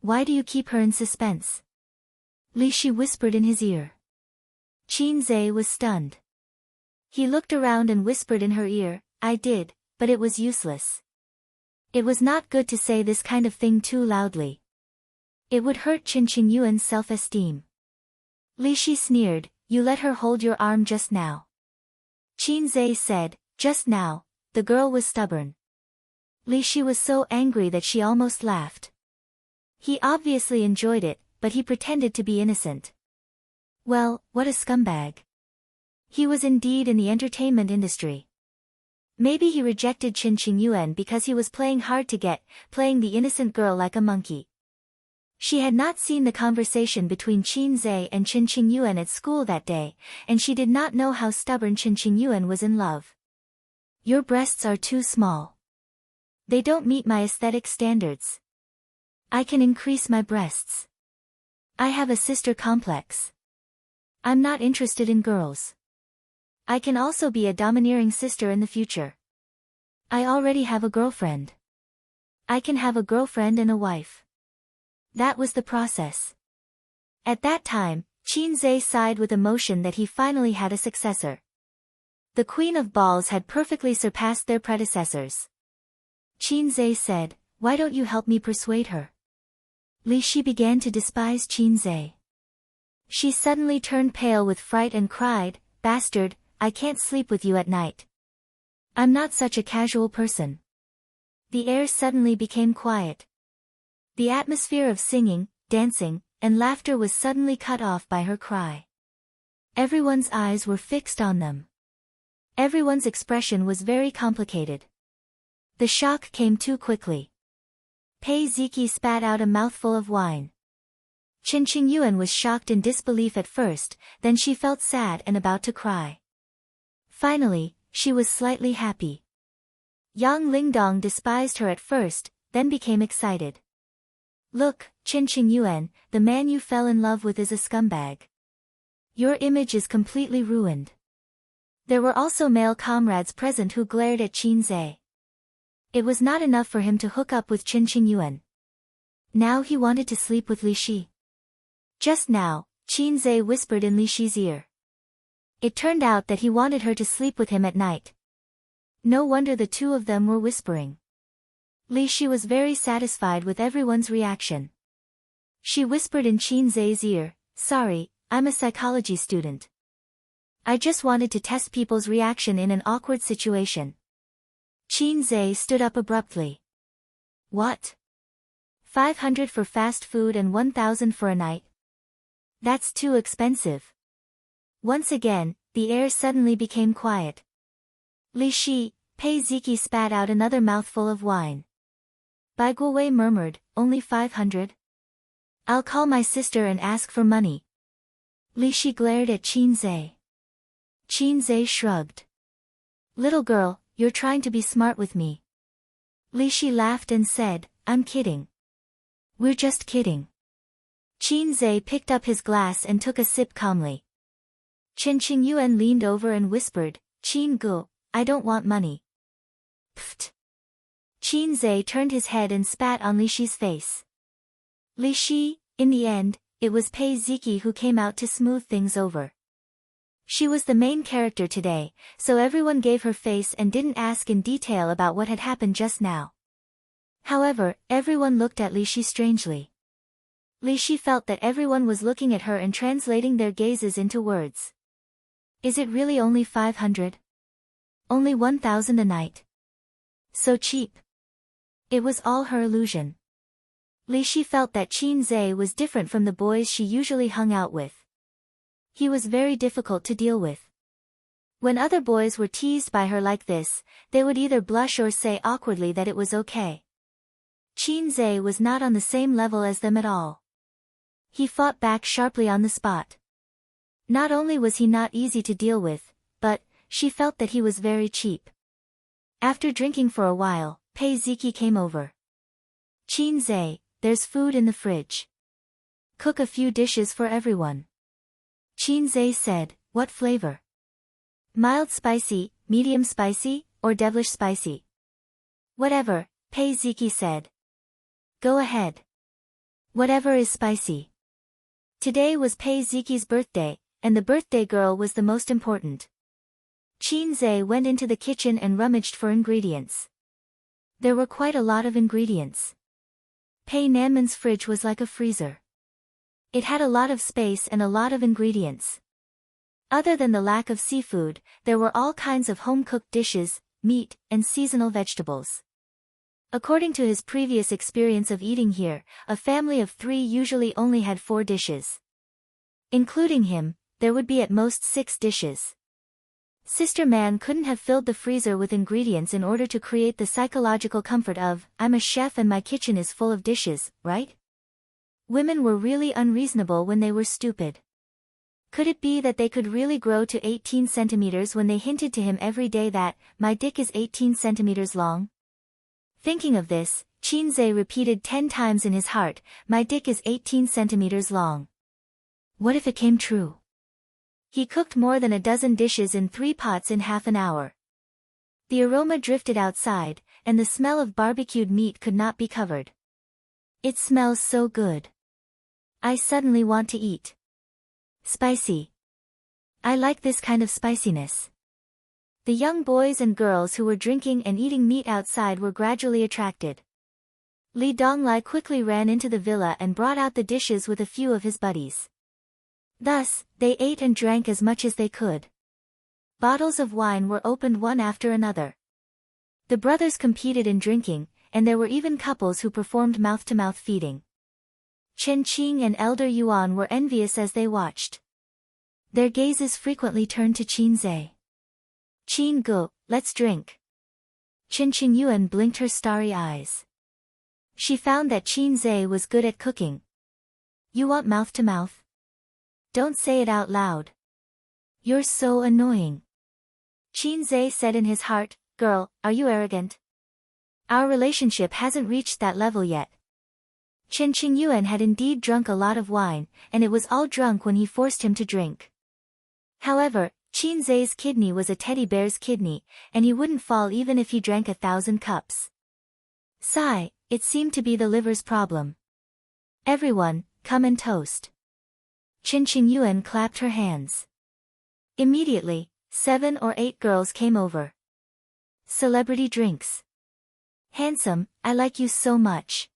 Why do you keep her in suspense? Li Shi whispered in his ear. Qin Zhe was stunned. He looked around and whispered in her ear, I did, but it was useless. It was not good to say this kind of thing too loudly. It would hurt Qin Yuan's self-esteem. Li Shi sneered, you let her hold your arm just now. Qin Zhe said, just now. The girl was stubborn. Li Shi was so angry that she almost laughed. He obviously enjoyed it, but he pretended to be innocent. Well, what a scumbag. He was indeed in the entertainment industry. Maybe he rejected Qin Yuan because he was playing hard to get, playing the innocent girl like a monkey. She had not seen the conversation between Qin Zhe and Qin Yuan at school that day, and she did not know how stubborn Qin Yuan was in love. Your breasts are too small. They don't meet my aesthetic standards. I can increase my breasts. I have a sister complex. I'm not interested in girls. I can also be a domineering sister in the future. I already have a girlfriend. I can have a girlfriend and a wife. That was the process. At that time, Qin Zhe sighed with emotion that he finally had a successor. The Queen of Balls had perfectly surpassed their predecessors. Qin Zhe said, why don't you help me persuade her? Li Shi began to despise Qin Zhe. She suddenly turned pale with fright and cried, bastard, I can't sleep with you at night. I'm not such a casual person. The air suddenly became quiet. The atmosphere of singing, dancing, and laughter was suddenly cut off by her cry. Everyone's eyes were fixed on them. Everyone's expression was very complicated. The shock came too quickly. Pei Ziki spat out a mouthful of wine. Qin Yuan was shocked in disbelief at first, then she felt sad and about to cry. Finally, she was slightly happy. Yang Lingdong despised her at first, then became excited. Look, Qin Yuan, the man you fell in love with is a scumbag. Your image is completely ruined. There were also male comrades present who glared at Qin Zhe. It was not enough for him to hook up with Qin Yuan. Now he wanted to sleep with Li Shi. Just now, Qin Zhe whispered in Li Shi's ear. It turned out that he wanted her to sleep with him at night. No wonder the two of them were whispering. Li Shi was very satisfied with everyone's reaction. She whispered in Qin Zhe's ear, sorry, I'm a psychology student. I just wanted to test people's reaction in an awkward situation. Qin Zhe stood up abruptly. What? 500 for fast food and 1,000 for a night? That's too expensive. Once again, the air suddenly became quiet. Li Shi, Pei Ziki spat out another mouthful of wine. Bai Guowei murmured, only 500? I'll call my sister and ask for money. Li Shi glared at Qin Zhe. Qin Zhe shrugged. Little girl, you're trying to be smart with me. Li Shi laughed and said, I'm kidding. We're just kidding. Qin Zhe picked up his glass and took a sip calmly. Qin Yuan leaned over and whispered, Qin Gu, I don't want money. Pfft. Qin Zhe turned his head and spat on Li Shi's face. Li Shi, in the end, it was Pei Ziki who came out to smooth things over. She was the main character today, so everyone gave her face and didn't ask in detail about what had happened just now. However, everyone looked at Li Shi strangely. Li Shi felt that everyone was looking at her and translating their gazes into words. Is it really only 500? Only 1,000 a night? So cheap. It was all her illusion. Li Shi felt that Qin Zhe was different from the boys she usually hung out with. He was very difficult to deal with. When other boys were teased by her like this, they would either blush or say awkwardly that it was okay. Qin was not on the same level as them at all. He fought back sharply on the spot. Not only was he not easy to deal with, but she felt that he was very cheap. After drinking for a while, Pei Ziki came over. Qin, there's food in the fridge. Cook a few dishes for everyone. Qin said, what flavor? Mild spicy, medium spicy, or devilish spicy? Whatever, Pei Ziki said. Go ahead. Whatever is spicy. Today was Pei Ziki's birthday, and the birthday girl was the most important. Qin went into the kitchen and rummaged for ingredients. There were quite a lot of ingredients. Pei Nanman's fridge was like a freezer. It had a lot of space and a lot of ingredients. Other than the lack of seafood, there were all kinds of home-cooked dishes, meat, and seasonal vegetables. According to his previous experience of eating here, a family of 3 usually only had 4 dishes. Including him, there would be at most 6 dishes. Sister Man couldn't have filled the freezer with ingredients in order to create the psychological comfort of, I'm a chef and my kitchen is full of dishes, right? Women were really unreasonable when they were stupid. Could it be that they could really grow to 18 centimeters when they hinted to him every day that, my dick is 18 centimeters long? Thinking of this, Qin repeated 10 times in his heart, my dick is 18 centimeters long. What if it came true? He cooked more than a dozen dishes in 3 pots in half an hour. The aroma drifted outside, and the smell of barbecued meat could not be covered. It smells so good. I suddenly want to eat. Spicy. I like this kind of spiciness. The young boys and girls who were drinking and eating meat outside were gradually attracted. Li Donglai quickly ran into the villa and brought out the dishes with a few of his buddies. Thus, they ate and drank as much as they could. Bottles of wine were opened one after another. The brothers competed in drinking, and there were even couples who performed mouth-to-mouth feeding. Chen Qing and Elder Yuan were envious as they watched. Their gazes frequently turned to Qin. Qin Gu, let's drink. Chen Qingyuan blinked her starry eyes. She found that Qin was good at cooking. You want mouth-to-mouth? Don't say it out loud. You're so annoying. Qin said in his heart, girl, are you arrogant? Our relationship hasn't reached that level yet. Chen Qingyuan had indeed drunk a lot of wine, and it was all drunk when he forced him to drink. However, Qin kidney was a teddy bear's kidney, and he wouldn't fall even if he drank 1,000 cups. Sigh, it seemed to be the liver's problem. Everyone, come and toast. Chen Qingyuan clapped her hands. Immediately, 7 or 8 girls came over. Celebrity drinks. Handsome, I like you so much.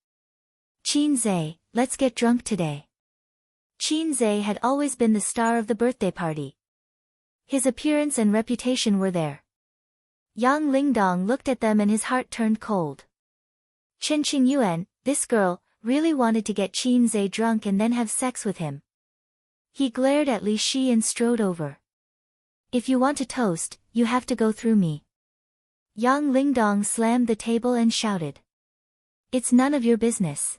Qin, let's get drunk today. Qin had always been the star of the birthday party. His appearance and reputation were there. Yang Lingdong looked at them and his heart turned cold. Chen Qingyuan, this girl, really wanted to get Qin drunk and then have sex with him. He glared at Li Shi and strode over. If you want to toast, you have to go through me. Yang Lingdong slammed the table and shouted. It's none of your business.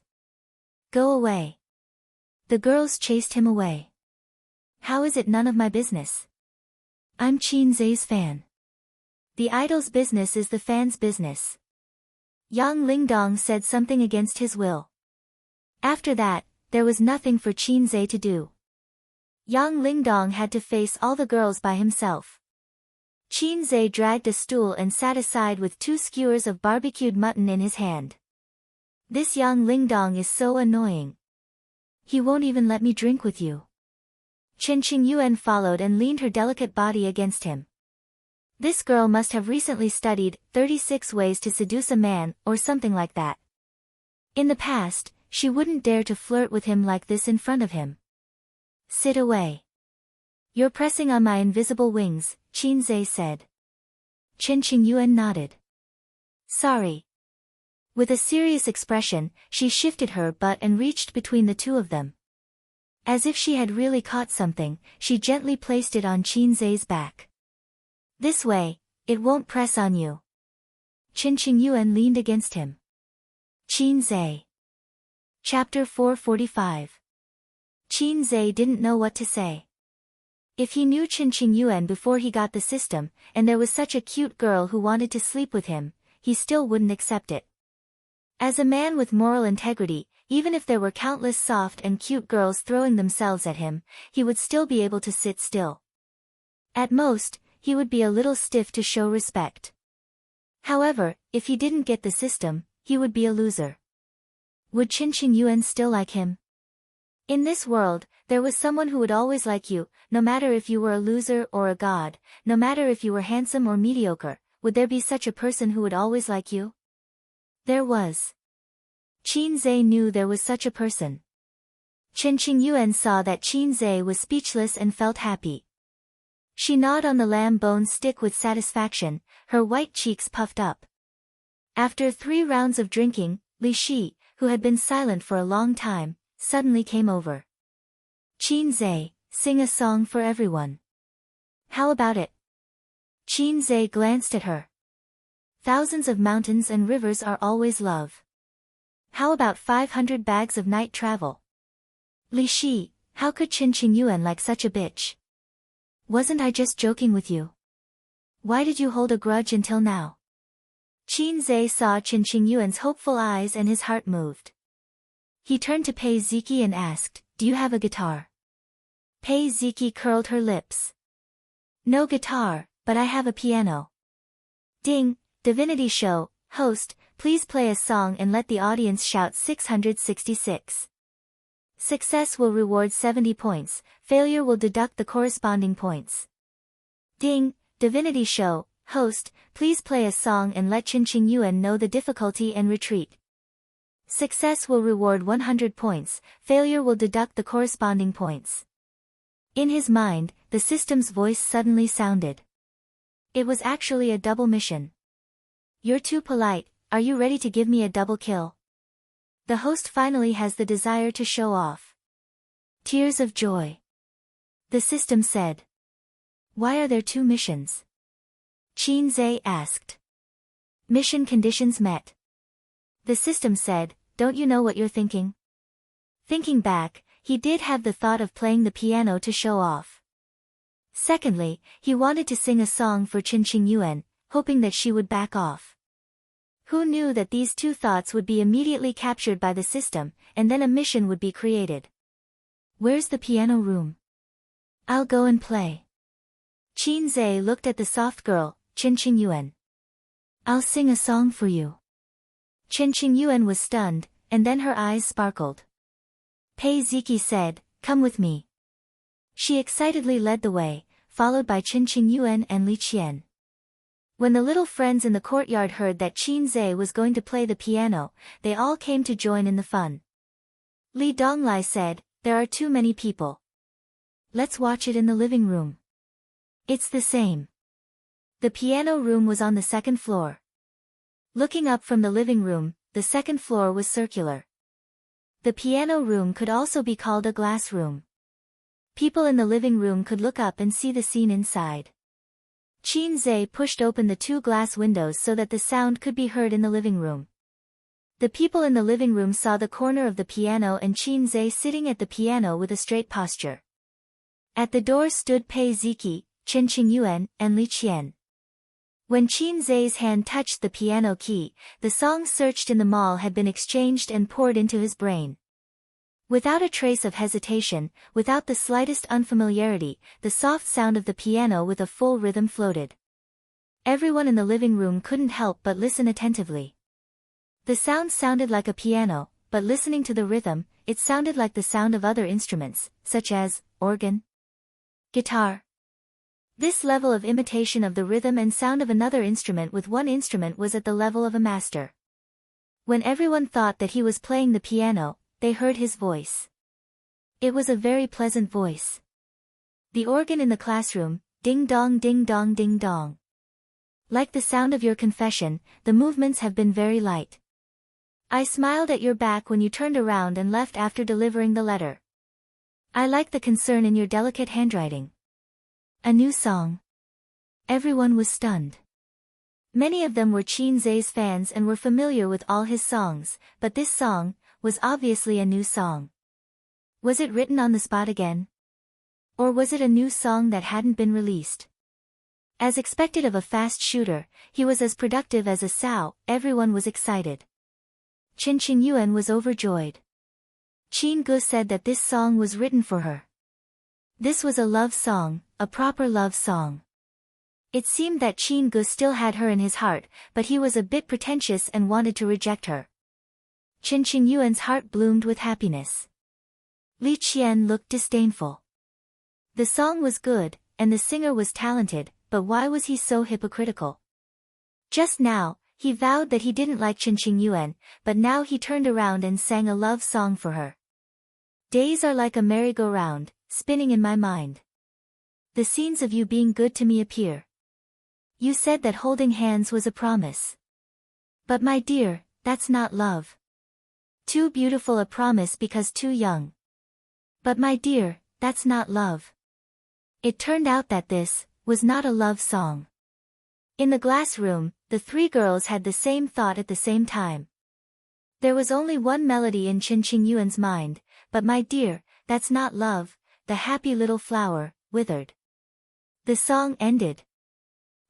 Go away. The girls chased him away. How is it none of my business? I'm Qin's fan. The idol's business is the fan's business. Yang Lingdong said something against his will. After that, there was nothing for Qin to do. Yang Lingdong had to face all the girls by himself. Qin dragged a stool and sat aside with 2 skewers of barbecued mutton in his hand. This Yang Lingdong is so annoying. He won't even let me drink with you. Chen Qingyuan followed and leaned her delicate body against him. This girl must have recently studied 36 Ways to Seduce a Man, or something like that. In the past, she wouldn't dare to flirt with him like this in front of him. Sit away. You're pressing on my invisible wings, Qin said. Chen Qingyuan nodded. Sorry. With a serious expression, she shifted her butt and reached between the two of them. As if she had really caught something, she gently placed it on Qin's back. This way, it won't press on you. Qin Qingyuan leaned against him. Qin Zhe. Chapter 445. Qin Zhe didn't know what to say. If he knew Qin Qingyuan before he got the system, and there was such a cute girl who wanted to sleep with him, he still wouldn't accept it. As a man with moral integrity, even if there were countless soft and cute girls throwing themselves at him, he would still be able to sit still. At most, he would be a little stiff to show respect. However, if he didn't get the system, he would be a loser. Would Qin Qingyuan still like him? In this world, there was someone who would always like you, no matter if you were a loser or a god, no matter if you were handsome or mediocre. Would there be such a person who would always like you? There was. Qin Zhe knew there was such a person. Qin Qingyuan saw that Qin Zhe was speechless and felt happy. She gnawed on the lamb bone stick with satisfaction, her white cheeks puffed up. After 3 rounds of drinking, Li Shi, who had been silent for a long time, suddenly came over. Qin Zhe, sing a song for everyone. How about it? Qin Zhe glanced at her. Thousands of mountains and rivers are always love. How about 500 bags of night travel? Li Shi, how could Qin Qingyuan like such a bitch? Wasn't I just joking with you? Why did you hold a grudge until now? Qin Zhe saw Qin Qingyuan's hopeful eyes and his heart moved. He turned to Pei Ziki and asked, do you have a guitar? Pei Ziki curled her lips. No guitar, but I have a piano. Ding, Divinity Show, host, please play a song and let the audience shout 666. Success will reward 70 points, failure will deduct the corresponding points. Ding, Divinity Show, host, please play a song and let Qin Qingyuan know the difficulty and retreat. Success will reward 100 points, failure will deduct the corresponding points. In his mind, the system's voice suddenly sounded. It was actually a double mission. You're too polite, are you ready to give me a double kill? The host finally has the desire to show off. Tears of joy. The system said. Why are there 2 missions? Qin Zhe asked. Mission conditions met. The system said, don't you know what you're thinking? Thinking back, he did have the thought of playing the piano to show off. Secondly, he wanted to sing a song for Qin Qingyuan, hoping that she would back off. Who knew that these 2 thoughts would be immediately captured by the system, and then a mission would be created? Where's the piano room? I'll go and play. Qin Zhe looked at the soft girl, Qin Qingyuan. I'll sing a song for you. Qin Qingyuan was stunned, and then her eyes sparkled. Pei Ziki said, come with me. She excitedly led the way, followed by Qin Qingyuan and Li Qian. When the little friends in the courtyard heard that Qin Zhe was going to play the piano, they all came to join in the fun. Li Donglai said, there are too many people. Let's watch it in the living room. It's the same. The piano room was on the 2nd floor. Looking up from the living room, the 2nd floor was circular. The piano room could also be called a glass room. People in the living room could look up and see the scene inside. Qin Zhe pushed open the 2 glass windows so that the sound could be heard in the living room. The people in the living room saw the corner of the piano and Qin Zhe sitting at the piano with a straight posture. At the door stood Pei Ziki, Qin Qingyuan, and Li Qian. When Qin Zhe's hand touched the piano key, the song searched in the mall had been exchanged and poured into his brain. Without a trace of hesitation, without the slightest unfamiliarity, the soft sound of the piano with a full rhythm floated. Everyone in the living room couldn't help but listen attentively. The sound sounded like a piano, but listening to the rhythm, it sounded like the sound of other instruments, such as organ, guitar. This level of imitation of the rhythm and sound of another instrument with one instrument was at the level of a master. When everyone thought that he was playing the piano, they heard his voice. It was a very pleasant voice. The organ in the classroom, ding dong ding dong ding dong. Like the sound of your confession, the movements have been very light. I smiled at your back when you turned around and left after delivering the letter. I like the concern in your delicate handwriting. A new song. Everyone was stunned. Many of them were Qin Zhe's fans and were familiar with all his songs, but this song was obviously a new song. Was it written on the spot again? Or was it a new song that hadn't been released? As expected of a fast shooter, he was as productive as a sow. Everyone was excited. Qin Qingyuan was overjoyed. Qin Gu said that this song was written for her. This was a love song, a proper love song. It seemed that Qin Gu still had her in his heart, but he was a bit pretentious and wanted to reject her. Qin Qingyuan's heart bloomed with happiness. Li Qian looked disdainful. The song was good, and the singer was talented, but why was he so hypocritical? Just now, he vowed that he didn't like Qin Qingyuan, but now he turned around and sang a love song for her. Days are like a merry-go-round, spinning in my mind. The scenes of you being good to me appear. You said that holding hands was a promise. But my dear, that's not love. Too beautiful a promise because too young. But my dear, that's not love. It turned out that this was not a love song. In the glass room, the three girls had the same thought at the same time. There was only one melody in Qin Qingyuan's mind, but my dear, that's not love, the happy little flower, withered. The song ended.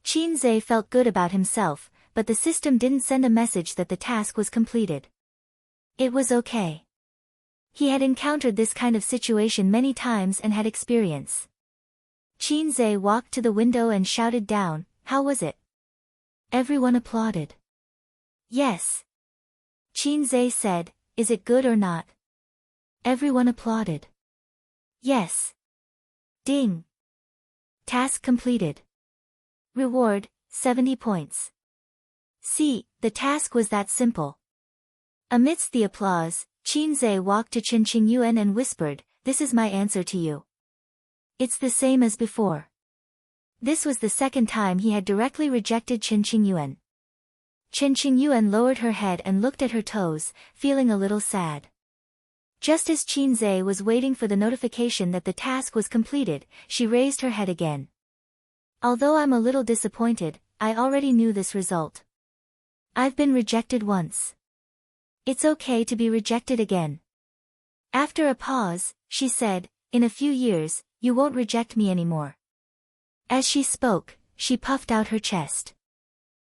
Qin Zhe felt good about himself, but the system didn't send a message that the task was completed. It was okay. He had encountered this kind of situation many times and had experience. Qin Zhe walked to the window and shouted down, "How was it?" Everyone applauded. "Yes." Qin Zhe said, "Is it good or not?" Everyone applauded. "Yes." Ding. Task completed. Reward, 70 points. See, the task was that simple. Amidst the applause, Qin Zhe walked to Qin Qingyuan and whispered, "This is my answer to you. It's the same as before." This was the second time he had directly rejected Qin Qingyuan. Qin Qingyuan lowered her head and looked at her toes, feeling a little sad. Just as Qin Zhe was waiting for the notification that the task was completed, she raised her head again. "Although I'm a little disappointed, I already knew this result. I've been rejected once. It's okay to be rejected again." After a pause, she said, "In a few years, you won't reject me anymore." As she spoke, she puffed out her chest.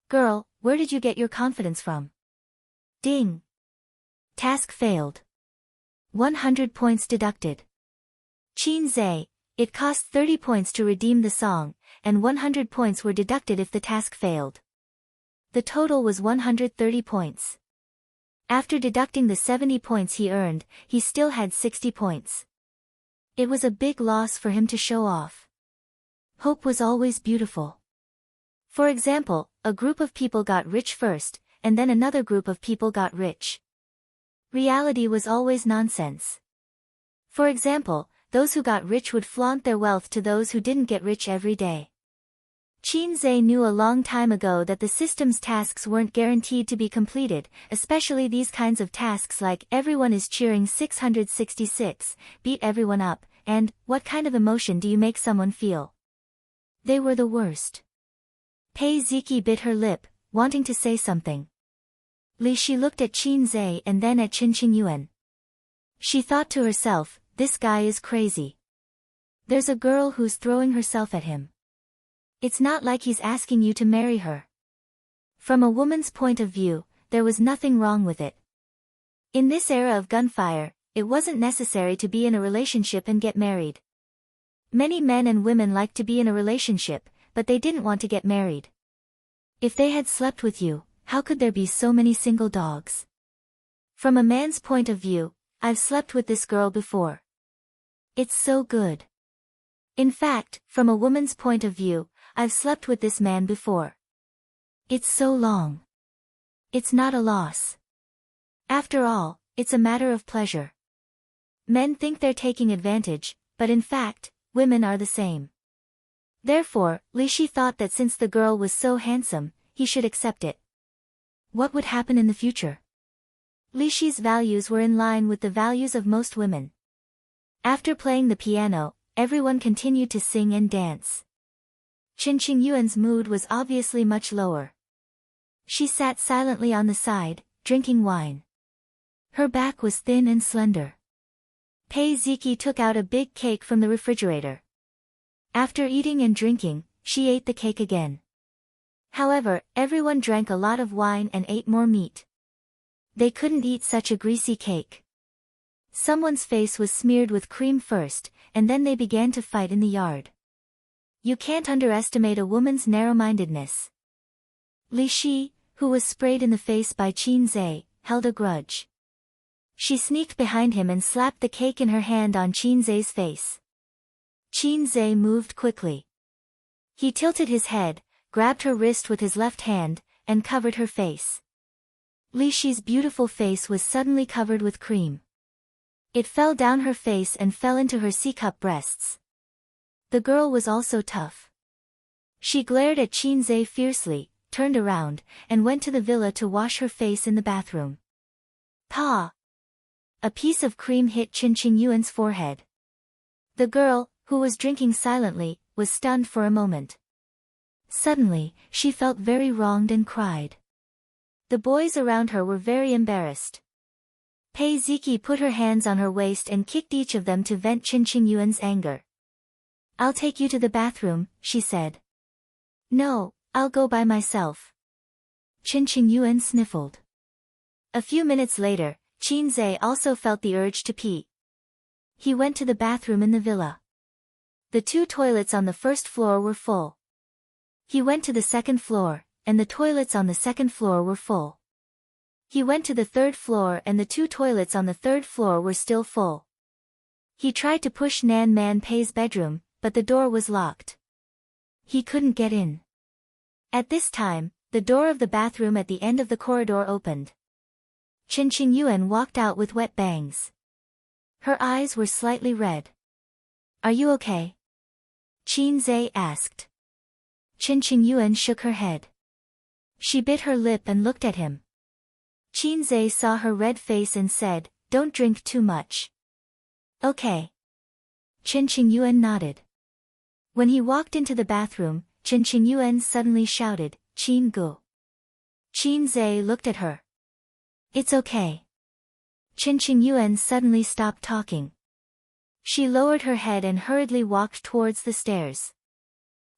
"Girl, where did you get your confidence from?" Ding. Task failed. 100 points deducted. Qin Zhe, it cost 30 points to redeem the song, and 100 points were deducted if the task failed. The total was 130 points. After deducting the 70 points he earned, he still had 60 points. It was a big loss for him to show off. Hope was always beautiful. For example, a group of people got rich first, and then another group of people got rich. Reality was always nonsense. For example, those who got rich would flaunt their wealth to those who didn't get rich every day. Qin Zhe knew a long time ago that the system's tasks weren't guaranteed to be completed, especially these kinds of tasks like "everyone is cheering 666, beat everyone up," and "what kind of emotion do you make someone feel?" They were the worst. Pei Ziki bit her lip, wanting to say something. Li Shi looked at Qin Zhe and then at Qin Qingyuan. She thought to herself, "This guy is crazy. There's a girl who's throwing herself at him. It's not like he's asking you to marry her." From a woman's point of view, there was nothing wrong with it. In this era of gunfire, it wasn't necessary to be in a relationship and get married. Many men and women liked to be in a relationship, but they didn't want to get married. If they had slept with you, how could there be so many single dogs? From a man's point of view, I've slept with this girl before. It's so good. In fact, from a woman's point of view, I've slept with this man before. It's so long. It's not a loss. After all, it's a matter of pleasure. Men think they're taking advantage, but in fact, women are the same. Therefore, Li Shi thought that since the girl was so handsome, he should accept it. What would happen in the future? Li Shi's values were in line with the values of most women. After playing the piano, everyone continued to sing and dance. Qin Yuan's mood was obviously much lower. She sat silently on the side, drinking wine. Her back was thin and slender. Pei Ziki took out a big cake from the refrigerator. After eating and drinking, she ate the cake again. However, everyone drank a lot of wine and ate more meat. They couldn't eat such a greasy cake. Someone's face was smeared with cream first, and then they began to fight in the yard. You can't underestimate a woman's narrow-mindedness. Li Shi, who was sprayed in the face by Qin Zhe, held a grudge. She sneaked behind him and slapped the cake in her hand on Qin Zhe's face. Qin Zhe moved quickly. He tilted his head, grabbed her wrist with his left hand, and covered her face. Li Shi's beautiful face was suddenly covered with cream. It fell down her face and fell into her C-cup breasts. The girl was also tough. She glared at Qin Zhe fiercely, turned around, and went to the villa to wash her face in the bathroom. Pa! A piece of cream hit Qin Yuan's forehead. The girl, who was drinking silently, was stunned for a moment. Suddenly, she felt very wronged and cried. The boys around her were very embarrassed. Pei Ziki put her hands on her waist and kicked each of them to vent Qin Yuan's anger. I'll take you to the bathroom, she said. No, I'll go by myself. Qin Yuan sniffled. A few minutes later, Qin Zhe also felt the urge to pee. He went to the bathroom in the villa. The two toilets on the first floor were full. He went to the second floor, and the toilets on the second floor were full. He went to the third floor and the two toilets on the third floor were still full. He tried to push Nan Man Pei's bedroom, but the door was locked. He couldn't get in. At this time, the door of the bathroom at the end of the corridor opened. Qin Yuan walked out with wet bangs. Her eyes were slightly red. Are you okay? Qin Zhe asked. Qin Yuan shook her head. She bit her lip and looked at him. Qin Zhe saw her red face and said, Don't drink too much. Okay. Qin Yuan nodded. When he walked into the bathroom, Qin Yuan suddenly shouted, Qin Gu. Qin Zhe looked at her. It's okay. Qin Yuan suddenly stopped talking. She lowered her head and hurriedly walked towards the stairs.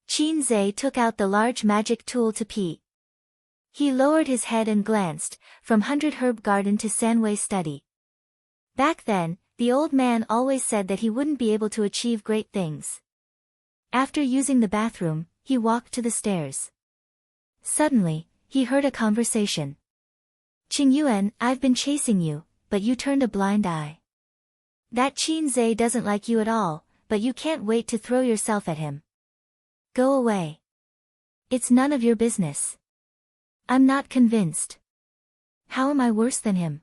Qin Zhe took out the large magic tool to pee. He lowered his head and glanced, from 100 Herb Garden to Sanwei Study. Back then, the old man always said that he wouldn't be able to achieve great things. After using the bathroom, he walked to the stairs. Suddenly, he heard a conversation. Qin Yuan, I've been chasing you, but you turned a blind eye. That Qin Zhe doesn't like you at all, but you can't wait to throw yourself at him. Go away. It's none of your business. I'm not convinced. How am I worse than him?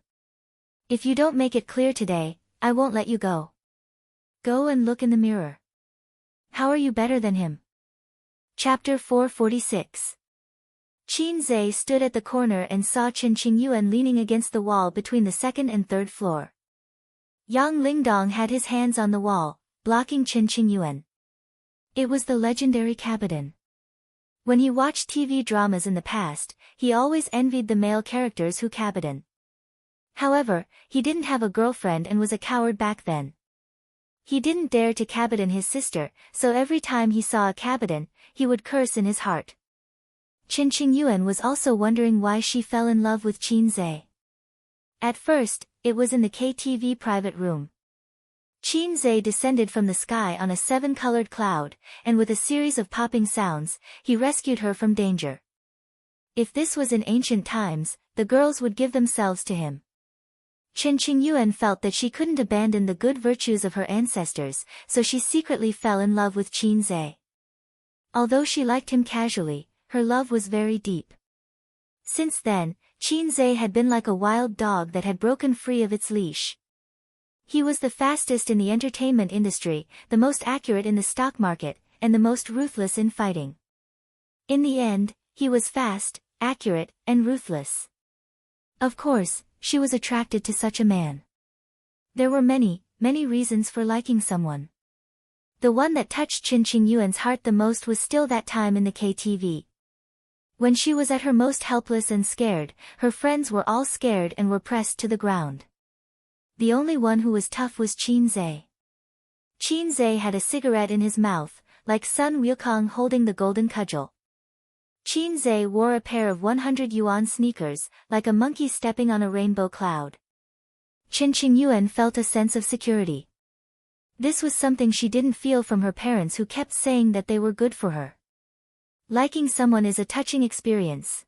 If you don't make it clear today, I won't let you go. Go and look in the mirror. How are you better than him? Chapter 446. Qin Zhe stood at the corner and saw Qin Yuan leaning against the wall between the second and third floor. Yang Lingdong had his hands on the wall, blocking Qin Yuan. It was the legendary Cabidan. When he watched TV dramas in the past, he always envied the male characters who Cabidan. However, he didn't have a girlfriend and was a coward back then. He didn't dare to Cabidan his sister, so every time he saw a Cabidan, he would curse in his heart. Qin Yuan was also wondering why she fell in love with Qin Zhe. At first, it was in the KTV private room. Qin Zhe descended from the sky on a 7-colored cloud, and with a series of popping sounds, he rescued her from danger. If this was in ancient times, the girls would give themselves to him. Qin Yuan felt that she couldn't abandon the good virtues of her ancestors, so she secretly fell in love with Qin Zhe. Although she liked him casually, her love was very deep. Since then, Qin Zhe had been like a wild dog that had broken free of its leash. He was the fastest in the entertainment industry, the most accurate in the stock market, and the most ruthless in fighting. In the end, he was fast, accurate, and ruthless. Of course, she was attracted to such a man. There were many, many reasons for liking someone. The one that touched Qin Qingyuan's heart the most was still that time in the KTV. When she was at her most helpless and scared, her friends were all scared and were pressed to the ground. The only one who was tough was Qin Zhe. Qin Zhe had a cigarette in his mouth, like Sun Wukong holding the golden cudgel. Qin Zhe wore a pair of 100 yuan sneakers, like a monkey stepping on a rainbow cloud. Qin Qingyuan felt a sense of security. This was something she didn't feel from her parents who kept saying that they were good for her. Liking someone is a touching experience.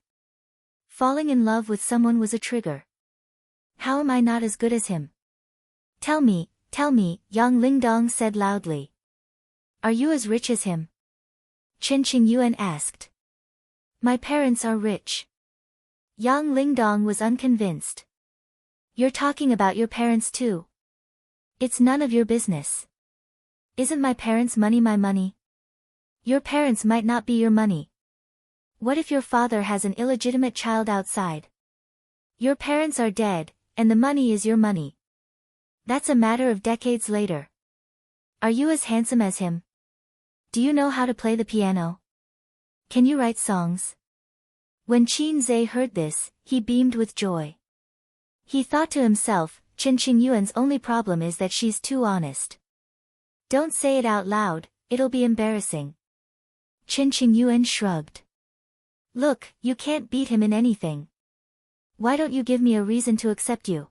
Falling in love with someone was a trigger. How am I not as good as him? Tell me, Yang Lingdong said loudly. Are you as rich as him? Qin Qingyuan asked. My parents are rich. Yang Lingdong was unconvinced. You're talking about your parents too. It's none of your business. Isn't my parents' money my money? Your parents might not be your money. What if your father has an illegitimate child outside? Your parents are dead, and the money is your money. That's a matter of decades later. Are you as handsome as him? Do you know how to play the piano? Can you write songs? When Qin Zhe heard this, he beamed with joy. He thought to himself, Qin Qingyuan's only problem is that she's too honest. Don't say it out loud, it'll be embarrassing. Qin Qingyuan shrugged. Look, you can't beat him in anything. Why don't you give me a reason to accept you?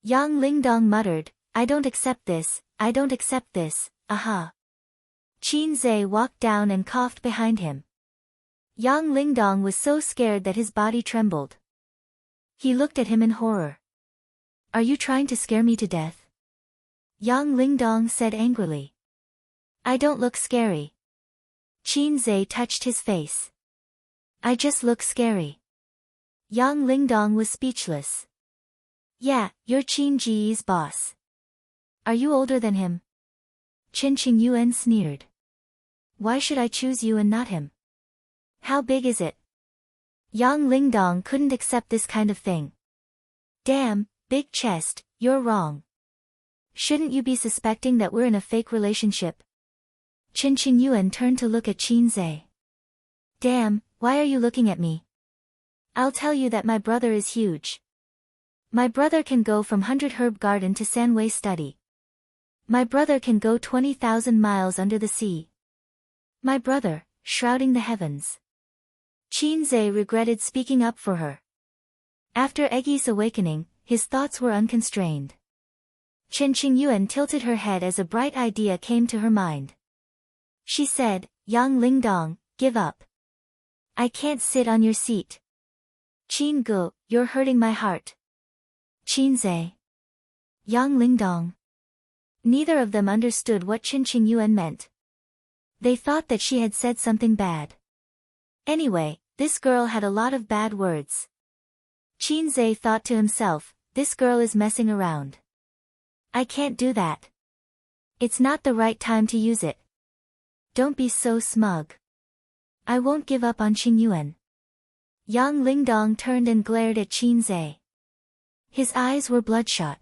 Yang Lingdong muttered, I don't accept this, aha. Qin Zhe walked down and coughed behind him. Yang Lingdong was so scared that his body trembled. He looked at him in horror. Are you trying to scare me to death? Yang Lingdong said angrily. I don't look scary. Qin Zhe touched his face. I just look scary. Yang Lingdong was speechless. Yeah, you're Qin Ji's boss. Are you older than him? Qin Qingyuan sneered. Why should I choose you and not him? How big is it? Yang Lingdong couldn't accept this kind of thing. Damn, big chest, you're wrong. Shouldn't you be suspecting that we're in a fake relationship? Qin Qingyuan turned to look at Qin Zhe. Damn, why are you looking at me? I'll tell you that my brother is huge. My brother can go from 100 Herb Garden to Sanwei Study. My brother can go 20,000 miles under the sea. My brother, shrouding the heavens. Qin Zhe regretted speaking up for her. After Eggy's awakening, his thoughts were unconstrained. Qin Qingyuan tilted her head as a bright idea came to her mind. She said, Yang Lingdong, give up. I can't sit on your seat. Qin Gu, you're hurting my heart. Qin Zhe. Yang Lingdong. Neither of them understood what Qin Qingyuan meant. They thought that she had said something bad. Anyway, this girl had a lot of bad words. Qin Zhe thought to himself, this girl is messing around. I can't do that. It's not the right time to use it. Don't be so smug. I won't give up on Qingyuan. Yang Lingdong turned and glared at Qin Zhe. His eyes were bloodshot.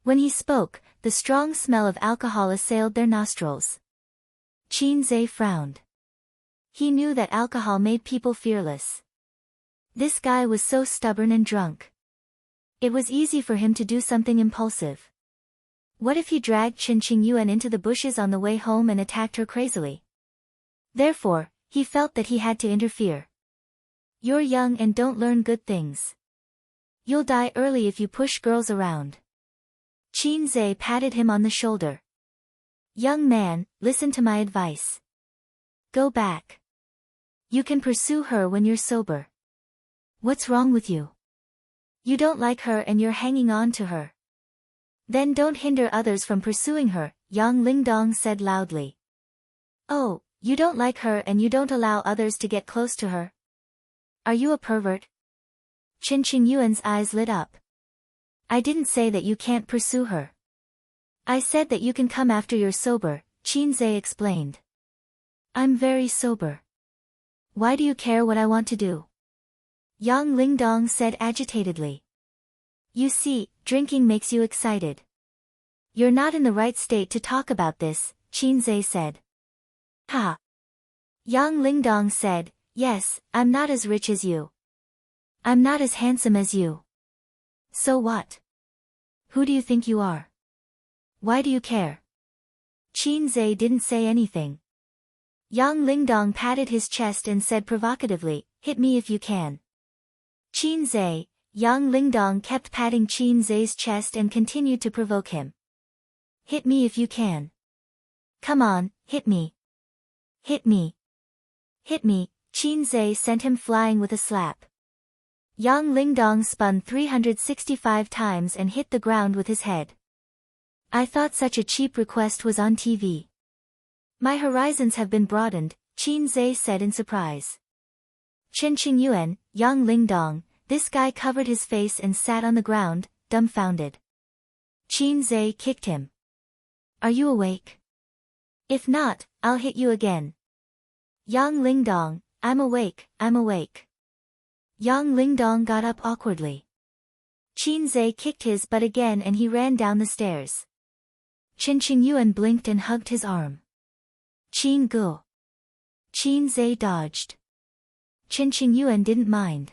When he spoke, the strong smell of alcohol assailed their nostrils. Qin Zhe frowned. He knew that alcohol made people fearless. This guy was so stubborn and drunk. It was easy for him to do something impulsive. What if he dragged Qin Qingyuan into the bushes on the way home and attacked her crazily? Therefore, he felt that he had to interfere. You're young and don't learn good things. You'll die early if you push girls around. Qin Zhe patted him on the shoulder. Young man, listen to my advice. Go back. You can pursue her when you're sober. What's wrong with you? You don't like her and you're hanging on to her. Then don't hinder others from pursuing her, Yang Lingdong said loudly. Oh, you don't like her and you don't allow others to get close to her? Are you a pervert? Qin Qingyuan's eyes lit up. I didn't say that you can't pursue her. I said that you can come after you're sober, Qin Zhe explained. I'm very sober. Why do you care what I want to do? Yang Lingdong said agitatedly. You see, drinking makes you excited. You're not in the right state to talk about this, Qin Zhe said. Ha! Yang Lingdong said, yes, I'm not as rich as you. I'm not as handsome as you. So what? Who do you think you are? Why do you care? Qin Zhe didn't say anything. Yang Lingdong patted his chest and said provocatively, hit me if you can. Qin Zhe, Yang Lingdong kept patting Qin Zhe's chest and continued to provoke him. Hit me if you can. Come on, hit me. Hit me. Hit me, Qin Zhe sent him flying with a slap. Yang Lingdong spun 365 times and hit the ground with his head. I thought such a cheap request was on TV. My horizons have been broadened, Qin Zhe said in surprise. Chen Qingyuan, Yang Lingdong, this guy covered his face and sat on the ground, dumbfounded. Qin Zhe kicked him. Are you awake? If not, I'll hit you again. Yang Lingdong, I'm awake, I'm awake. Yang Lingdong got up awkwardly. Qin Zhe kicked his butt again and he ran down the stairs. Chen Qingyuan blinked and hugged his arm. Qin Gu. Qin Zhe dodged. Chen Qingyuan didn't mind.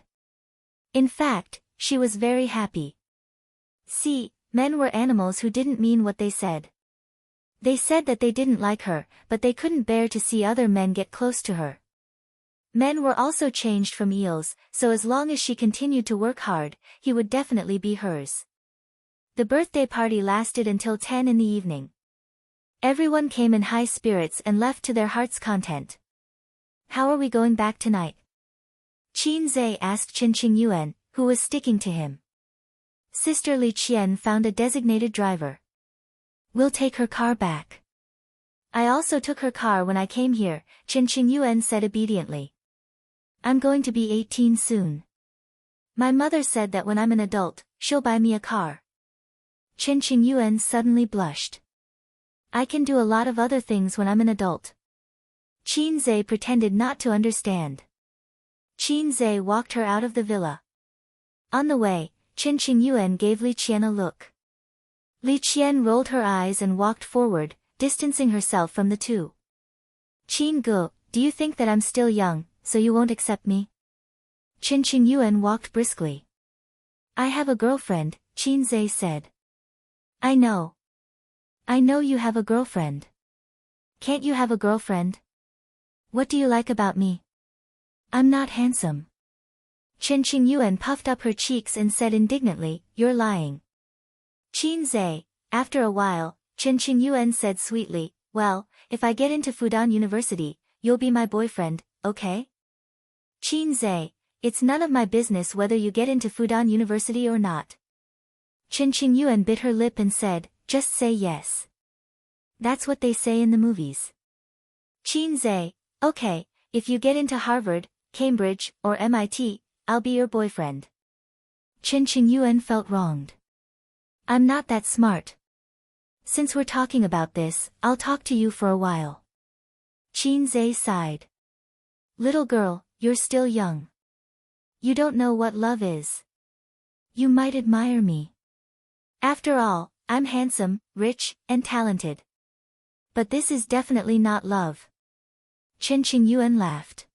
In fact, she was very happy. See, men were animals who didn't mean what they said. They said that they didn't like her, but they couldn't bear to see other men get close to her. Men were also changed from eels, so as long as she continued to work hard, he would definitely be hers. The birthday party lasted until 10 in the evening. Everyone came in high spirits and left to their heart's content. How are we going back tonight? Qin Zhe asked Chen Qingyuan, who was sticking to him. Sister Li Qian found a designated driver. We'll take her car back. I also took her car when I came here, Chen Qingyuan said obediently. I'm going to be 18 soon. My mother said that when I'm an adult, she'll buy me a car. Chen Qingyuan suddenly blushed. I can do a lot of other things when I'm an adult. Qin Zhe pretended not to understand. Qin Zhe walked her out of the villa. On the way, Chen Qingyuan gave Li Qian a look. Li Qian rolled her eyes and walked forward, distancing herself from the two. Qin Gu, do you think that I'm still young, so you won't accept me? Chen Qingyuan walked briskly. I have a girlfriend, Qin Zhe said. I know. I know you have a girlfriend. Can't you have a girlfriend? What do you like about me? I'm not handsome. Chen Qingyuan puffed up her cheeks and said indignantly, you're lying. Qin Zhe, after a while, Chen Qingyuan said sweetly, well, if I get into Fudan University, you'll be my boyfriend, okay? Qin Zhe, it's none of my business whether you get into Fudan University or not. Chen Qingyuan bit her lip and said, just say yes. That's what they say in the movies. Qin Zhe, okay, if you get into Harvard, Cambridge, or MIT, I'll be your boyfriend. Chen Qingyuan felt wronged. I'm not that smart. Since we're talking about this, I'll talk to you for a while. Qin Zhe sighed. Little girl, you're still young. You don't know what love is. You might admire me. After all, I'm handsome, rich, and talented. But this is definitely not love. Chen Qingyuan laughed.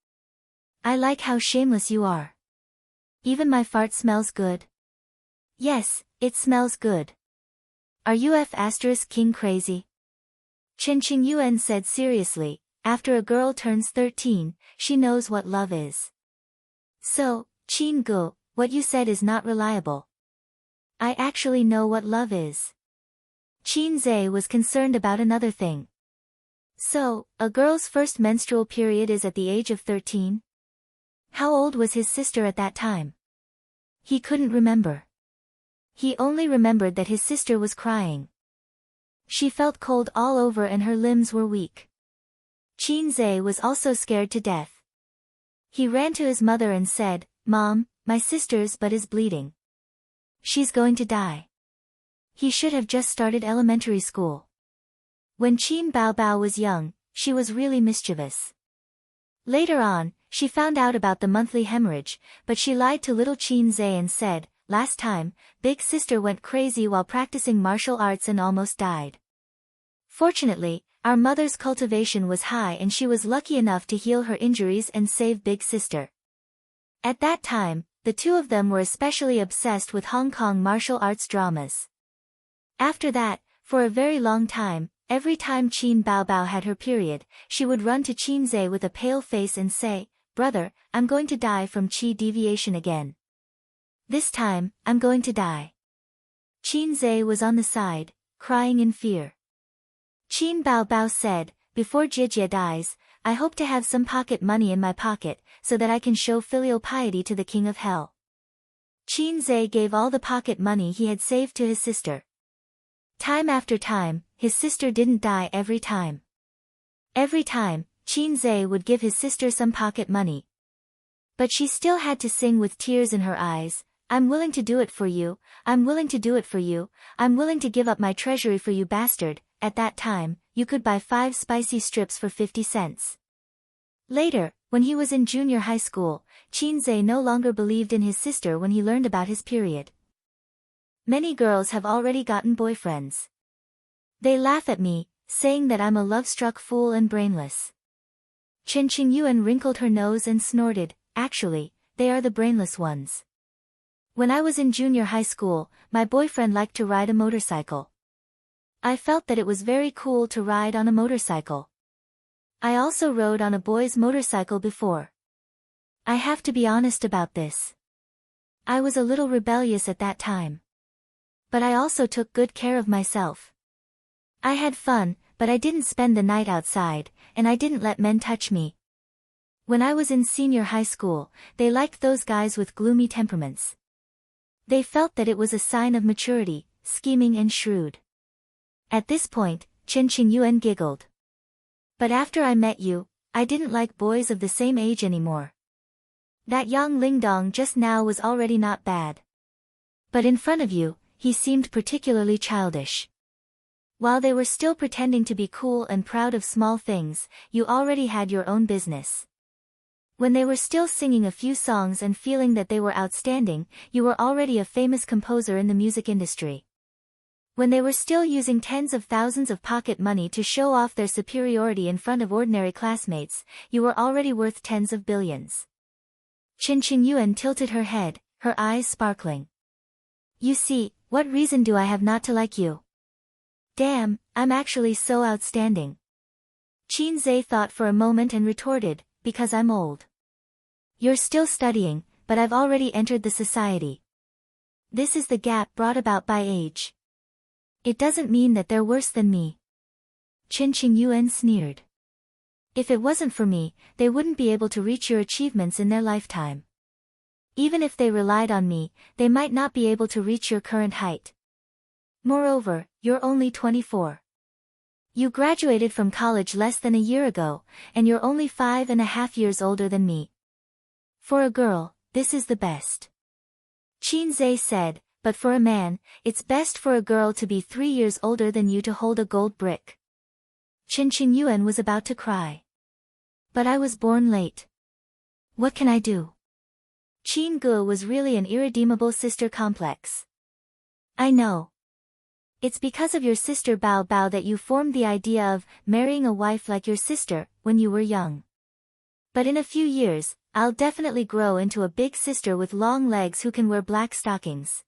I like how shameless you are. Even my fart smells good. Yes, it smells good. Are you F***king crazy? Chen Qingyuan said seriously, after a girl turns 13, she knows what love is. So, Qin Gu, what you said is not reliable. I actually know what love is. Qin Zhe was concerned about another thing. So, a girl's first menstrual period is at the age of 13? How old was his sister at that time? He couldn't remember. He only remembered that his sister was crying. She felt cold all over and her limbs were weak. Qin Zhe was also scared to death. He ran to his mother and said, Mom, my sister's butt is bleeding. She's going to die. He should have just started elementary school. When Qin Baobao was young, she was really mischievous. Later on, she found out about the monthly hemorrhage, but she lied to little Qin Zhe and said, last time, big sister went crazy while practicing martial arts and almost died. Fortunately, our mother's cultivation was high and she was lucky enough to heal her injuries and save big sister. At that time, the two of them were especially obsessed with Hong Kong martial arts dramas. After that, for a very long time, every time Qin Baobao had her period, she would run to Qin Zhe with a pale face and say, "Brother, I'm going to die from qi deviation again. This time, I'm going to die." Qin Zhe was on the side, crying in fear. Qin Baobao said, "Before Jie dies, I hope to have some pocket money in my pocket, so that I can show filial piety to the king of hell." Qin Zhe gave all the pocket money he had saved to his sister. Time after time, his sister didn't die every time. Every time, Qin Zhe would give his sister some pocket money. But she still had to sing with tears in her eyes, "I'm willing to do it for you, I'm willing to do it for you, I'm willing to give up my treasury for you bastard." At that time, you could buy 5 spicy strips for 50 cents. Later, when he was in junior high school, Qin Zhe no longer believed in his sister when he learned about his period. Many girls have already gotten boyfriends. They laugh at me, saying that I'm a love-struck fool and brainless. Chen Qingyuan wrinkled her nose and snorted, "Actually, they are the brainless ones. When I was in junior high school, my boyfriend liked to ride a motorcycle. I felt that it was very cool to ride on a motorcycle. I also rode on a boy's motorcycle before. I have to be honest about this. I was a little rebellious at that time. But I also took good care of myself. I had fun, but I didn't spend the night outside, and I didn't let men touch me. When I was in senior high school, they liked those guys with gloomy temperaments. They felt that it was a sign of maturity, scheming and shrewd." At this point, Chen Qingyuan giggled. "But after I met you, I didn't like boys of the same age anymore. That young Lingdong just now was already not bad. But in front of you, he seemed particularly childish. While they were still pretending to be cool and proud of small things, you already had your own business. When they were still singing a few songs and feeling that they were outstanding, you were already a famous composer in the music industry. When they were still using tens of thousands of pocket money to show off their superiority in front of ordinary classmates, you were already worth tens of billions." Chen Qingyuan tilted her head, her eyes sparkling. "You see, what reason do I have not to like you? Damn, I'm actually so outstanding." Qin Zhe thought for a moment and retorted, "Because I'm old. You're still studying, but I've already entered the society. This is the gap brought about by age. It doesn't mean that they're worse than me." Chen Qingyuan sneered. "If it wasn't for me, they wouldn't be able to reach your achievements in their lifetime. Even if they relied on me, they might not be able to reach your current height. Moreover, you're only 24. You graduated from college less than a year ago, and you're only 5.5 years older than me. For a girl, this is the best." Qin Zhe said, "But for a man, it's best for a girl to be 3 years older than you to hold a gold brick." Chen Qingyuan was about to cry. "But I was born late. What can I do?" Qin Ge was really an irredeemable sister complex. "I know. It's because of your sister Bao Bao that you formed the idea of marrying a wife like your sister when you were young. But in a few years, I'll definitely grow into a big sister with long legs who can wear black stockings.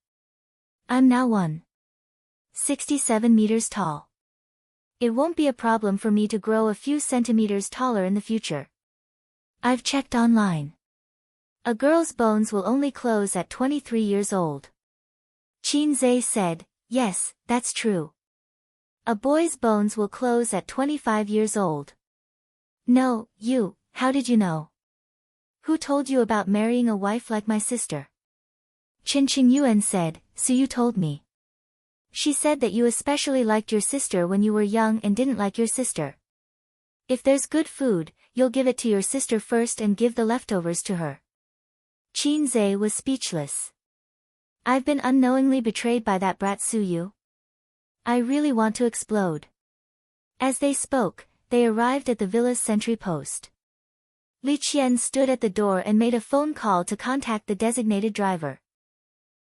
I'm now 1.67 meters tall. It won't be a problem for me to grow a few centimeters taller in the future. I've checked online. A girl's bones will only close at 23 years old." Qin Zhe said, "Yes, that's true. A boy's bones will close at 25 years old." "No, you, how did you know? Who told you about marrying a wife like my sister?" Chen Qingyuan said, "So you told me. She said that you especially liked your sister when you were young and didn't like your sister. If there's good food, you'll give it to your sister first and give the leftovers to her." Qin Zhe was speechless. "I've been unknowingly betrayed by that brat Suyu. I really want to explode." As they spoke, they arrived at the villa's sentry post. Li Qian stood at the door and made a phone call to contact the designated driver.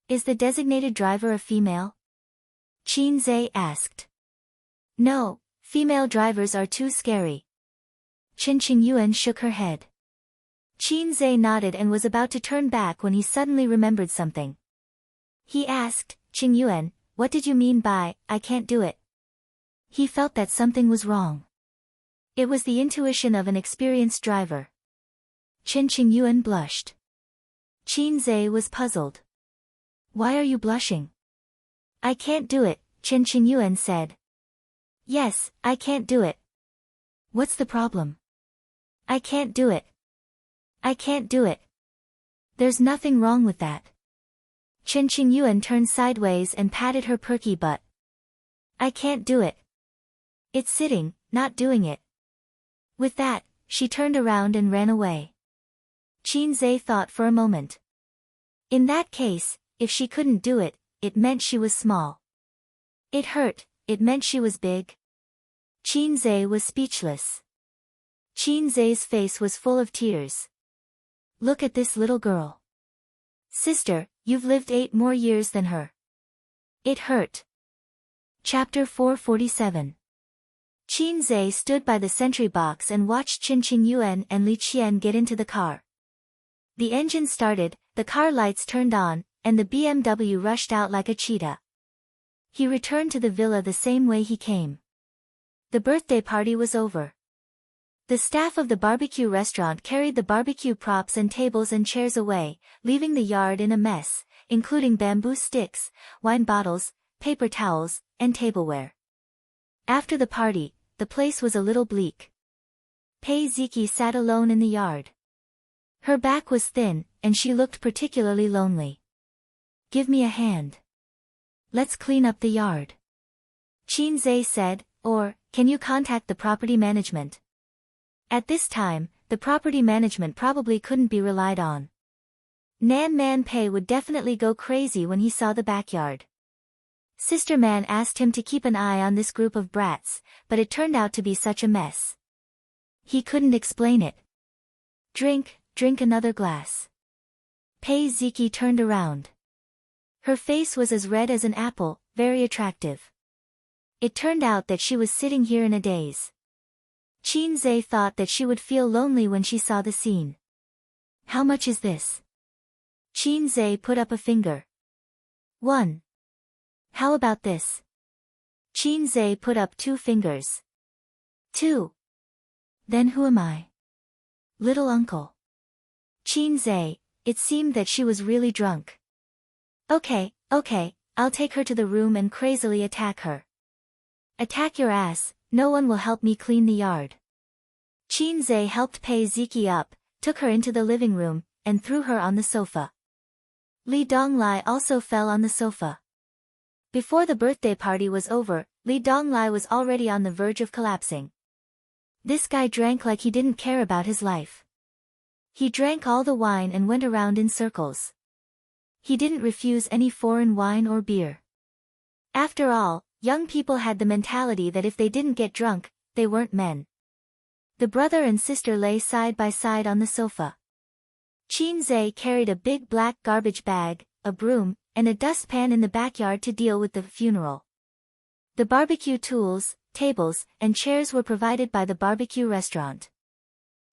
"Is the designated driver a female?" Qin Zhe asked. "No, Female drivers are too scary. Qin Qingyuan shook her head. Qin Zhe nodded and was about to turn back when he suddenly remembered something. He asked, Qingyuan, what did you mean by, I can't do it? He felt that something was wrong. It was the intuition of an experienced driver. Qin Qingyuan blushed. Qin Zhe was puzzled. Why are you blushing? I can't do it, Qin Qingyuan said. Yes, I can't do it. What's the problem? I can't do it. I can't do it. There's nothing wrong with that. Qin Qingyuan turned sideways and patted her perky butt. I can't do it. It's sitting, not doing it. With that, she turned around and ran away. Qin Zhe thought for a moment. In that case, if she couldn't do it, it meant she was small. It hurt, it meant she was big. Qin Zhe was speechless. Qin Zhe's face was full of tears. Look at this little girl. Sister, you've lived 8 more years than her. It hurt. Chapter 447. Qin Zhe stood by the sentry box and watched Qin Qingyuan and Li Qian get into the car. The engine started, the car lights turned on, and the BMW rushed out like a cheetah. He returned to the villa the same way he came. The birthday party was over. The staff of the barbecue restaurant carried the barbecue props and tables and chairs away, leaving the yard in a mess, including bamboo sticks, wine bottles, paper towels, and tableware. After the party, the place was a little bleak. Pei Ziki sat alone in the yard. Her back was thin, and she looked particularly lonely. Give me a hand. Let's clean up the yard. Qin Zhe said, or, can you contact the property management? At this time, the property management probably couldn't be relied on. Nan Man Pei would definitely go crazy when he saw the backyard. Sister Man asked him to keep an eye on this group of brats, but it turned out to be such a mess. He couldn't explain it. Drink another glass. Pei Ziki turned around. Her face was as red as an apple, very attractive. It turned out that she was sitting here in a daze. Qin Zhe thought that she would feel lonely when she saw the scene. How much is this? Qin Zhe put up a finger. 1. How about this? Qin Zhe put up 2 fingers. 2. Then who am I? Little uncle. Qin Zhe, it seemed that she was really drunk. Okay, I'll take her to the room and crazily attack her. Attack your ass, no one will help me clean the yard. Qin Zhe helped Pei Ziki up, took her into the living room, and threw her on the sofa. Li Donglai also fell on the sofa. Before the birthday party was over, Li Donglai was already on the verge of collapsing. This guy drank like he didn't care about his life. He drank all the wine and went around in circles. He didn't refuse any foreign wine or beer. After all, young people had the mentality that if they didn't get drunk, they weren't men. The brother and sister lay side by side on the sofa. Qin Zhe carried a big black garbage bag, a broom, and a dustpan in the backyard to deal with the funeral. The barbecue tools, tables, and chairs were provided by the barbecue restaurant.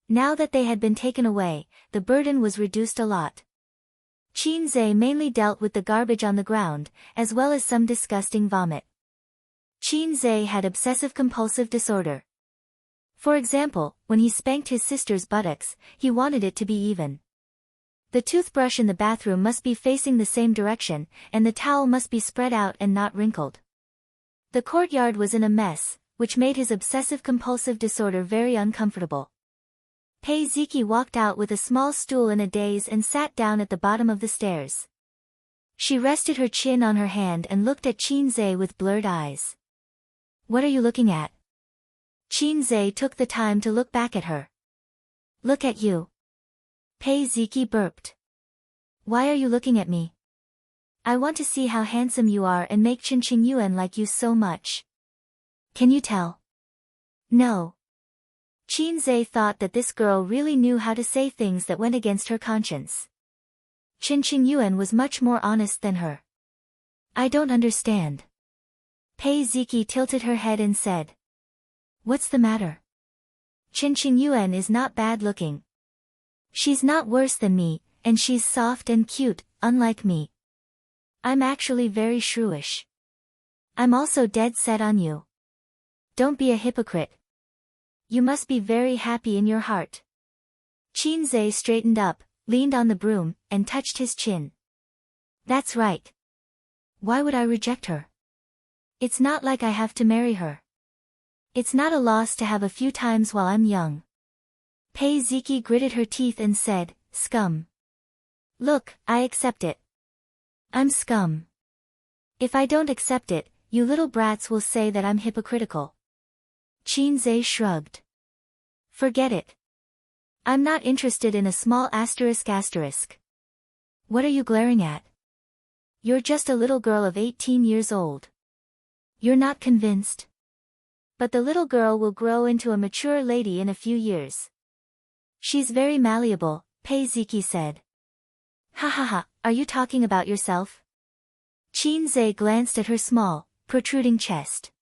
Now that they had been taken away, the burden was reduced a lot. Qin Zhe mainly dealt with the garbage on the ground, as well as some disgusting vomit. Qin Zhe had obsessive-compulsive disorder. For example, when he spanked his sister's buttocks, he wanted it to be even. The toothbrush in the bathroom must be facing the same direction, and the towel must be spread out and not wrinkled. The courtyard was in a mess, which made his obsessive-compulsive disorder very uncomfortable. Pei Ziki walked out with a small stool in a daze and sat down at the bottom of the stairs. She rested her chin on her hand and looked at Qin Zhe with blurred eyes. What are you looking at? Qin Zhe took the time to look back at her. Look at you. Pei Ziki burped. Why are you looking at me? I want to see how handsome you are and make Qin Qingyuan like you so much. Can you tell? No. Qin Zhe thought that this girl really knew how to say things that went against her conscience. Qin Qingyuan was much more honest than her. I don't understand. Pei Ziki tilted her head and said. What's the matter? Qin Qingyuan is not bad looking. She's not worse than me, and she's soft and cute, unlike me. I'm actually very shrewish. I'm also dead set on you. Don't be a hypocrite. You must be very happy in your heart. Qin Zhe straightened up, leaned on the broom, and touched his chin. That's right. Why would I reject her? It's not like I have to marry her. It's not a loss to have a few times while I'm young. Pei Ziki gritted her teeth and said, scum. Look, I accept it. I'm scum. If I don't accept it, you little brats will say that I'm hypocritical. Qin Zhe shrugged. Forget it. I'm not interested in a small asterisk. What are you glaring at? You're just a little girl of 18 years old. You're not convinced? But the little girl will grow into a mature lady in a few years. She's very malleable, Pei Ziki said. Ha ha ha, are you talking about yourself? Qin Zhe glanced at her small, protruding chest.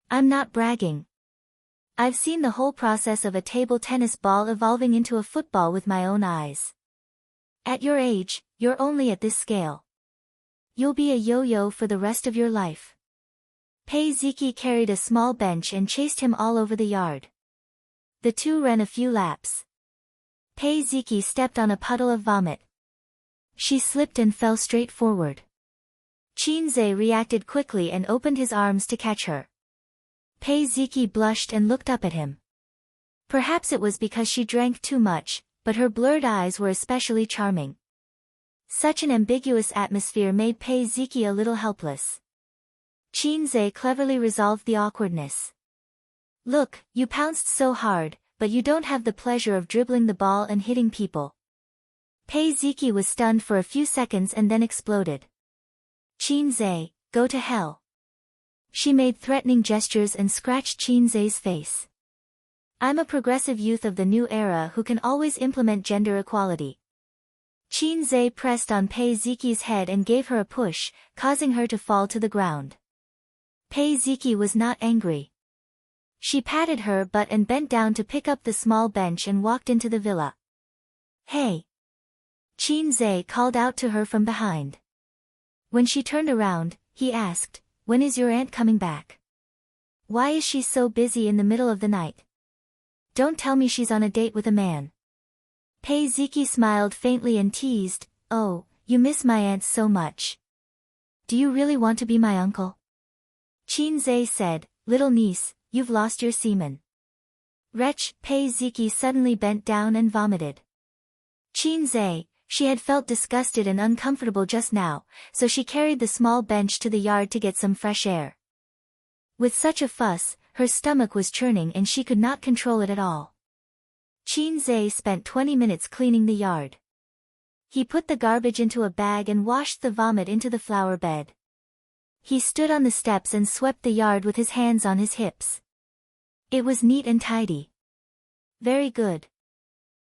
I'm not bragging. I've seen the whole process of a table tennis ball evolving into a football with my own eyes. At your age, you're only at this scale. You'll be a yo-yo for the rest of your life. Pei Ziki carried a small bench and chased him all over the yard. The two ran a few laps. Pei Ziki stepped on a puddle of vomit. She slipped and fell straight forward. Qin Zhe reacted quickly and opened his arms to catch her. Pei Ziki blushed and looked up at him. Perhaps it was because she drank too much, but her blurred eyes were especially charming. Such an ambiguous atmosphere made Pei Ziki a little helpless. Qin Zhe cleverly resolved the awkwardness. Look, you pounced so hard, but you don't have the pleasure of dribbling the ball and hitting people. Pei Ziki was stunned for a few seconds and then exploded. Qin Zhe, go to hell. She made threatening gestures and scratched Qin Zhe's face. I'm a progressive youth of the new era who can always implement gender equality. Qin Zhe pressed on Pei Ziki's head and gave her a push, causing her to fall to the ground. Pei Ziki was not angry. She patted her butt and bent down to pick up the small bench and walked into the villa. Hey! Qin Zhe called out to her from behind. When she turned around, he asked, when is your aunt coming back? Why is she so busy in the middle of the night? Don't tell me she's on a date with a man. Pei Ziki smiled faintly and teased, oh, you miss my aunt so much. Do you really want to be my uncle? Qin Zhe said, little niece, you've lost your semen. Wretch, Pei Ziki suddenly bent down and vomited. Qin Zhe, she had felt disgusted and uncomfortable just now, so she carried the small bench to the yard to get some fresh air. With such a fuss, her stomach was churning and she could not control it at all. Qin Zhe spent 20 minutes cleaning the yard. He put the garbage into a bag and washed the vomit into the flower bed. He stood on the steps and swept the yard with his hands on his hips. It was neat and tidy. Very good.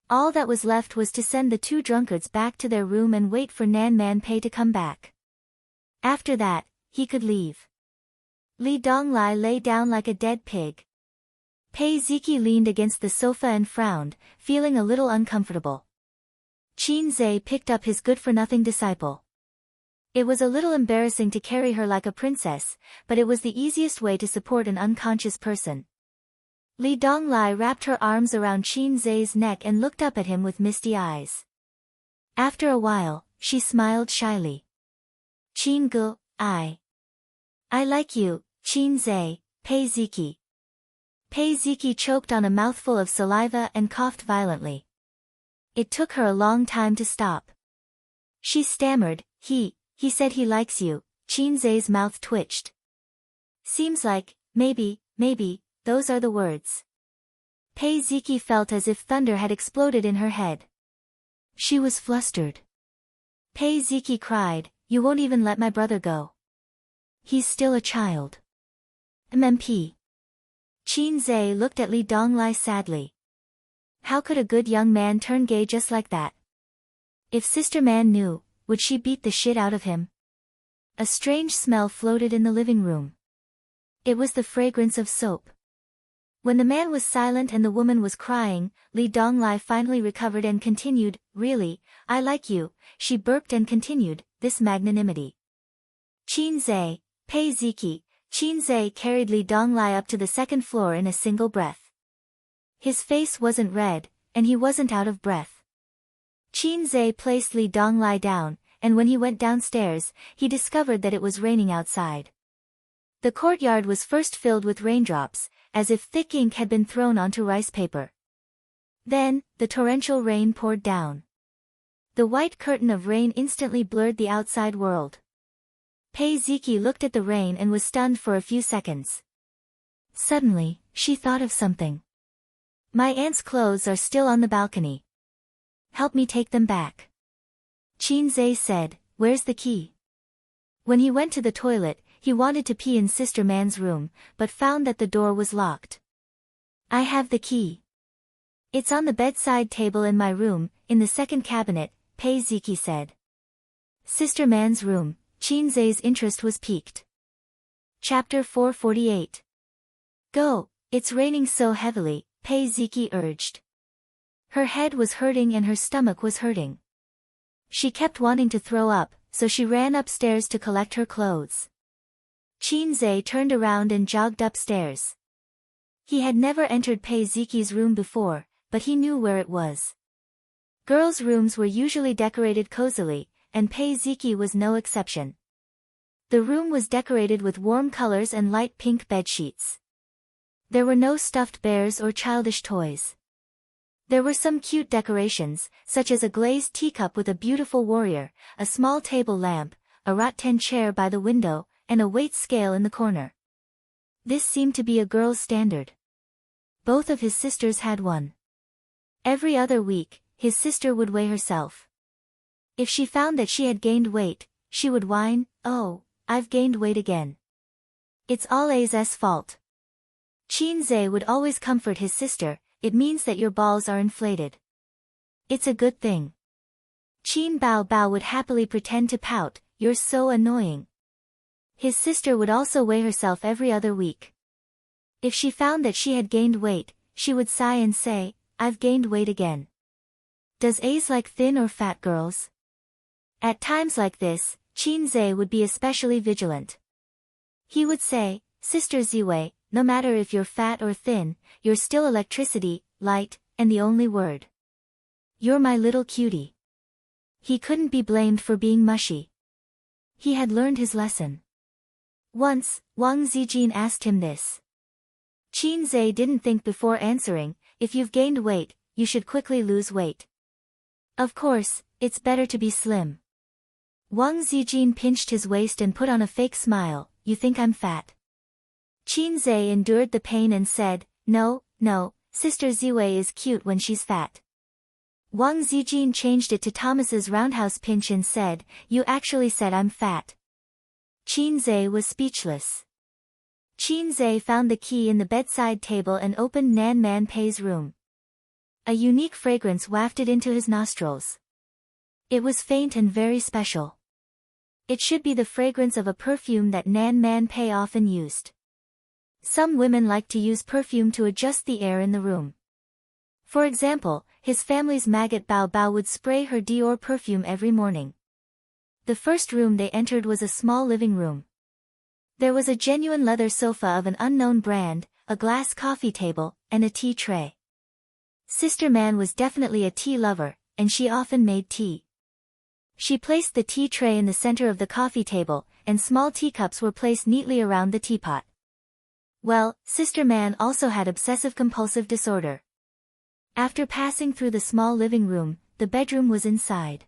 All that was left was to send the two drunkards back to their room and wait for Nan Man Pei to come back. After that, he could leave. Li Donglai lay down like a dead pig. Pei Ziki leaned against the sofa and frowned, feeling a little uncomfortable. Qin Zhe picked up his good-for-nothing disciple. It was a little embarrassing to carry her like a princess, but it was the easiest way to support an unconscious person. Li Donglai wrapped her arms around Qin Zhe's neck and looked up at him with misty eyes. After a while, she smiled shyly. Qin Gu, I like you, Qin Zhe, Pei Ziki. Pei Ziki choked on a mouthful of saliva and coughed violently. It took her a long time to stop. She stammered, he said he likes you. Qin Zhe's mouth twitched. Seems like, maybe, those are the words. Pei Ziki felt as if thunder had exploded in her head. She was flustered. Pei Ziki cried, you won't even let my brother go. He's still a child. MMP. Qin Zhe looked at Li Donglai sadly. How could a good young man turn gay just like that? If Sister Man knew, would she beat the shit out of him? A strange smell floated in the living room. It was the fragrance of soap. When the man was silent and the woman was crying, Li Donglai finally recovered and continued, "Really, I like you," she burped and continued, "this magnanimity." Qin Zhe, Pei Ziki, Qin Zhe carried Li Donglai up to the second floor in a single breath. His face wasn't red, and he wasn't out of breath. Qin Zhe placed Li Donglai down, and when he went downstairs, he discovered that it was raining outside. The courtyard was first filled with raindrops, as if thick ink had been thrown onto rice paper. Then, the torrential rain poured down. The white curtain of rain instantly blurred the outside world. Pei Ziki looked at the rain and was stunned for a few seconds. Suddenly, she thought of something. "My aunt's clothes are still on the balcony. Help me take them back." Qin Zhe said, "Where's the key?" When he went to the toilet, he wanted to pee in Sister Man's room, but found that the door was locked. "I have the key. It's on the bedside table in my room, in the second cabinet," Pei Ziki said. Sister Man's room, Qin Zhe's interest was piqued. Chapter 448. "Go, it's raining so heavily," Pei Ziki urged. Her head was hurting and her stomach was hurting. She kept wanting to throw up, so she ran upstairs to collect her clothes. Qin Zhe turned around and jogged upstairs. He had never entered Pei Ziki's room before, but he knew where it was. Girls' rooms were usually decorated cozily, and Pei Ziki was no exception. The room was decorated with warm colors and light pink bedsheets. There were no stuffed bears or childish toys. There were some cute decorations, such as a glazed teacup with a beautiful warrior, a small table lamp, a rattan chair by the window, and a weight scale in the corner. This seemed to be a girl's standard. Both of his sisters had one. Every other week, his sister would weigh herself. If she found that she had gained weight, she would whine, "Oh, I've gained weight again. It's all A's fault." Qin Zhe would always comfort his sister, "It means that your balls are inflated. It's a good thing." Qin Bao Bao would happily pretend to pout, "You're so annoying." His sister would also weigh herself every other week. If she found that she had gained weight, she would sigh and say, "I've gained weight again." Does A's like thin or fat girls? At times like this, Qin Zhe would be especially vigilant. He would say, "Sister Ziwei, no matter if you're fat or thin, you're still electricity, light, and the only word. You're my little cutie." He couldn't be blamed for being mushy. He had learned his lesson. Once, Wang Zijin asked him this. Qin Zhe didn't think before answering, "If you've gained weight, you should quickly lose weight. Of course, it's better to be slim." Wang Zijin pinched his waist and put on a fake smile, "You think I'm fat?" Qin Zhe endured the pain and said, No, Sister Ziwei is cute when she's fat." Wang Zijin changed it to Thomas's roundhouse pinch and said, "You actually said I'm fat." Qin Zhe was speechless. Qin Zhe found the key in the bedside table and opened Nan Man Pei's room. A unique fragrance wafted into his nostrils. It was faint and very special. It should be the fragrance of a perfume that Nan Man Pei often used. Some women like to use perfume to adjust the air in the room. For example, his family's maggot Bao Bao would spray her Dior perfume every morning. The first room they entered was a small living room. There was a genuine leather sofa of an unknown brand, a glass coffee table, and a tea tray. Sister Man was definitely a tea lover, and she often made tea. She placed the tea tray in the center of the coffee table, and small teacups were placed neatly around the teapot. Well, Sister Man also had obsessive-compulsive disorder. After passing through the small living room, the bedroom was inside.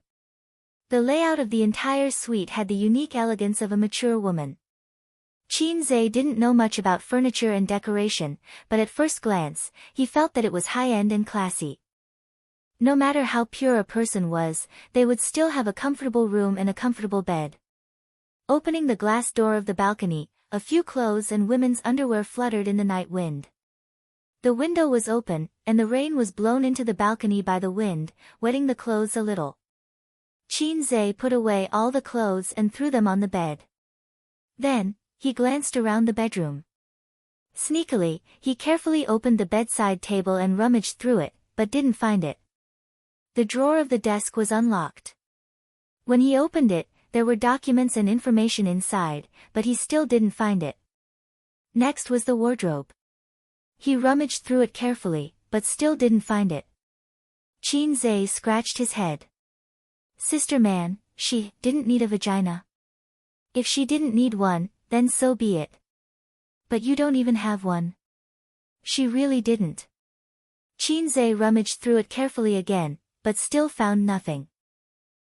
The layout of the entire suite had the unique elegance of a mature woman. Qin Zhe didn't know much about furniture and decoration, but at first glance, he felt that it was high-end and classy. No matter how pure a person was, they would still have a comfortable room and a comfortable bed. Opening the glass door of the balcony, a few clothes and women's underwear fluttered in the night wind. The window was open, and the rain was blown into the balcony by the wind, wetting the clothes a little. Qin Zhe put away all the clothes and threw them on the bed. Then, he glanced around the bedroom. Sneakily, he carefully opened the bedside table and rummaged through it, but didn't find it. The drawer of the desk was unlocked. When he opened it, there were documents and information inside, but he still didn't find it. Next was the wardrobe. He rummaged through it carefully, but still didn't find it. Qin Zhe scratched his head. Sister Man, she didn't need a vagina. If she didn't need one, then so be it. But you don't even have one. She really didn't. Qin Zhe rummaged through it carefully again, but still found nothing.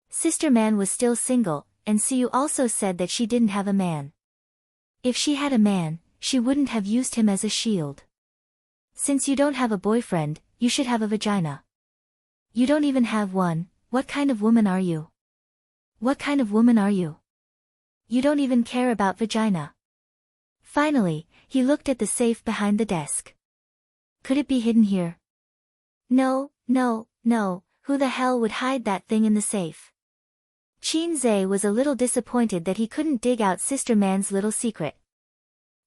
Sister Man was still single, and Siyu also said that she didn't have a man. If she had a man, she wouldn't have used him as a shield. Since you don't have a boyfriend, you should have a vagina. You don't even have one. What kind of woman are you? What kind of woman are you? You don't even care about vagina. Finally, he looked at the safe behind the desk. Could it be hidden here? No, no, no, who the hell would hide that thing in the safe? Qin Zhe was a little disappointed that he couldn't dig out Sister Man's little secret.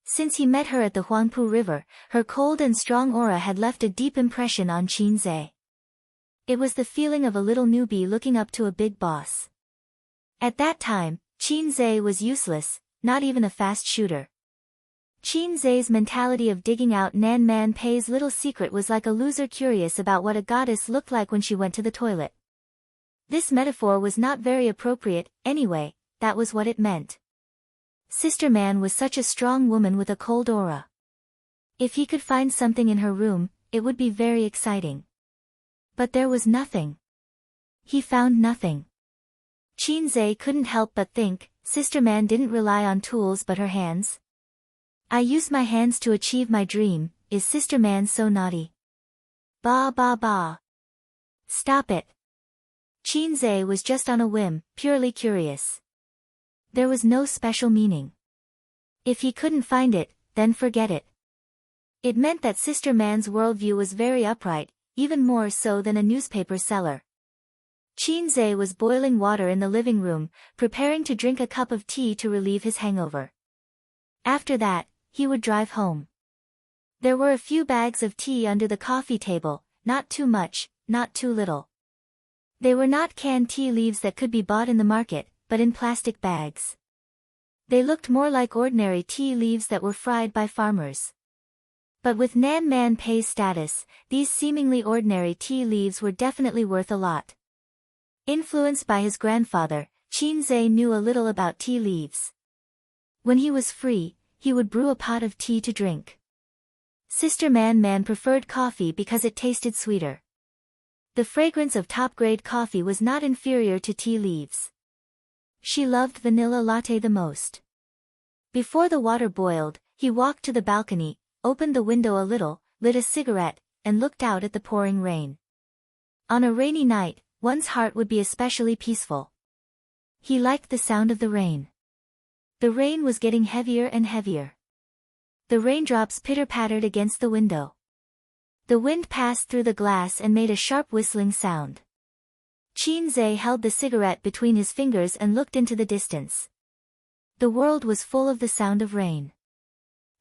Since he met her at the Huangpu River, her cold and strong aura had left a deep impression on Qin Zhe. It was the feeling of a little newbie looking up to a big boss. At that time, Qin Zhe was useless, not even a fast shooter. Qin Zhe's mentality of digging out Nan Man Pei's little secret was like a loser curious about what a goddess looked like when she went to the toilet. This metaphor was not very appropriate, anyway, that was what it meant. Sister Man was such a strong woman with a cold aura. If he could find something in her room, it would be very exciting. But there was nothing. He found nothing. Qin Zhe couldn't help but think, Sister Man didn't rely on tools but her hands. I use my hands to achieve my dream, is Sister Man so naughty? Ba ba ba. Stop it. Qin Zhe was just on a whim, purely curious. There was no special meaning. If he couldn't find it, then forget it. It meant that Sister Man's worldview was very upright, even more so than a newspaper seller. Qin Zhe was boiling water in the living room, preparing to drink a cup of tea to relieve his hangover. After that, he would drive home. There were a few bags of tea under the coffee table, not too much, not too little. They were not canned tea leaves that could be bought in the market, but in plastic bags. They looked more like ordinary tea leaves that were fried by farmers. But with Nan Man Pei's status, these seemingly ordinary tea leaves were definitely worth a lot. Influenced by his grandfather, Qin Zhe knew a little about tea leaves. When he was free, he would brew a pot of tea to drink. Sister Man preferred coffee because it tasted sweeter. The fragrance of top-grade coffee was not inferior to tea leaves. She loved vanilla latte the most. Before the water boiled, he walked to the balcony, opened the window a little, lit a cigarette, and looked out at the pouring rain. On a rainy night, one's heart would be especially peaceful. He liked the sound of the rain. The rain was getting heavier and heavier. The raindrops pitter-pattered against the window. The wind passed through the glass and made a sharp whistling sound. Qin Zhe held the cigarette between his fingers and looked into the distance. The world was full of the sound of rain.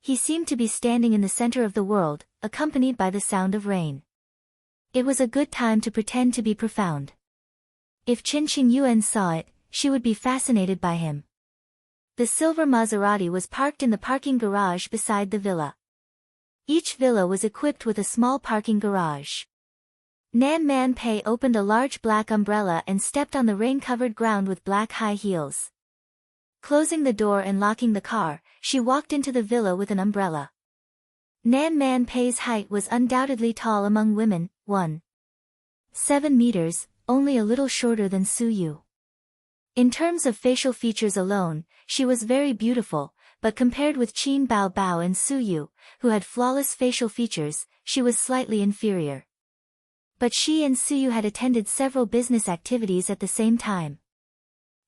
He seemed to be standing in the center of the world, accompanied by the sound of rain. It was a good time to pretend to be profound. If Qin Qingyuan saw it, she would be fascinated by him. The silver Maserati was parked in the parking garage beside the villa. Each villa was equipped with a small parking garage. Nan Man Pei opened a large black umbrella and stepped on the rain-covered ground with black high heels. Closing the door and locking the car, she walked into the villa with an umbrella. Nan Man Pei's height was undoubtedly tall among women, 1.7 meters, only a little shorter than Su Yu. In terms of facial features alone, she was very beautiful, but compared with Qin Bao Bao and Su Yu, who had flawless facial features, she was slightly inferior. But she and Su Yu had attended several business activities at the same time.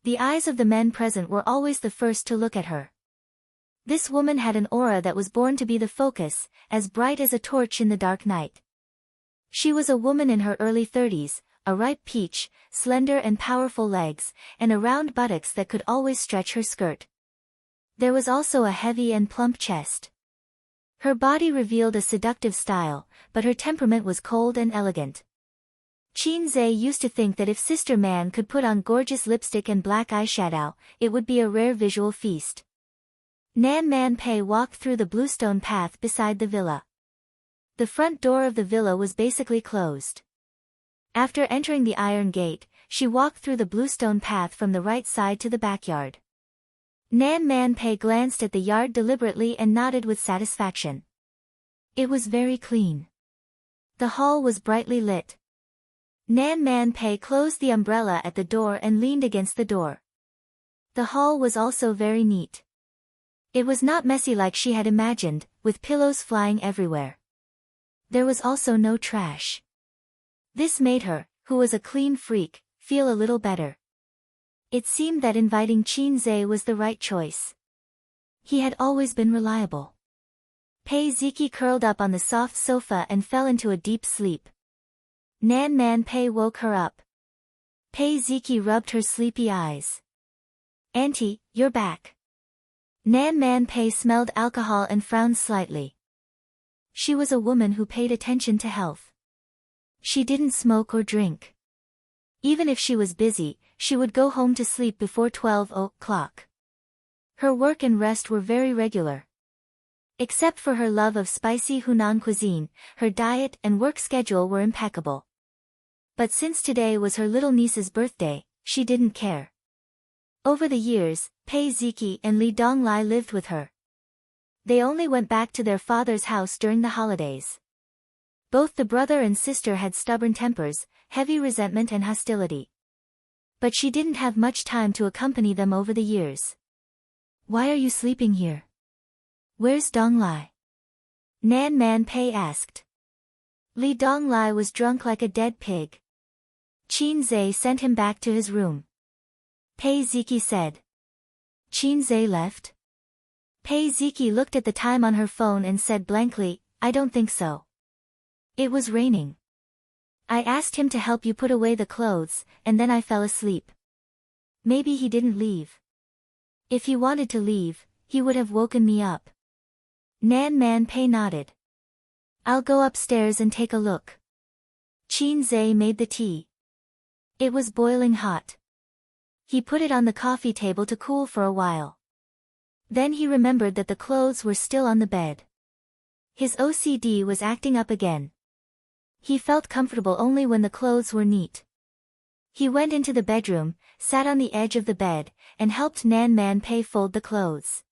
The eyes of the men present were always the first to look at her. This woman had an aura that was born to be the focus, as bright as a torch in the dark night. She was a woman in her early 30s, a ripe peach, slender and powerful legs, and a round buttocks that could always stretch her skirt. There was also a heavy and plump chest. Her body revealed a seductive style, but her temperament was cold and elegant. Qin used to think that if Sister Man could put on gorgeous lipstick and black eyeshadow, it would be a rare visual feast. Nan Man Pei walked through the bluestone path beside the villa. The front door of the villa was basically closed. After entering the iron gate, she walked through the bluestone path from the right side to the backyard. Nan Man Pei glanced at the yard deliberately and nodded with satisfaction. It was very clean. The hall was brightly lit. Nan Man Pei closed the umbrella at the door and leaned against the door. The hall was also very neat. It was not messy like she had imagined, with pillows flying everywhere. There was also no trash. This made her, who was a clean freak, feel a little better. It seemed that inviting Qin was the right choice. He had always been reliable. Pei Ziki curled up on the soft sofa and fell into a deep sleep. Nan Man Pei woke her up. Pei Ziki rubbed her sleepy eyes. "Auntie, you're back." Nan Man Pei smelled alcohol and frowned slightly. She was a woman who paid attention to health. She didn't smoke or drink. Even if she was busy, she would go home to sleep before 12 o'clock. Her work and rest were very regular. Except for her love of spicy Hunan cuisine, her diet and work schedule were impeccable. But since today was her little niece's birthday, she didn't care. Over the years, Pei Ziki and Li Donglai lived with her. They only went back to their father's house during the holidays. Both the brother and sister had stubborn tempers, heavy resentment and hostility. But she didn't have much time to accompany them over the years. "Why are you sleeping here? Where's Donglai?" Nan Man Pei asked. Li Donglai was drunk like a dead pig. Qin sent him back to his room. Pei Ziki said. "Qin left?" Pei Ziki looked at the time on her phone and said blankly, "I don't think so. It was raining. I asked him to help you put away the clothes, and then I fell asleep. Maybe he didn't leave. If he wanted to leave, he would have woken me up." Nan Man Pei nodded. "I'll go upstairs and take a look." Qin made the tea. It was boiling hot. He put it on the coffee table to cool for a while. Then he remembered that the clothes were still on the bed. His OCD was acting up again. He felt comfortable only when the clothes were neat. He went into the bedroom, sat on the edge of the bed, and helped Nan Man Pei fold the clothes.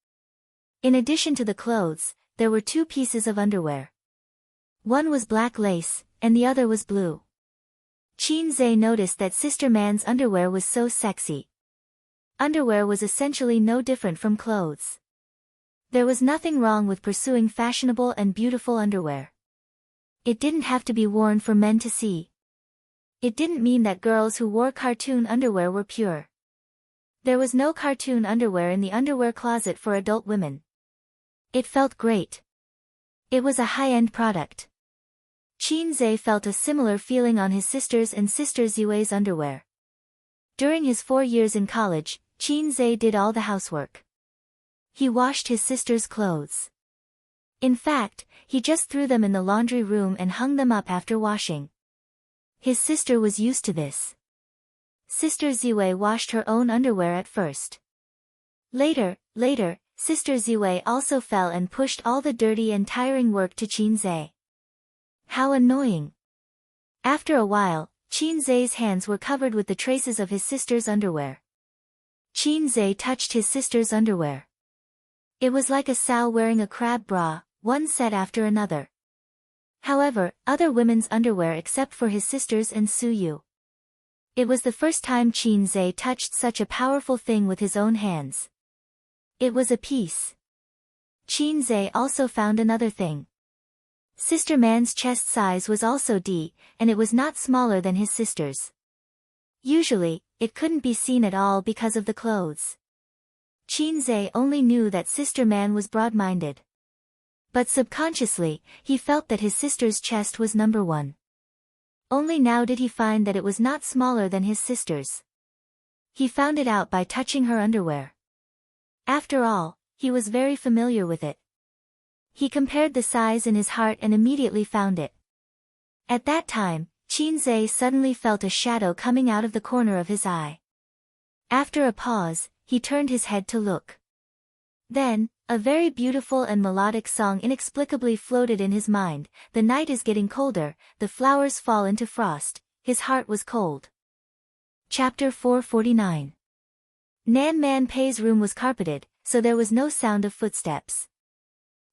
In addition to the clothes, there were 2 pieces of underwear. One was black lace, and the other was blue. Qin noticed that Sister Man's underwear was so sexy. Underwear was essentially no different from clothes. There was nothing wrong with pursuing fashionable and beautiful underwear. It didn't have to be worn for men to see. It didn't mean that girls who wore cartoon underwear were pure. There was no cartoon underwear in the underwear closet for adult women. It felt great. It was a high-end product. Qin felt a similar feeling on his sister's and Sister Ziwei's underwear. During his 4 years in college, Qin did all the housework. He washed his sister's clothes. In fact, he just threw them in the laundry room and hung them up after washing. His sister was used to this. Sister Ziwei washed her own underwear at first. Later, Sister Ziwei also fell and pushed all the dirty and tiring work to Qin. How annoying. After a while, Qin hands were covered with the traces of his sister's underwear. Qin touched his sister's underwear. It was like a sow wearing a crab bra, one set after another. However, other women's underwear except for his sister's and Suyu. It was the first time Qin touched such a powerful thing with his own hands. It was a piece. Qin also found another thing. Sister Man's chest size was also D, and it was not smaller than his sister's. Usually, it couldn't be seen at all because of the clothes. Qin only knew that Sister Man was broad-minded. But subconsciously, he felt that his sister's chest was number 1. Only now did he find that it was not smaller than his sister's. He found it out by touching her underwear. After all, he was very familiar with it. He compared the size in his heart and immediately found it. At that time, Qinzhe suddenly felt a shadow coming out of the corner of his eye. After a pause, he turned his head to look. Then, a very beautiful and melodic song inexplicably floated in his mind. The night is getting colder, the flowers fall into frost. His heart was cold. Chapter 449. Nan Man Pei's room was carpeted, so there was no sound of footsteps.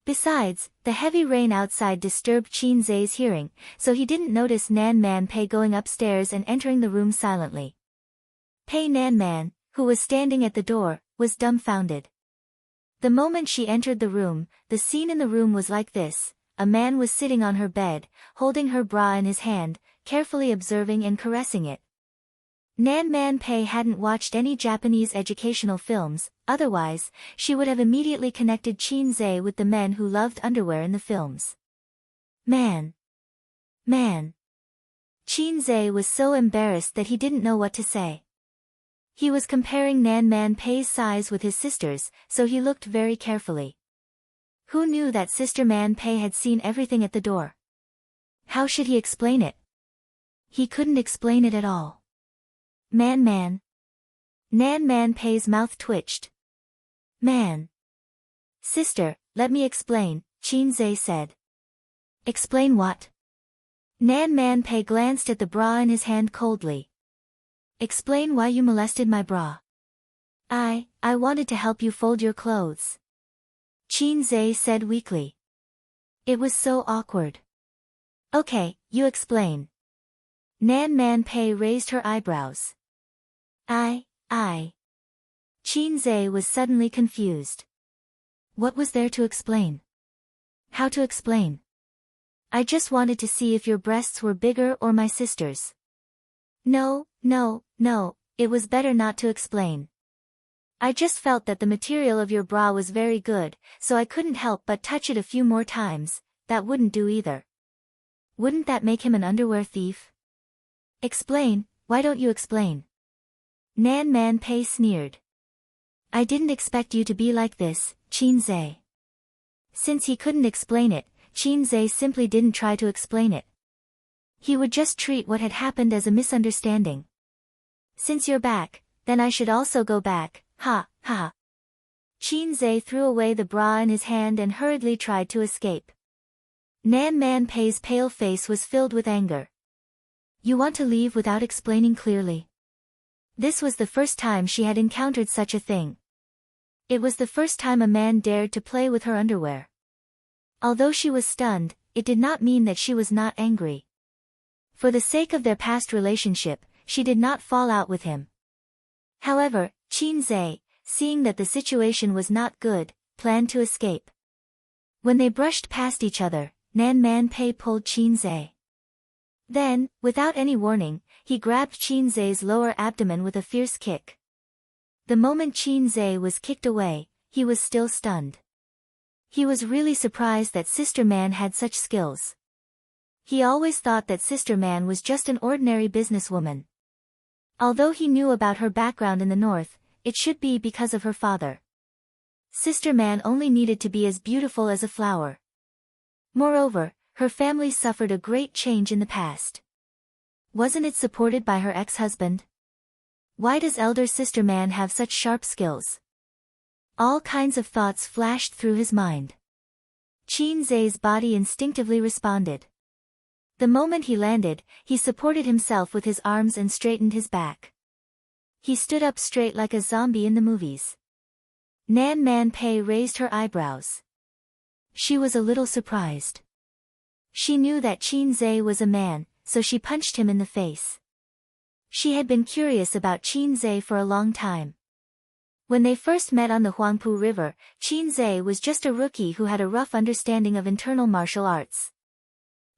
Besides, the heavy rain outside disturbed Qinzhe's hearing, so he didn't notice Nan Man Pei going upstairs and entering the room silently. Pei Nan Man, who was standing at the door, was dumbfounded. The moment she entered the room, the scene in the room was like this. A man was sitting on her bed, holding her bra in his hand, carefully observing and caressing it. Nan Man Pei hadn't watched any Japanese educational films, otherwise, she would have immediately connected Qinzhe with the men who loved underwear in the films. Man. Qinzhe was so embarrassed that he didn't know what to say. He was comparing Nan Man Pei's size with his sister's, so he looked very carefully. Who knew that Sister Man Pei had seen everything at the door? How should he explain it? He couldn't explain it at all. Man. Nan Man Pei's mouth twitched. Man. Sister, let me explain, Qinzhe said. Explain what? Nan Man Pei glanced at the bra in his hand coldly. Explain why you molested my bra. I wanted to help you fold your clothes. Qinzhe said weakly. It was so awkward. Okay, you explain. Nan Man Pei raised her eyebrows. Qinzhe was suddenly confused. What was there to explain? How to explain? I just wanted to see if your breasts were bigger or my sister's. No, it was better not to explain. I just felt that the material of your bra was very good, so I couldn't help but touch it a few more times. That wouldn't do either. Wouldn't that make him an underwear thief? Explain, why don't you explain? Nan Man Pei sneered. I didn't expect you to be like this, Qinzhe. Since he couldn't explain it, Qinzhe simply didn't try to explain it. He would just treat what had happened as a misunderstanding. Since you're back, then I should also go back, ha. Qinzhe threw away the bra in his hand and hurriedly tried to escape. Nan Man Pei's pale face was filled with anger. You want to leave without explaining clearly? This was the first time she had encountered such a thing. It was the first time a man dared to play with her underwear. Although she was stunned, it did not mean that she was not angry. For the sake of their past relationship, she did not fall out with him. However, Qinzhe, seeing that the situation was not good, planned to escape. When they brushed past each other, Nan Man Pei pulled Qinzhe. Then, without any warning, he grabbed Qinzhe's lower abdomen with a fierce kick. The moment Qinzhe was kicked away, he was still stunned. He was really surprised that Sister Man had such skills. He always thought that Sister Man was just an ordinary businesswoman. Although he knew about her background in the north, it should be because of her father. Sister Man only needed to be as beautiful as a flower. Moreover, her family suffered a great change in the past. Wasn't it supported by her ex-husband? Why does elder Sister Man have such sharp skills? All kinds of thoughts flashed through his mind. Qinzhe's body instinctively responded. The moment he landed, he supported himself with his arms and straightened his back. He stood up straight like a zombie in the movies. Nan Man Pei raised her eyebrows. She was a little surprised. She knew that Qinzhe was a man, so she punched him in the face. She had been curious about Qinzhe for a long time. When they first met on the Huangpu River, Qinzhe was just a rookie who had a rough understanding of internal martial arts.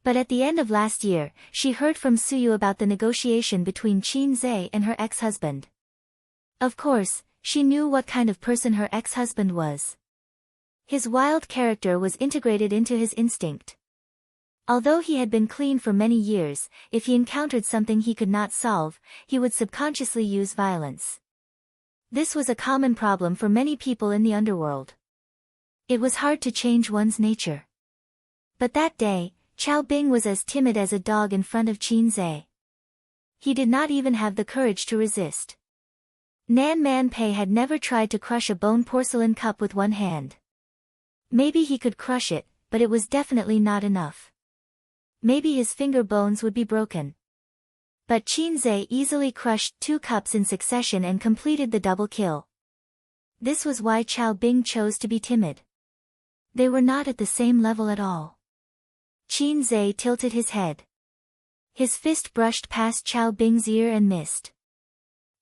But at the end of last year, she heard from Suyu about the negotiation between Qinzhe and her ex-husband. Of course, she knew what kind of person her ex-husband was. His wild character was integrated into his instinct. Although he had been clean for many years, if he encountered something he could not solve, he would subconsciously use violence. This was a common problem for many people in the underworld. It was hard to change one's nature. But that day, Chao Bing was as timid as a dog in front of Qin Zhe. He did not even have the courage to resist. Nan Man Pei had never tried to crush a bone porcelain cup with one hand. Maybe he could crush it, but it was definitely not enough. Maybe his finger bones would be broken. But Qin Zhe easily crushed 2 cups in succession and completed the double kill. This was why Chao Bing chose to be timid. They were not at the same level at all. Qin Zhe tilted his head. His fist brushed past Chao Bing's ear and missed.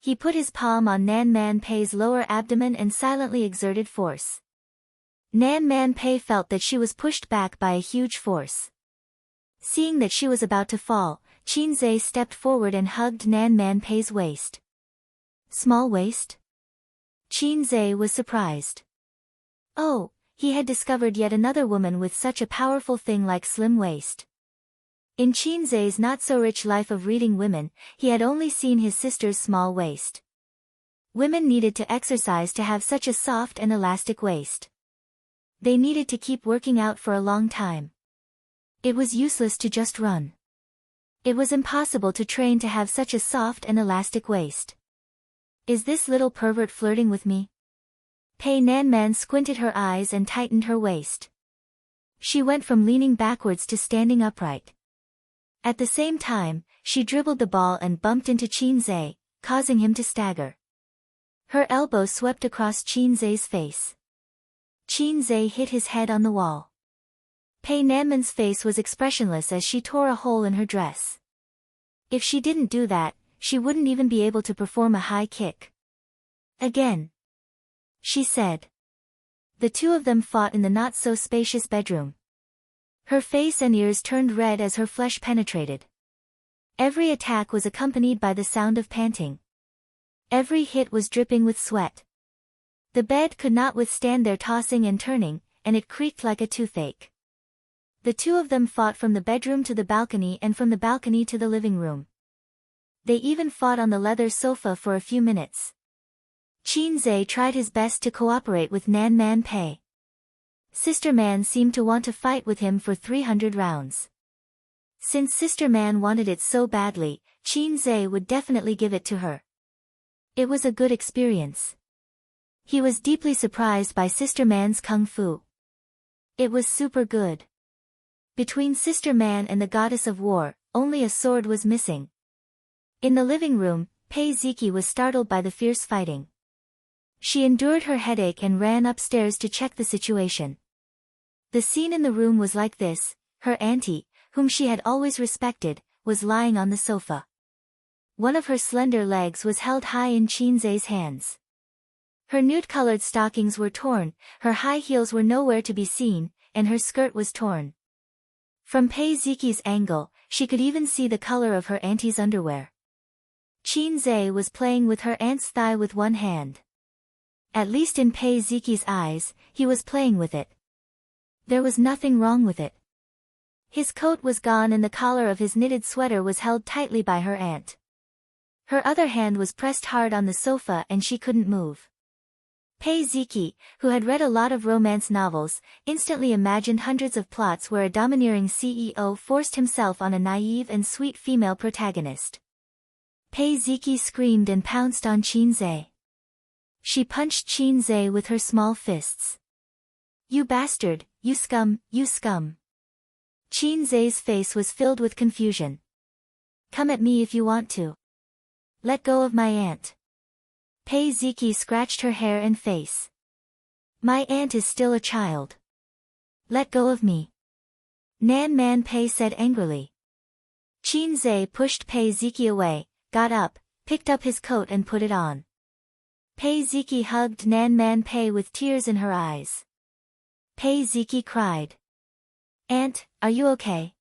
He put his palm on Nan Man Pei's lower abdomen and silently exerted force. Nan Man Pei felt that she was pushed back by a huge force. Seeing that she was about to fall, Qin Zhe stepped forward and hugged Nan Man Pei's waist. Small waist? Qin Zhe was surprised. Oh, he had discovered yet another woman with such a powerful thing like slim waist. In Qin Zhe's not-so-rich life of reading women, he had only seen his sister's small waist. Women needed to exercise to have such a soft and elastic waist. They needed to keep working out for a long time. It was useless to just run. It was impossible to train to have such a soft and elastic waist. Is this little pervert flirting with me? Pei Nanman squinted her eyes and tightened her waist. She went from leaning backwards to standing upright. At the same time, she dribbled the ball and bumped into Qin Zhe, causing him to stagger. Her elbow swept across Qin Zhe's face. Qin Zhe hit his head on the wall. Pei Nanman's face was expressionless as she tore a hole in her dress. If she didn't do that, she wouldn't even be able to perform a high kick. Again, she said. The 2 of them fought in the not-so-spacious bedroom. Her face and ears turned red as her flesh penetrated. Every attack was accompanied by the sound of panting. Every hit was dripping with sweat. The bed could not withstand their tossing and turning, and it creaked like a toothache. The 2 of them fought from the bedroom to the balcony and from the balcony to the living room. They even fought on the leather sofa for a few minutes. Qin Zhe tried his best to cooperate with Nan Man Pei. Sister Man seemed to want to fight with him for 300 rounds. Since Sister Man wanted it so badly, Qin Zhe would definitely give it to her. It was a good experience. He was deeply surprised by Sister Man's kung fu. It was super good. Between Sister Man and the goddess of war, only a sword was missing. In the living room, Pei Ziki was startled by the fierce fighting. She endured her headache and ran upstairs to check the situation. The scene in the room was like this: her auntie, whom she had always respected, was lying on the sofa. One of her slender legs was held high in Qin Zhe's hands. Her nude-colored stockings were torn, her high heels were nowhere to be seen, and her skirt was torn. From Pei Ziki's angle, she could even see the color of her auntie's underwear. Qin Zhe was playing with her aunt's thigh with one hand. At least in Pei Ziki's eyes, he was playing with it. There was nothing wrong with it. His coat was gone and the collar of his knitted sweater was held tightly by her aunt. Her other hand was pressed hard on the sofa and she couldn't move. Pei Ziki, who had read a lot of romance novels, instantly imagined hundreds of plots where a domineering CEO forced himself on a naive and sweet female protagonist. Pei Ziki screamed and pounced on Qin Zhe. She punched Qin Zhe with her small fists. "You bastard, you scum, you scum." Qin Zhe's face was filled with confusion. "Come at me if you want to. Let go of my aunt." Pei Ziki scratched her hair and face. "My aunt is still a child. Let go of me," Nan Man Pei said angrily. Qin Zhe pushed Pei Ziki away, got up, picked up his coat and put it on. Pei Ziki hugged Nan Man Pei with tears in her eyes. Pei Ziki cried. "Aunt, are you okay?"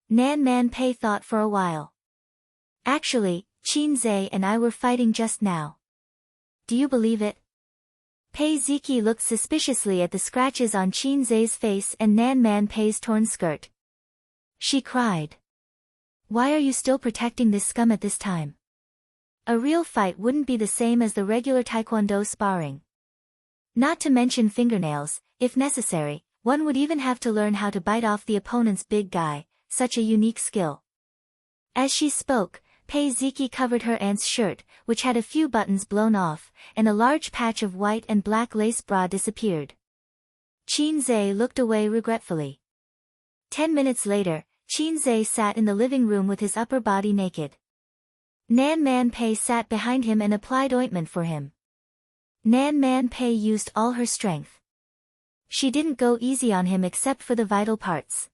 Nan Man Pei thought for a while. "Actually, Qin Zhe and I were fighting just now. Do you believe it?" Pei Ziki looked suspiciously at the scratches on Qin Zhe's face and Nan Man Pei's torn skirt. She cried. "Why are you still protecting this scum at this time? A real fight wouldn't be the same as the regular taekwondo sparring. Not to mention fingernails, If necessary, one would even have to learn how to bite off the opponent's big guy, such a unique skill. As she spoke, Pei Ziki covered her aunt's shirt, which had a few buttons blown off, and a large patch of white and black lace bra disappeared. Qin Zhe looked away regretfully. 10 minutes later, Qin Zhe sat in the living room with his upper body naked. Nan Man Pei sat behind him and applied ointment for him. Nan Man Pei used all her strength. She didn't go easy on him except for the vital parts.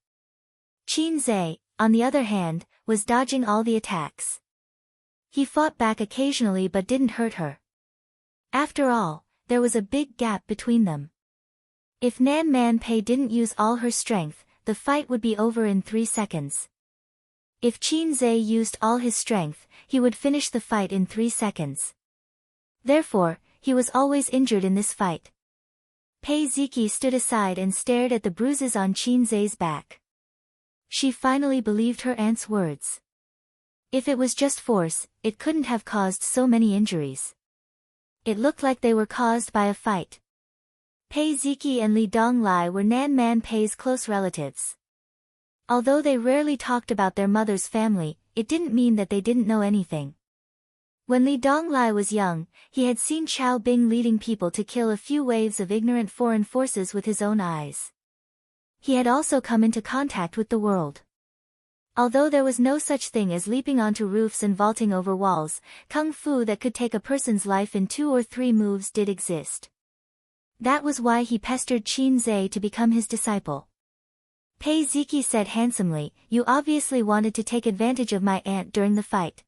Qin Zhe, on the other hand, was dodging all the attacks. He fought back occasionally but didn't hurt her. After all, there was a big gap between them. If Nan Man Pei didn't use all her strength, the fight would be over in 3 seconds. If Qin Zhe used all his strength, he would finish the fight in 3 seconds. Therefore, he was always injured in this fight. Pei Ziki stood aside and stared at the bruises on Qin Zhe's back. She finally believed her aunt's words. If it was just force, it couldn't have caused so many injuries. It looked like they were caused by a fight. Pei Ziki and Li Donglai were Nan Man Pei's close relatives. Although they rarely talked about their mother's family, it didn't mean that they didn't know anything. When Li Donglai was young, he had seen Qiao Bing leading people to kill a few waves of ignorant foreign forces with his own eyes. He had also come into contact with the world. Although there was no such thing as leaping onto roofs and vaulting over walls, kung fu that could take a person's life in 2 or 3 moves did exist. That was why he pestered Qin Zhe to become his disciple. Pei Ziki said handsomely, "You obviously wanted to take advantage of my aunt during the fight.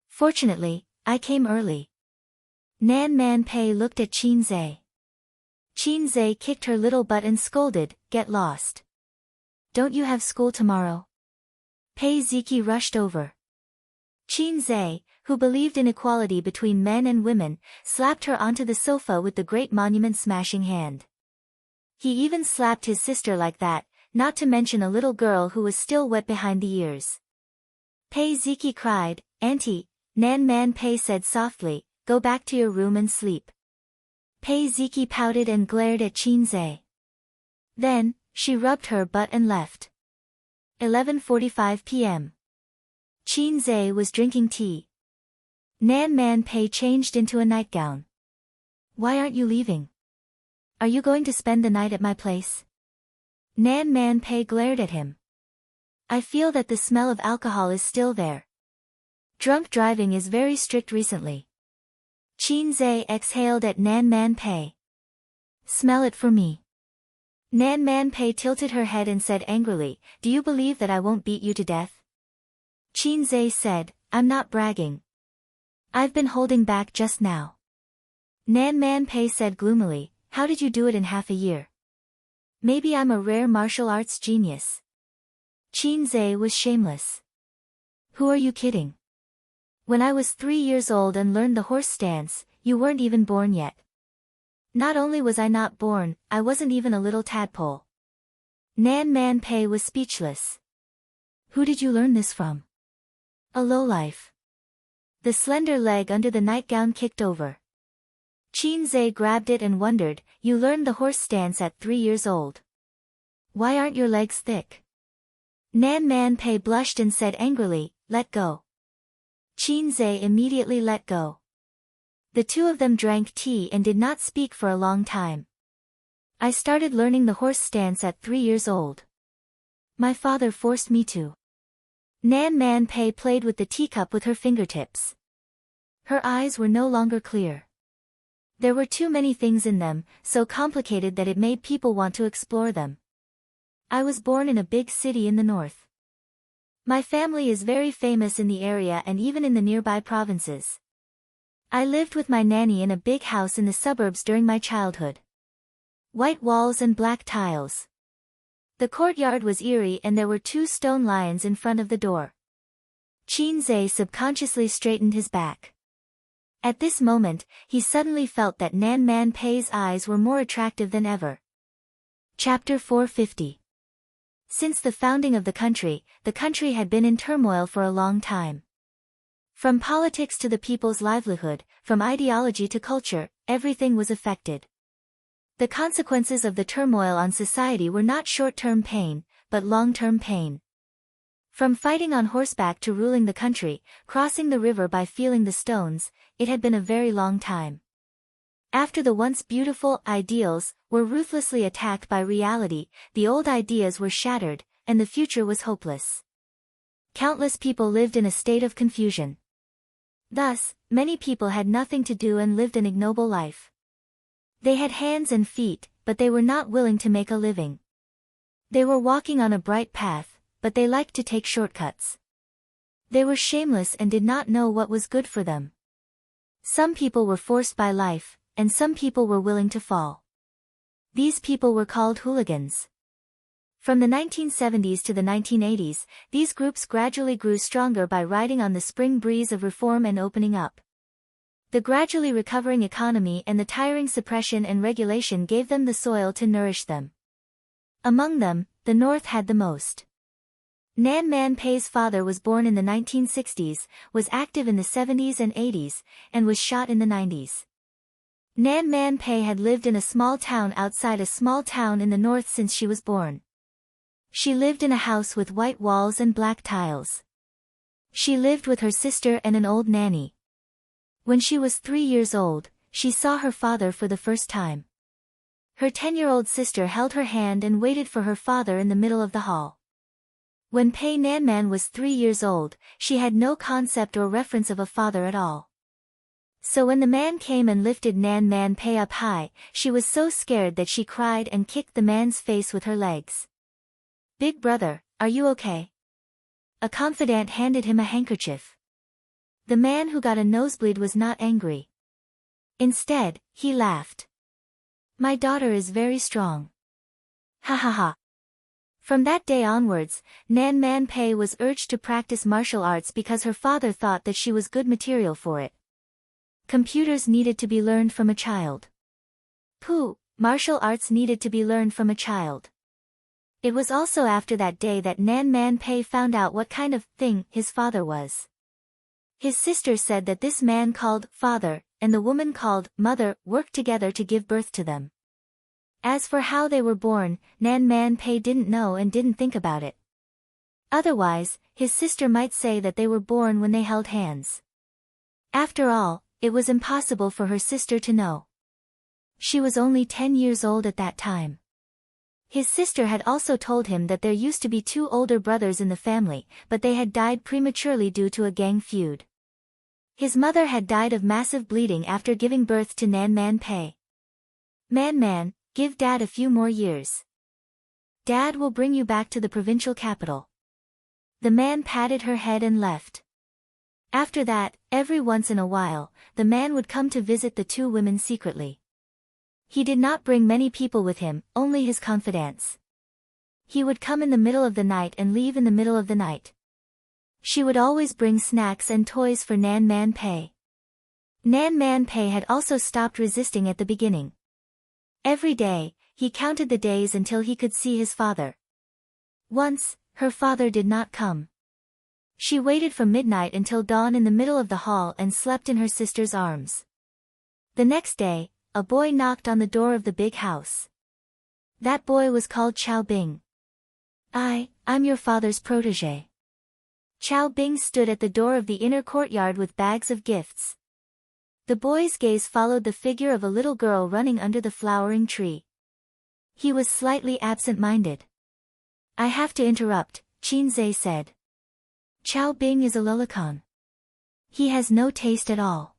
Fortunately, I came early." Nan Man Pei looked at Qin Zhe. Qin Zhe kicked her little butt and scolded, "Get lost. Don't you have school tomorrow?" Pei Ziki rushed over. Qin Zhe, who believed in equality between men and women, slapped her onto the sofa with the great monument-smashing hand. He even slapped his sister like that, not to mention a little girl who was still wet behind the ears. Pei Ziki cried, "Auntie," Nan Man Pei said softly, "Go back to your room and sleep." Pei Ziki pouted and glared at Qin Zhe. Then, she rubbed her butt and left. 11:45 p.m. Qin Zhe was drinking tea. Nan Man Pei changed into a nightgown. "Why aren't you leaving? Are you going to spend the night at my place?" Nan Man Pei glared at him. "I feel that the smell of alcohol is still there. Drunk driving is very strict recently." Qin Zhe exhaled at Nan Man Pei. "Smell it for me." Nan Man Pei tilted her head and said angrily, "Do you believe that I won't beat you to death?" Qin Zhe said, "I'm not bragging. I've been holding back just now." Nan Man Pei said gloomily, "How did you do it in half a year?" "Maybe I'm a rare martial arts genius." Qin Zhe was shameless. "Who are you kidding? When I was 3 years old and learned the horse stance, you weren't even born yet." "Not only was I not born, I wasn't even a little tadpole." Nan Man Pei was speechless. "Who did you learn this from?" "A lowlife." The slender leg under the nightgown kicked over. Qin Zhe grabbed it and wondered, "You learned the horse stance at 3 years old. Why aren't your legs thick?" Nan Man Pei blushed and said angrily, "Let go." Qin Zhe immediately let go. The two of them drank tea and did not speak for a long time. "I started learning the horse stance at 3 years old. My father forced me to." Nan Man Pei played with the teacup with her fingertips. Her eyes were no longer clear. There were too many things in them, so complicated that it made people want to explore them. "I was born in a big city in the north. My family is very famous in the area and even in the nearby provinces. I lived with my nanny in a big house in the suburbs during my childhood. White walls and black tiles. The courtyard was eerie and there were 2 stone lions in front of the door." Qin Zhe subconsciously straightened his back. At this moment, he suddenly felt that Nan Man Pei's eyes were more attractive than ever. Chapter 450. Since the founding of the country had been in turmoil for a long time. From politics to the people's livelihood, from ideology to culture, everything was affected. The consequences of the turmoil on society were not short-term pain, but long-term pain. From fighting on horseback to ruling the country, crossing the river by feeling the stones, it had been a very long time. After the once beautiful ideals were ruthlessly attacked by reality, the old ideas were shattered, and the future was hopeless. Countless people lived in a state of confusion. Thus, many people had nothing to do and lived an ignoble life. They had hands and feet, but they were not willing to make a living. They were walking on a bright path, but they liked to take shortcuts. They were shameless and did not know what was good for them. Some people were forced by life, and some people were willing to fall. These people were called hooligans. From the 1970s to the 1980s, these groups gradually grew stronger by riding on the spring breeze of reform and opening up. The gradually recovering economy and the tiring suppression and regulation gave them the soil to nourish them. Among them, the North had the most. Nan Man Pei's father was born in the 1960s, was active in the 70s and 80s, and was shot in the 90s. Nan Man Pei had lived in a small town outside a small town in the north since she was born. She lived in a house with white walls and black tiles. She lived with her sister and an old nanny. When she was 3 years old, she saw her father for the first time. Her 10-year-old sister held her hand and waited for her father in the middle of the hall. When Pei Nanman was 3 years old, she had no concept or reference of a father at all. So when the man came and lifted Nan Man Pei up high, she was so scared that she cried and kicked the man's face with her legs. "Big brother, are you okay?" A confidant handed him a handkerchief. The man who got a nosebleed was not angry. Instead, he laughed. "My daughter is very strong." Ha ha ha. From that day onwards, Nan Man Pei was urged to practice martial arts because her father thought that she was good material for it. Computers needed to be learned from a child. Pooh, martial arts needed to be learned from a child. It was also after that day that Nan Man Pei found out what kind of thing his father was. His sister said that this man called father, and the woman called mother, worked together to give birth to them. As for how they were born, Nan Man Pei didn't know and didn't think about it. Otherwise, his sister might say that they were born when they held hands. After all, it was impossible for her sister to know. She was only 10 years old at that time. His sister had also told him that there used to be 2 older brothers in the family, but they had died prematurely due to a gang feud. His mother had died of massive bleeding after giving birth to Nan Man Pei. Man, give Dad a few more years. Dad will bring you back to the provincial capital." The man patted her head and left. After that, every once in a while, the man would come to visit the 2 women secretly. He did not bring many people with him, only his confidants. He would come in the middle of the night and leave in the middle of the night. She would always bring snacks and toys for Nan Man Pei. Nan Man Pei had also stopped resisting at the beginning. Every day, he counted the days until he could see his father. Once, her father did not come. She waited from midnight until dawn in the middle of the hall and slept in her sister's arms. The next day, a boy knocked on the door of the big house. That boy was called Chao Bing. I'm your father's protégé." Chao Bing stood at the door of the inner courtyard with bags of gifts. The boy's gaze followed the figure of a little girl running under the flowering tree. He was slightly absent-minded. "I have to interrupt," Qin Zhe said. "Chao Bing is a lolicon. He has no taste at all.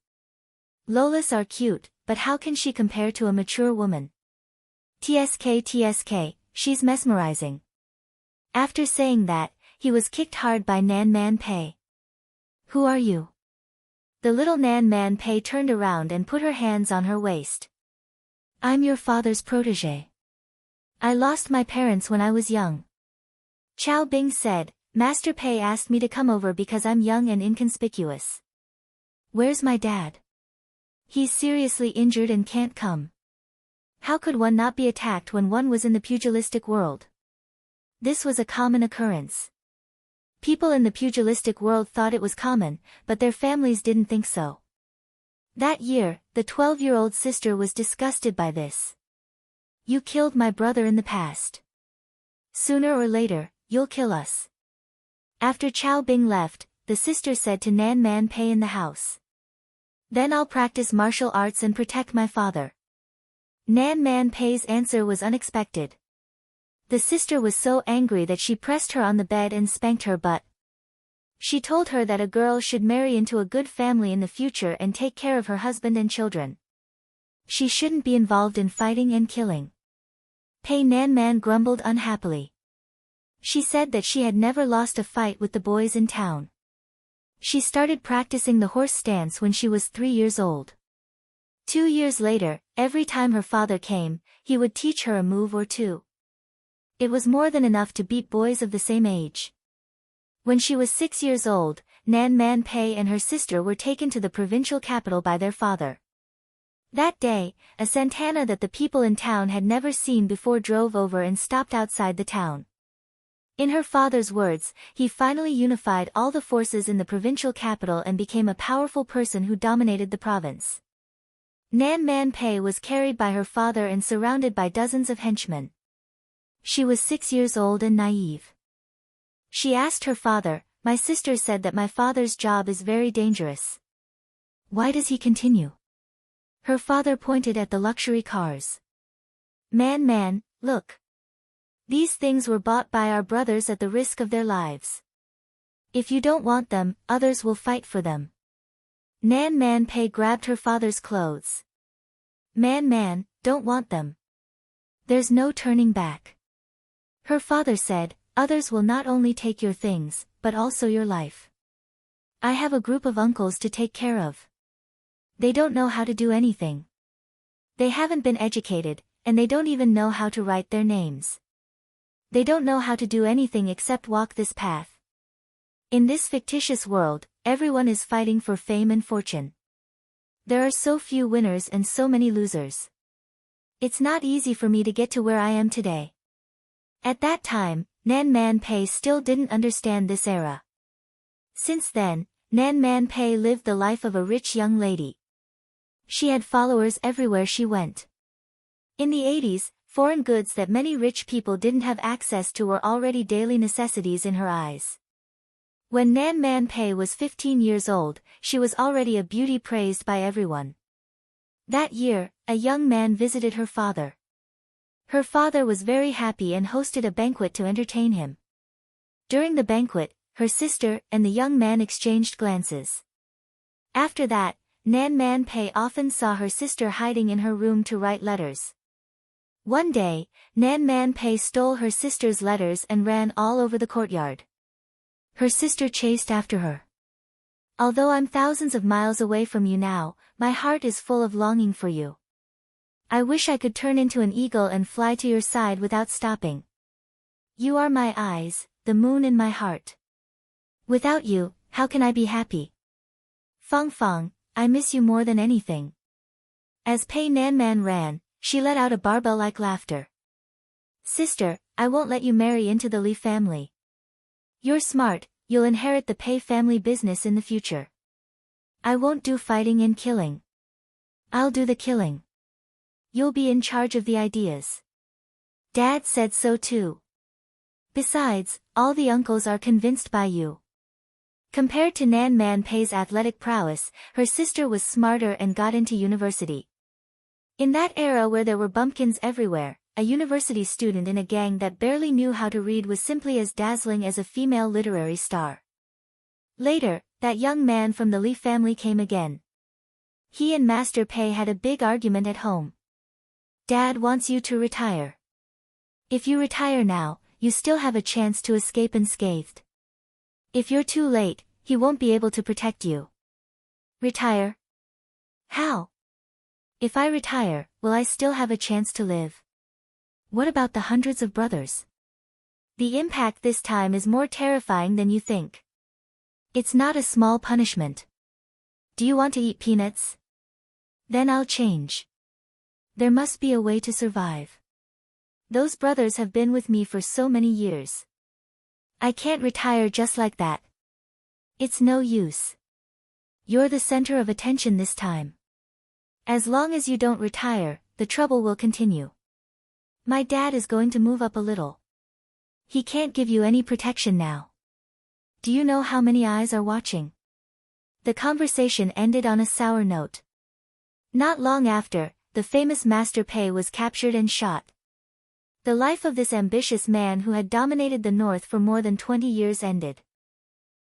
Lolas are cute, but how can she compare to a mature woman? TSK, she's mesmerizing." After saying that, he was kicked hard by Nan Man Pei. "Who are you?" The little Nan Man Pei turned around and put her hands on her waist. "I'm your father's protégé. I lost my parents when I was young." Chao Bing said, "Master Pei asked me to come over because I'm young and inconspicuous." "Where's my dad?" "He's seriously injured and can't come." How could one not be attacked when one was in the pugilistic world? This was a common occurrence. People in the pugilistic world thought it was common, but their families didn't think so. That year, the 12-year-old sister was disgusted by this. You killed my brother in the past. Sooner or later, you'll kill us. After Chao Bing left, the sister said to Nan Man Pei in the house. Then I'll practice martial arts and protect my father. Nan Man Pei's answer was unexpected. The sister was so angry that she pressed her on the bed and spanked her butt. She told her that a girl should marry into a good family in the future and take care of her husband and children. She shouldn't be involved in fighting and killing. Pei Nan Man grumbled unhappily. She said that she had never lost a fight with the boys in town. She started practicing the horse stance when she was 3 years old. 2 years later, every time her father came, he would teach her a move or two. It was more than enough to beat boys of the same age. When she was 6 years old, Nan Man Pei and her sister were taken to the provincial capital by their father. That day, a Santana that the people in town had never seen before drove over and stopped outside the town. In her father's words, he finally unified all the forces in the provincial capital and became a powerful person who dominated the province. Nan Man Pei was carried by her father and surrounded by dozens of henchmen. She was 6 years old and naive. She asked her father, "My sister said that my father's job is very dangerous. Why does he continue?" Her father pointed at the luxury cars. Man, look. These things were bought by our brothers at the risk of their lives. If you don't want them, others will fight for them. Nan Man Pei grabbed her father's clothes. Man, don't want them. There's no turning back. Her father said, "Others will not only take your things, but also your life. I have a group of uncles to take care of. They don't know how to do anything. They haven't been educated, and they don't even know how to write their names. They don't know how to do anything except walk this path. In this fictitious world, everyone is fighting for fame and fortune. There are so few winners and so many losers. It's not easy for me to get to where I am today." At that time, Nan Man Pei still didn't understand this era. Since then, Nan Man Pei lived the life of a rich young lady. She had followers everywhere she went. In the 80s, foreign goods that many rich people didn't have access to were already daily necessities in her eyes. When Nan Man Pei was 15 years old, she was already a beauty praised by everyone. That year, a young man visited her father. Her father was very happy and hosted a banquet to entertain him. During the banquet, her sister and the young man exchanged glances. After that, Nan Man Pei often saw her sister hiding in her room to write letters. One day, Nan Man Pei stole her sister's letters and ran all over the courtyard. Her sister chased after her. "Although I'm thousands of miles away from you now, my heart is full of longing for you. I wish I could turn into an eagle and fly to your side without stopping. You are my eyes, the moon in my heart. Without you, how can I be happy? Fang, I miss you more than anything." As Pei Nan Man ran, she let out a barbell-like laughter. "Sister, I won't let you marry into the Li family. You're smart, you'll inherit the Pei family business in the future. I won't do fighting and killing. I'll do the killing. You'll be in charge of the ideas. Dad said so too. Besides, all the uncles are convinced by you." Compared to Nan Man Pei's athletic prowess, her sister was smarter and got into university. In that era where there were bumpkins everywhere, a university student in a gang that barely knew how to read was simply as dazzling as a female literary star. Later, that young man from the Li family came again. He and Master Pei had a big argument at home. "Dad wants you to retire. If you retire now, you still have a chance to escape unscathed. If you're too late, he won't be able to protect you." "Retire? How? If I retire, will I still have a chance to live? What about the hundreds of brothers? The impact this time is more terrifying than you think. It's not a small punishment. Do you want to eat peanuts? Then I'll change. There must be a way to survive. Those brothers have been with me for so many years. I can't retire just like that. It's no use. You're the center of attention this time. As long as you don't retire, the trouble will continue. My dad is going to move up a little. He can't give you any protection now. Do you know how many eyes are watching? The conversation ended on a sour note. Not long after, the famous Master Pei was captured and shot. The life of this ambitious man who had dominated the north for more than 20 years ended.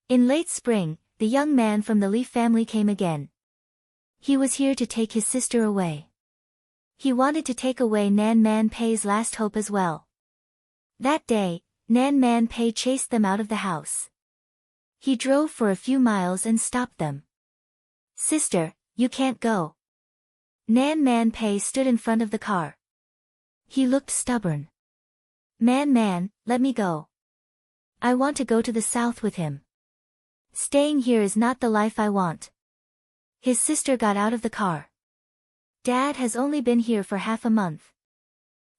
In late spring, the young man from the Li family came again. He was here to take his sister away. He wanted to take away Nan Man Pei's last hope as well. That day, Nan Man Pei chased them out of the house. He drove for a few miles and stopped them. Sister, you can't go. Nan Man Pei stood in front of the car. He looked stubborn. Man, let me go. I want to go to the south with him. Staying here is not the life I want. His sister got out of the car. Dad has only been here for half a month.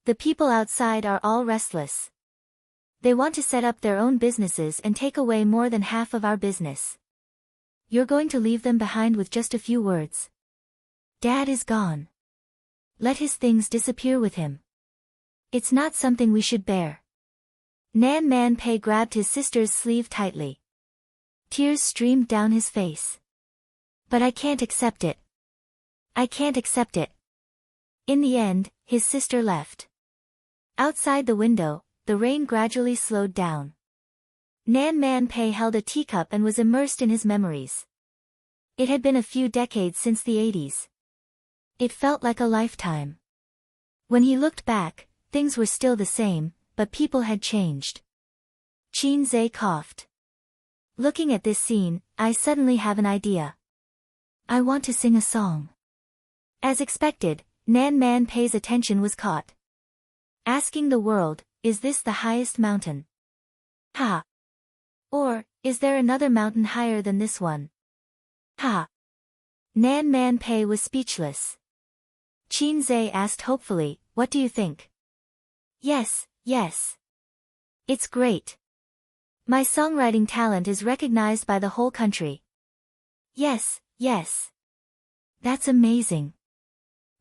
The people outside are all restless. They want to set up their own businesses and take away more than half of our business. You're going to leave them behind with just a few words. Dad is gone. Let his things disappear with him. It's not something we should bear. Nan Man Pei grabbed his sister's sleeve tightly. Tears streamed down his face. But I can't accept it. I can't accept it. In the end, his sister left. Outside the window, the rain gradually slowed down. Nan Man Pei held a teacup and was immersed in his memories. It had been a few decades since the 80s. It felt like a lifetime. When he looked back, things were still the same, but people had changed. Qin Zhe coughed. Looking at this scene, I suddenly have an idea. I want to sing a song. As expected, Nan Man Pei's attention was caught. Asking the world, is this the highest mountain? Ha! Or, is there another mountain higher than this one? Ha! Nan Man Pei was speechless. Qin Zhe asked hopefully, what do you think? Yes. It's great. My songwriting talent is recognized by the whole country. Yes. That's amazing.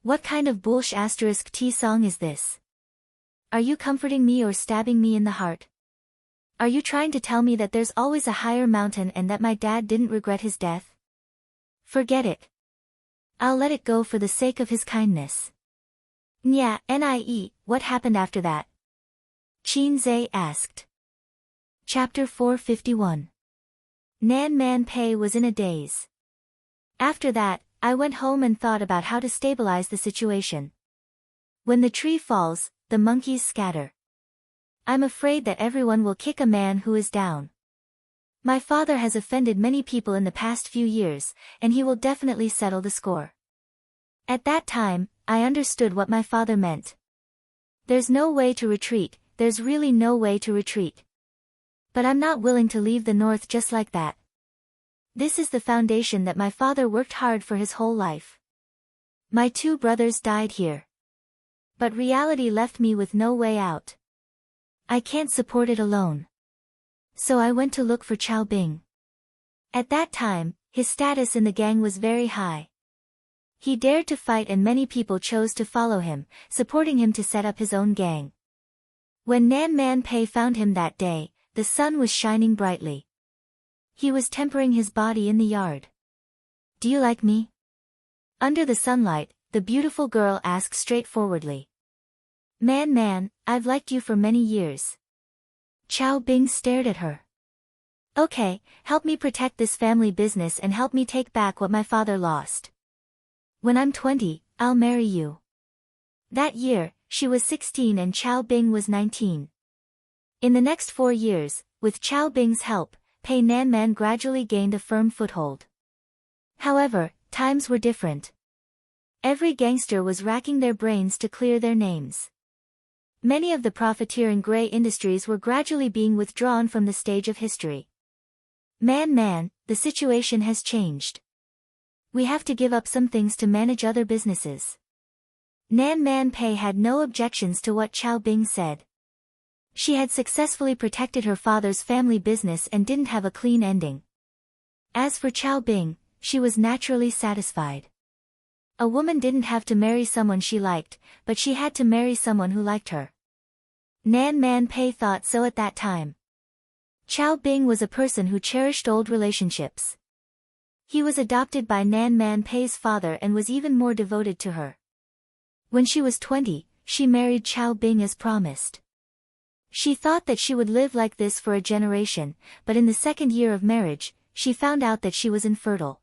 What kind of *T song is this? Are you comforting me or stabbing me in the heart? Are you trying to tell me that there's always a higher mountain and that my dad didn't regret his death? Forget it. I'll let it go for the sake of his kindness. What happened after that? Qin Zhe asked. Chapter 451. Nan Man Pei was in a daze. After that, I went home and thought about how to stabilize the situation. When the tree falls, the monkeys scatter. I'm afraid that everyone will kick a man who is down. My father has offended many people in the past few years, and he will definitely settle the score. At that time, I understood what my father meant. There's no way to retreat, there's really no way to retreat. But I'm not willing to leave the north just like that. This is the foundation that my father worked hard for his whole life. My 2 brothers died here. But reality left me with no way out. I can't support it alone. So I went to look for Chao Bing. At that time, his status in the gang was very high. He dared to fight and many people chose to follow him, supporting him to set up his own gang. When Nan Man Pei found him that day, the sun was shining brightly. He was tempering his body in the yard. Do you like me? Under the sunlight, the beautiful girl asked straightforwardly. Man, I've liked you for many years. Chao Bing stared at her. Okay, help me protect this family business and help me take back what my father lost. When I'm 20, I'll marry you. That year, she was 16 and Chao Bing was 19. In the next 4 years, with Chao Bing's help, Pei Nanman gradually gained a firm foothold. However, times were different. Every gangster was racking their brains to clear their names. Many of the profiteer and grey industries were gradually being withdrawn from the stage of history. Man, the situation has changed. We have to give up some things to manage other businesses. Nan Man Pei had no objections to what Chao Bing said. She had successfully protected her father's family business and didn't have a clean ending. As for Chao Bing, she was naturally satisfied. A woman didn't have to marry someone she liked, but she had to marry someone who liked her. Nan Man Pei thought so at that time. Chow Bing was a person who cherished old relationships. He was adopted by Nan Man Pei's father and was even more devoted to her. When she was 20, she married Chow Bing as promised. She thought that she would live like this for a generation, but in the second year of marriage, she found out that she was infertile.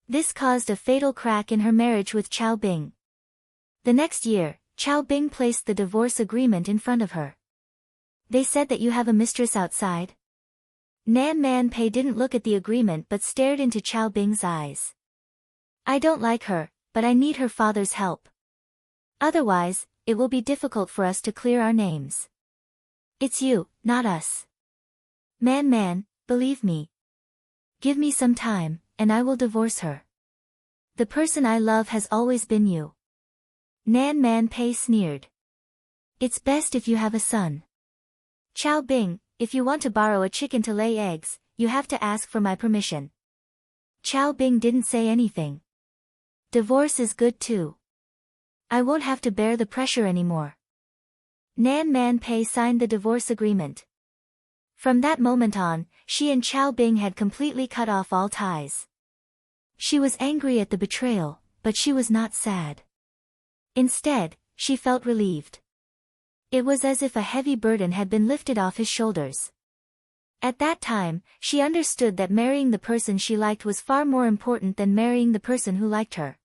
This caused a fatal crack in her marriage with Chow Bing. The next year, Chow Bing placed the divorce agreement in front of her. They said that you have a mistress outside? Nan Man Pei didn't look at the agreement but stared into Chow Bing's eyes. I don't like her, but I need her father's help. Otherwise, it will be difficult for us to clear our names. It's you, not us. Man, believe me. Give me some time, and I will divorce her. The person I love has always been you. Nan Man Pei sneered. It's best if you have a son. Chow Bing, if you want to borrow a chicken to lay eggs, you have to ask for my permission. Chow Bing didn't say anything. Divorce is good too. I won't have to bear the pressure anymore. Nan Man Pei signed the divorce agreement. From that moment on, she and Chow Bing had completely cut off all ties. She was angry at the betrayal, but she was not sad. Instead, she felt relieved. It was as if a heavy burden had been lifted off his shoulders. At that time, she understood that marrying the person she liked was far more important than marrying the person who liked her.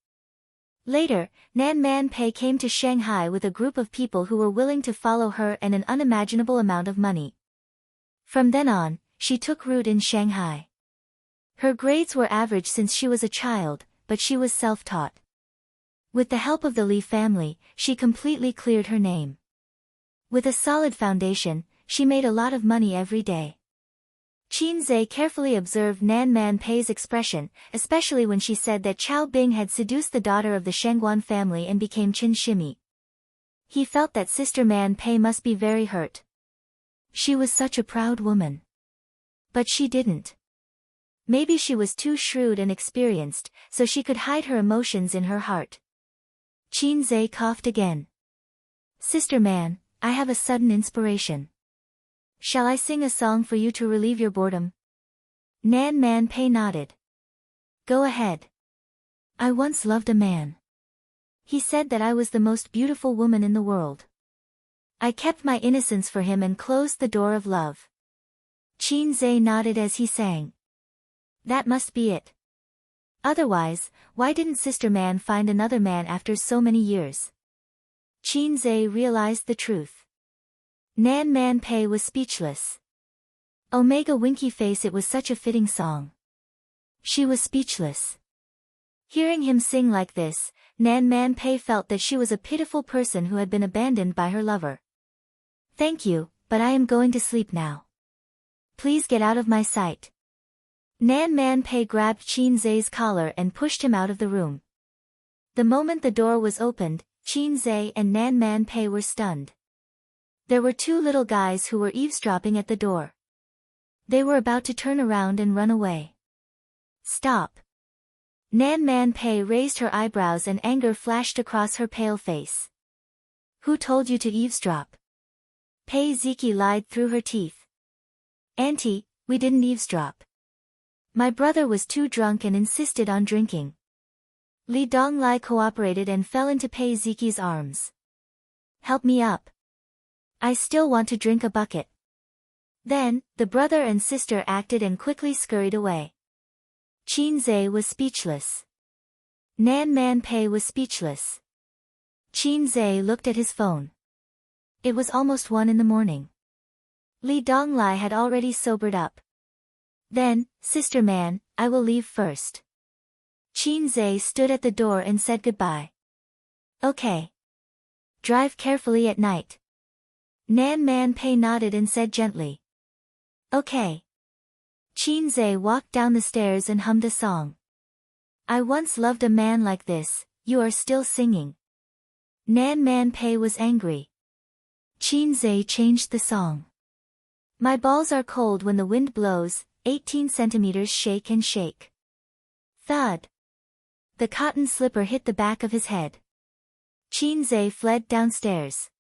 Later, Nan Man Pei came to Shanghai with a group of people who were willing to follow her and an unimaginable amount of money. From then on, she took root in Shanghai. Her grades were average since she was a child, but she was self-taught. With the help of the Li family, she completely cleared her name. With a solid foundation, she made a lot of money every day. Qin Zhe carefully observed Nan Man Pei's expression, especially when she said that Chow Bing had seduced the daughter of the Shengguan family and became Qin Shimi. He felt that Sister Man Pei must be very hurt. She was such a proud woman. But she didn't. Maybe she was too shrewd and experienced, so she could hide her emotions in her heart. Qin Zhe coughed again. Sister Man, I have a sudden inspiration. Shall I sing a song for you to relieve your boredom? Nan Man Pei nodded. Go ahead. I once loved a man. He said that I was the most beautiful woman in the world. I kept my innocence for him and closed the door of love. Qin Zhe nodded as he sang. That must be it. Otherwise, why didn't Sister Man find another man after so many years? Qin Zhe realized the truth. Nan Man Pei was speechless. Omega Winky Face, it was such a fitting song. She was speechless. Hearing him sing like this, Nan Man Pei felt that she was a pitiful person who had been abandoned by her lover. Thank you, but I am going to sleep now. Please get out of my sight. Nan Man Pei grabbed Qin Zhe's collar and pushed him out of the room. The moment the door was opened, Qin Zhe and Nan Man Pei were stunned. There were two little guys who were eavesdropping at the door. They were about to turn around and run away. Stop. Nan Man Pei raised her eyebrows and anger flashed across her pale face. Who told you to eavesdrop? Pei Ziki lied through her teeth. Auntie, we didn't eavesdrop. My brother was too drunk and insisted on drinking. Li Donglai cooperated and fell into Pei Ziki's arms. Help me up. I still want to drink a bucket. Then, the brother and sister acted and quickly scurried away. Qin Zhe was speechless. Nan Man Pei was speechless. Qin Zhe looked at his phone. It was almost 1 a.m. Li Donglai had already sobered up. Then, Sister Man, I will leave first. Qin Zhe stood at the door and said goodbye. Okay. Drive carefully at night. Nan Man Pei nodded and said gently. Okay. Qin Zhe walked down the stairs and hummed a song. I once loved a man like this, you are still singing. Nan Man Pei was angry. Qin Zhe changed the song. My balls are cold when the wind blows, 18 centimeters shake and shake. Thud. The cotton slipper hit the back of his head. Qin Zhe fled downstairs.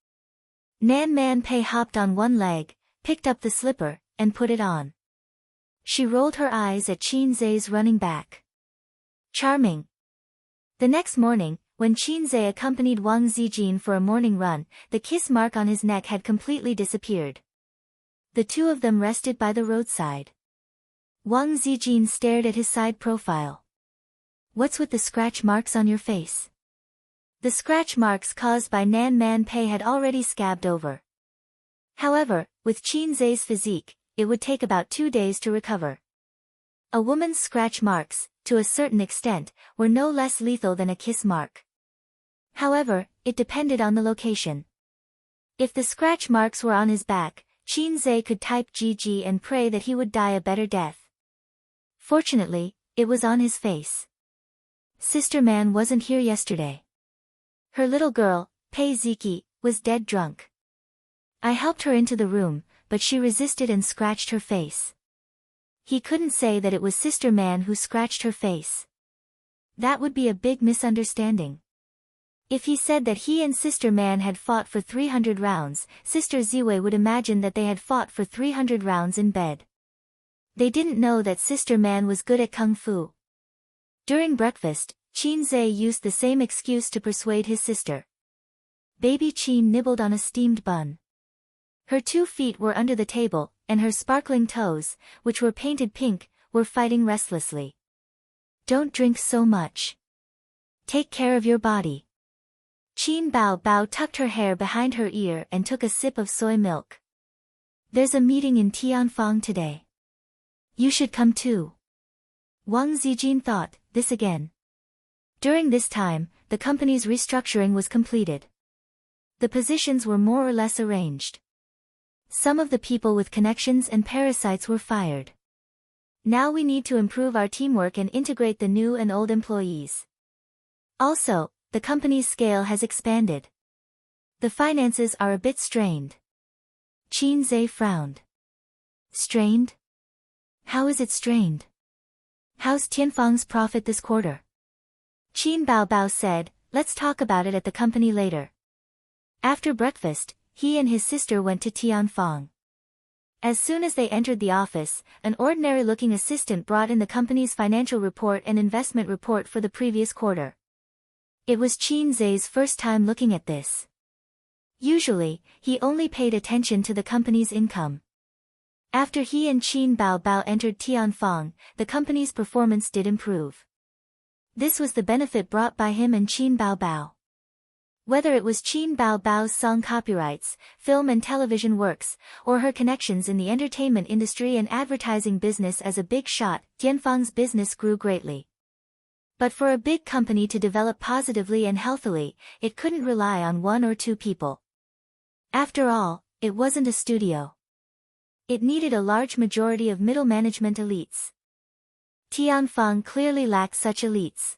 Nan Man Pei hopped on one leg, picked up the slipper, and put it on. She rolled her eyes at Qin Zhe's running back. Charming. The next morning, when Qin Zhe accompanied Wang Zijin for a morning run, the kiss mark on his neck had completely disappeared. The two of them rested by the roadside. Wang Zijin stared at his side profile. What's with the scratch marks on your face? The scratch marks caused by Nan Man Pei had already scabbed over. However, with Qin Zhe's physique, it would take about 2 days to recover. A woman's scratch marks, to a certain extent, were no less lethal than a kiss mark. However, it depended on the location. If the scratch marks were on his back, Qin Zhe could type GG and pray that he would die a better death. Fortunately, it was on his face. Sister Man wasn't here yesterday. Her little girl, Pei Ziki, was dead drunk. I helped her into the room, but she resisted and scratched her face. He couldn't say that it was Sister Man who scratched her face. That would be a big misunderstanding. If he said that he and Sister Man had fought for 300 rounds, Sister Ziwei would imagine that they had fought for 300 rounds in bed. They didn't know that Sister Man was good at kung fu. During breakfast, Qin Zhe used the same excuse to persuade his sister. Baby Qin nibbled on a steamed bun. Her 2 feet were under the table, and her sparkling toes, which were painted pink, were fighting restlessly. Don't drink so much. Take care of your body. Qin Bao Bao tucked her hair behind her ear and took a sip of soy milk. There's a meeting in Tianfang today. You should come too. Wang Zijin thought, this again. During this time, the company's restructuring was completed. The positions were more or less arranged. Some of the people with connections and parasites were fired. Now we need to improve our teamwork and integrate the new and old employees. Also, the company's scale has expanded. The finances are a bit strained. Qin Zhe frowned. Strained? How is it strained? How's Tianfang's profit this quarter? Qin Bao Bao said, let's talk about it at the company later. After breakfast, he and his sister went to Tianfang. As soon as they entered the office, an ordinary-looking assistant brought in the company's financial report and investment report for the previous quarter. It was Qin Zhe's first time looking at this. Usually, he only paid attention to the company's income. After he and Qin Bao Bao entered Tianfang, the company's performance did improve. This was the benefit brought by him and Qin Bao Bao. Whether it was Qin Bao Bao's song copyrights, film and television works, or her connections in the entertainment industry and advertising business as a big shot, Tianfang's business grew greatly. But for a big company to develop positively and healthily, it couldn't rely on 1 or 2 people. After all, it wasn't a studio. It needed a large majority of middle management elites. Tianfang clearly lacked such elites.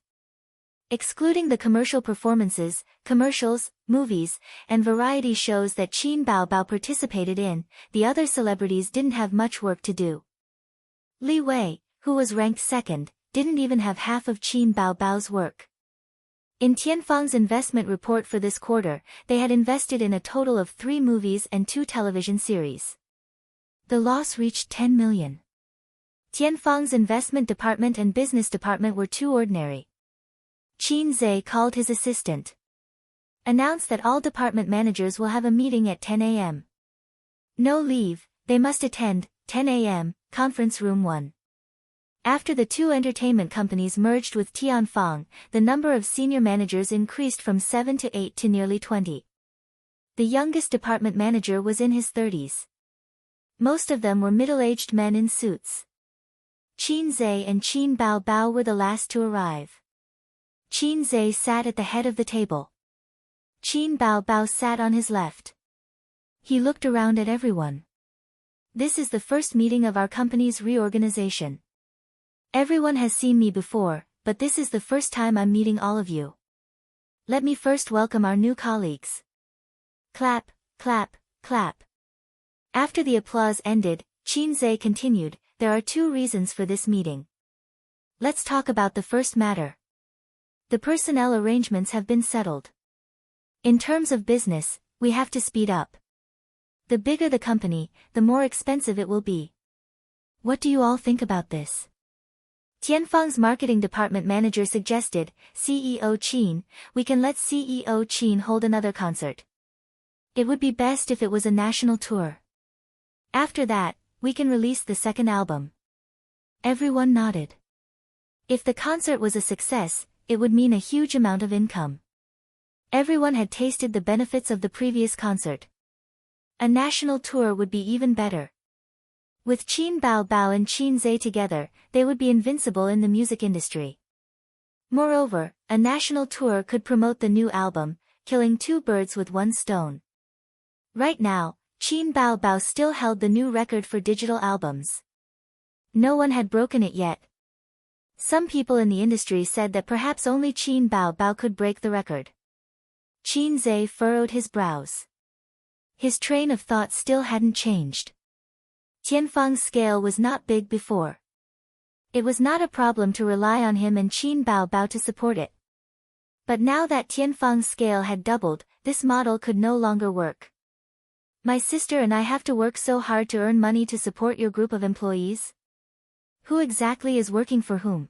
Excluding the commercial performances, commercials, movies, and variety shows that Qin Bao Bao participated in, the other celebrities didn't have much work to do. Li Wei, who was ranked second, didn't even have half of Qin Bao Bao's work. In Tianfang's investment report for this quarter, they had invested in a total of 3 movies and 2 television series. The loss reached 10 million. Tianfang's investment department and business department were too ordinary. Qin Zhe called his assistant. Announced that all department managers will have a meeting at 10 a.m. No leave, they must attend, 10 a.m., conference room 1. After the 2 entertainment companies merged with Tianfang, the number of senior managers increased from 7 to 8 to nearly 20. The youngest department manager was in his 30s. Most of them were middle-aged men in suits. Qin Zhe and Qin Bao Bao were the last to arrive. Qin Zhe sat at the head of the table. Qin Bao Bao sat on his left. He looked around at everyone. This is the first meeting of our company's reorganization. Everyone has seen me before, but this is the first time I'm meeting all of you. Let me first welcome our new colleagues. Clap, clap, clap. After the applause ended, Qin Zhe continued, there are 2 reasons for this meeting. Let's talk about the first matter. The personnel arrangements have been settled. In terms of business, we have to speed up. The bigger the company, the more expensive it will be. What do you all think about this? Tianfang's marketing department manager suggested, CEO Qin, we can let CEO Qin hold another concert. It would be best if it was a national tour. After that, we can release the second album. Everyone nodded. If the concert was a success, it would mean a huge amount of income. Everyone had tasted the benefits of the previous concert. A national tour would be even better. With Qin Bao Bao and Qin Zhe together, they would be invincible in the music industry. Moreover, a national tour could promote the new album, killing two birds with one stone. Right now, Qin Bao Bao still held the new record for digital albums. No one had broken it yet. Some people in the industry said that perhaps only Qin Bao Bao could break the record. Qin Zhe furrowed his brows. His train of thought still hadn't changed. Tianfang's scale was not big before. It was not a problem to rely on him and Qin Bao Bao to support it. But now that Tianfang's scale had doubled, this model could no longer work. My sister and I have to work so hard to earn money to support your group of employees? Who exactly is working for whom?